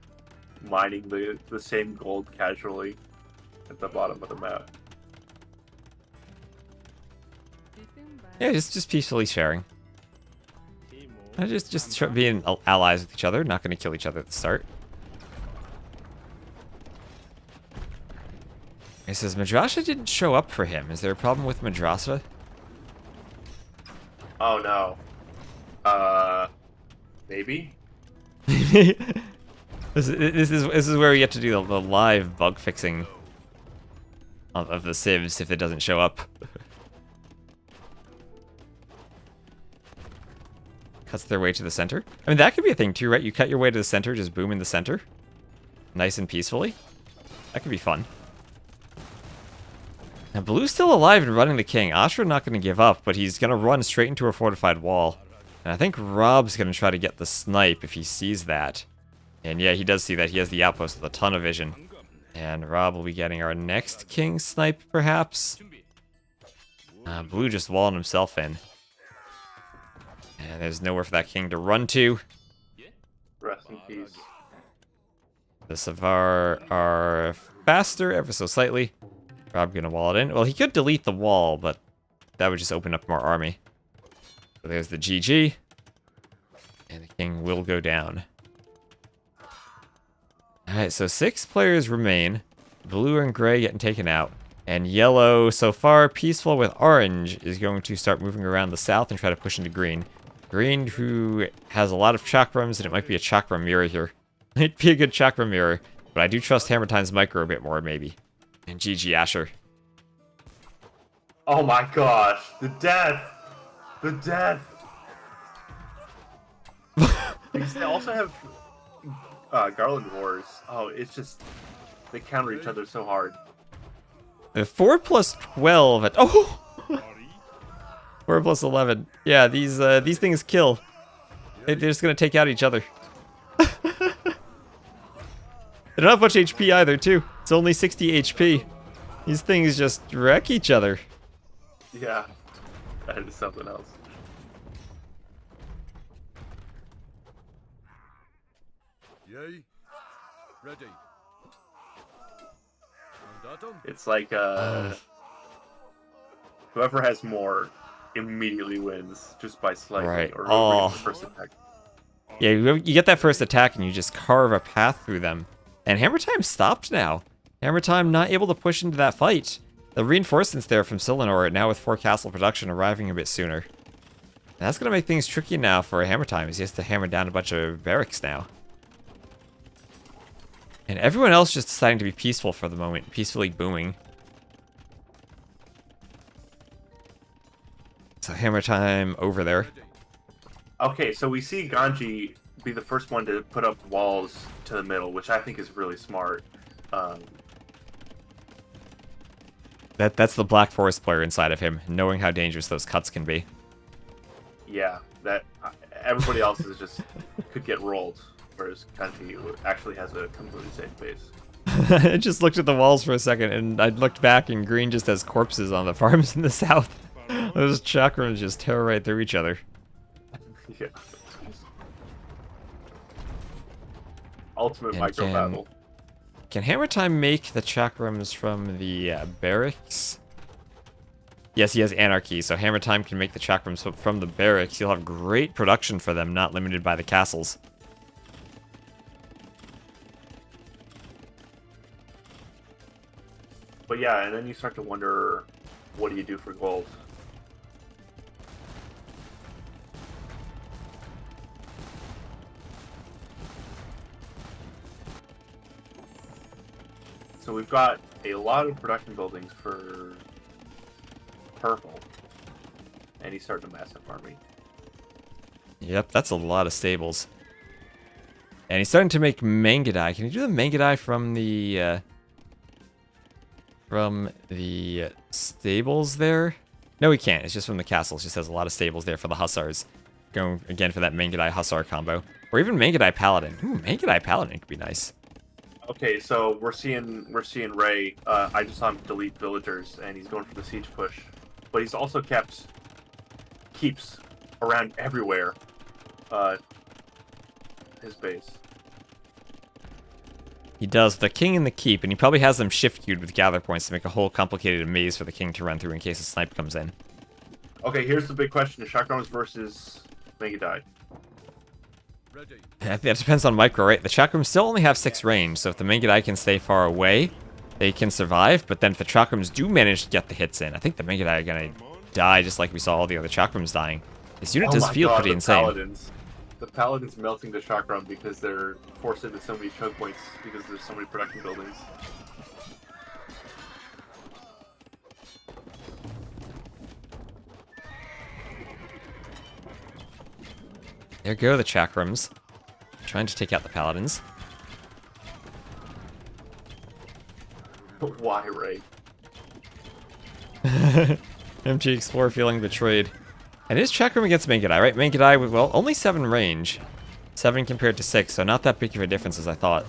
mining the same gold casually at the bottom of the map. Yeah, just peacefully sharing. Just being allies with each other, not going to kill each other at the start. He says Madrasa didn't show up for him. Is there a problem with Madrasa? Oh no. Maybe? This is where we get to do the live bug fixing of the civs if it doesn't show up. Cuts their way to the center. I mean, that could be a thing too, right? You cut your way to the center, just boom in the center. Nice and peacefully. That could be fun. Now, Blue's still alive and running the king. Ashra not going to give up, but he's going to run straight into a fortified wall. And I think Rob's going to try to get the snipe if he sees that. And yeah, he does see that. He has the outpost with a ton of vision. And Rob will be getting our next king snipe, perhaps. Blue just walling himself in. And there's nowhere for that king to run to. Rest in peace. The Savar are faster, ever so slightly. Rob gonna wall it in. Well, he could delete the wall, but that would just open up more army. So there's the GG. And the king will go down. Alright, so 6 players remain. Blue and gray getting taken out. And yellow, so far, peaceful with orange, is going to start moving around the south and try to push into green. Green, who has a lot of chakrams, and it might be a chakra mirror here. Might be a good chakra mirror, but I do trust Hammer Time's micro a bit more, maybe. And GG Asher. Oh my gosh, the death! The death! Because they also have Garland Wars. Oh, it's just, they counter each other so hard. 4 plus 12 at, oh! 4 plus 11. Yeah, these things kill. They're just gonna take out each other. They don't have much HP either, too. It's only 60 HP. These things just wreck each other. Yeah, that is something else. Yay. Ready. It's like, whoever has more immediately wins just by slightly. Right. Or whoever gets the first attack. Yeah, you get that first attack and you just carve a path through them. And Hammer Time stopped now. Hammer Time not able to push into that fight. The reinforcements there from Silenor, now with 4 castle production, arriving a bit sooner. And that's going to make things tricky now for Hammer Time, as he has to hammer down a bunch of barracks now. And everyone else just deciding to be peaceful for the moment, peacefully booming. So Hammer Time over there. Okay, so we see Ganji be the first one to put up walls to the middle, which I think is really smart. That's the Black Forest player inside of him, knowing how dangerous those cuts can be. Yeah, that everybody else is just could get rolled, whereas Ganji actually has a completely safe base. I just looked at the walls for a second, and I looked back, and green just has corpses on the farms in the south. Those chakrams just tear right through each other. Yeah. Ultimate micro battle. Can Hammer Time make the chakrams from the barracks? Yes, he has Anarchy, so Hammer Time can make the chakrams from the barracks. He'll have great production for them, not limited by the castles. But yeah, and then you start to wonder, what do you do for gold? So we've got a lot of production buildings for purple, and he's starting a massive army. Yep, that's a lot of stables. And he's starting to make Mangadai. Can he do the Mangadai from the stables there? No, he can't. It's just from the castles. Just has a lot of stables there for the Hussars. Going again for that Mangadai Hussar combo. Or even Mangadai Paladin. Ooh, Mangadai Paladin could be nice. Okay, so we're seeing Ray. I just saw him delete villagers, and he's going for the siege push. But he's also keeps around everywhere. his base. He does the king and the keep, and he probably has them shift queued with gather points to make a whole complicated maze for the king to run through in case a snipe comes in. Okay, here's the big question: Chakrams versus Megadai. Ready. That depends on micro, right? The chakrams still only have 6 range, so if the Megadai can stay far away, they can survive. But then if the chakrams do manage to get the hits in, I think the Megadai are gonna die just like we saw all the other chakrams dying. This unit does feel pretty insane. Paladins. The paladins melting the chakram because they're forced into so many choke points because there's so many production buildings. There go the chakrams. Trying to take out the paladins. But why, Ray? MG Explorer feeling betrayed. And it is chakram against Megadai, right? Megadai with, well, only 7 range. 7 compared to 6, so not that big of a difference as I thought.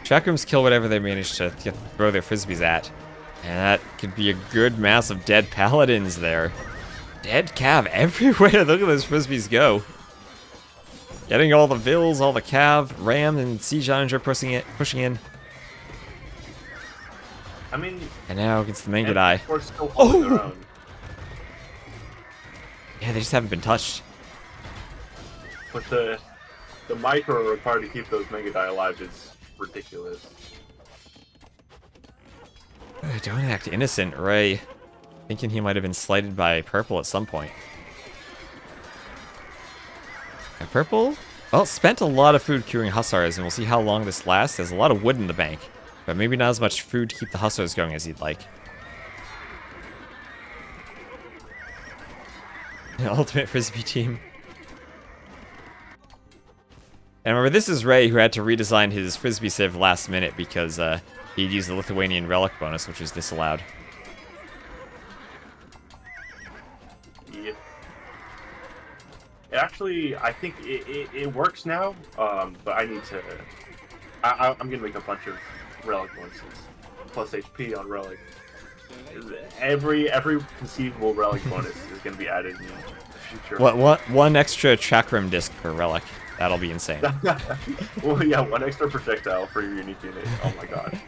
Chakrams kill whatever they manage to throw their frisbees at. And that could be a good mass of dead paladins there. Dead cav everywhere. Look at those frisbees go. Getting all the vills, all the cav, ram, and siege onager pushing in. I mean, And now against the Megadai. we're still holding their own. Yeah, they just haven't been touched. But the micro required to keep those Megadai alive is ridiculous. Don't act innocent, Ray. Thinking he might have been slighted by purple at some point. And purple, well, spent a lot of food curing hussars, and we'll see how long this lasts. There's a lot of wood in the bank, but maybe not as much food to keep the hussars going as he'd like. Ultimate frisbee team. And remember, this is Ray who had to redesign his frisbee civ last minute because he'd used the Lithuanian relic bonus, which was disallowed. Yeah. Actually, I think it works now, but I need to... I'm going to make a bunch of relic bonuses. Plus HP on relic. Every conceivable relic bonus is going to be added in the future. One extra chakram disc per relic. That'll be insane. Well, yeah, 1 extra projectile for your unique unit. Oh my god.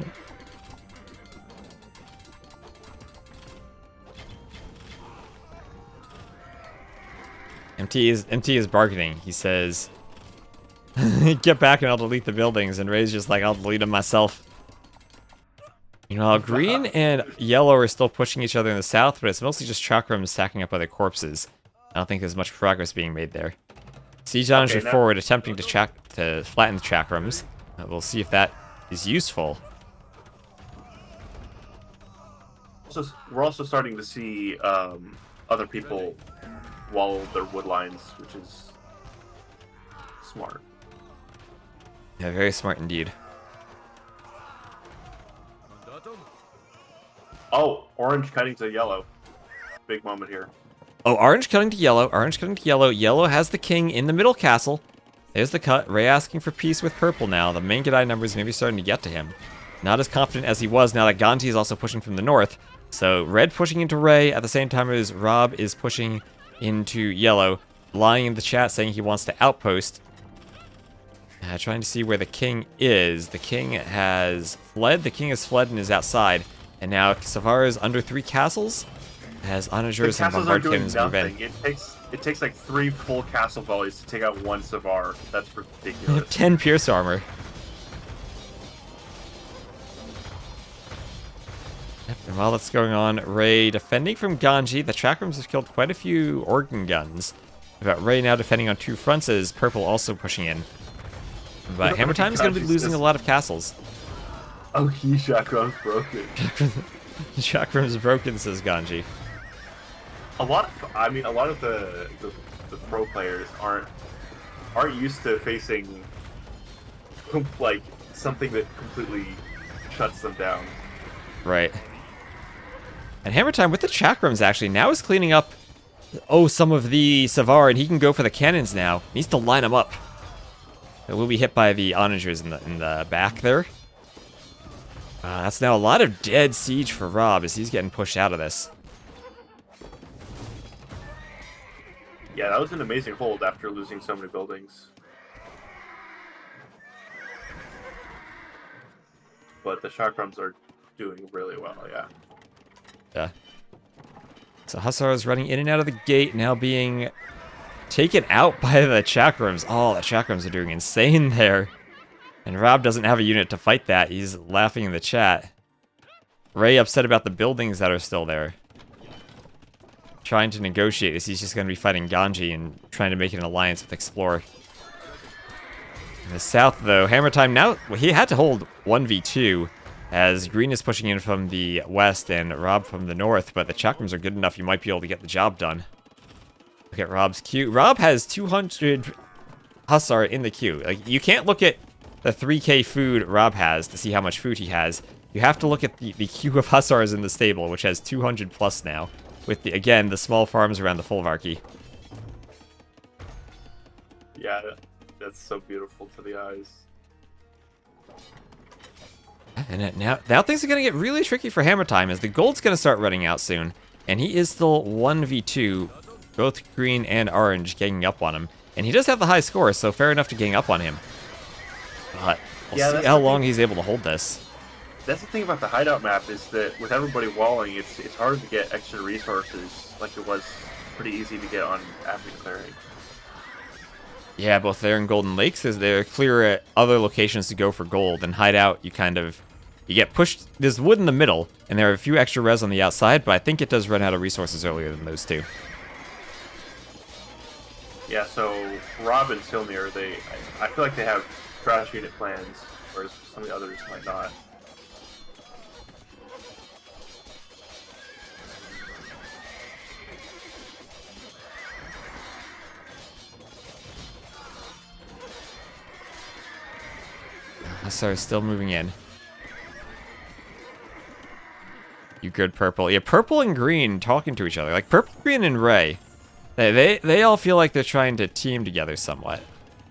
MT is bargaining. He says, "Get back and I'll delete the buildings." And Ray's just like, "I'll delete them myself." You know, green and yellow are still pushing each other in the south, but it's mostly just chakrams stacking up other corpses. I don't think there's much progress being made there. Siege onager forward, attempting to flatten the chakrams. We'll see if that is useful. So we're also starting to see other people wall their wood lines, which is smart. Yeah, very smart indeed. Mandatum. Oh, orange cutting to yellow. Big moment here. Oh, orange cutting to yellow. Orange cutting to yellow. Yellow has the king in the middle castle. There's the cut. Ray asking for peace with purple now. The main Gadai numbers may be starting to get to him. Not as confident as he was now that Ganji is also pushing from the north. So red pushing into Ray at the same time as Rob is pushing into yellow. Lying in the chat saying he wants to outpost. Trying to see where the king is. The king has fled. The king has fled and is outside. And now Savara is under 3 castles. Has onagers and bombard cannons move in. It takes like 3 full castle volleys to take out 1 Savar. That's ridiculous. 10 pierce armor. Yep, and while that's going on, Ray defending from Ganji. The chakrams have killed quite a few organ guns. But Ray now defending on 2 fronts as purple also pushing in. But Hammer Time is going to be losing a lot of castles. Oh, he chakram's broken. Chakram's broken, says Ganji. A lot of the pro players aren't used to facing like something that completely shuts them down. Right. And Hammer Time with the chakrams actually now is cleaning up some of the Savar, and he can go for the cannons now. He needs to line them up. It will be hit by the onagers in the back there. That's now a lot of dead siege for Rob as he's getting pushed out of this. Yeah, that was an amazing hold after losing so many buildings. But the chakrams are doing really well, yeah. Yeah. So Hussar is running in and out of the gate, now being taken out by the chakrams. Oh, the chakrams are doing insane there. And Rob doesn't have a unit to fight that. He's laughing in the chat. Ray upset about the buildings that are still there. Trying to negotiate this. He's just going to be fighting Ganji and trying to make an alliance with Explorer. In the south, though, Hammer Time now, well, he had to hold 1v2 as Green is pushing in from the west and Rob from the north, but the chakrams are good enough you might be able to get the job done. Look at Rob's queue. Rob has 200 Hussar in the queue. Like, you can't look at the 3k food Rob has to see how much food he has. You have to look at the queue of Hussars in the stable, which has 200 plus now, with, the again, the small farms around the Folvarki. Yeah, that's so beautiful to the eyes. And now things are going to get really tricky for Hammer Time, as the gold's going to start running out soon. And he is still 1v2, both green and orange ganging up on him. And he does have the high score, so fair enough to gang up on him. But we'll see how long he's able to hold this. That's the thing about the hideout map, is that with everybody walling, it's hard to get extra resources like it was pretty easy to get on after clearing. Yeah, both there and Golden Lakes, as they're clear at other locations to go for gold. And Hideout, you get pushed. There's wood in the middle, and there are a few extra res on the outside, but I think it does run out of resources earlier than those two. Yeah, so Rob and Silmir, I feel like they have crash unit plans, whereas some of the others might not. Hussar is still moving in. You good, Purple? Yeah, Purple and Green talking to each other. Like, Purple, Green, and Ray. They all feel like they're trying to team together somewhat.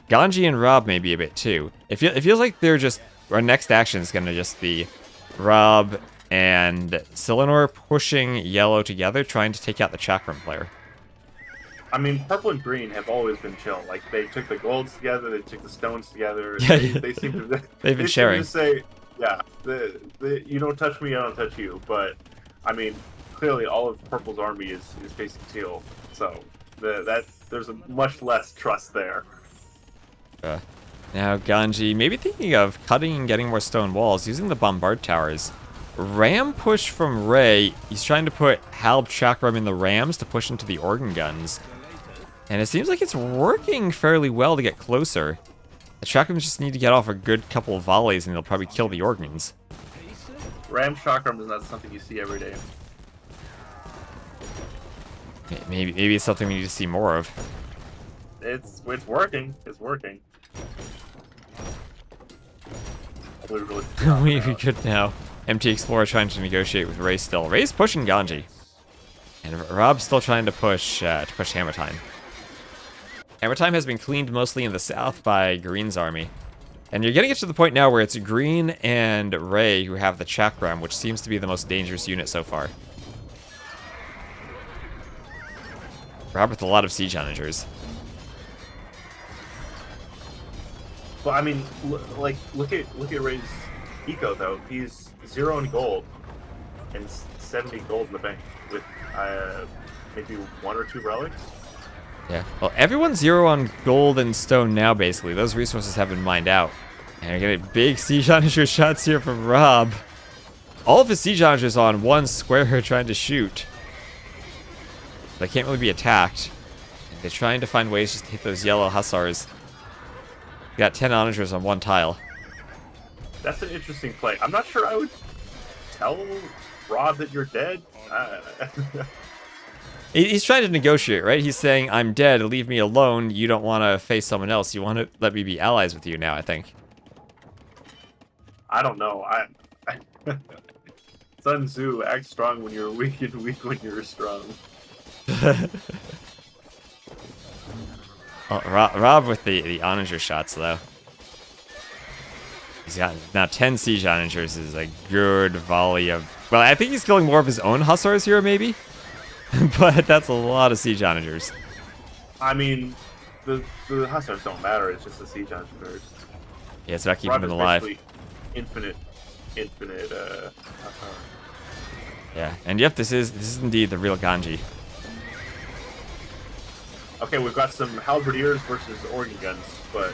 Ganji and Rob maybe a bit too. It feels like they're just... Our next action is going to just be Rob and Silenor pushing Yellow together, trying to take out the Chakram player. I mean, Purple and Green have always been chill. Like, they took the golds together, they took the stones together. Yeah, they seem to... They've been sharing. Seem to say, yeah, you don't touch me, I don't touch you. But, I mean, clearly all of Purple's army is facing teal. So, there's a much less trust there. Now Ganji maybe thinking of cutting and getting more stone walls using the bombard towers. Ram push from Ray. He's trying to put Halb Chakram in the rams to push into the organ guns. And it seems like it's working fairly well to get closer. The Chakrams just need to get off a good couple of volleys and they'll probably kill the organs. Ram Chakram is not something you see every day. Maybe it's something we need to see more of. It's working. It's working. We could now. MT Explorer trying to negotiate with Ray still. Ray's pushing Ganji. And Rob's still trying to push Hammer Time. Hammer Time has been cleaned mostly in the south by Green's army. And you're getting it to the point now where it's Green and Ray who have the Chakram, which seems to be the most dangerous unit so far. Rob with a lot of siege onagers. Well, I mean, look at Ray's eco though. He's 0 in gold and 70 gold in the bank with maybe 1 or 2 relics. Yeah. Well, everyone's 0 on gold and stone now. Basically, those resources have been mined out. And you're getting big siege onager shots here from Rob. All of his siege onagers on one square trying to shoot. They can't really be attacked. They're trying to find ways just to hit those yellow hussars. You got 10 onagers on one tile. That's an interesting play. I'm not sure I would tell Rob that you're dead. He's trying to negotiate, right? He's saying, I'm dead, leave me alone. You don't want to face someone else. You want to let me be allies with you now, I think. I don't know. Sun Tzu, act strong when you're weak and weak when you're strong. Well, Rob with the onager shots, though. He's got now 10 siege onagers is a good volley of... Well, I think he's killing more of his own hussars here, maybe? But that's a lot of siege onagers. I mean, the hussars don't matter. It's just the siege engineers. Yeah, it's about keeping Rob them is alive. basically infinite hussar. Yeah, and yep, this is indeed the real Ganji. Okay, we've got some halberdiers versus organ guns, but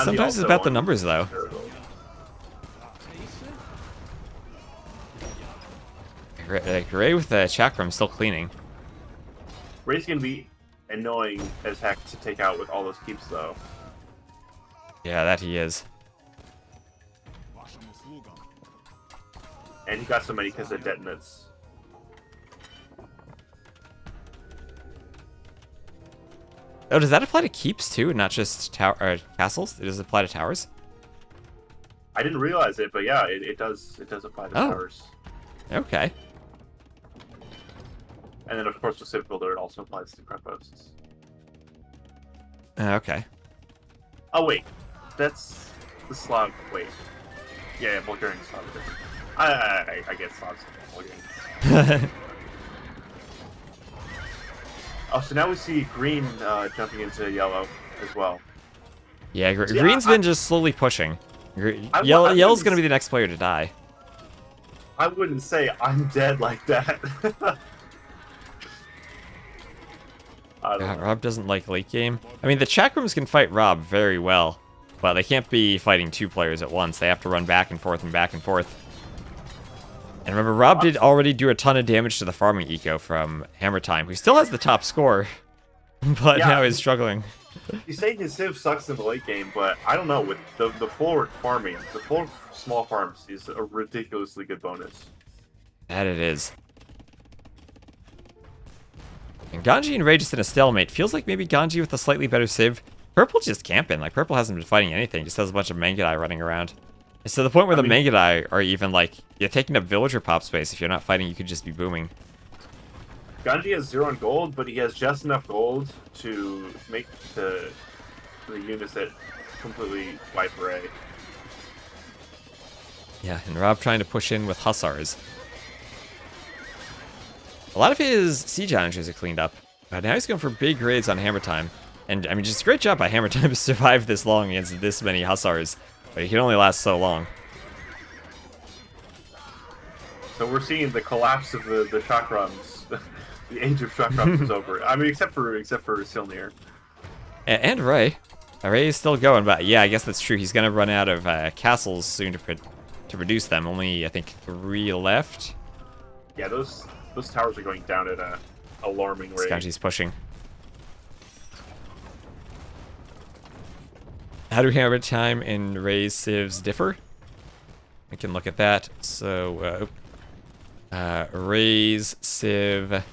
Sometimes it's about the numbers, though. Ray with the chakram still cleaning. Ray's gonna be annoying as heck to take out with all those keeps, though. Yeah, that he is. And he got so many because of detonates. Oh, does that apply to keeps too, not just castles? It does apply to towers? I didn't realize it, but yeah, it does apply to towers. Okay. And then of course with CivBuilder it also applies to prep posts. Okay. Oh wait, that's the Slav. Wait, yeah, Bulgarian Slav are different. I get Slavs and Bulgarians. Oh, so now we see green jumping into yellow as well. Yeah, So, yeah, green's been just slowly pushing. Yellow's gonna be the next player to die. I wouldn't say I'm dead like that. I don't know. Rob doesn't like late game. I mean, the chakrams can fight Rob very well, but they can't be fighting two players at once. They have to run back and forth and back and forth. And remember, Rob did already do a ton of damage to the farming eco from Hammer Time, who still has the top score, but now is struggling. You say his Civ sucks in the late game, but I don't know. With the forward farming, the forward small farms is a ridiculously good bonus. That it is. And Ganji and Ray just in a stalemate. Feels like maybe Ganji with a slightly better Civ. Purple just camping. Like, Purple hasn't been fighting anything. Just has a bunch of Mangadai running around. It's to the point where the Mangadai are even, like, you're taking up villager pop space. If you're not fighting, you could just be booming. Ganji has 0 on gold, but he has just enough gold to make the units that completely wipe Ray. Yeah, and Rob trying to push in with Hussars. A lot of his siege managers are cleaned up. But now he's going for big raids on Hammer Time. And, I mean, just a great job by Hammer Time to survive this long against this many Hussars. But he can only last so long. So we're seeing the collapse of the chakrams. The age of chakrams is over. I mean, except for Silnir. And Ray. Ray is still going, but yeah, I guess that's true. He's going to run out of castles soon to produce them. Only, I think, 3 left. Yeah, those towers are going down at a alarming rate. Scoutsy's pushing. How do Hammer Time and Ray's civs differ? We can look at that. So, Ray's civ...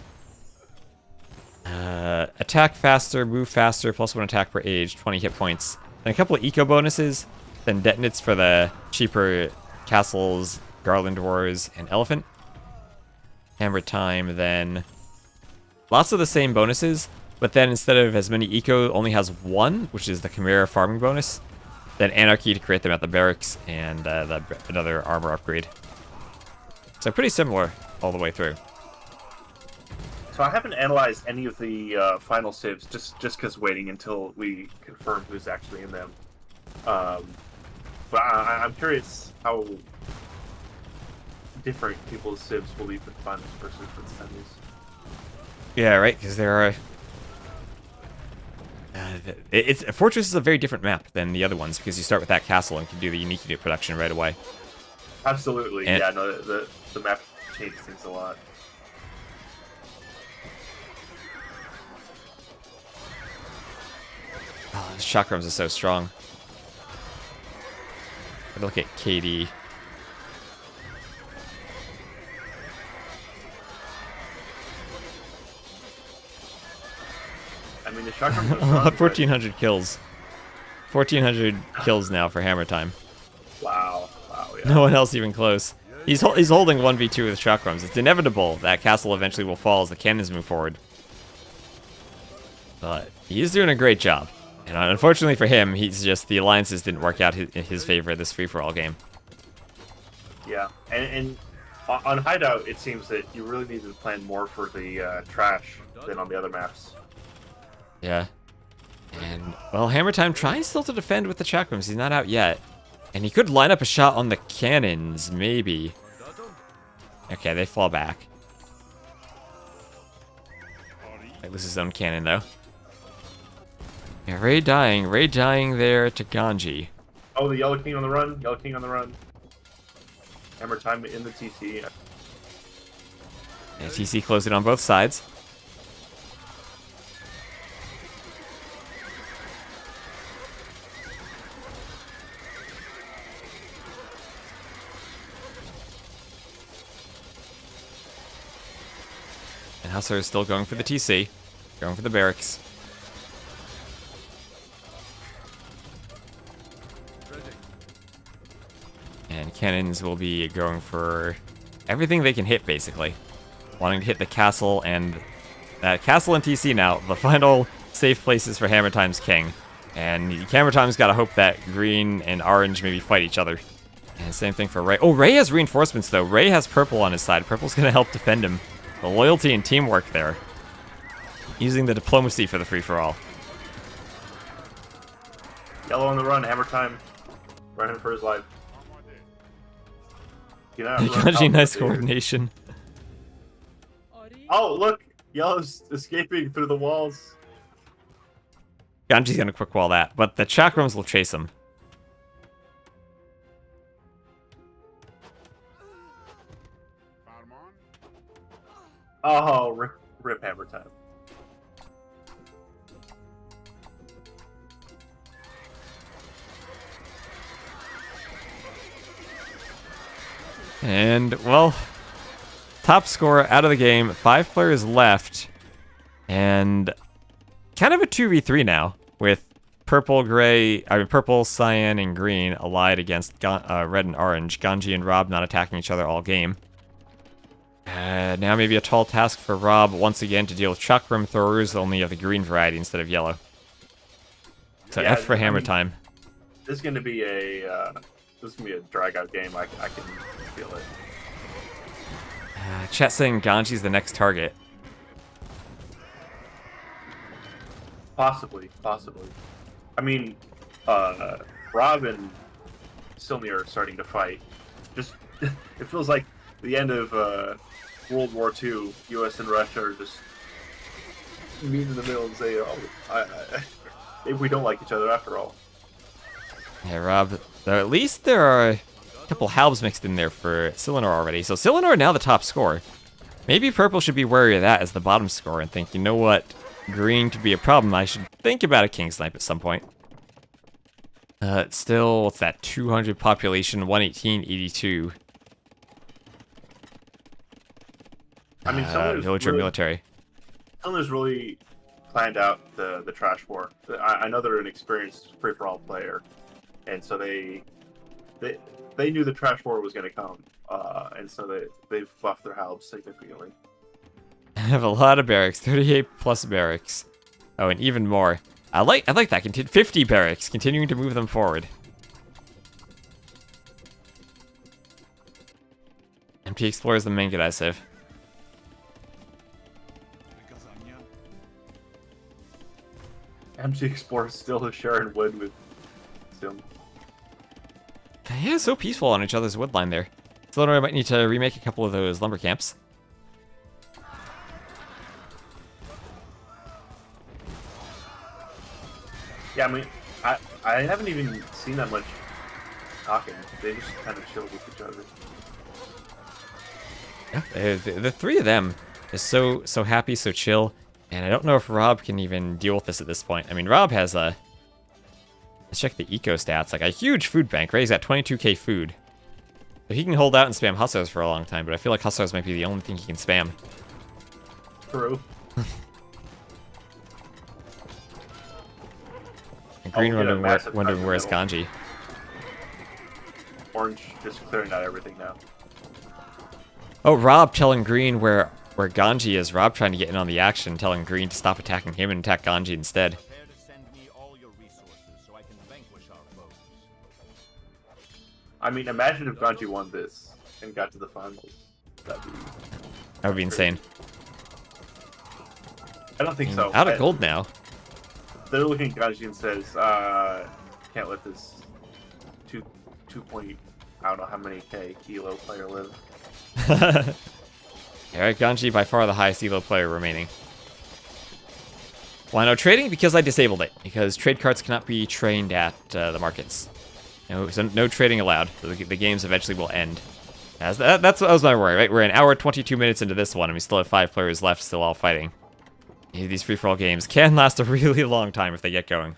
attack faster, move faster, +1 attack per age, 20 hit points. Then a couple of eco bonuses, then detonates for the cheaper castles, Garland Wars, and Elephant. Hammer Time, then lots of the same bonuses, but then instead of as many eco, only has 1, which is the Chimera farming bonus. Then Anarchy to create them at the barracks, and another armor upgrade. So pretty similar all the way through. So I haven't analyzed any of the final civs, just because waiting until we confirm who's actually in them. But I'm curious how different people's civs will be for the finals versus for the semis. Yeah, right, because there are... Fortress is a very different map than the other ones, because you start with that castle and can do the unique unit production right away. Absolutely, and, yeah, no, the map changes things a lot. Oh, those chakrams are so strong. Look at KD. I mean, the chakrams are strong, 1,400 kills. 1,400 kills now for Hammer Time. Wow, yeah. No one else even close. He's holding 1v2 with chakrams. It's inevitable that castle eventually will fall as the cannons move forward. But he's doing a great job. And unfortunately for him, he's just the alliances didn't work out in his favor this free-for-all game. Yeah, and On Hideout, it seems that you really need to plan more for the trash than on the other maps. Yeah. And, well, Hammer Time trying still to defend with the chakrams. He's not out yet. And he could line up a shot on the cannons, maybe. Okay, they fall back. Might lose his own cannon, though. Yeah, Ray dying there to Ganji. Oh, the Yellow King on the run. Yellow King on the run. Hammer Time in the TC. And TC closed it on both sides. And Hussar is still going for the TC. Going for the barracks. And cannons will be going for everything they can hit, basically. Wanting to hit the castle and... castle and TC now, the final safe places for Hammer Time's king. And Hammer Time's got to hope that green and orange maybe fight each other. And same thing for Ray. Oh, Ray has reinforcements, though. Ray has purple on his side. Purple's going to help defend him. The loyalty and teamwork there. Using the diplomacy for the free-for-all. Yellow on the run. Hammer Time. Running for his life. Get out. Ganji, nice coordination. Oh, look! Yellow's escaping through the walls. Ganji's gonna quick wall that, but the chakrams will chase him. Oh, rip Hammer Time. And, well, top scorer out of the game, 5 players left, and kind of a 2v3 now, with purple, cyan, and green allied against red and orange. Ganji and Rob not attacking each other all game. Now maybe a tall task for Rob once again to deal with chakram throwers, only of the green variety instead of yellow. So Yeah, F for Hammer Time. This is gonna be a drag out game. I can feel it. Chat saying Ganji's the next target. Possibly. I mean, Rob and Silny are starting to fight. Just it feels like the end of World War II. U.S. and Russia are just meet in the middle and say, "Oh, maybe we don't like each other after all." Yeah, Rob. Though at least there are a couple halbs mixed in there for Silinor already. So Silinor now the top scorer. Maybe purple should be wary of that as the bottom scorer and think, you know what, green could be a problem. I should think about a king snipe at some point. Still, what's that? 200 population, 118, 82. I mean, Villager military. Someone's really planned out the trash war. I know they're an experienced free-for-all player, and so they knew the trash war was going to come, and so they've buffed their halbs significantly. I have a lot of barracks, 38 plus barracks. Oh, and even more. I like that. 50 barracks, continuing to move them forward. MP Explorers the main Decisive. MC Explorer still sharing wood with Sim. Yeah, so peaceful on each other's wood line there. So I might need to remake a couple of those lumber camps. Yeah, I mean, I haven't even seen that much talking. They just kind of chill with each other. Yeah, the three of them is so happy, so chill, and I don't know if Rob can even deal with this at this point. I mean, Rob has a... Let's check the eco stats. Like a huge food bank, right? He's got 22k food. So he can hold out and spam Hussars for a long time, but I feel like Hussars might be the only thing he can spam. True. And Green wondering where's Ganji. Orange just clearing out everything now. Oh, Rob telling Green where Ganji is. Rob trying to get in on the action, telling Green to stop attacking him and attack Ganji instead. I mean, imagine if Ganji won this and got to the finals. That would be insane. I don't think so. Out of gold now. They're looking at Ganji and says, can't let this 2 point, I don't know how many K Elo player live. Alright, Ganji by far the highest Elo player remaining. Why no trading? Because I disabled it. Because trade cards cannot be trained at the markets. No trading allowed. So the games eventually will end. That was my worry, right? We're an hour 22 minutes into this one, and we still have 5 players left, still all fighting. These free-for-all games can last a really long time if they get going.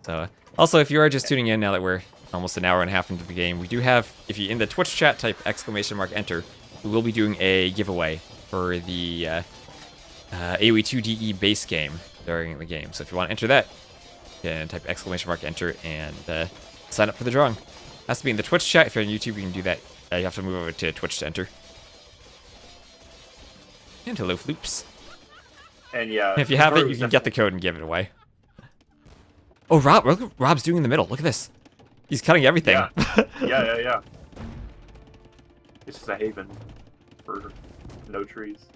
So, also, if you are just tuning in now that we're almost an hour and a half into the game, we do have, if you in the Twitch chat type !enter, we will be doing a giveaway for the AoE2DE base game during the game. So if you want to enter that, you can type !enter and sign up for the drawing. Has to be in the Twitch chat. If you're on YouTube, you can do that. You have to move over to Twitch to enter. And hello, Floops. And yeah, if you have it, you can get the code and give it away. Oh, Rob! Look what Rob's doing in the middle. Look at this. He's cutting everything. Yeah. This is a haven for no trees.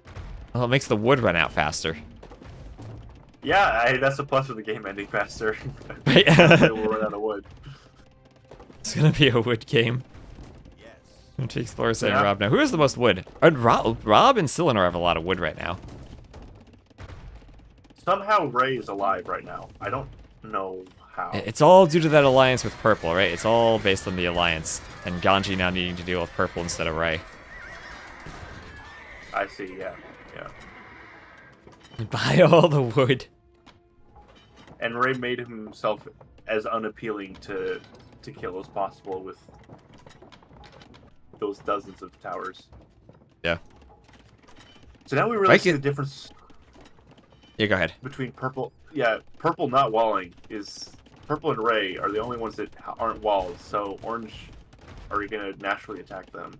Well, it makes the wood run out faster. Yeah, that's a plus of the game ending faster. Right. We'll run out of wood. It's gonna be a wood game. Yes. To explore saying Rob now. Who has the most wood? Rob and Cylinder have a lot of wood right now. Somehow Ray is alive right now. I don't know how. It's all due to that alliance with Purple, right? It's all based on the alliance. And Ganji now needing to deal with Purple instead of Ray. I see, yeah. Buy all the wood. And Ray made himself as unappealing to kill as possible with those dozens of towers. Yeah. So now we really see the difference. Yeah, go ahead. Between Purple, Purple not walling is Purple and Ray are the only ones that aren't walled. So Orange, are you gonna naturally attack them?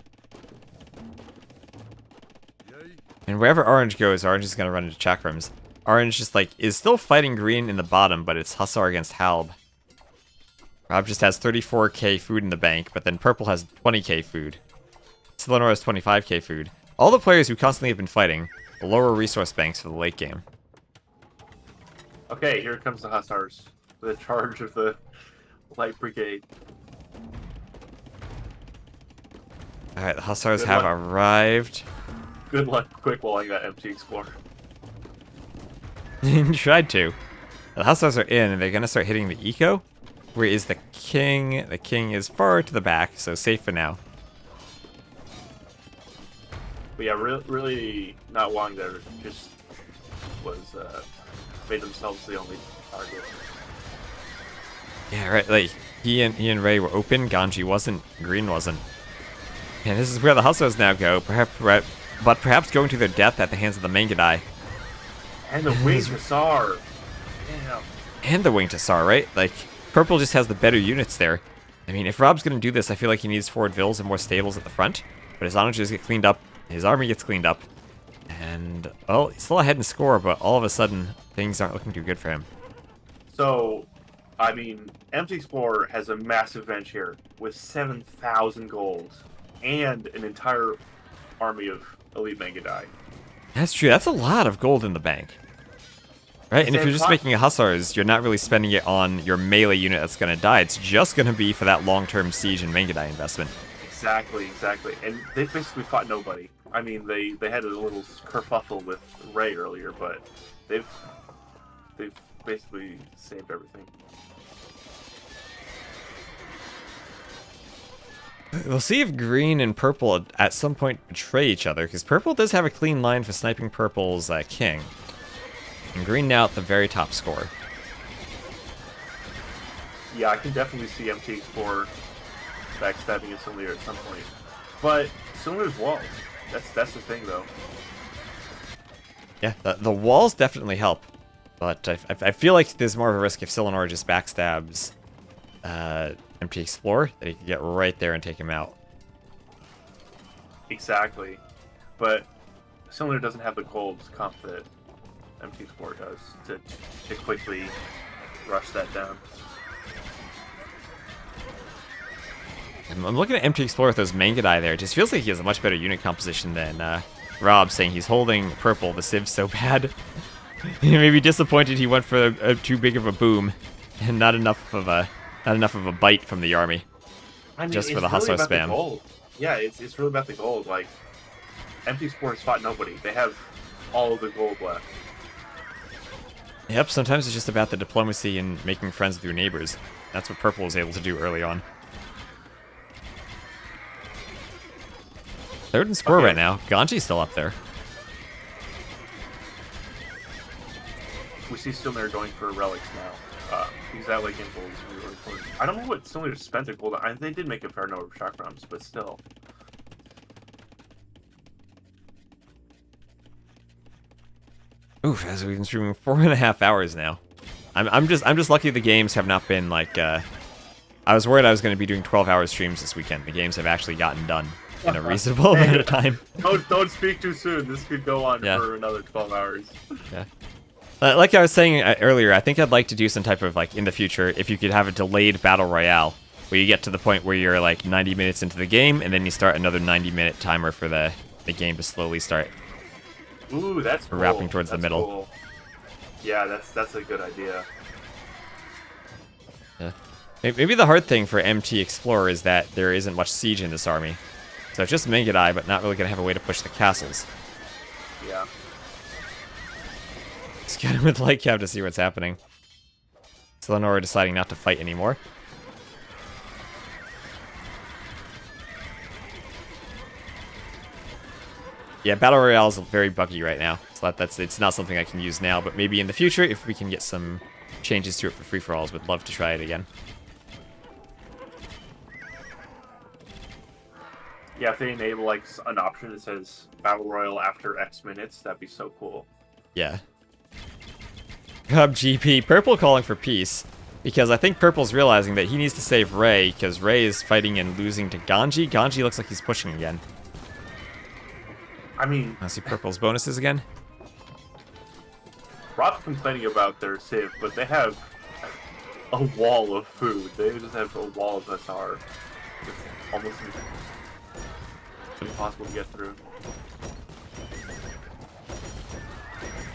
And wherever Orange goes, Orange is gonna run into chakrams. Orange just is still fighting Green in the bottom, but it's Hussar against Halb. Rob just has 34k food in the bank, but then Purple has 20k food. Cylinder has 25k food. All the players who constantly have been fighting, the lower resource banks for the late game. Okay, here comes the Hussars. The charge of the Light Brigade. Alright, the Hussars have arrived. Good luck quick walling that empty Explorer. Tried to. The Hussars are in, and they're gonna start hitting the eco. Where is the king? The king is far to the back, so safe for now. But yeah, really not wanting there. Just was made themselves the only target. Yeah, right. He and Ray were open. Ganji wasn't. Green wasn't. And this is where the Hussars now go. Perhaps going to their death at the hands of the Mangadai. And the Winged Hussar. Damn. And the Winged Hussar, right? Purple just has the better units there. I mean, if Rob's gonna do this, I feel like he needs forward vills and more stables at the front. But his Onagers get cleaned up. His army gets cleaned up. And, well, he's still ahead in score, but all of a sudden, things aren't looking too good for him. So, I mean, Empty Explorer has a massive bench here with 7,000 gold and an entire army of Elite Mangadai. That's true. That's a lot of gold in the bank. Right? And if you're just making a Hussars, you're not really spending it on your melee unit that's going to die. It's just going to be for that long-term siege and Mangadai investment. Exactly. And they've basically fought nobody. I mean, they had a little kerfuffle with Ray earlier, but they've basically saved everything. We'll see if Green and Purple at some point betray each other, because Purple does have a clean line for sniping Purple's king. And Green now at the very top score. Yeah, I can definitely see MT Explorer backstabbing at Cylinder at some point. But Cylinder's walls. That's the thing, though. Yeah, the walls definitely help. But I feel like there's more of a risk if Cylinder just backstabs MT Explorer, that he can get right there and take him out. Exactly. But Cylinder doesn't have the gold comp that MT Explorer does to quickly rush that down. I'm looking at MT Explorer with those Mangudai there. It just feels like he has a much better unit composition than Rob, saying he's holding purple. The Civ so bad. He may be disappointed he went for too big of a boom and not enough of a bite from the army. I mean, Just for it's the Hussar really about spam. The gold. Yeah, it's really about the gold. Like, MT Explorers fought nobody. They have all of the gold left. Yep, sometimes it's just about the diplomacy and making friends with your neighbors. That's what Purple was able to do early on. Third in score right now. Ganji's still up there. We see Stilner going for relics now. He's at like in gold. I don't know what Stilner spent their gold on. They did make a fair number of shock rounds, but still. Oof, as we've been streaming 4.5 hours now. I'm just lucky the games have not been like I was worried I was going to be doing 12-hour streams this weekend. The games have actually gotten done in a reasonable amount of time. Don't speak too soon. This could go on for another 12 hours. Yeah. Like I was saying earlier, I think I'd like to do some type of, like, in the future, if you could have a delayed battle royale, where you get to the point where you're, like, 90 minutes into the game, and then you start another 90-minute timer for the game to slowly start. Ooh, that's cool. Wrapping towards the middle. Cool. Yeah, that's a good idea. Yeah. Maybe the hard thing for MT Explorer is that there isn't much siege in this army. So it's just Mangudai, but not really going to have a way to push the castles. Yeah. Just get him with Light Cab to see what's happening. Selenora deciding not to fight anymore. Yeah, Battle Royale is very buggy right now. So it's not something I can use now, but maybe in the future, if we can get some changes to it for free-for-alls, would love to try it again. Yeah, if they enable like an option that says Battle Royale after X minutes, that'd be so cool. Yeah. GP, Purple calling for peace, because I think Purple's realizing that he needs to save Ray, because Ray is fighting and losing to Ganji. Ganji looks like he's pushing again. I mean, I see Purple's bonuses again. Rob's complaining about their Civ, but they have a wall of food. They just have a wall of SR. It's almost impossible to get through.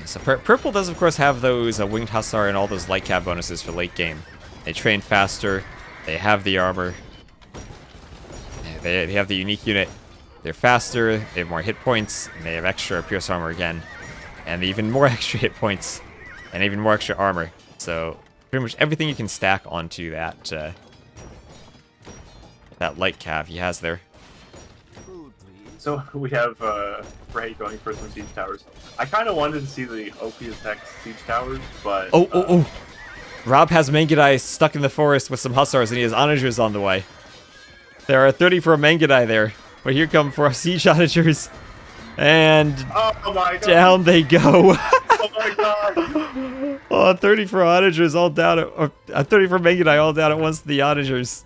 So Purple does, of course, have those Winged Hussar and all those Light Cab bonuses for late game. They train faster, they have the armor, they have the unique unit, they're faster, they have more hit points, and they have extra Pierce armor again. And even more extra hit points, and even more extra armor. So pretty much everything you can stack onto that that Light Cav he has there. So we have Ray going for some siege towers. I kind of wanted to see the OP attack siege towers, but... Oh! Rob has Mangudai stuck in the forest with some Hussars, and he has Onagers on the way. There are 30 for a Mangudai there, but here come 4 siege Onagers. And oh my God. Down they go. Oh my God! Oh, 30 for Onagers all down at 30 for Mangudai all down at once to the Onagers.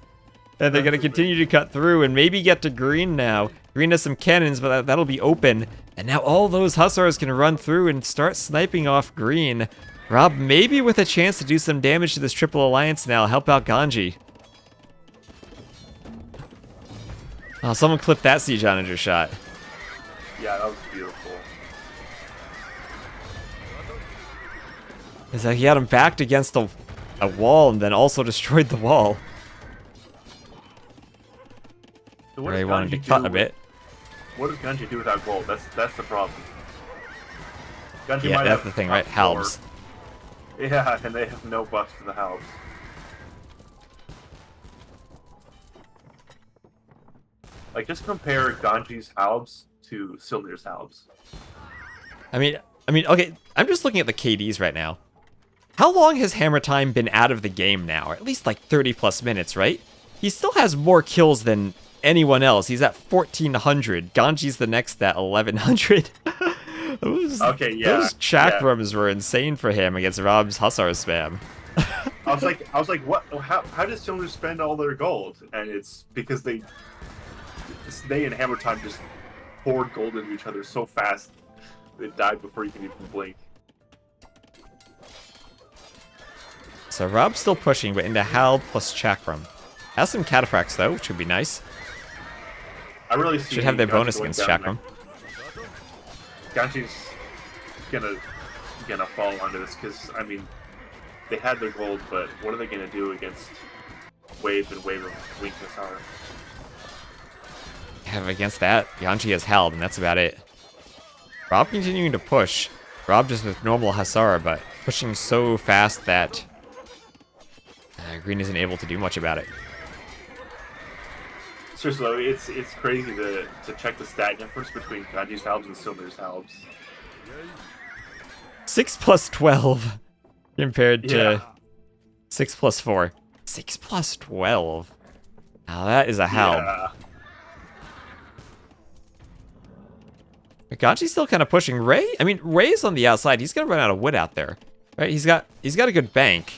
And they're going to continue to cut through and maybe get to green now. Green has some cannons, but that'll be open. And now all those Hussars can run through and start sniping off green. Rob maybe with a chance to do some damage to this Triple Alliance now. Help out Ganji. Oh, someone clipped that Siege Onager shot. Yeah, that was beautiful. It's like he had him backed against a wall and then also destroyed the wall. So what Ray does wanted to Ganji cut do a bit. What does Ganji do without gold? That's the problem. Ganji Yeah, might that's have the thing, top right? four. Halbs. Yeah, and they have no buffs to the halbs. Like, just compare Ganji's halbs to Sildur's halbs. I mean, okay, I'm just looking at the KDs right now. How long has Hammer Time been out of the game now? At least like 30 plus minutes, right? He still has more kills than anyone else. He's at 1,400. Ganji's the next at 1,100. Those chakrams were insane for him against Rob's Hussar spam. I was like, what? How does Sildur spend all their gold? And it's because they and Hammer Time just poured gold into each other so fast they died before you can even blink. So Rob's still pushing, but into Hal plus Chakram. Has some cataphracts though, which would be nice. I really see Should have their Ganji bonus going against down Chakram. there. Ganji's gonna fall under this because I mean they had their gold, but what are they gonna do against wave and wave of Wing Hussar? Have against that, Ganji has Halb, and that's about it. Rob continuing to push. Rob just with normal Hussar, but pushing so fast that Green isn't able to do much about it. Seriously, though, it's crazy to check the stat difference between Ganji's Halbs and Silver's Halbs. 6 plus 12 compared to Yeah. 6 plus 4. 6 plus 12. Now that is a Halb. Yeah. Ganji's still kind of pushing. Ray's on the outside. He's gonna run out of wood out there, right? He's got a good bank.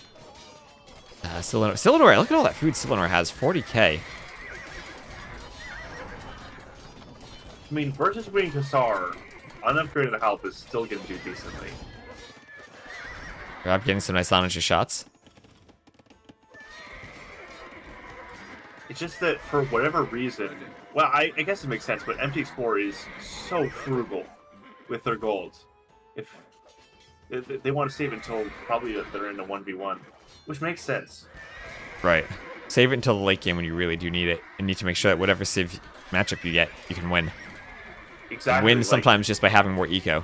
Sillinor, look at all that food Sillinor has. 40k. I mean, versus Wing Hussar, unupgraded Halb is still gonna do decently. Rob getting some nice Onager shots. It's just that for whatever reason, well, I guess it makes sense, but MT Explorer is so frugal with their gold. If they want to save until probably they're in a 1v1, which makes sense. Right. Save it until the late game when you really do need it, and need to make sure that whatever Civ matchup you get, you can win. Exactly. Win like, sometimes just by having more eco.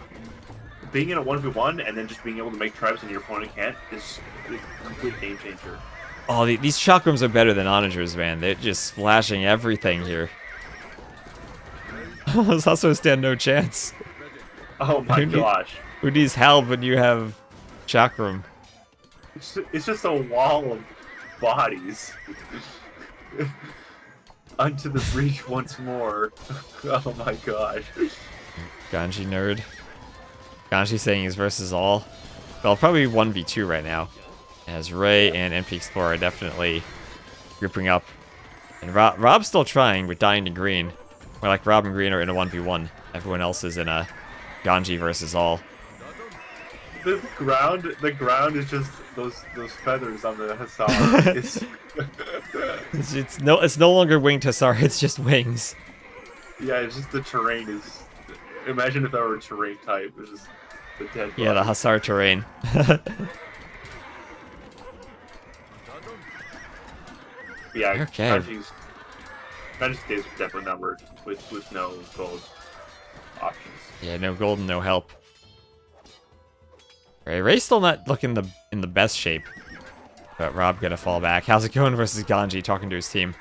being in a 1v1 and then just being able to make tribes and your opponent can't is a complete game changer. Oh, these chakrams are better than Onagers, man. They're just splashing everything here. Those also stand no chance. Oh my gosh. Who needs Halb when you have Chakram? It's just a wall of bodies. Unto the breach once more. Oh my gosh. Ganji nerd. Ganji saying he's versus all. Well, probably 1v2 right now. As Ray and MP Explorer are definitely grouping up. And Rob's still trying, but dying to green. More like Rob and Green are in a 1v1. Everyone else is in a Ganji versus all. The ground is just those feathers on the Hussar. It's no longer winged Hussar, it's just wings. Yeah, it's just the terrain is. Imagine if that were a terrain type. It's just the dead. Yeah, the body. Hussar terrain. Yeah, Okay. Ganji's days are definitely numbered with no gold options. Yeah, no gold and no help. Ray's still not looking in the best shape. But Rob gonna fall back. How's it going versus Ganji talking to his team?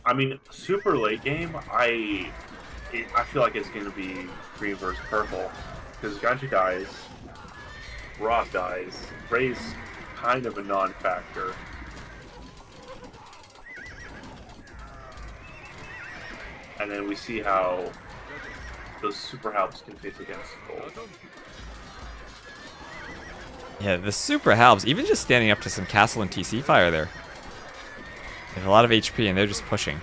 I mean, super late game, I feel like it's gonna be green versus purple. Because Ganji dies, Rob dies, Ray's kind of a non-factor. And then we see how those super helps can face against gold. Yeah, the super Halbs, even just standing up to some castle and TC fire there. They have a lot of HP and they're just pushing.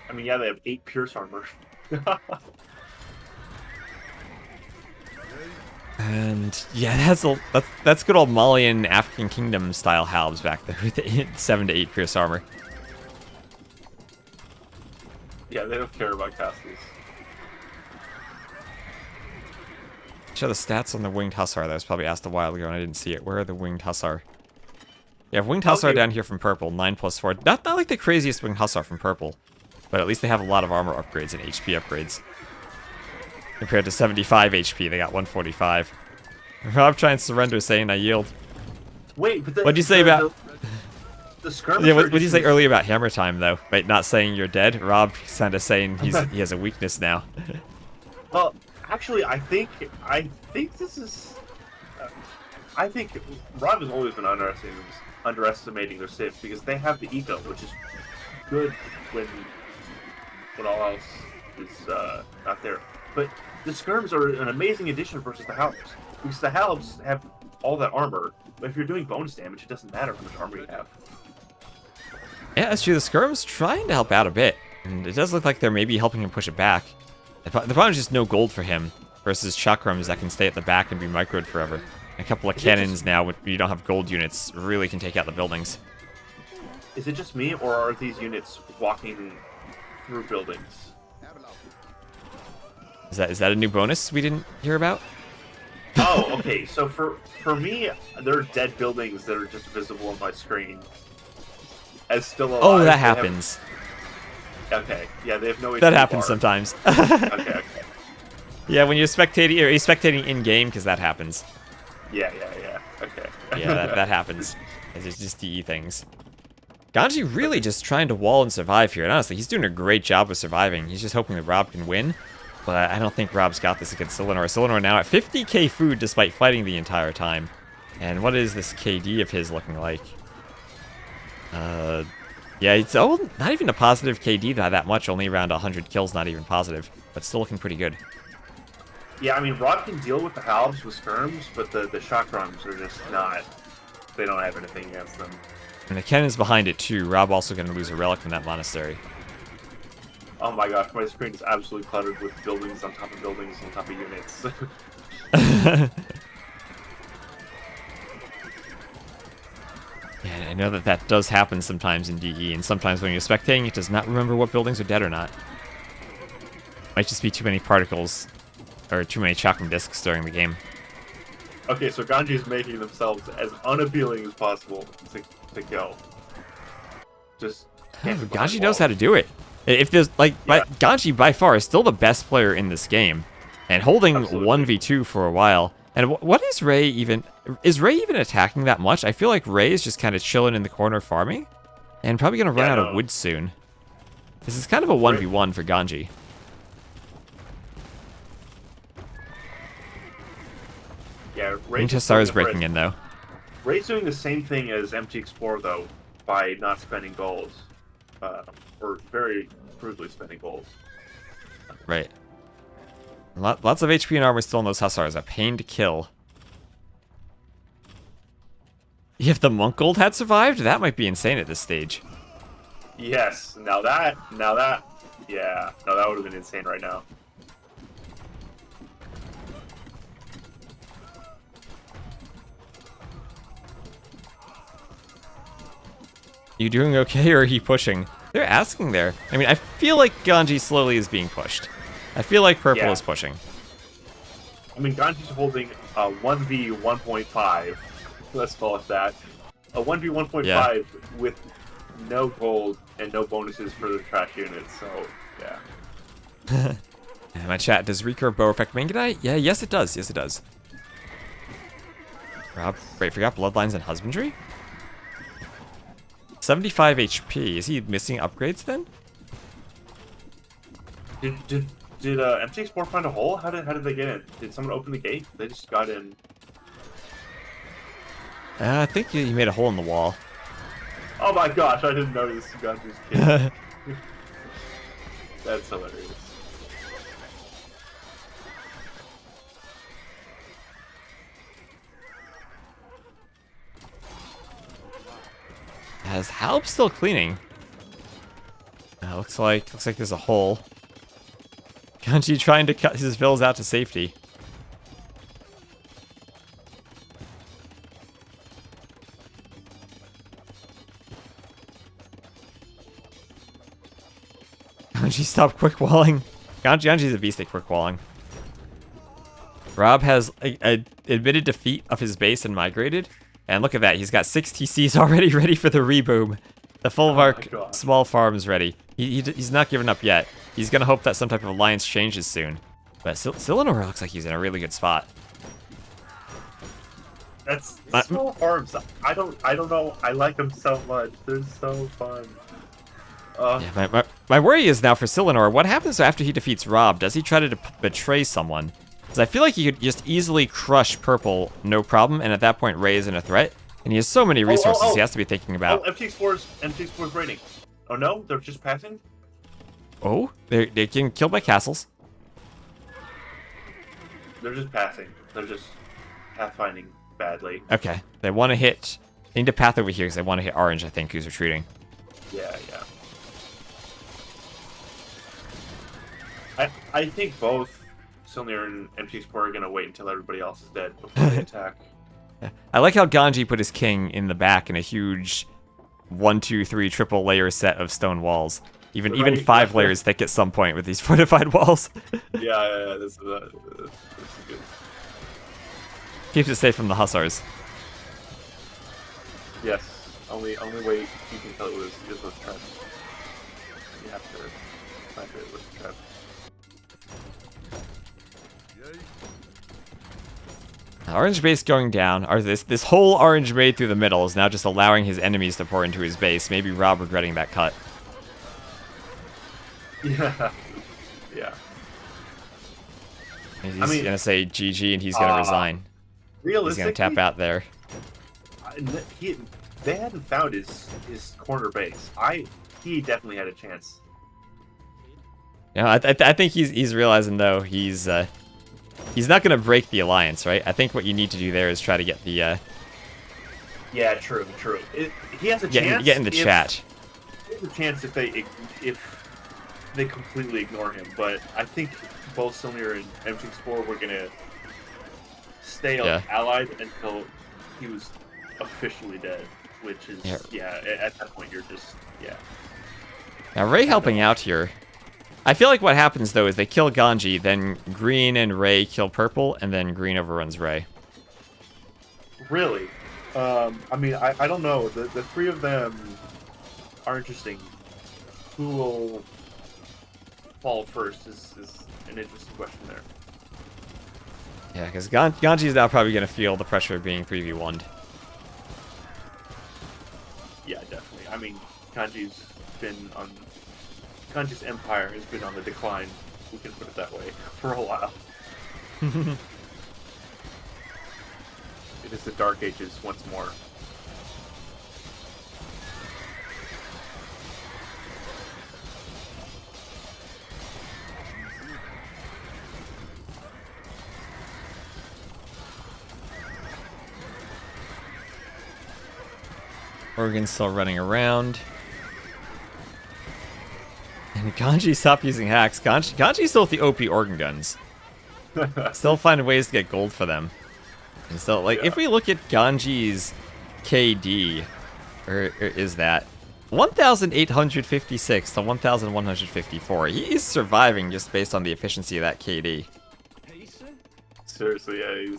I mean, yeah, they have 8 Pierce armor. And yeah, that's good old Malian African Kingdom style Halbs back there with 7 to 8 Pierce armor. Yeah, they don't care about castles. Show the stats on the Winged Hussar that was probably asked a while ago and I didn't see it. Where are the Winged Hussar? You have Winged Hussar Okay. down here from purple, 9 plus 4. Not like the craziest Winged Hussar from purple, but at least they have a lot of armor upgrades and HP upgrades. Compared to 75 HP, they got 145. Rob trying to surrender, saying I yield. Wait, but What'd you say about... the skirmisher? Yeah, what did you say earlier about Hammer Time, though? Right, not saying you're dead? Rob kind of saying he has a weakness now. Well, actually, I think this is. I think Rob has always been underestimating their Civ because they have the eco, which is good when all else is not there. But the skirms are an amazing addition versus the Halbs because the Halbs have all that armor, but if you're doing bonus damage, it doesn't matter how much armor you have. Yeah, that's true. The Skirm's trying to help out a bit, and it does look like they're maybe helping him push it back. The problem is just no gold for him versus Chakrams that can stay at the back and be microed forever. A couple of cannons now, when you don't have gold units, really can take out the buildings. Is it just me, or are these units walking through buildings? Is that a new bonus we didn't hear about? Oh, okay. So for me, there are dead buildings that are just visible on my screen as still alive. Oh, that They happens. Okay. Yeah, they have no. That HP happens bar. sometimes. Okay. Yeah, when you're spectating, or you're spectating in game, because that happens. Yeah. Okay. Yeah, that happens. It's just DE things. Ganji really just trying to wall and survive here, and honestly, he's doing a great job of surviving. He's just hoping that Rob can win, but I don't think Rob's got this against Silenor. Silenor now at 50k food despite fighting the entire time. And what is this KD of his looking like? Yeah, it's not even a positive KD by that much, only around 100 kills, not even positive, but still looking pretty good. Yeah, I mean, Rob can deal with the halves with skirms, but the shock drums are just not. They don't have anything against them. And the cannon's behind it too. Rob also going to lose a relic from that monastery. Oh my gosh, my screen is absolutely cluttered with buildings on top of buildings on top of units. Yeah, I know that does happen sometimes in DE, and sometimes when you're spectating, it does not remember what buildings are dead or not. Might just be too many particles, or too many chakram discs during the game. Okay, so Ganji is making themselves as unappealing as possible to kill. Just camping behind Ganji knows walls. how to do it. If there's, like, Yeah. Ganji by far is still the best player in this game, and holding Absolutely. 1v2 for a while. And what is Ray even... Is Ray even attacking that much? I feel like Ray is just kind of chilling in the corner farming, and probably going to run Yeah, out of no. wood soon. This is kind of a 1v1 for Ganji. Yeah, Winchester is breaking in, though. Ray's doing the same thing as MT Explorer, though, by not spending gold. Or very crudely spending gold. Right. Lots of HP and armor still on those Hussars. A pain to kill. If the Monk Gold had survived, that might be insane at this stage. Yes, now that, yeah, no, that would have been insane right now. You doing okay, or are you pushing? They're asking there. I mean, I feel like Ganji slowly is being pushed. I feel like Purple Yeah. is pushing. I mean, Ganji's holding a 1v1.5, let's call it that. A 1v1.5 with no gold and no bonuses for the trash units, so, yeah. In my chat, does recurve bow affect Mangadite? Yeah, yes it does. Yes it does. Rob, wait, forgot Bloodlines and Husbandry? 75 HP. Is he missing upgrades then? Did MT Explorer find a hole? How did they get in? Did someone open the gate? They just got in. I think he made a hole in the wall. Oh my gosh, I didn't notice Ganji's kid. That's hilarious. Is Halb still cleaning? Looks like there's a hole. Ganji trying to cut his vills out to safety. Ganji, stop quick walling. Ganji's a beast at quick walling. Rob has admitted defeat of his base and migrated. And look at that, he's got 6 TCs already ready for the reboom. The Folvark God. small farm's ready. He's not giving up yet. He's gonna hope that some type of alliance changes soon. But Silenor looks like he's in a really good spot. That's small farms. I don't know. I like them so much. They're so fun. Yeah, my worry is now for Silenor, what happens after he defeats Rob? Does he try to betray someone? Because I feel like he could just easily crush Purple, no problem, and at that point Ray isn't a threat. And he has so many resources he has to be thinking about. Oh, MT Explorer's raiding. Oh no, they're just passing? Oh, they're getting killed by castles. They're just passing. They're just pathfinding badly. Okay, they want to hit... They need to path over here because they want to hit Orange, I think, who's retreating. Yeah. I think both Silnir and MT Explorer are gonna wait until everybody else is dead before they attack. I like how Ganji put his king in the back in a huge 1, 2, 3 triple layer set of stone walls. Even Right, 5 yeah. layers thick at some point with these fortified walls. Yeah, that's good. Keeps it safe from the hussars. Yes, only way you can tell it is those traps. You have to snipe it with the trap. Orange base going down. Or this whole orange raid through the middle is now just allowing his enemies to pour into his base. Maybe Rob regretting that cut. Yeah. Yeah. He's I mean, gonna say GG and he's gonna resign. He's Realistically, gonna tap out there. They hadn't found his corner base. He definitely had a chance. You know, I think he's realizing though he's not gonna break the alliance, right? I think what you need to do there is try to get the Yeah, true. He has a chance. get in the chat. He has a chance if they completely ignore him, but I think both Cylinder and M6 Spore were gonna stay allied until he was officially dead, which is at that point you're just Now Ray helping out here. I feel like what happens though is they kill Ganji, then Green and Ray kill Purple, and then Green overruns Ray. Really. I mean, I don't know. The three of them are interesting. Who will fall first is an interesting question there. Yeah, because Ganji's now probably going to feel the pressure of being 3v1'd. Yeah, definitely. I mean, Kanji's empire has been on the decline, we can put it that way, for a while. It is the Dark Ages once more. Oregon's still running around. And Ganji stopped using hacks. Ganji's still with the OP organ guns. Still finding ways to get gold for them. And so, like, if we look at Ganji's KD, or is that 1,856 to 1,154? He is surviving just based on the efficiency of that KD. Seriously, yeah,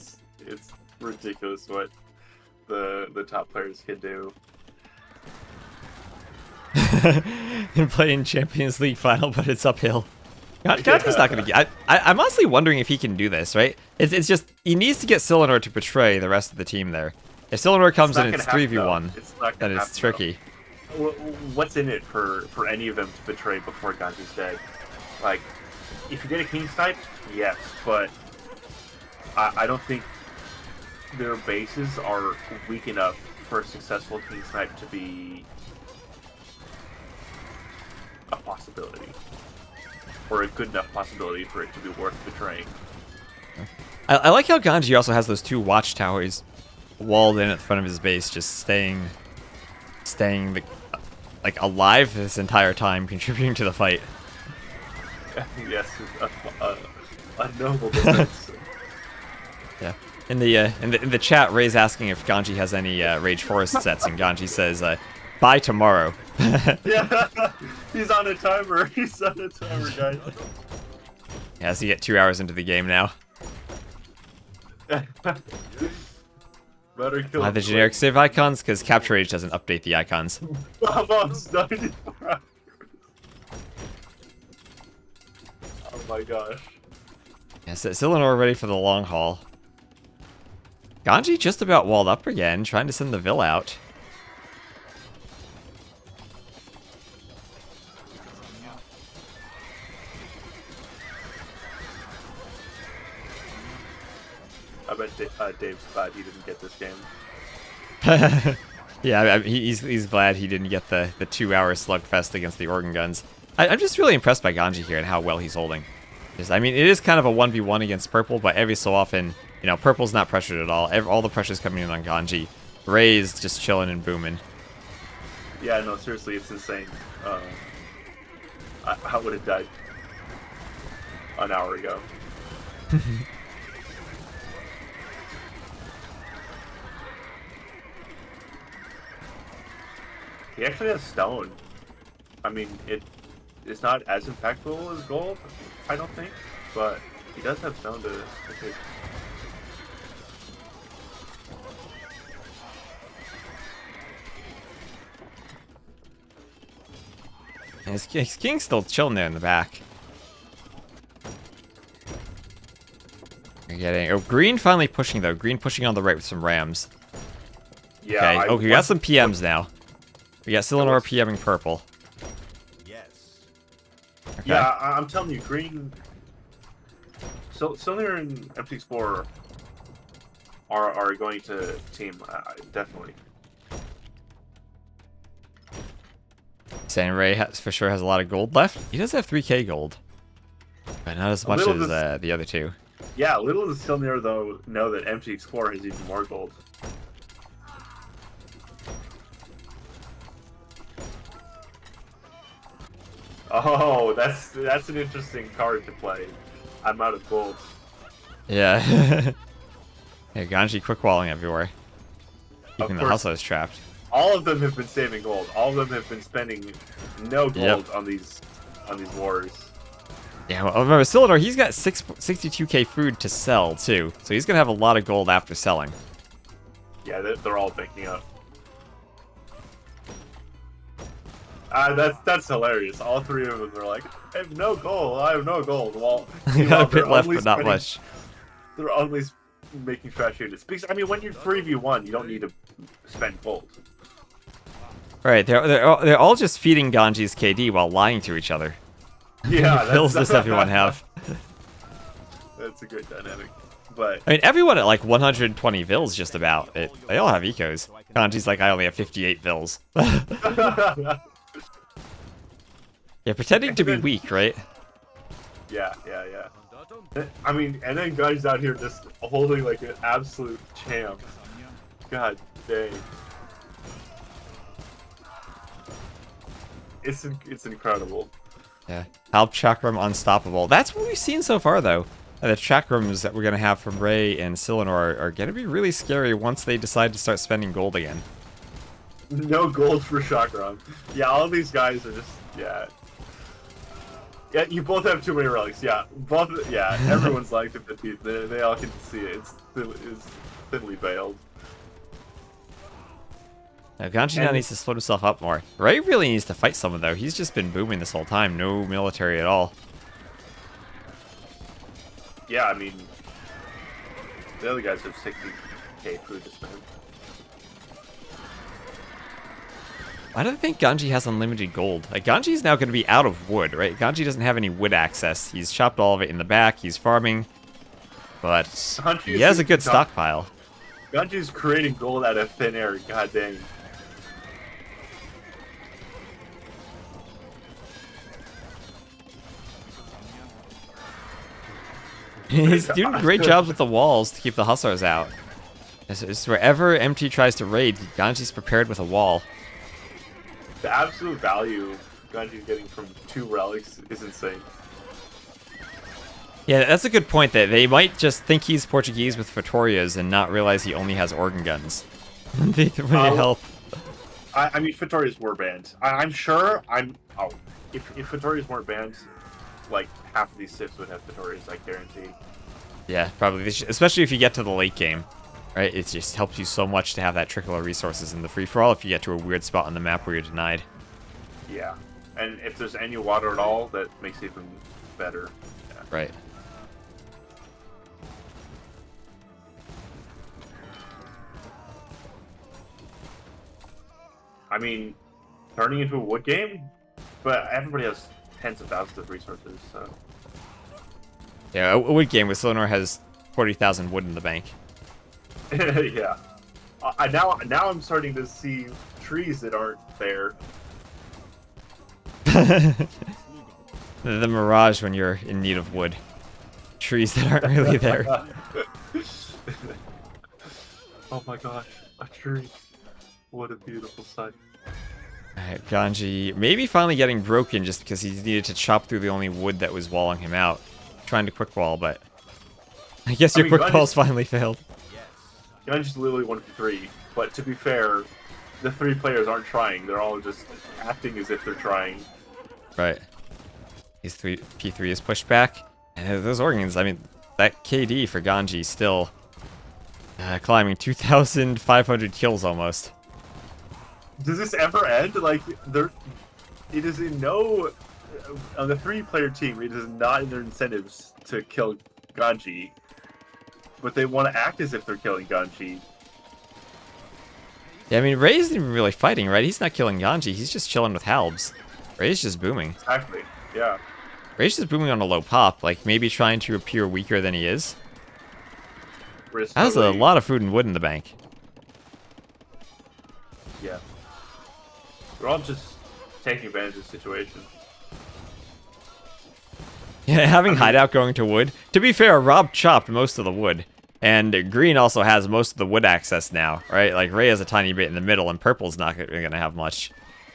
it's ridiculous what the top players can do. And playing Champions League final, but it's uphill. Ganji's not going to get... I'm honestly wondering if he can do this, right? It's just, he needs to get Cylinder to betray the rest of the team there. If Cylinder comes in, it's 3v1, then it's tricky. What's in it for any of them to betray before Ganji's dead? Like, if you get a King Snipe, yes, but I don't think their bases are weak enough for a successful King Snipe to be a possibility. Or a good enough possibility for it to be worth betraying. I like how Ganji also has those 2 watchtowers walled in at the front of his base, just staying like alive this entire time, contributing to the fight. Yes, a noble defense. Yeah. In the chat, Ray's asking if Ganji has any Rage Forest sets, and Ganji says, "Buy tomorrow." Yeah, he's on a timer. He's on a timer, guys. Yeah, so you get 2 hours into the game now. Better kill The generic Civ icons, because Capture Age doesn't update the icons. Almost 94 hours. Oh my gosh. Yeah, so Cylinder ready for the long haul. Ganji just about walled up again, trying to send the Vil out. I bet Dave's glad he didn't get this game. Yeah, he's glad he didn't get the 2-hour slugfest against the organ guns. I'm just really impressed by Ganji here and how well he's holding. I mean, it is kind of a 1v1 against Purple, but every so often, you know, Purple's not pressured at all. All the pressure's coming in on Ganji. Ray's just chilling and booming. Yeah, no, seriously, it's insane. I would have died an hour ago. He actually has stone. I mean, it's not as impactful as gold, I don't think, but he does have stone to take. His king's still chilling there in the back. You're getting... Oh, green finally pushing, though. Green pushing on the right with some rams. Yeah. Okay, we got some PMs now. We got Silenor PMing purple. Yes. Okay. Yeah, I'm telling you, green... So Silenor and Empty Explorer are going to team, definitely. Ray for sure has a lot of gold left. He does have 3k gold. But not as much as the other two. Yeah, little does Silenor, though, know that Empty Explorer has even more gold. Oh, that's an interesting card to play. I'm out of gold. Yeah. Yeah, Ganji quick walling everywhere. Keeping the hustlers trapped. All of them have been saving gold. All of them have been spending no gold on these wars. Yeah, well, remember, Silenor, he's got 62k food to sell, too. So he's going to have a lot of gold after selling. Yeah, they're all banking up. That's hilarious. All three of them are like, I have no gold. I have no gold. Well, Got a bit left, but not much. They're only making trash units. Because, I mean, when you're 3v1, you don't need to spend gold. Right, they're all just feeding Ganji's KD while lying to each other. Yeah, What fills does everyone have? That's a good dynamic. But I mean, everyone at like 120 vills just about. They all have ecos. Ganji's like, I only have 58 vills. Yeah, pretending to be weak, right? yeah. I mean, and then guys out here just holding like an absolute champ. God dang. It's incredible. Yeah. Alp Chakram unstoppable. That's what we've seen so far, though. The chakrams that we're going to have from Ray and Silenor are going to be really scary once they decide to start spending gold again. No gold for Chakram. Yeah, all these guys are just, yeah. Yeah, you both have too many relics. Yeah, everyone's like the 50. They all can see it. It's thinly veiled. Now, Ganji now needs to split himself up more. Ray really needs to fight someone, though. He's just been booming this whole time. No military at all. Yeah, I mean, the other guys have 60k food to spend. Why do I think Ganji has unlimited gold? Like, Ganji's now going to be out of wood, right? Ganji doesn't have any wood access. He's chopped all of it in the back. He's farming. But he has a good stockpile. Ganji's creating gold out of thin air. God dang. He's doing great jobs with the walls to keep the hussars out. It's wherever MT tries to raid, Ganji's prepared with a wall. The absolute value Ganji's getting from 2 relics is insane. Yeah, that's a good point. That they might just think he's Portuguese with Vitorias and not realize he only has organ guns. They help. I mean, Vitorias were banned. I'm sure. If Vitorias weren't banned, like half of these civs would have Vitorias, I guarantee. Yeah, probably. Especially if you get to the late game, right? It just helps you so much to have that trickle of resources in the free-for-all if you get to a weird spot on the map where you're denied. Yeah, and if there's any water at all, that makes it even better. Yeah. Right. I mean, turning into a wood game, but everybody has tens of thousands of resources, so... Yeah, a wood game with Silenor has 40,000 wood in the bank. Yeah. Now I'm starting to see trees that aren't there. The mirage when you're in need of wood. Trees that aren't really there. Oh my gosh, a tree. What a beautiful sight. Alright, Ganji maybe finally getting broken just because he needed to chop through the only wood that was walling him out. Trying to quick wall, but I guess your quick wall's finally failed. Ganji's literally 1 for 3, but to be fair, the 3 players aren't trying. They're all just acting as if they're trying. Right. P3 is pushed back. And those organs, I mean, that KD for Ganji still climbing 2,500 kills almost. Does this ever end? Like, it is in no... On the 3-player team, it is not in their incentives to kill Ganji. But they want to act as if they're killing Ganji. Yeah, I mean, Ray isn't even really fighting, right? He's not killing Ganji. He's just chilling with Halbs. Ray's just booming. Exactly, yeah. Ray's just booming on a low pop, like maybe trying to appear weaker than he is. Has a lot of food and wood in the bank. Yeah. We're all just taking advantage of the situation. Yeah, having Hideout going to wood. To be fair, Rob chopped most of the wood. And Green also has most of the wood access now, right? Like, Ray has a tiny bit in the middle, and Purple's not going to have much.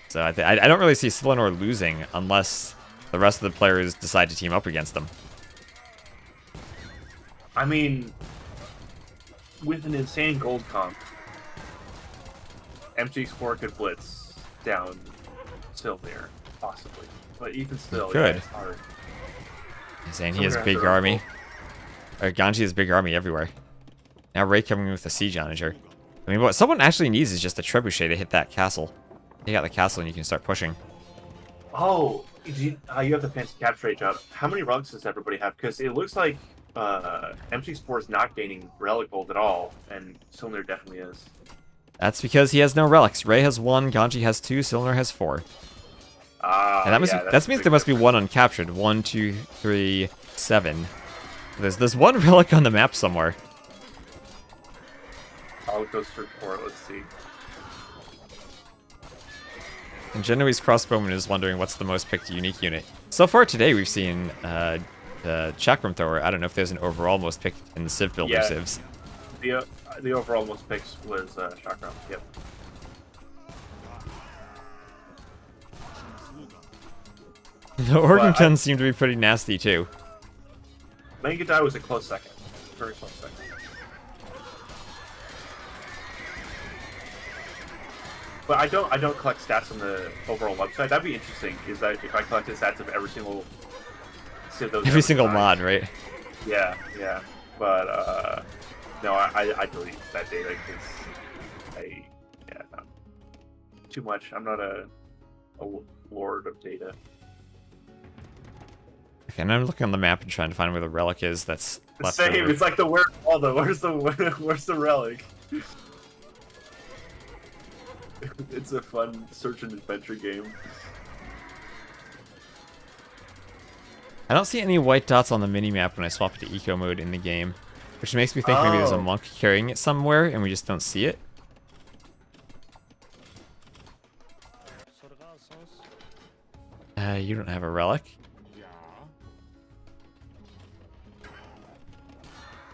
So I don't really see Slinor losing unless the rest of the players decide to team up against them. I mean, with an insane gold comp, MG4 could blitz down Sylvain, possibly. But even still, yeah, Could. it's hard. He's saying he has big army. Ganji has big army everywhere. Now Ray coming in with a siege onager. I mean, what someone actually needs is just a trebuchet to hit that castle. Take out the castle and you can start pushing. Oh, you have the fancy capture rate job. How many relics does everybody have? Because it looks like MG4 is not gaining relic gold at all, and Sylvain definitely is. That's because he has no relics. Ray has 1, Ganji has 2, Sylvain has 4. And that means there must be 1 uncaptured. 1, 2, 3, 7. There's 1 relic on the map somewhere. I'll go search for it. Let's see. And Genoese Crossbowman is wondering what's the most picked unique unit. So far today we've seen the Chakram Thrower. I don't know if there's an overall most picked in the CivBuilder civs. The overall most picked was Chakram. Yep. The organ guns seem to be pretty nasty too. Mangadai was a close second. Very close second. But I don't collect stats on the overall website. That'd be interesting. Is that if I collected stats of every single civ those every single mod, right? Yeah, yeah. But no, I delete that data because no. Too much. I'm not a lord of data. Okay, and I'm looking on the map and trying to find where the relic is that's left Same. over. It's like the where's all the where's the relic? It's a fun search and adventure game. I don't see any white dots on the mini-map when I swap it to eco mode in the game, which makes me think maybe there's a monk carrying it somewhere and we just don't see it. You don't have a relic?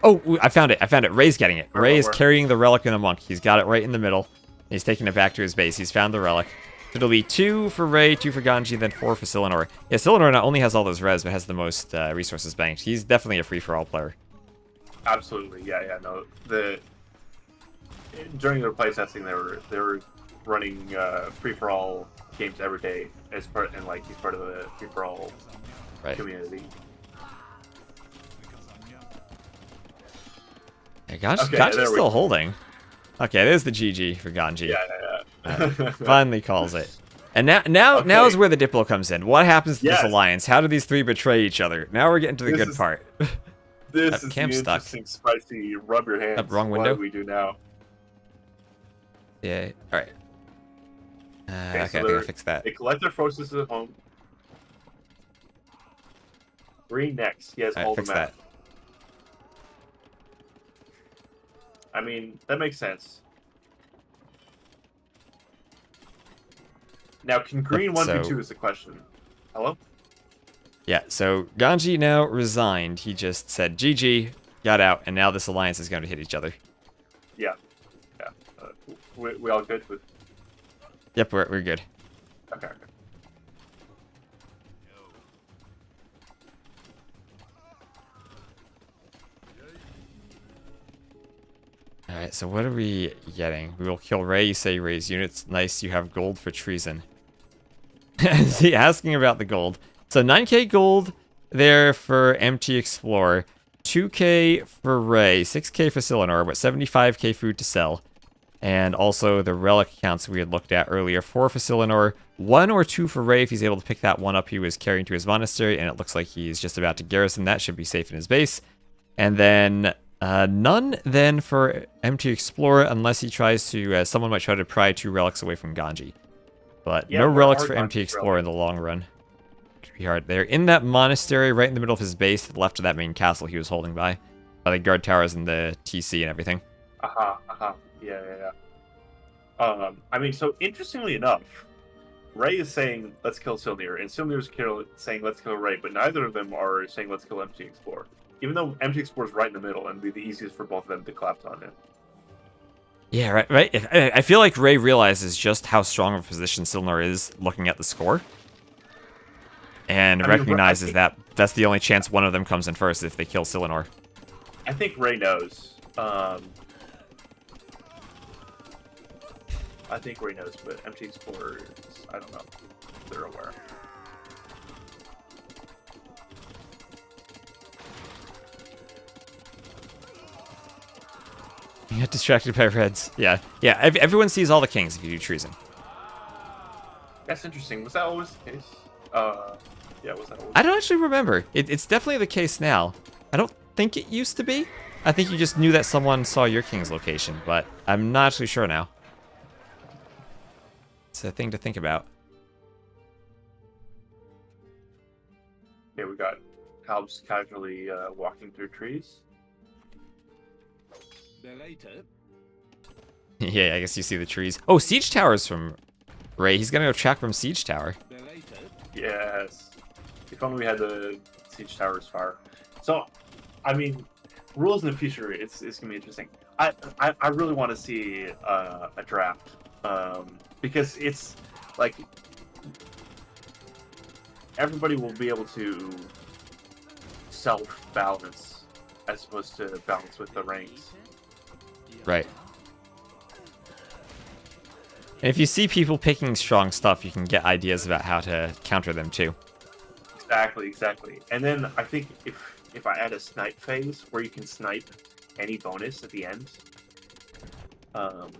Oh, I found it. Ray's getting it. Ray is carrying the relic in the monk. He's got it right in the middle. He's taking it back to his base. He's found the relic. So it'll be 2 for Ray, 2 for Ganji, then 4 for Sylvain. Yeah, Sylvain not only has all those res, but has the most resources banked. He's definitely a free-for-all player. Absolutely, yeah, no. During their playtesting, they were running free-for-all games every day as part, and like he's part of the free-for-all community. Yeah, Ganji's still holding. Okay, there's the GG for Ganji. Yeah. Finally calls it. And now is where the Diplo comes in. What happens to this alliance? How do these 3 betray each other? Now we're getting to the good part. This is the interesting, spicy, rub your hands. Wrong window? What do we do now? Yeah, alright. Okay, I think I'll fix that. They collect their forces at home. Green next. He has all the map. I mean, that makes sense. Now, can Green 1v2 is the question. Hello? Yeah, so Ganji now resigned. He just said GG, got out, and now this alliance is going to hit each other. Yeah. We all good with... Yep, we're good. Okay. Alright, so what are we getting? We will kill Ray. You say Ray's units. Nice, you have gold for treason. Is he asking about the gold? So 9k gold there for MT Explorer. 2k for Ray. 6k for Silenor, but 75k food to sell. And also the relic accounts we had looked at earlier. 4 for Silenor. 1 or 2 for Ray if he's able to pick that one up he was carrying to his monastery. And it looks like he's just about to garrison that. Should be safe in his base. And then... none then for MT Explorer unless he tries to, someone might try to pry 2 relics away from Ganji. But Yeah, no but relics our for MT Ganji's Explorer in the long run. Could be hard. They're in that monastery right in the middle of his base, to the left of that main castle he was holding by the guard towers and the TC and everything. Yeah. I mean, so interestingly enough, Ray is saying, let's kill Silnir, and Silnir is saying, let's kill Ray, but neither of them are saying, let's kill MT Explorer. Even though MT Explorer is right in the middle, and it'd be the easiest for both of them to collapse on him. Yeah, right. I feel like Ray realizes just how strong of a position Silnir is looking at the score. And recognizes that that's the only chance one of them comes in first if they kill Silenor. I think Ray knows. I think Ray knows, but MT Explorer is, I don't know. They're aware. You get distracted by reds. Yeah. Everyone sees all the kings if you do treason. That's interesting. Was that always the case? Yeah, was that always? I don't actually remember. It's definitely the case now. I don't think it used to be. I think you just knew that someone saw your king's location, but I'm not actually sure now. It's a thing to think about. Yeah, we got Halbs casually walking through trees. Yeah, I guess you see the trees. Oh, siege towers from Ray. He's gonna go track from siege tower. Yes. If only we had the siege towers fire. So, I mean, rules in the future, it's gonna be interesting. I really want to see a draft, because it's like everybody will be able to self-balance as opposed to balance with the ranks. Right. And if you see people picking strong stuff, you can get ideas about how to counter them too. Exactly. And then I think if I add a snipe phase where you can snipe any bonus at the end, that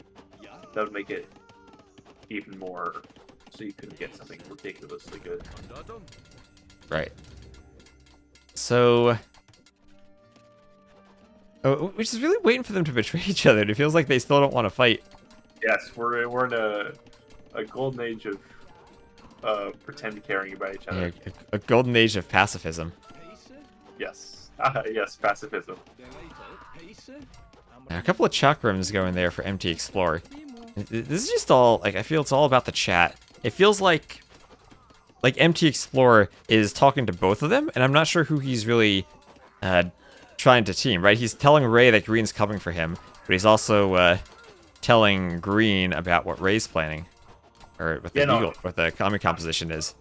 would make it even more so you couldn't get something ridiculously good. Right. So... Oh, we're just really waiting for them to betray each other. It feels like they still don't want to fight. Yes, we're in a golden age of pretend caring about each other. Yeah, a golden age of pacifism. Yes. Yes, pacifism. Now, a couple of chakrams going there for MT Explorer. This is just all, like, I feel it's all about the chat. It feels like MT Explorer is talking to both of them, and I'm not sure who he's really trying to team, right? He's telling Ray that Green's coming for him, but he's also telling Green about what Ray's planning, or what the Eagle, what the comic composition is.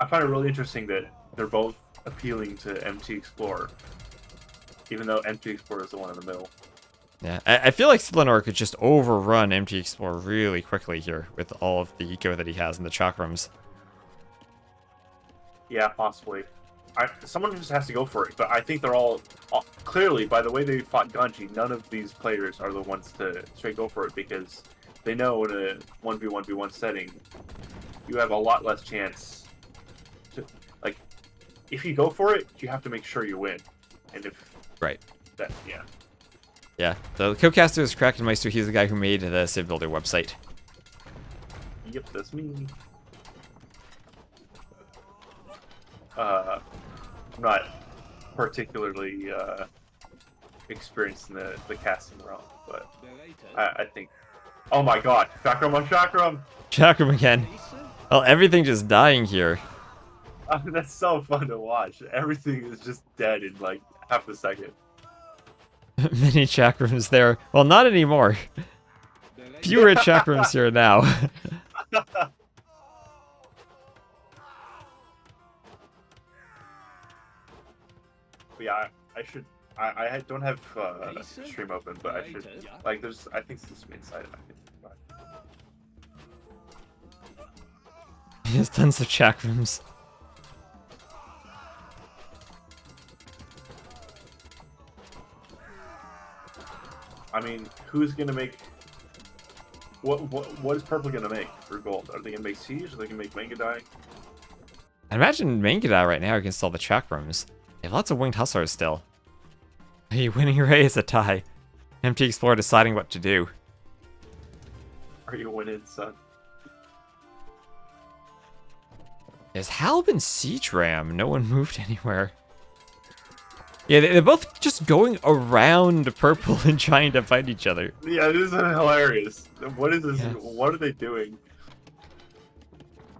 I find it really interesting that they're both appealing to MT Explorer, even though MT Explorer is the one in the middle. Yeah, I feel like Silenor could just overrun MT Explorer really quickly here with all of the eco that he has in the chakrams. Yeah, possibly. Someone just has to go for it, but I think they're all clearly, by the way they fought Ganji, none of these players are the ones to straight go for it, because they know in a 1v1v1 setting, you have a lot less chance to, like, if you go for it, you have to make sure you win. And if... Right. That, yeah. Yeah, the co-caster is Krakenmeister. He's the guy who made the CivBuilder website. Yep, that's me. I'm not particularly experienced in the casting realm, but I think... Oh my god! Chakram on Chakram! Chakram again. Well, everything just dying here. That's so fun to watch. Everything is just dead in like half a second. Many chakrams there. Well, not anymore. Fewer chakrams here now. But yeah, I don't have stream open, but I should like. There's I think this main site. He has tons of chat rooms. I mean, who's gonna make? What is Purple gonna make for gold? Are they gonna make Siege? Are they gonna make Mangadai? I imagine Mangada right now against all the chat rooms. They have lots of winged hustlers still. Hey, winning Ray is a tie. MT Explorer deciding what to do. Are you winning, son? There's Halb and Siege Ram. No one moved anywhere. Yeah, they're both just going around Purple and trying to fight each other. Yeah, this is hilarious. What is this? Yeah. What are they doing?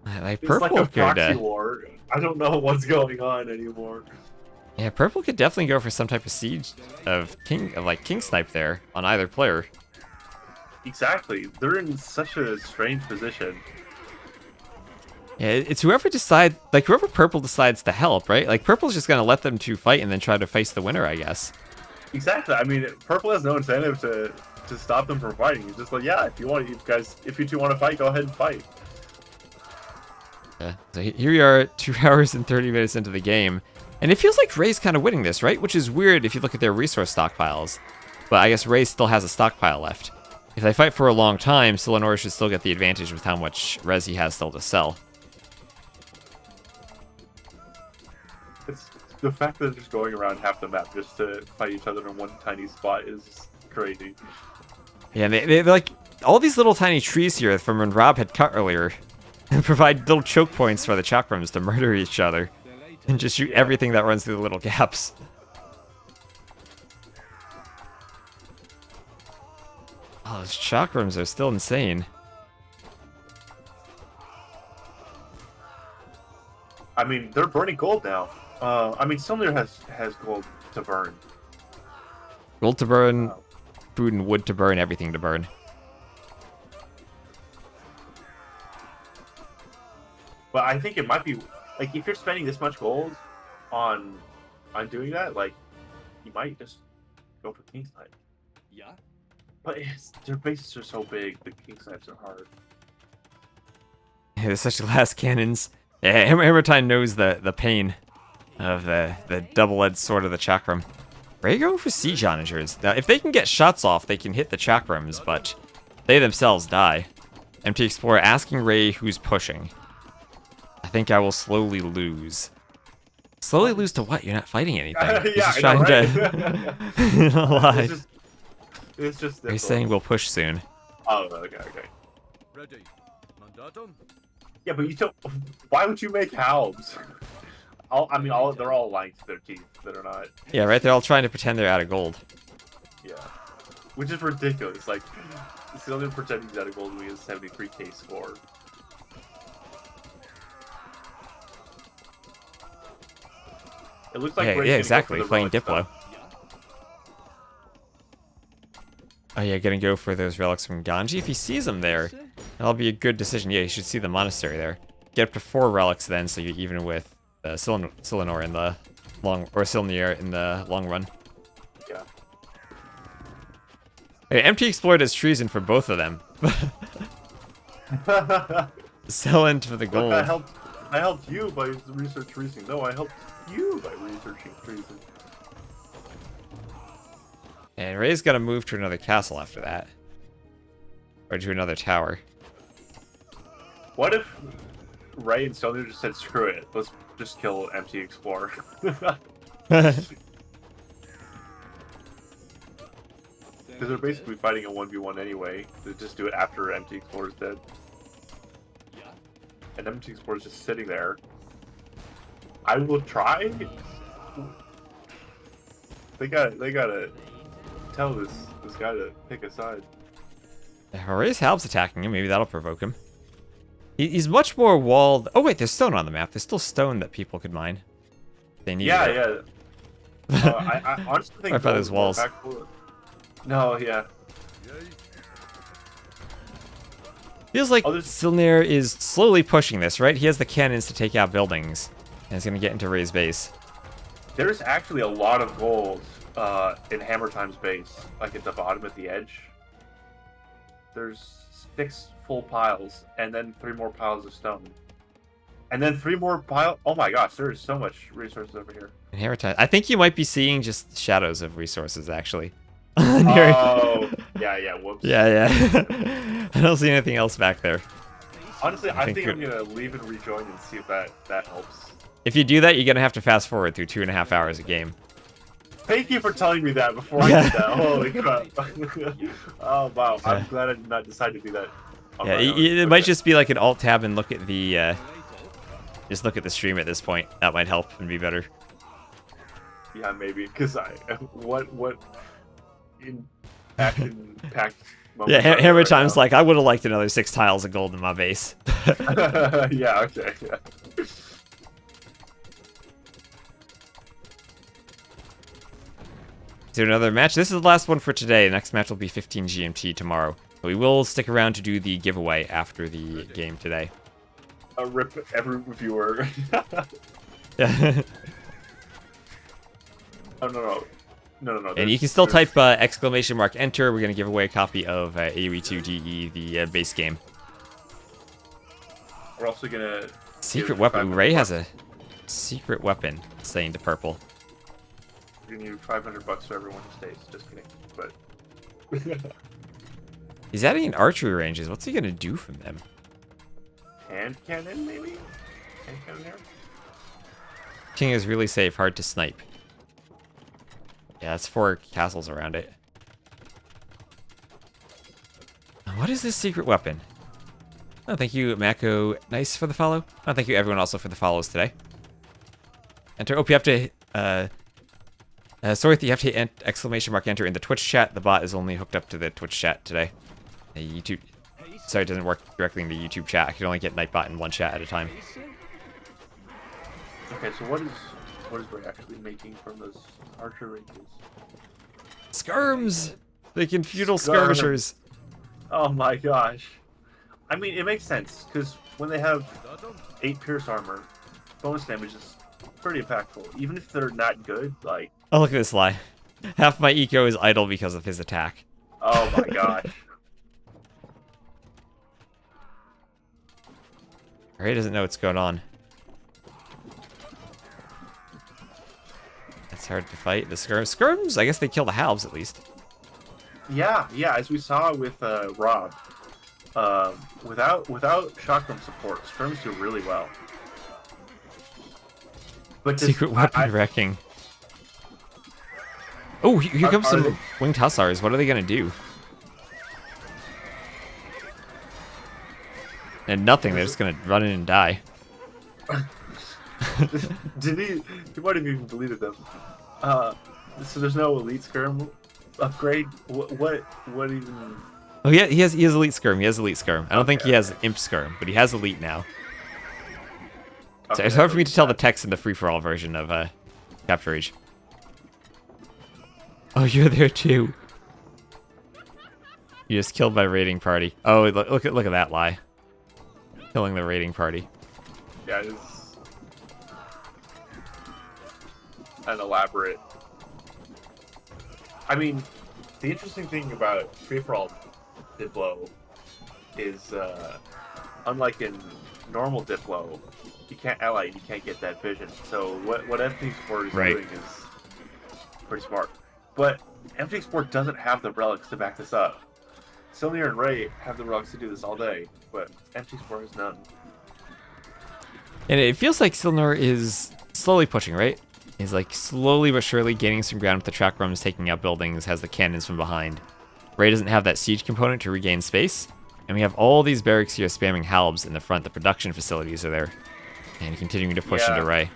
Like It's Purple like a could, proxy war. I don't know what's going on anymore. yeah, Purple could definitely go for some type of siege of King Snipe there on either player. Exactly. They're in such a strange position. Yeah, it's whoever decides, like whoever Purple decides to help, right? Like Purple's just gonna let them two fight and then try to face the winner, I guess. Exactly. I mean, Purple has no incentive to stop them from fighting. He's just like, yeah, if you two want to fight, go ahead and fight. Yeah. So here we are, 2 hours and 30 minutes into the game, and it feels like Ray's kind of winning this, right? Which is weird if you look at their resource stockpiles. But I guess Ray still has a stockpile left. If they fight for a long time, Silenor should still get the advantage with how much res he has still to sell. It's the fact that they're just going around half the map just to fight each other in one tiny spot is crazy. Yeah, and they're like all these little tiny trees here from when Rob had cut earlier and provide little choke points for the chakrams to murder each other and just shoot everything that runs through the little gaps. Oh, those chakrams are still insane. I mean, they're burning gold now. I mean, Silnir has gold to burn. Gold to burn, food and wood to burn, everything to burn. But I think it might be like if you're spending this much gold on doing that, like you might just go for King Snipe. Yeah. But their bases are so big, the King Snipes are hard. Yeah, they're such glass cannons. Yeah, Hammertime knows the pain of the double-edged sword of the chakram. Ray going for siege onagers. Now, if they can get shots off, they can hit the chakrams, but they themselves die. MT Explorer asking Ray who's pushing. I think I will slowly lose. Slowly lose to what? You're not fighting anything. You're Yeah, just I know, trying right? to lie. It's just He's saying we'll push soon. Oh, okay. Ready. Mandatum. Yeah, but you don't. Why would you make halbs? They're all lying to their teeth that are not. Yeah, right? They're all trying to pretend they're out of gold. Yeah, which is ridiculous. Like, still only pretending he's out of gold when he has a 73k score. It looks like Yeah, Ray's gonna yeah, go exactly. for the Playing relic Diplo. stuff. Oh yeah, gonna go for those relics from Ganji. If he sees them there, that'll be a good decision. Yeah, you should see the monastery there. Get up to 4 relics then, so you're even with Silenor in the long, or Silnir in the long run. Yeah. Hey, MT Explorer does treason for both of them. Selling for the gold. I helped you by research treason. No, I helped you by researching treason. And Ray's gotta move to another castle after that. Or to another tower. What if Ray and Sony just said, screw it, let's just kill MT Explorer? Because they're basically fighting a 1v1 anyway. They just do it after MT Explorer's dead. And MT Explorer's just sitting there. I will try. They gotta tell this guy to pick a side. Ray's Halb's attacking him. Maybe that'll provoke him. He's much more walled. Oh wait, there's stone on the map. There's still stone that people could mine. They need it. Yeah. I honestly think. Right by those walls. No, yeah. Feels like Others- Silnir is slowly pushing this, right? He has the cannons to take out buildings, and he's gonna get into Ray's base. There's actually a lot of gold in Hammer Time's base, like at the bottom at the edge, there's 6 full piles, and then 3 more piles of stone. And then 3 more piles. Oh my gosh, there is so much resources over here. Inheritance. I think you might be seeing just shadows of resources, actually. Oh, yeah, whoops. Yeah. I don't see anything else back there. Honestly, I think you're- I'm gonna leave and rejoin and see if that helps. If you do that, you're gonna have to fast forward through 2.5 hours a game. Thank you for telling me that before I did that. Holy crap. Oh, wow. I'm glad I did not decide to do that. on Yeah, my own. it might just be like an alt tab and look at the just look at the stream at this point. That might help and be better. Yeah, maybe. Because what in action-packed moments. Yeah, are there Hammer right Time's now? like, I would have liked another 6 tiles of gold in my base. Yeah, okay. Yeah. Do another match. This is the last one for today. The next match will be 15 GMT tomorrow. We will stick around to do the giveaway after the game today. A rip every viewer. Yeah. Oh, no. And you can still type !enter. We're going to give away a copy of AoE2DE, the base game. We're also gonna Secret give weapon. 500 Ray has bucks. a secret weapon, saying to purple. We're gonna give $500 for everyone who stays. Just kidding. But He's adding in archery ranges. What's he going to do from them? hand cannon, maybe? Hand cannon here? King is really safe, hard to snipe. Yeah, that's 4 castles around it. What is this secret weapon? Oh, thank you, Mako. Nice for the follow. Oh, thank you, everyone, also for the follows today. Enter. Oh, you have to. Sorry, you have to hit !enter in the Twitch chat. The bot is only hooked up to the Twitch chat today. The YouTube. Sorry, it doesn't work directly in the YouTube chat. I can only get Nightbot in one chat at a time. Okay, so what is Ray actually making from those archer ranges? Skirms! They can feudal Skirm. skirmishers. Oh my gosh. I mean, it makes sense, because when they have 8 pierce armor, bonus damage is pretty impactful. Even if they're not good, like... Oh, look at this lie. Half my eco is idle because of his attack. Oh my gosh. Ray doesn't know what's going on. It's hard to fight. The skirms, I guess they kill the halves at least. Yeah, as we saw with Rob, without shotgun support, skirms do really well. But this, Secret weapon wrecking. Oh, here comes are some they- winged hussars. What are they gonna do? And nothing. They're just gonna run in and die. he might have even deleted them. So there's no elite skirm upgrade. What even? Oh yeah, he has elite skirm. He has elite skirm. I don't think he has imp skirm, but he has elite now. So Okay, it's hard for me to tell the text in the free-for-all version of Capture Age. Oh, you're there too. You just killed my raiding party. Oh, look at that lie. Killing the raiding party. Yeah, it's an elaborate. I mean, the interesting thing about free-for-all Diplo is, unlike in normal Diplo, you can't ally, you can't get that vision. So what Empty Sport is Right. doing is pretty smart. But Empty Sport doesn't have the relics to back this up. Silnir and Ray have the relics to do this all day, but Empty Sport has none. And it feels like Silnor is slowly pushing, right? He's like slowly but surely gaining some ground with the track rooms, taking out buildings, has the cannons from behind. Ray doesn't have that siege component to regain space. And we have all these barracks here spamming halbs in the front. The production facilities are there. And continuing to push Yeah. into Ray.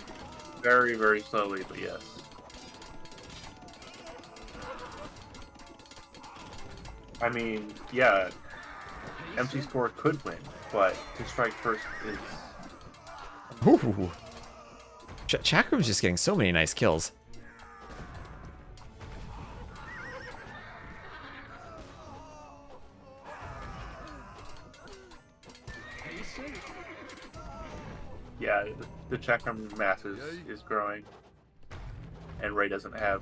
Very, very slowly, but yes. I mean, yeah, Empty Sport could win, but to strike first is... Ooh. Chakram's just getting so many nice kills. Yeah, the Chakram mass is growing, and Ray doesn't have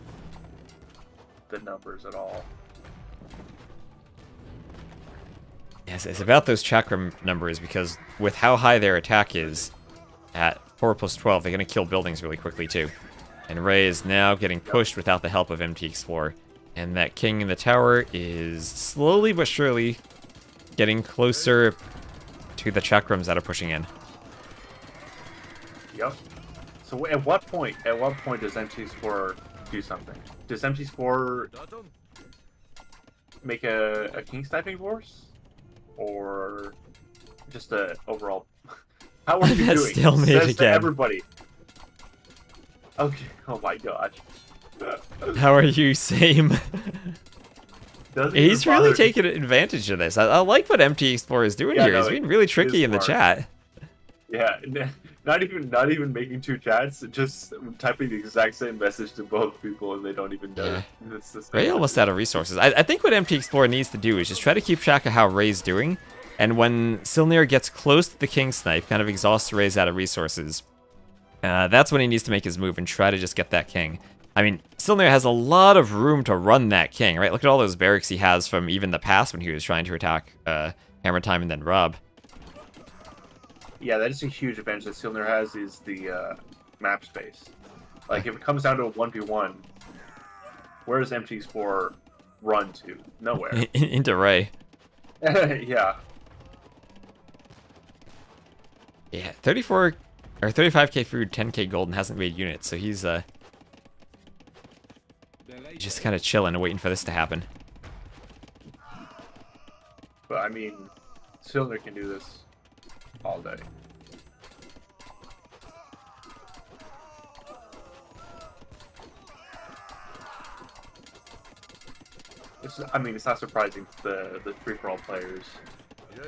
the numbers at all. Yes, it's about those chakra numbers, because with how high their attack is, at 4 plus 12, they're going to kill buildings really quickly too. And Ray is now getting pushed without the help of MT Explorer. And that king in the tower is slowly but surely getting closer to the chakrams that are pushing in. Yep. So at what point does MT Explorer do something? Does MT Explorer Mandatum. make a king sniping force? Or just a overall... How are you That's doing? stalemate Says to again. everybody. Okay, oh my gosh. How are you, same? Doesn't He's even really bother- taking advantage of this. I like what MT Explorer is doing Yeah, here. no, He's being really it tricky is in the smart. chat. Yeah, not even making two chats, just typing the exact same message to both people and they don't even know. Yeah. It's the same Ray almost message. out of resources. I think what MT Explorer needs to do is just try to keep track of how Ray's doing. And when Silnir gets close to the King Snipe, kind of exhausts Ray's out of resources, that's when he needs to make his move and try to just get that king. I mean, Silnir has a lot of room to run that king, right? Look at all those barracks he has from even the past when he was trying to attack Hammer Time and then Rob. Yeah, that is a huge advantage that Silner has is the map space. Like, if it comes down to a 1v1, where does MT Explorer run to? Nowhere. Into Ray. Yeah. Yeah, 34 or 35k food, 10k gold, and hasn't made units, so he's just kind of chilling and waiting for this to happen. But, I mean, Silner can do this all day. I mean, it's not surprising the free-for-all players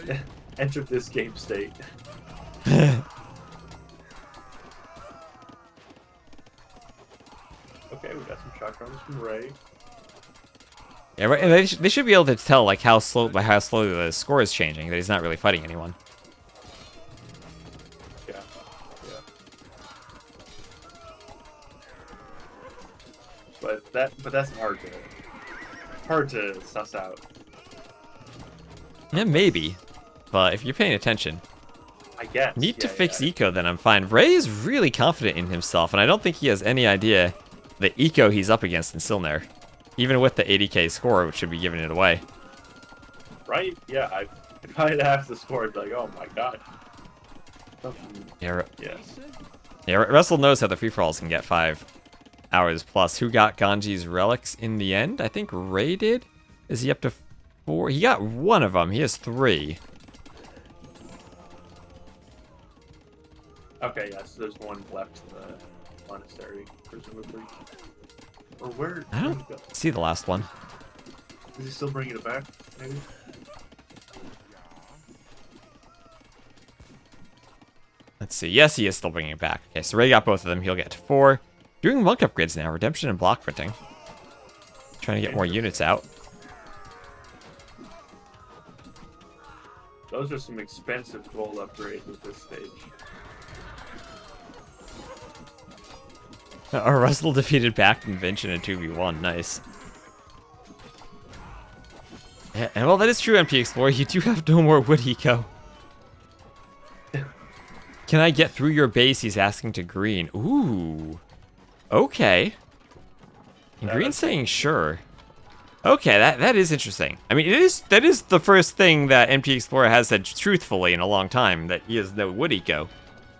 Yay. entered this game state. Okay, we got some shotguns from Ray. Yeah, right, and they should be able to tell like how slowly the score is changing, that he's not really fighting anyone. Yeah, yeah. But that's hard to suss out. Yeah, maybe. But if you're paying attention, I guess. need to Yeah, fix yeah. eco, then I'm fine. Ray is really confident in himself, and I don't think he has any idea the eco he's up against in Silner. Even with the 80k score, which should be giving it away. Right? Yeah. If I had half the score, I'd be like, oh my god. Something- Yeah, Yes. yeah. Russell knows how the free-for-alls can get 5 hours plus. Who got Ganji's relics in the end? I think Ray did. Is he up to 4? He got one of them. He has 3. Okay, yeah, so there's one left in the monastery, presumably. Or where? I don't- where'd it go? See the last one. Is he still bringing it back? Maybe. Let's see. Yes, he is still bringing it back. Okay, so Ray got both of them. He'll get to 4. Doing monk upgrades now. Redemption and block printing. Trying to get more units out. Those are some expensive gold upgrades at this stage. Russell defeated Back Convention in 2v1. Nice. Yeah, and well, that is true, MP Explorer. You do have no more wood eco. Can I get through your base? He's asking to Green. Ooh. Okay. And Green's saying sure. Okay, that is interesting. I mean, that is the first thing that MP Explorer has said truthfully in a long time, that he has no wood eco.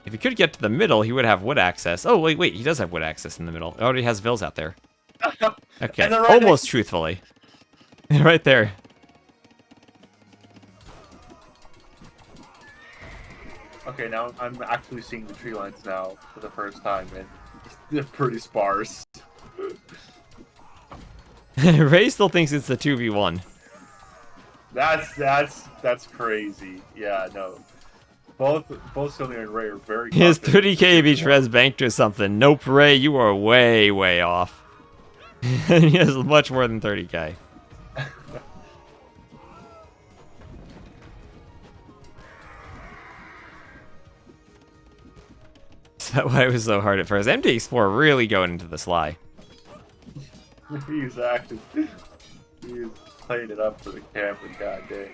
If he could get to the middle, he would have wood access. Oh, wait, he does have wood access in the middle. He already has Vills out there. Okay, And they're right almost truthfully. Right there. Okay, now I'm actually seeing the tree lines now for the first time, and they're pretty sparse. Ray still thinks it's the 2v1. That's crazy. Yeah, no. Both Sylvia and Ray are very. He has confident 30k of in each the res banked or something. Nope, Ray, you are way, way off. He has much more than 30k. Is that why it was so hard at first? MT Explorer really going into the sly. Exactly. He's playing it up for the camera, god dang.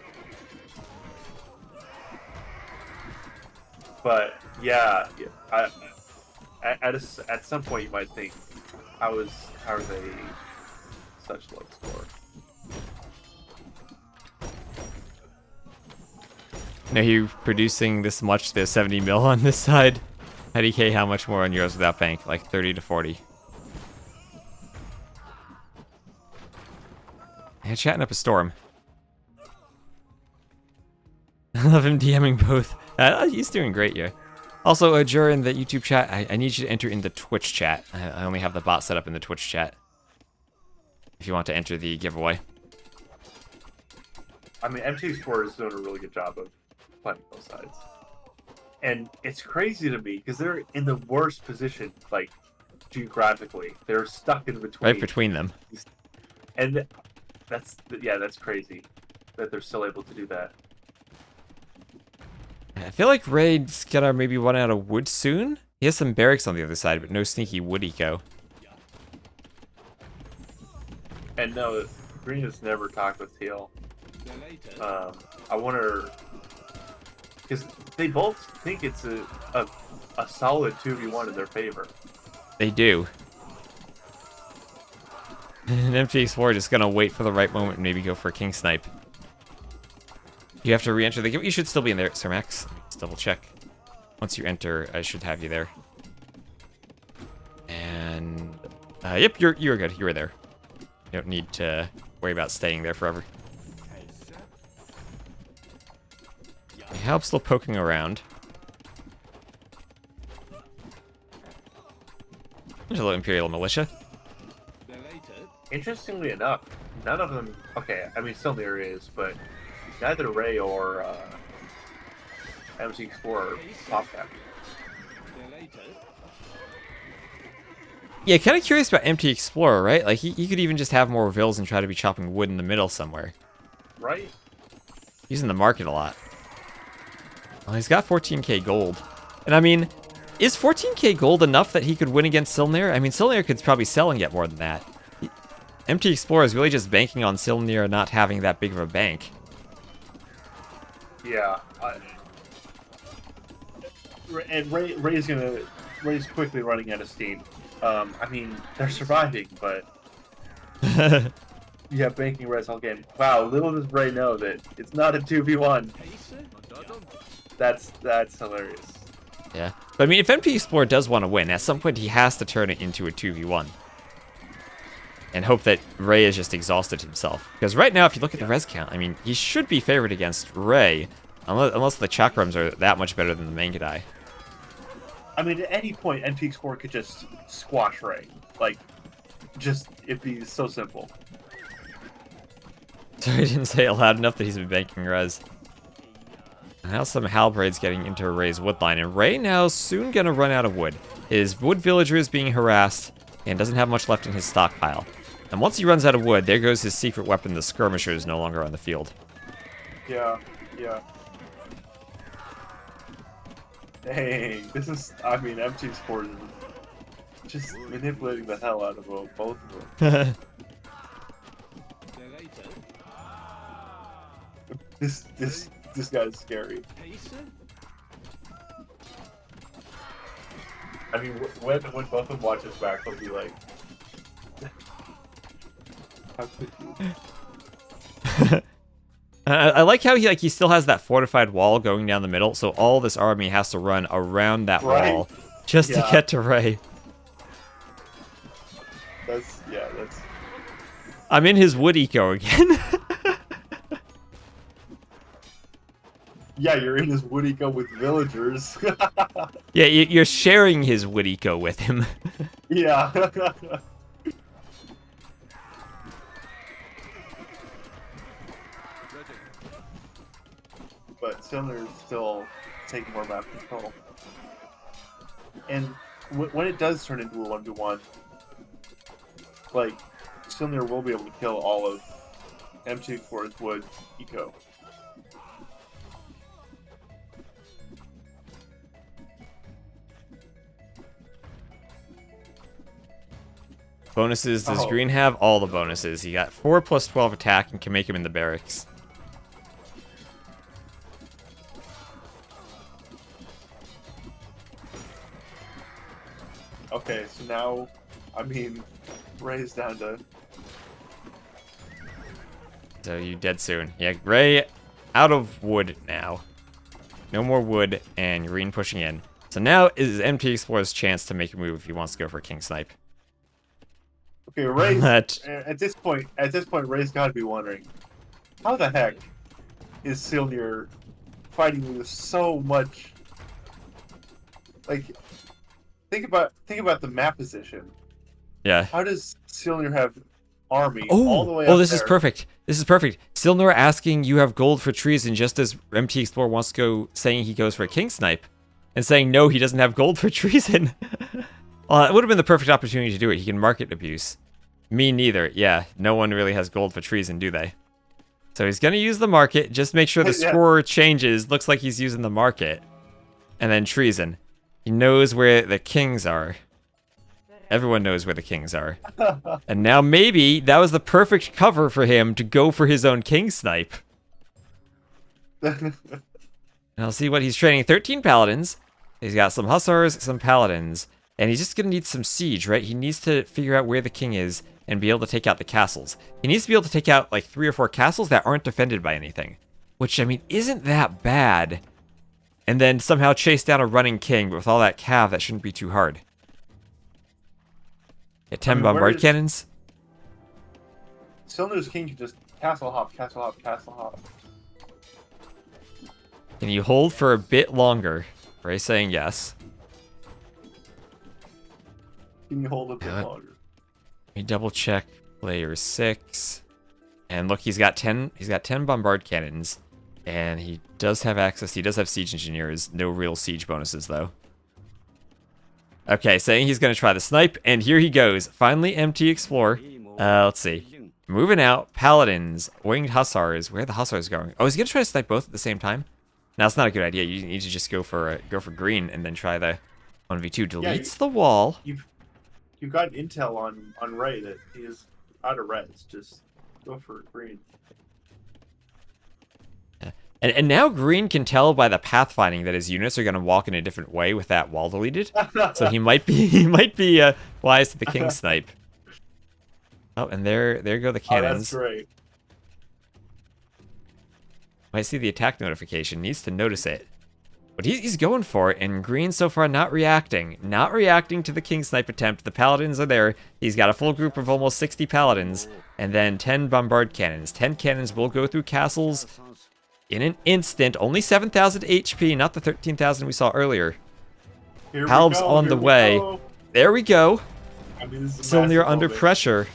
But yeah, at some point you might think, how are they such low score? Now you producing this much, there's 70 mil on this side. IDK, how much more on yours without bank? Like 30 to 40. Yeah, chatting up a storm. I love him DMing both. He's doing great here. Also, during the YouTube chat, I need you to enter in the Twitch chat. I only have the bot set up in the Twitch chat. If you want to enter the giveaway. I mean, MT Explorer is doing a really good job of playing both sides. And it's crazy to me because they're in the worst position, like, geographically. They're stuck in between. Right between them. And that's crazy that they're still able to do that. I feel like Raid's gonna maybe run out of wood soon. He has some barracks on the other side, but no sneaky wood eco. And no, Green has never talked with Teal. I wonder, because they both think it's a solid 2v1 in their favor. They do. And MT Explorer just gonna wait for the right moment and maybe go for a King Snipe. You have to re-enter the game. You should still be in there, Sir Max. Let's double check. Once you enter, I should have you there. And yep, you're good. You were there. You don't need to worry about staying there forever. Help still poking around. There's a little Imperial Militia. Interestingly enough, none of them. Okay, I mean, still there is, but neither Ray or MC Explorer top cap. Yeah, kind of curious about MT Explorer, right? Like, he could even just have more vills and try to be chopping wood in the middle somewhere. Right? He's in the market a lot. Oh, he's got 14k gold. And I mean, is 14k gold enough that he could win against Silnir? I mean, Silnir could probably sell and get more than that. MT Explorer is really just banking on Silnir not having that big of a bank. Yeah. And Ray's quickly running out of steam. I mean, they're surviving, but yeah, banking res all game. Wow, little does Ray know that it's not a 2v1. That's hilarious. Yeah. But I mean, if MT Explorer does want to win, at some point he has to turn it into a 2v1. And hope that Ray has just exhausted himself. Because right now, if you look at the res count, I mean, he should be favored against Ray. Unless the chakrams are that much better than the Mangudai. I mean, at any point, MT Explorer could just squash Ray. Like, it'd be so simple. So I didn't say it loud enough that he's been banking res. Now some Halberds getting into Ray's wood line, and Ray now soon gonna run out of wood. His wood villager is being harassed, and doesn't have much left in his stockpile. And once he runs out of wood, there goes his secret weapon, the skirmisher, is no longer on the field. Yeah, yeah. Dang, this is, I mean, MT Sport is just manipulating the hell out of both of them. This guy's scary. I mean, when both of them watch us back, they'll be like, how could you? I like how he still has that fortified wall going down the middle, so all this army has to run around that wall just to get to Ray. That's. I'm in his wood eco again. Yeah, you're in his wood eco with villagers. Yeah, you're sharing his wood eco with him. Yeah. But Silner is still taking more map control. And when it does turn into a 1v1, like, Silner will be able to kill all of M24's wood eco. Bonuses does Oh. green have? All the bonuses. He got 4 plus 12 attack and can make him in the barracks. Okay, so now, I mean, Ray's down to... So you dead soon. Yeah, Ray out of wood now. No more wood and green pushing in. So now is MT Explorer's chance to make a move if he wants to go for King Snipe. Okay, Ray's... That- at this point, Ray's got to be wondering, how the heck is Silnir fighting with so much... Like, think about the map position. Yeah. How does Silnir have army all the way Oh, up this is there? perfect. This is perfect. Silnor asking you have gold for treason just as MT Explorer wants to go, saying he goes for a King Snipe. And saying no, he doesn't have gold for treason. Well, it would have been the perfect opportunity to do it. He can market abuse. Me neither. Yeah, no one really has gold for treason, do they? So he's going to use the market. Just make sure the Yeah. score changes. Looks like he's using the market. And then treason. He knows where the kings are. Everyone knows where the kings are. And now maybe that was the perfect cover for him to go for his own King Snipe. And I'll see what he's training. 13 paladins. He's got some hussars, some paladins. And he's just going to need some siege, right? He needs to figure out where the king is and be able to take out the castles. He needs to be able to take out like 3 or 4 castles that aren't defended by anything. Which, I mean, isn't that bad. And then somehow chase down a running king, but with all that cav, that shouldn't be too hard. Get 10 where bombard is- cannons. Silnir's king can just castle hop, castle hop, castle hop. Can you hold for a bit longer? Ray saying yes. Can you hold a bit Yeah. longer? Let me double check layer 6. And look, he's got 10 bombard cannons. And he does have access. He does have siege engineers. No real siege bonuses though. Okay, saying he's gonna try the snipe, and here he goes. Finally, MT Explorer. Let's see. Moving out, paladins, winged hussars. Where are the hussars going? Oh, is he gonna try to snipe both at the same time? No, that's not a good idea. You need to just go for green and then try the 1v2. Deletes the wall. You got intel on Ray that he is out of res. Just go for green. And now green can tell by the pathfinding that his units are gonna walk in a different way with that wall deleted. So he might be wise to the king snipe. Oh, and there go the Oh, cannons. that's great. Might see the attack notification. Needs to notice it. But he's going for it, and green so far not reacting. Not reacting to the king snipe attempt. The paladins are there. He's got a full group of almost 60 paladins. And then 10 bombard cannons. 10 cannons will go through castles in an instant. Only 7,000 HP, not the 13,000 we saw earlier. Here we Halbs go, on here the we way. go. There we go. I mean, this is a Still near massive under moment. pressure.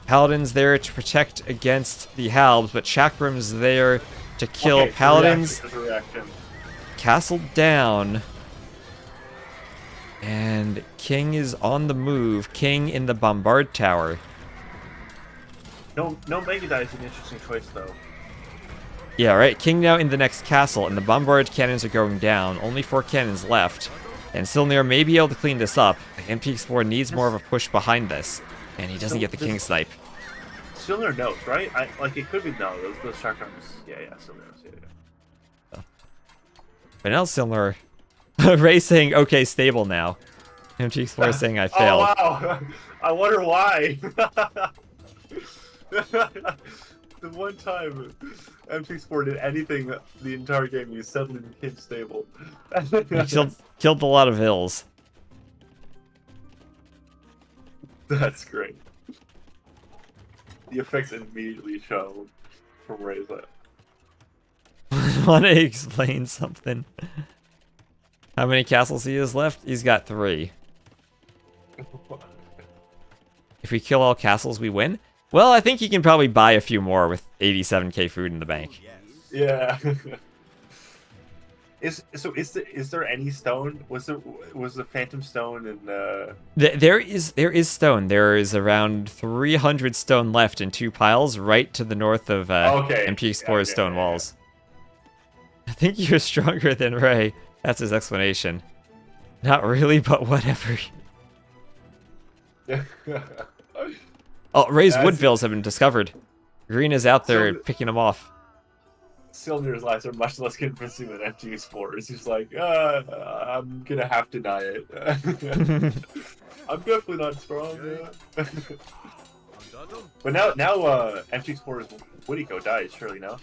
Paladins there to protect against the Halbs, but Chakram's there to kill Okay, paladins. there's a reaction. Castle down. And King is on the move. King in the bombard tower. No Mega Die is an interesting choice though. Yeah, right. King now in the next castle, and the bombard cannons are going down. Only 4 cannons left. And Silnir may be able to clean this up. The MP Explorer needs more of a push behind this. And he doesn't So get the this- King snipe. Silnir knows, right? Like it could be no. Those chakrams. Yeah, Silnir knows. Yeah. But now Silnir... Ray saying, okay, stable now. MP Explorer saying, I failed. Oh wow! I wonder why. The one time MT4 did anything the entire game, he suddenly became stable. He killed a lot of hills. That's great. The effects immediately show from Ray's life. Want to explain something? How many castles he has left? He's got 3. If we kill all castles, we win? Well, I think he can probably buy a few more with 87k food in the bank. Yeah. Is there any stone? Was the Phantom Stone in There is stone. There is around 300 stone left in 2 piles right to the north of Okay. MP Explorer's Okay, stone yeah, walls. I think you're stronger than Ray. That's his explanation. Not really, but whatever. Oh, Ray's That's- Woodvilles have been discovered. Green is out there So- picking them off. Cylinder's lies are much less convincing than empty explorers. He's like, I'm gonna have to deny it. I'm definitely not strong. Mandatum. But now, empty explorers Woodiko dies. Surely no.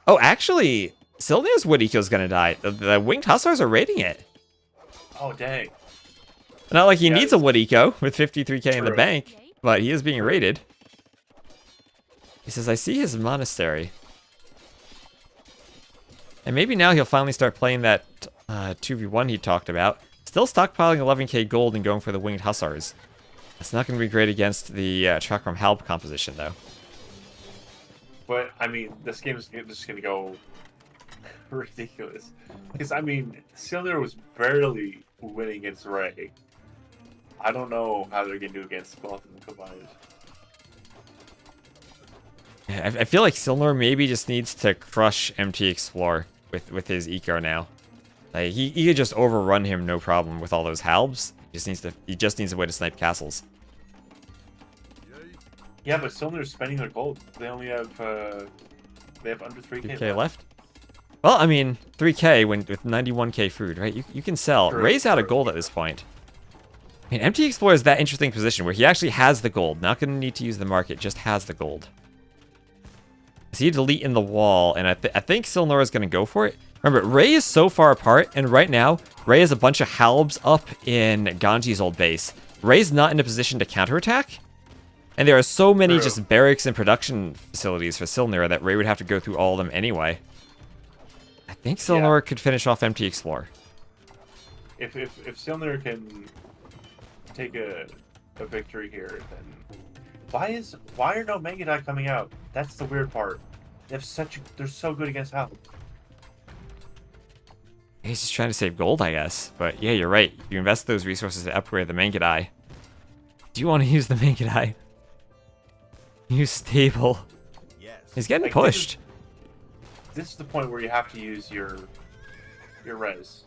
Oh, actually, Sylvia's Woodiko's gonna die. The Winged Hussars are raiding it. Oh dang. Not like he Yeah, needs a Woodiko with 53k in the True. bank, but he is being raided. He says, I see his monastery. And maybe now he'll finally start playing that 2v1 he talked about. Still stockpiling 11k gold and going for the Winged Hussars. That's not going to be great against the Chakram Halb composition, though. But I mean, this game is just gonna go ridiculous. Because I mean, Cylinder was barely winning against Ray. I don't know how they're gonna do against both of them combined. Yeah, I feel like Silnor maybe just needs to crush MT Explore with his eco now. Like he could just overrun him no problem with all those halbs. He just needs a way to snipe castles. Yeah, but Cylinder's spending their gold. They only have under 3k 3k left. Well, I mean, 3k with 91k food, right? You can sell. True, Ray's out of true. gold at this point. I mean, MT Explorer is that interesting position where he actually has the gold. Not going to need to use the market, just has the gold. See delete in the wall, and I think Silnora is going to go for it. Remember, Ray is so far apart, and right now, Ray has a bunch of halbs up in Ganji's old base. Ray's not in a position to counterattack, and there are so many True. just barracks and production facilities for Silnora that Ray would have to go through all of them anyway. I think Silnora could finish off MT Explorer. If Cylinder can take a victory here, then why are no Mangadai coming out? That's the weird part. They're so good against Halb. He's just trying to save gold, I guess. But yeah, you're right. You invest those resources to upgrade the Mangadai. Do you want to use the Mangadai? Use stable. Yes. He's getting Like, pushed. This is the point where you have to use your res.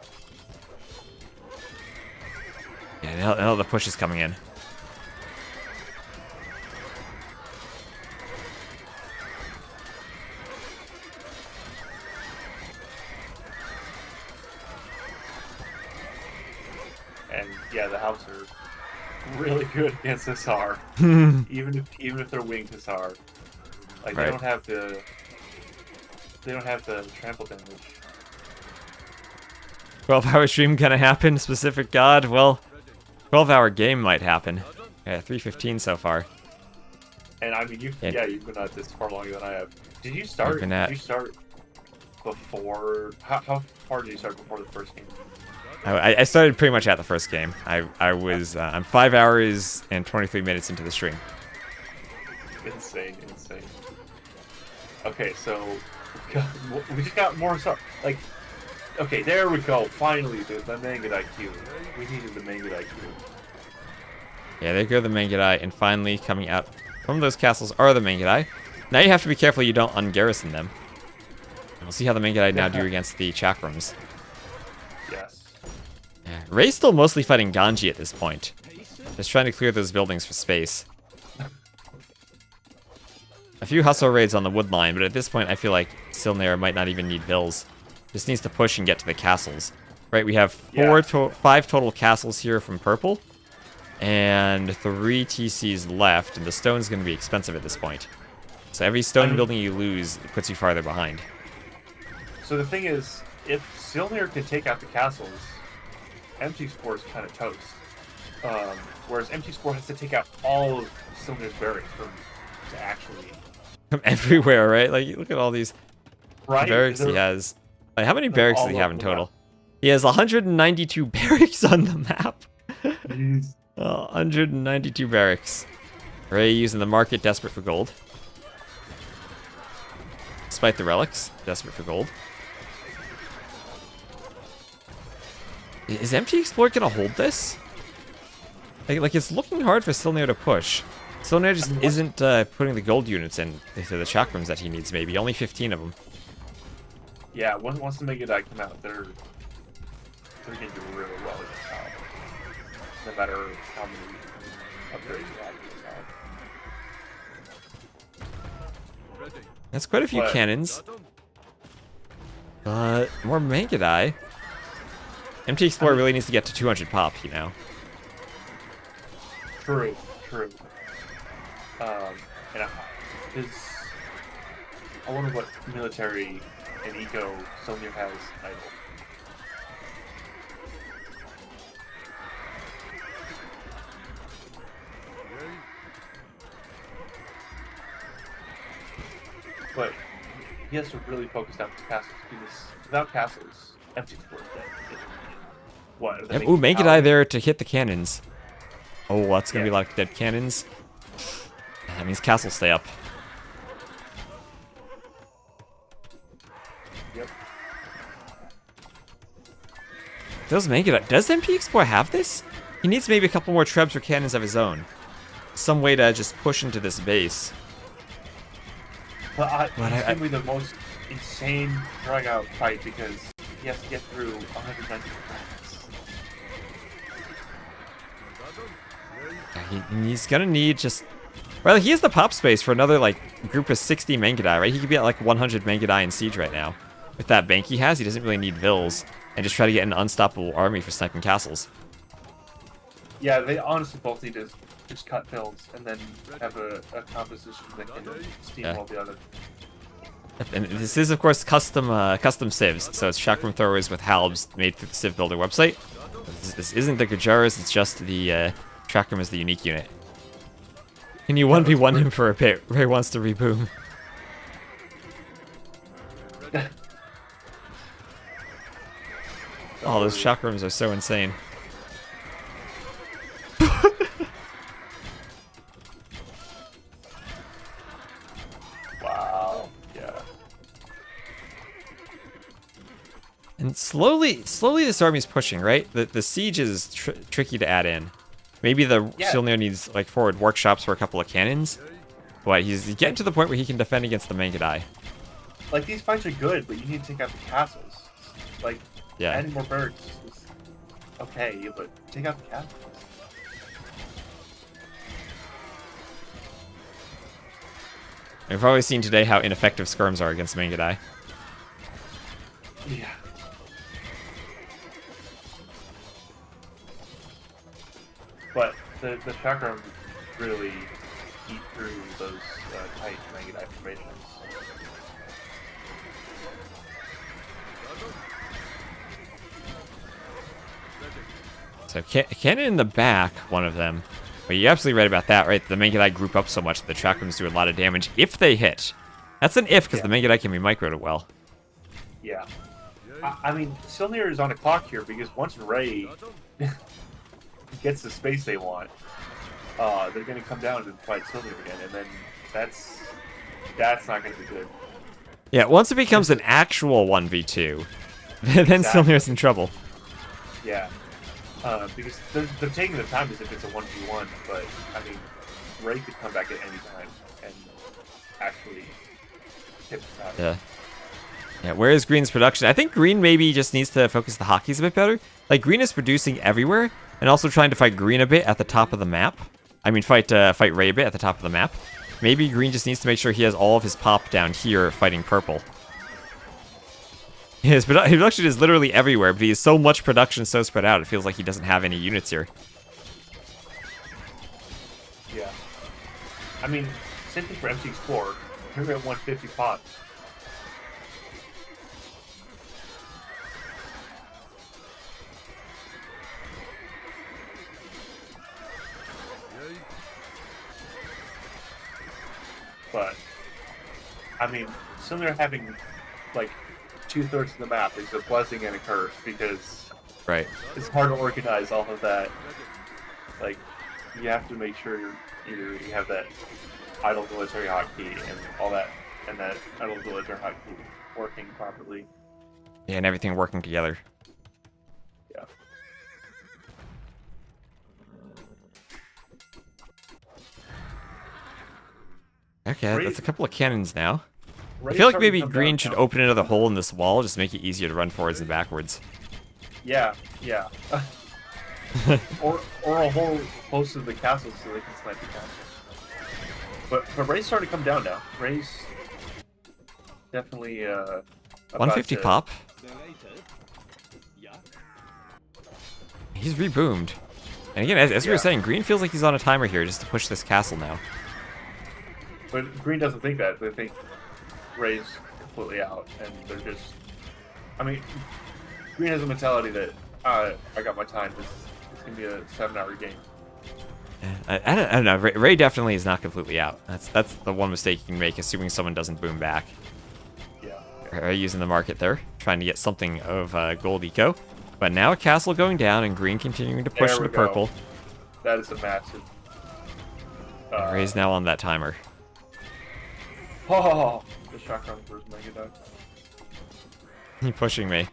Yeah, now the push is coming in. And yeah, the Halbs are really good against Hussar. even if they're winged Hussar. Like Right. they don't have the trample damage. 12-hour stream gonna happen? Specific god? Well, 12-hour game might happen. Yeah, 3:15 so far. And I mean, you've been at this far longer than I have. Did you start? been at- Did you start before? How far did you start before the first game? I started pretty much at the first game. I'm 5 hours and 23 minutes into the stream. Insane. Okay, so we just got more stuff. Like, okay, there we go. Finally, the Mangadai Q. We needed the Mangadai Q. Yeah, there go the Mangadai, and finally coming out from those castles are the Mangadai. Now you have to be careful you don't ungarrison them. And we'll see how the Mangadai now do against the Chakrams. Yes. Yeah, Ray's still mostly fighting Ganji at this point. Just trying to clear those buildings for space. A few hustle raids on the wood line, but at this point I feel like Silnera might not even need vills. Just needs to push and get to the castles. Right, we have 5 total castles here from purple. And 3 TCs left, and the stone's going to be expensive at this point. So every stone building you lose puts you farther behind. So the thing is, if Silnir can take out the castles, MT Spore is kind of toast. Whereas MT Spore has to take out all of Silnir's barracks to actually... From everywhere, right? Like, look at all these barracks he They're- has. Like, how many barracks does all he have in over the map. total? He has 192 barracks on the map. Jeez. 192 barracks. Ray using the market, desperate for gold. Despite the relics, desperate for gold. Is MT Explorer gonna hold this? Like it's looking hard for Silnir to push. Silnir just isn't putting the gold units into the chakrams that he needs, maybe. Only 15 of them. Yeah, once the Mangadai come out, they're going to do really well against Halb. no matter how many upgrades you have. Ready. That's quite a few But- cannons. Mandatum. But more Mangudai. MT Explorer really needs to get to 200 pop, you know. True. And I wonder what military and eco Sylnir has idle. Ready. But he has to really focus down his castles because without castles, empty Explorer is dead. What? Are they Ooh, making Mangudai power? there to hit the cannons. Oh, that's gonna be a Yeah. lot of dead cannons. That means castles stay up. Yep. Does MP Explorer have this? He needs maybe a couple more trebs or cannons of his own. Some way to just push into this base. But But it's I- gonna be the most insane drag out fight because he has to get through 190 planets. Mandatum. Ready. Yeah, he's gonna need just... Well, he has the pop space for another, like, group of 60 Mangudai, right? He could be at, like, 100 Mangudai in siege right now. With that bank he has, he doesn't really need Vills. And just try to get an unstoppable army for sniping castles. Yeah, they honestly both need to just cut builds and then have a composition that can steamroll the other. And this is, of course, custom civs, so it's chakram throwers with halbs made through the CivBuilder website. This isn't the Gujaras, it's just the chakram is the unique unit. Can you 1v1 him for a bit? Ray wants to reboom. Oh, those chakrams are so insane. Wow. Yeah. And slowly this army's pushing, right? The siege is tricky to add in. Maybe the Yeah. Silnir needs like forward workshops for a couple of cannons. But he's getting to the point where he can defend against the Mangudai. Like these fights are good, but you need to take out the castles. Like Yeah. adding more barracks is okay, but take out the castles. We've always seen today how ineffective skirms are against Mangudai. Yeah. But the chakram really eat through those tight Mangudai formations. So cannon in the back, one of them. But you're absolutely right about that, right? The Mangudai group up so much that the chakrams do a lot of damage if they hit. That's an if, because the Mangudai can be microed well. Yeah. I mean, Silnir is on a clock here because once Ray gets the space they want, they're going to come down and fight Silnir again, and then that's not going to be good. Yeah, once it becomes an actual 1v2, then Exactly. Silnir's in trouble. Yeah. Because they're taking the time as if it's a 1v1, but I mean, Ray could come back at any time and actually hit the top. Yeah. Yeah, where is Green's production? I think Green maybe just needs to focus the hotkeys a bit better. Like, Green is producing everywhere, and also trying to fight Green a bit at the top of the map. I mean, fight Ray a bit at the top of the map. Maybe Green just needs to make sure he has all of his pop down here fighting Purple. His production is literally everywhere, but he has so much production so spread out, it feels like he doesn't have any units here. Yeah. I mean, same thing for MC Explorer. You're at 150 pot. But, I mean, Silnir having, like, 2/3 of the map is a blessing and a curse because Right. it's hard to organize all of that. Like, you have to make sure you have that idle military hotkey and all that, and that idle military hotkey working properly. Yeah, and everything working together. Yeah. Okay, Ray- that's a couple of cannons now. I Ray's feel like starting to maybe come Green down should now. open another hole in this wall, just make it easier to run forwards and backwards. Yeah, yeah. or a whole host of the castles so they can snipe the castle. But Ray's starting to come down now. Ray's definitely 150 pop. He's reboomed. And again, as we were saying, Green feels like he's on a timer here just to push this castle now. But Green doesn't think that. They think Ray's completely out, and they're just. I mean, Green has a mentality that I got my time. This can be a 7-hour game. I don't know. Ray definitely is not completely out. That's the one mistake you can make, assuming someone doesn't boom back. Yeah. Ray using the market there, trying to get something of gold eco. But now a castle going down and Green continuing to push into purple. That is a massive. Ray's now on that timer. Oh, the chakram versus Mega Dog. He's pushing me.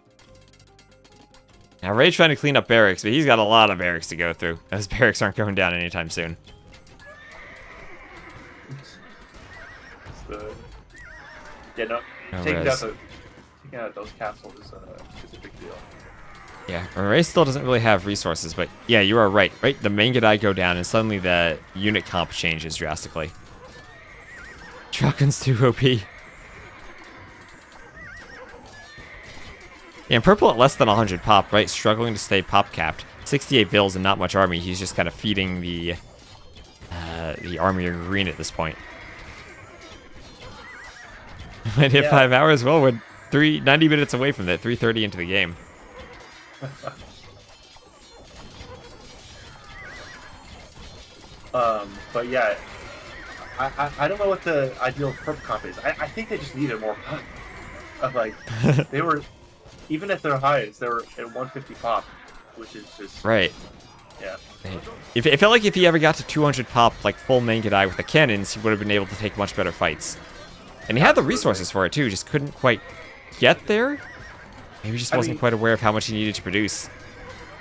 Now Ray's trying to clean up barracks, but he's got a lot of barracks to go through. Those barracks aren't going down anytime soon. Taking out those castles is a big deal. Yeah, Ray still doesn't really have resources, but yeah, you are right. Right, the Mangudai go down, and suddenly the unit comp changes drastically. Truckin's too OP. Yeah, and purple at less than 100 pop, right? Struggling to stay pop capped. 68 bills and not much army. He's just kind of feeding the army of green at this point. Might hit 5 hours. Well, we're 90 minutes away from that. 3:30 into the game. But yeah, I don't know what the ideal perp comp is. I think they just needed more pop. Like they were, even at their highest, they were at 150 pop, which is just right. Yeah. It felt like if he ever got to 200 pop, like full Mangudai with the cannons, he would have been able to take much better fights. And he had the resources for it too, just couldn't quite get there. Maybe just wasn't quite aware of how much he needed to produce.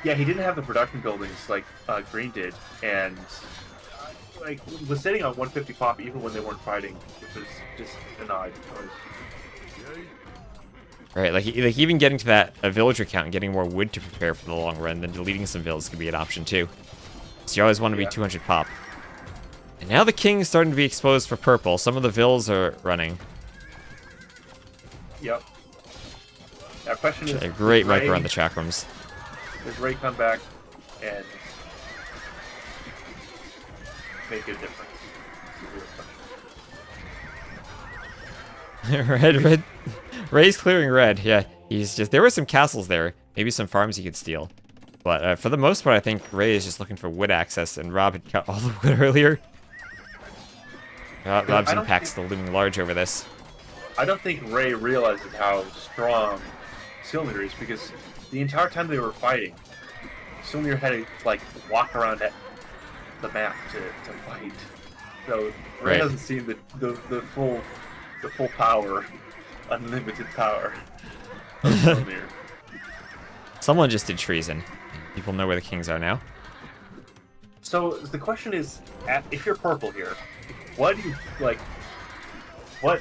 Yeah, he didn't have the production buildings like Green did, and like was sitting on 150 pop even when they weren't fighting, which was just an odd choice. Right, like even getting to that villager count and getting more wood to prepare for the long run, then deleting some villas could be an option too. So you always want to be 200 pop. And now the king is starting to be exposed for purple. Some of the villas are running. Yep. Now, question is, a great micro on the chakrams. Does Ray come back and make a difference? Red. Ray's clearing red. Yeah, he's just. There were some castles there. Maybe some farms he could steal. But for the most part, I think Ray is just looking for wood access, and Rob had cut all the wood earlier. Rob's impact's still looming large over this. I don't think Ray realizes how strong Silmir is, because the entire time they were fighting, Silmir had to like walk around the map to fight. So Ray hasn't seen the full power, unlimited power of Silmir. Someone just did treason. People know where the kings are now. So the question is, if you're purple here, what do you like? What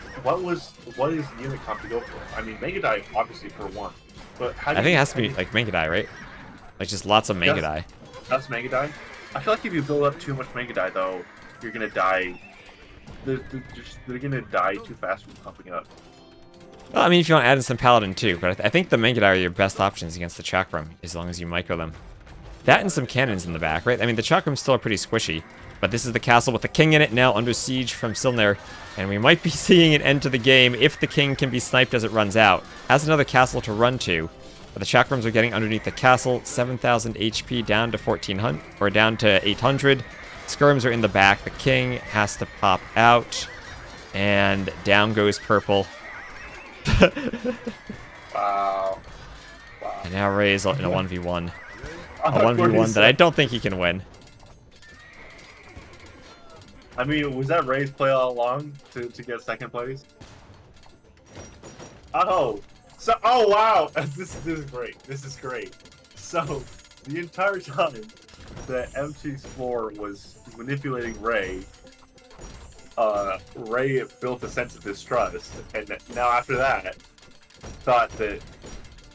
is the unit comp to go for? I mean, Mangudai obviously for one, but how do I think it has to be like Mangudai, right? Like just lots of Mangudai. That's Mangudai. I feel like if you build up too much Mangudai, though, you're gonna die. They're gonna die too fast from pumping up. Well, I mean, if you want to add in some Paladin too, but I think the Mangudai are your best options against the Chakram, as long as you micro them. That and some cannons in the back, right? I mean, the Chakrams still are pretty squishy, but this is the castle with the king in it, now under siege from Silnir, and we might be seeing an end to the game if the king can be sniped as it runs out. Has another castle to run to, but the Chakrams are getting underneath the castle, 7,000 HP down to 1,400, or down to 800. Skirms are in the back, the king has to pop out, and down goes purple. Wow. And now Ray's in a 1v1. A 1v1 that I don't think he can win. I mean, was that Ray's play all along to get second place? Oh, wow! This is great. This is great. So, the entire time that MT4 was manipulating Ray, Ray built a sense of distrust, and now after that, thought that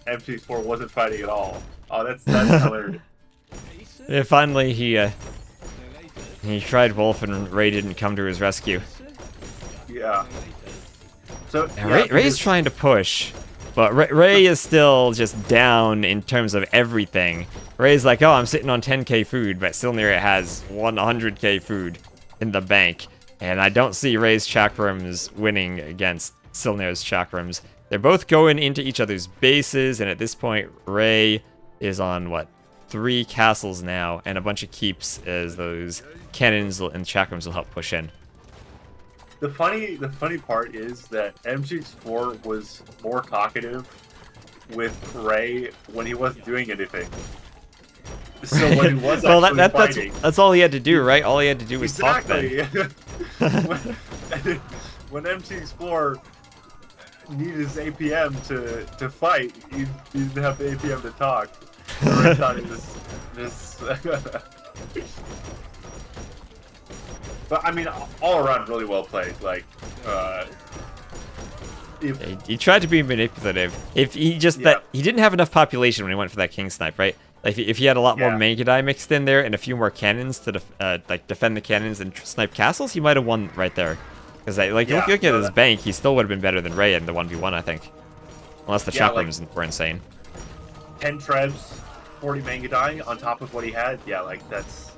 MT4 wasn't fighting at all. Oh, that's hilarious. Yeah, finally he tried Wolf and Ray didn't come to his rescue. Yeah. So Now, yeah, Ray's because- trying to push, but Ray is still just down in terms of everything. Ray's like, oh, I'm sitting on 10k food, but Silnir has 100k food in the bank. And I don't see Ray's chakrams winning against Silnir's chakrams. They're both going into each other's bases, and at this point, Ray is on, what, 3 castles now, and a bunch of keeps as those cannons and chakrams will help push in. the funny part is that MG Explorer was more talkative with Ray when he wasn't doing anything. So when he was well, actually that's fighting, that's all he had to do, right? All he had to do was talk then. exactly. when MT Explorer needed his APM to fight, he didn't have the APM to talk. I thought it was this. But I mean, all around, really well played. Like, He tried to be manipulative. If he just that he didn't have enough population when he went for that king snipe, right? Like if he had a lot more Mangadai mixed in there and a few more cannons to defend the cannons and snipe castles, he might have won right there. Because look at his bank, he still would have been better than Ray in the 1v1, I think. Unless the chakrams were insane. 10 trebs, 40 Mangadai on top of what he had. Yeah, like that's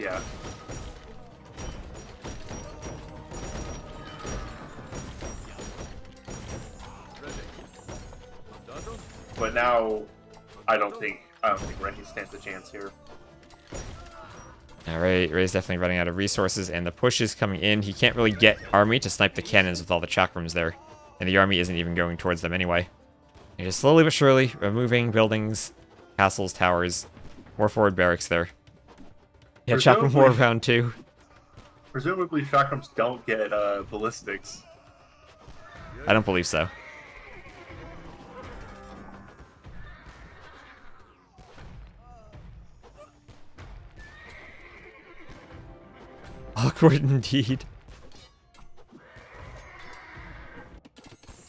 But now, I don't think Rennie stands a chance here. Alright, Ray's definitely running out of resources, and the push is coming in. He can't really get army to snipe the cannons with all the chakrams there. And the army isn't even going towards them anyway. You're just slowly but surely removing buildings, castles, towers, more forward barracks there. Yeah, chakram war round 2. Presumably, chakrams don't get ballistics. I don't believe so. Awkward indeed.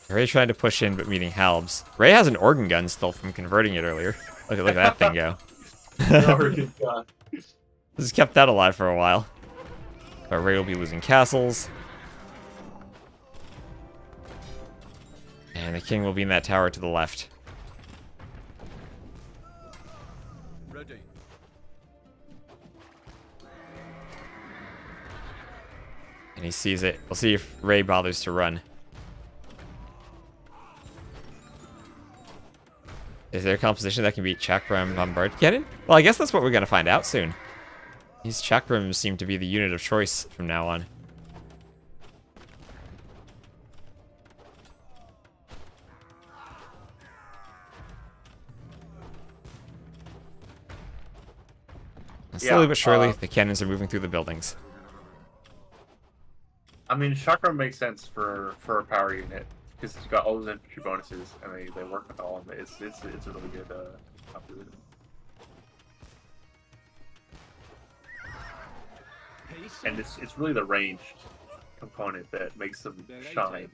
Ray trying to push in, but meeting halbs. Ray has an organ gun still from converting it earlier. Look at that thing go. Just kept that alive for a while. But Ray will be losing castles. And the king will be in that tower to the left. Ready. And he sees it. We'll see if Ray bothers to run. Is there a composition that can beat Chakram Bombard Cannon? Well, I guess that's what we're going to find out soon. These Chakrams seem to be the unit of choice from now on. And slowly but surely, the cannons are moving through the buildings. I mean, chakram makes sense for a power unit because it's got all those infantry bonuses and they work with all of it. It's a really good composition. And it's really the ranged component that makes them shine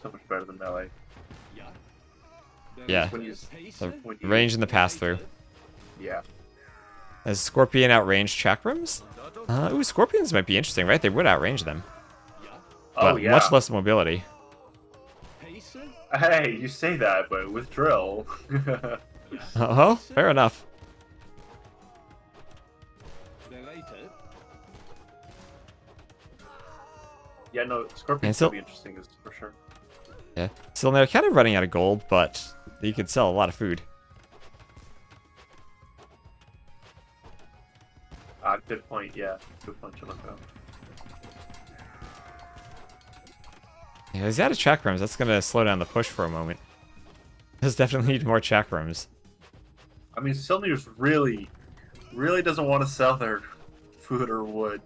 so much better than melee. Yeah, When you, the when you, range and the pass-through. Yeah. Has Scorpion outranged Chakrams? Ooh, Scorpions might be interesting, right? They would outrange them. Oh, But yeah. much less mobility. Hey, you say that, but with drill. Oh, fair enough. Yeah, no, Scorpion's still- gonna be interesting, is for sure. Yeah. Still, they're kind of running out of gold, but you could sell a lot of food. Good point, yeah. Good point to look up. Yeah, he's out of chakrams. That's going to slow down the push for a moment. Does definitely need more chakrams. I mean, Silnir's really doesn't want to sell their food or wood.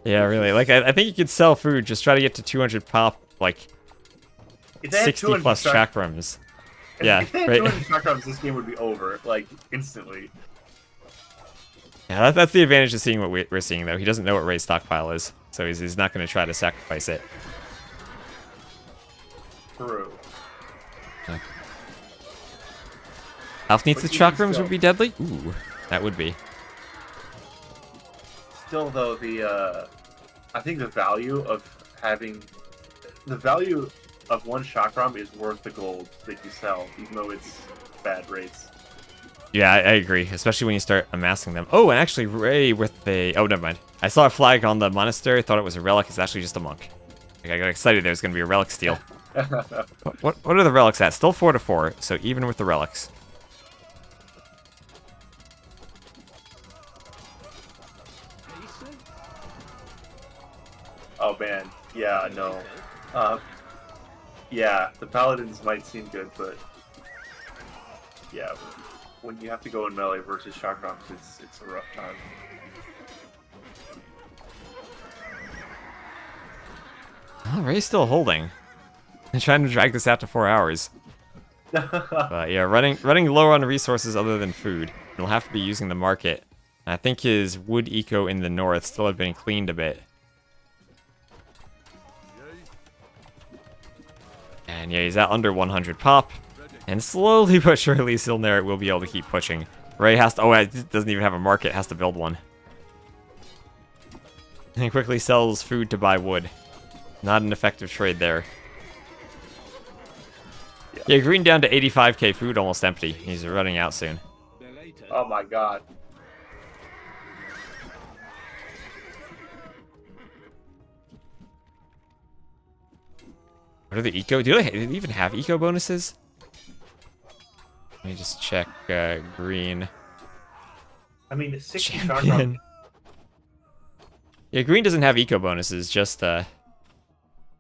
Yeah, really. Like, I think you could sell food. Just try to get to 200 pop, like, If they had 60 200 plus chak- chakrams. if- Yeah, if they had right. 200 chakrams, this game would be over, like, instantly. Yeah, that's the advantage of seeing what we're seeing, though. He doesn't know what Ray's stockpile is, so he's not going to try to sacrifice it. True. Alf needs the But you can chakrams still- would be deadly? Ooh, that would be. Still though, I think the value of one chakram is worth the gold that you sell, even though it's bad rates. Yeah, I agree, especially when you start amassing them. Oh, and actually, Ray with the... Oh, never mind. I saw a flag on the monastery, thought it was a relic. It's actually just a monk. Like, I got excited there was going to be a relic steal. What are the relics at? Still 4-4, so even with the relics. Oh man, yeah, no. Yeah, the paladins might seem good, but yeah, when you have to go in melee versus chakrams, it's a rough time. Oh, Ray's still holding. I'm trying to drag this out to 4 hours. But yeah, running low on resources other than food. He'll have to be using the market. And I think his wood eco in the north still had been cleaned a bit. And yeah, he's at under 100 pop. And slowly but surely, Silner will be able to keep pushing. Ray has to... Oh, it doesn't even have a market. Has to build one. And he quickly sells food to buy wood. Not an effective trade there. Yeah, green down to 85k food, almost empty. He's running out soon. Oh my god. What are the eco? Do they even have eco bonuses? Let me just check green. I mean, it's 60 Champion. chakram. Yeah, green doesn't have eco bonuses, just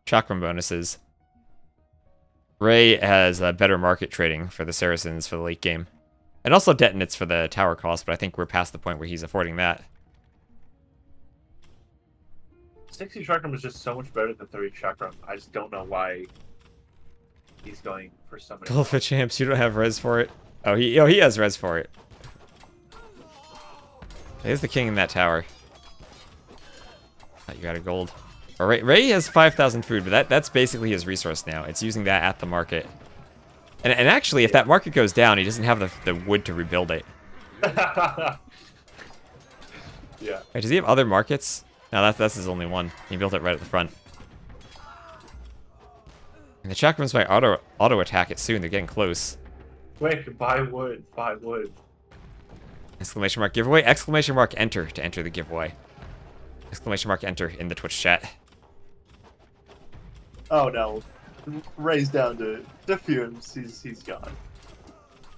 chakram bonuses. Ray has better market trading for the Saracens for the late game. And also detonates for the tower cost, but I think we're past the point where he's affording that. 60 chakram is just so much better than 30 chakram. I just don't know why he's going for so many. Gold for champs, you don't have res for it. Oh, he has res for it. There's the king in that tower. Oh, you got a gold. All right, Ray has 5,000 food, but that's basically his resource now. It's using that at the market. And actually, if that market goes down, he doesn't have the wood to rebuild it. Yeah. Wait, does he have other markets? No, that's his only one. He built it right at the front. And the chakrams might auto attack it soon. They're getting close. Wait, buy wood, buy wood. Exclamation mark giveaway. Exclamation mark enter to enter the giveaway. Exclamation mark enter in the Twitch chat. Oh no. Ray's down to fumes. He's gone.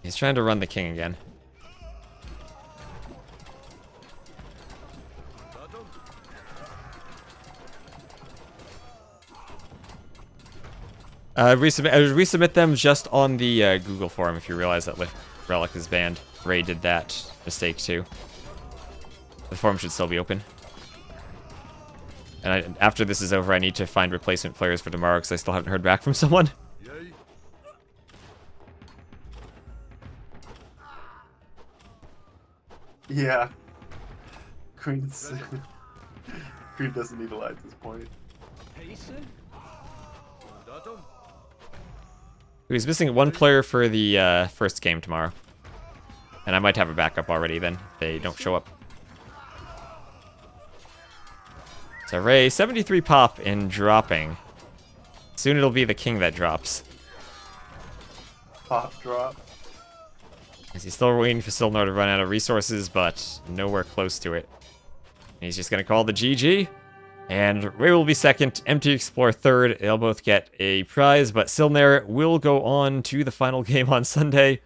He's trying to run the king again. Resubmit them just on the Google form if you realize that Relic is banned. Ray did that mistake too. The form should still be open. And after this is over, I need to find replacement players for tomorrow because I still haven't heard back from someone. Yeah. Green doesn't need a light at this point. He's missing one player for the first game tomorrow. And I might have a backup already then, if they don't show up. So Ray, 73 pop and dropping. Soon it'll be the king that drops. Pop drop. As he's still waiting for Silnar to run out of resources, but nowhere close to it. And he's just going to call the GG. And Ray will be second, Empty Explorer third. They'll both get a prize, but Silnar will go on to the final game on Sunday.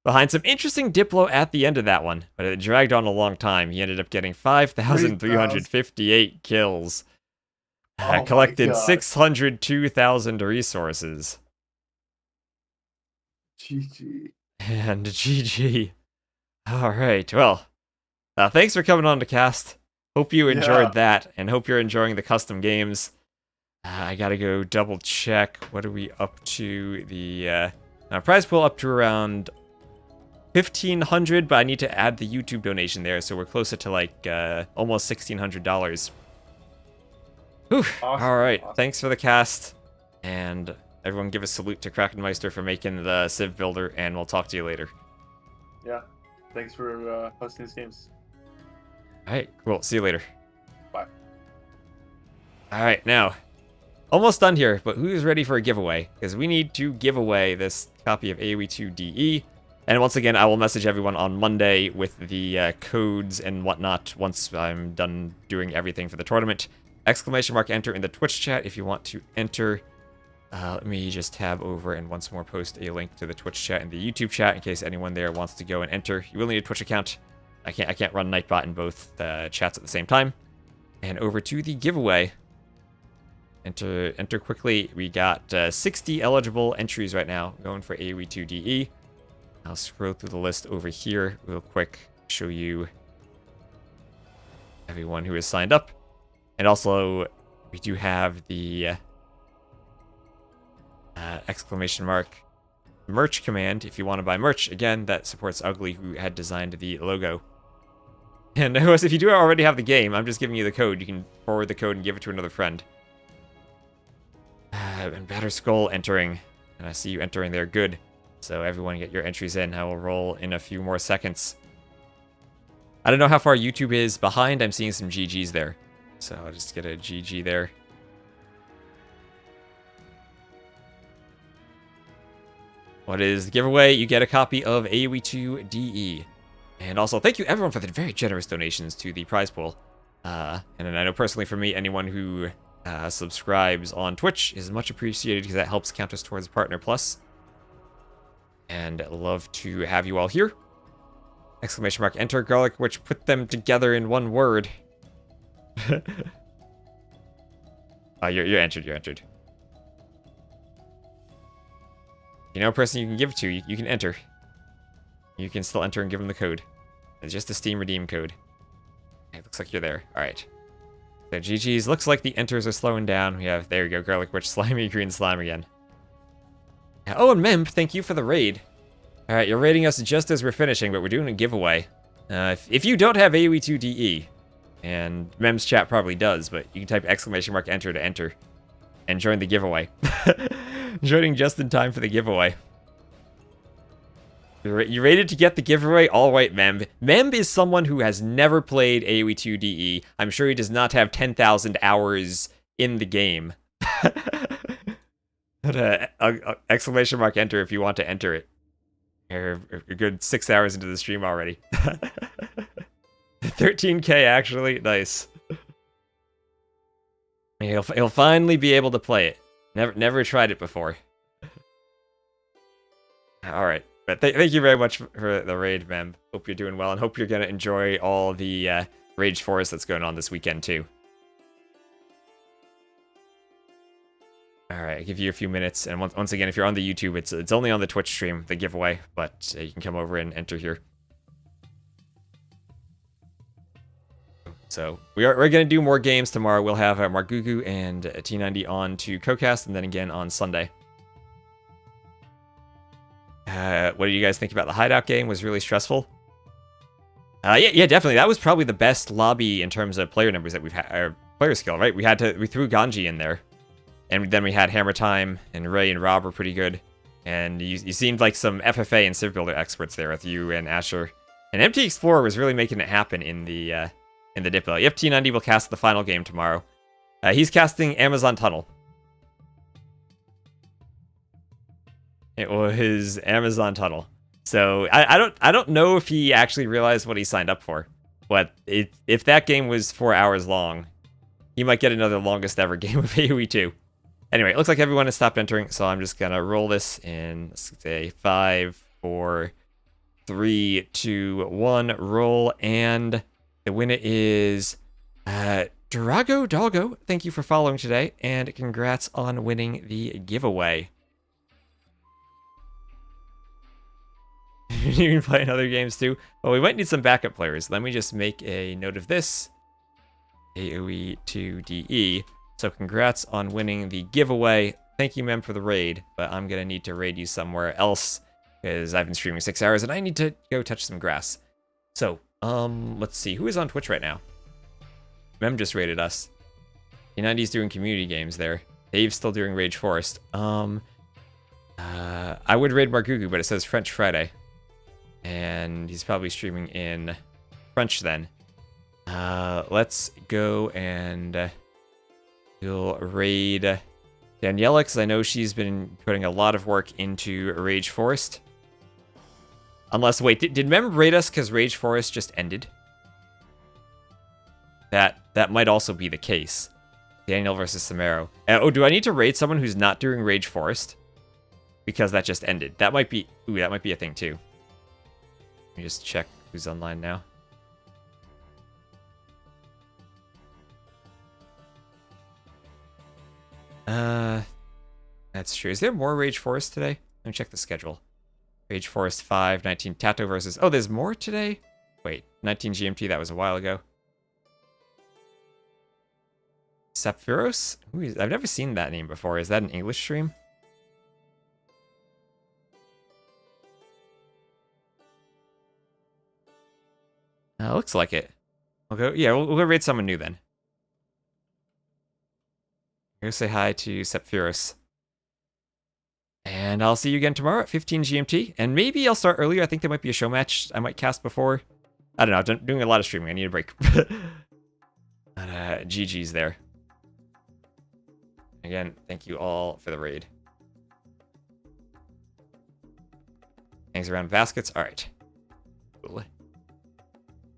Behind some interesting Diplo at the end of that one, but it dragged on a long time. He ended up getting 5,358 kills. Oh collected 602,000 resources. GG. And GG. Alright, well, thanks for coming on to cast. Hope you enjoyed that, and hope you're enjoying the custom games. I gotta go double check. What are we up to? The prize pool up to around 1,500, but I need to add the YouTube donation there, so we're closer to like almost $1,600. Whew. Awesome. All right, Awesome. Thanks for the cast, and everyone give a salute to Krakenmeister for making the CivBuilder, and we'll talk to you later. Yeah. Thanks for hosting these games. All right, cool. See you later. All right, now, almost done here, but who's ready for a giveaway? Because we need to give away this copy of AoE 2 DE. And once again, I will message everyone on Monday with the codes and whatnot once I'm done doing everything for the tournament. Exclamation mark enter in the Twitch chat if you want to enter. Let me just tab over and once more post a link to the Twitch chat and the YouTube chat in case anyone there wants to go and enter. You will need a Twitch account. I can't run Nightbot in both chats at the same time. And over to the giveaway. Enter quickly. We got 60 eligible entries right now going for AoE 2 DE. I'll scroll through the list over here real quick, show you everyone who has signed up. And also, we do have the exclamation mark merch command if you want to buy merch. Again, that supports Ugly, who had designed the logo. And of course, if you do already have the game, I'm just giving you the code. You can forward the code and give it to another friend. And Batter Skull entering. And I see you entering there. Good. So everyone get your entries in. I will roll in a few more seconds. I don't know how far YouTube is behind. I'm seeing some GGs there. So I'll just get a GG there. What is the giveaway? You get a copy of AoE 2 DE. And also, thank you everyone for the very generous donations to the prize pool. And then I know personally for me, anyone who subscribes on Twitch is much appreciated because that helps count us towards Partner Plus. And love to have you all here. Exclamation mark enter garlic, which put them together in one word. You're entered, you're entered. You know a person you can give it to, you can enter. You can still enter and give them the code. It's just a Steam redeem code. It looks like you're there. Alright. So GG's. Looks like the enters are slowing down. We have, there you go, Garlic Witch, Slimy Green Slime again. Oh, and Memp, thank you for the raid. Alright, you're raiding us just as we're finishing, but we're doing a giveaway. If you don't have AoE 2 DE, and Mem's chat probably does, but you can type exclamation mark enter to enter and join the giveaway. Joining just in time for the giveaway. You rated to get the giveaway? All right, Memb. Memb is someone who has never played AoE 2 DE. I'm sure he does not have 10,000 hours in the game. But, exclamation mark enter if you want to enter it. You're a good 6 hours into the stream already. 13k actually, nice. He'll finally be able to play it. Never tried it before. All right, but thank you very much for the raid, Mem. Hope you're doing well, and hope you're gonna enjoy all the Rage Forest that's going on this weekend too. All right, I'll give you a few minutes, and once again, if you're on the YouTube, it's only on the Twitch stream, the giveaway, but you can come over and enter here. So we're going to do more games tomorrow. We'll have Margugu and T90 on to CoCast, and then again on Sunday. What do you guys think about the Hideout game? Was really stressful? Yeah, definitely. That was probably the best lobby in terms of player numbers that we've had, or player skill, right? We threw Ganji in there, and then we had Hammer Time, and Ray and Rob were pretty good, and you seemed like some FFA and CivBuilder experts there with you and Asher, and MT Explorer was really making it happen in the Diplo. Yep, T90 will cast the final game tomorrow. He's casting Amazon Tunnel. It was Amazon Tunnel. So I don't know if he actually realized what he signed up for. But if that game was 4 hours long, he might get another longest ever game of AoE 2. Anyway, it looks like everyone has stopped entering, so I'm just gonna roll this in, let's say 5, 4, 3, 2, 1, roll, and the winner is Drago Doggo. Thank you for following today, and congrats on winning the giveaway. You can play in other games too. Well, we might need some backup players. Let me just make a note of this. AoE 2 DE. So congrats on winning the giveaway. Thank you, Mem, for the raid, but I'm gonna need to raid you somewhere else because I've been streaming 6 hours and I need to go touch some grass. So, let's see. Who is on Twitch right now? Mem just raided us. T90's doing community games there. Dave's still doing Rage Forest. I would raid Margugu, but it says French Friday. And he's probably streaming in French then. Let's go and We'll raid Daniela, because I know she's been putting a lot of work into Rage Forest. Unless, wait, did Mem raid us because Rage Forest just ended? That might also be the case. Daniel versus Samaro. Oh, do I need to raid someone who's not doing Rage Forest? Because that just ended. That might be... Ooh, that might be a thing, too. Let me just check who's online now. That's true. Is there more Rage Forest today? Let me check the schedule. Rage Forest 5, 19 Tato versus... Oh, there's more today? Wait, 19 GMT, that was a while ago. Saphiros? I've never seen that name before. Is that an English stream? Looks like it. We'll go. Yeah, we'll go raid someone new then. Go say hi to Saphiros. And I'll see you again tomorrow at 15 GMT. And maybe I'll start earlier. I think there might be a show match I might cast before. I don't know. I'm doing a lot of streaming. I need a break. But, GG's there. Again, thank you all for the raid. Thanks around baskets. All right. Cool.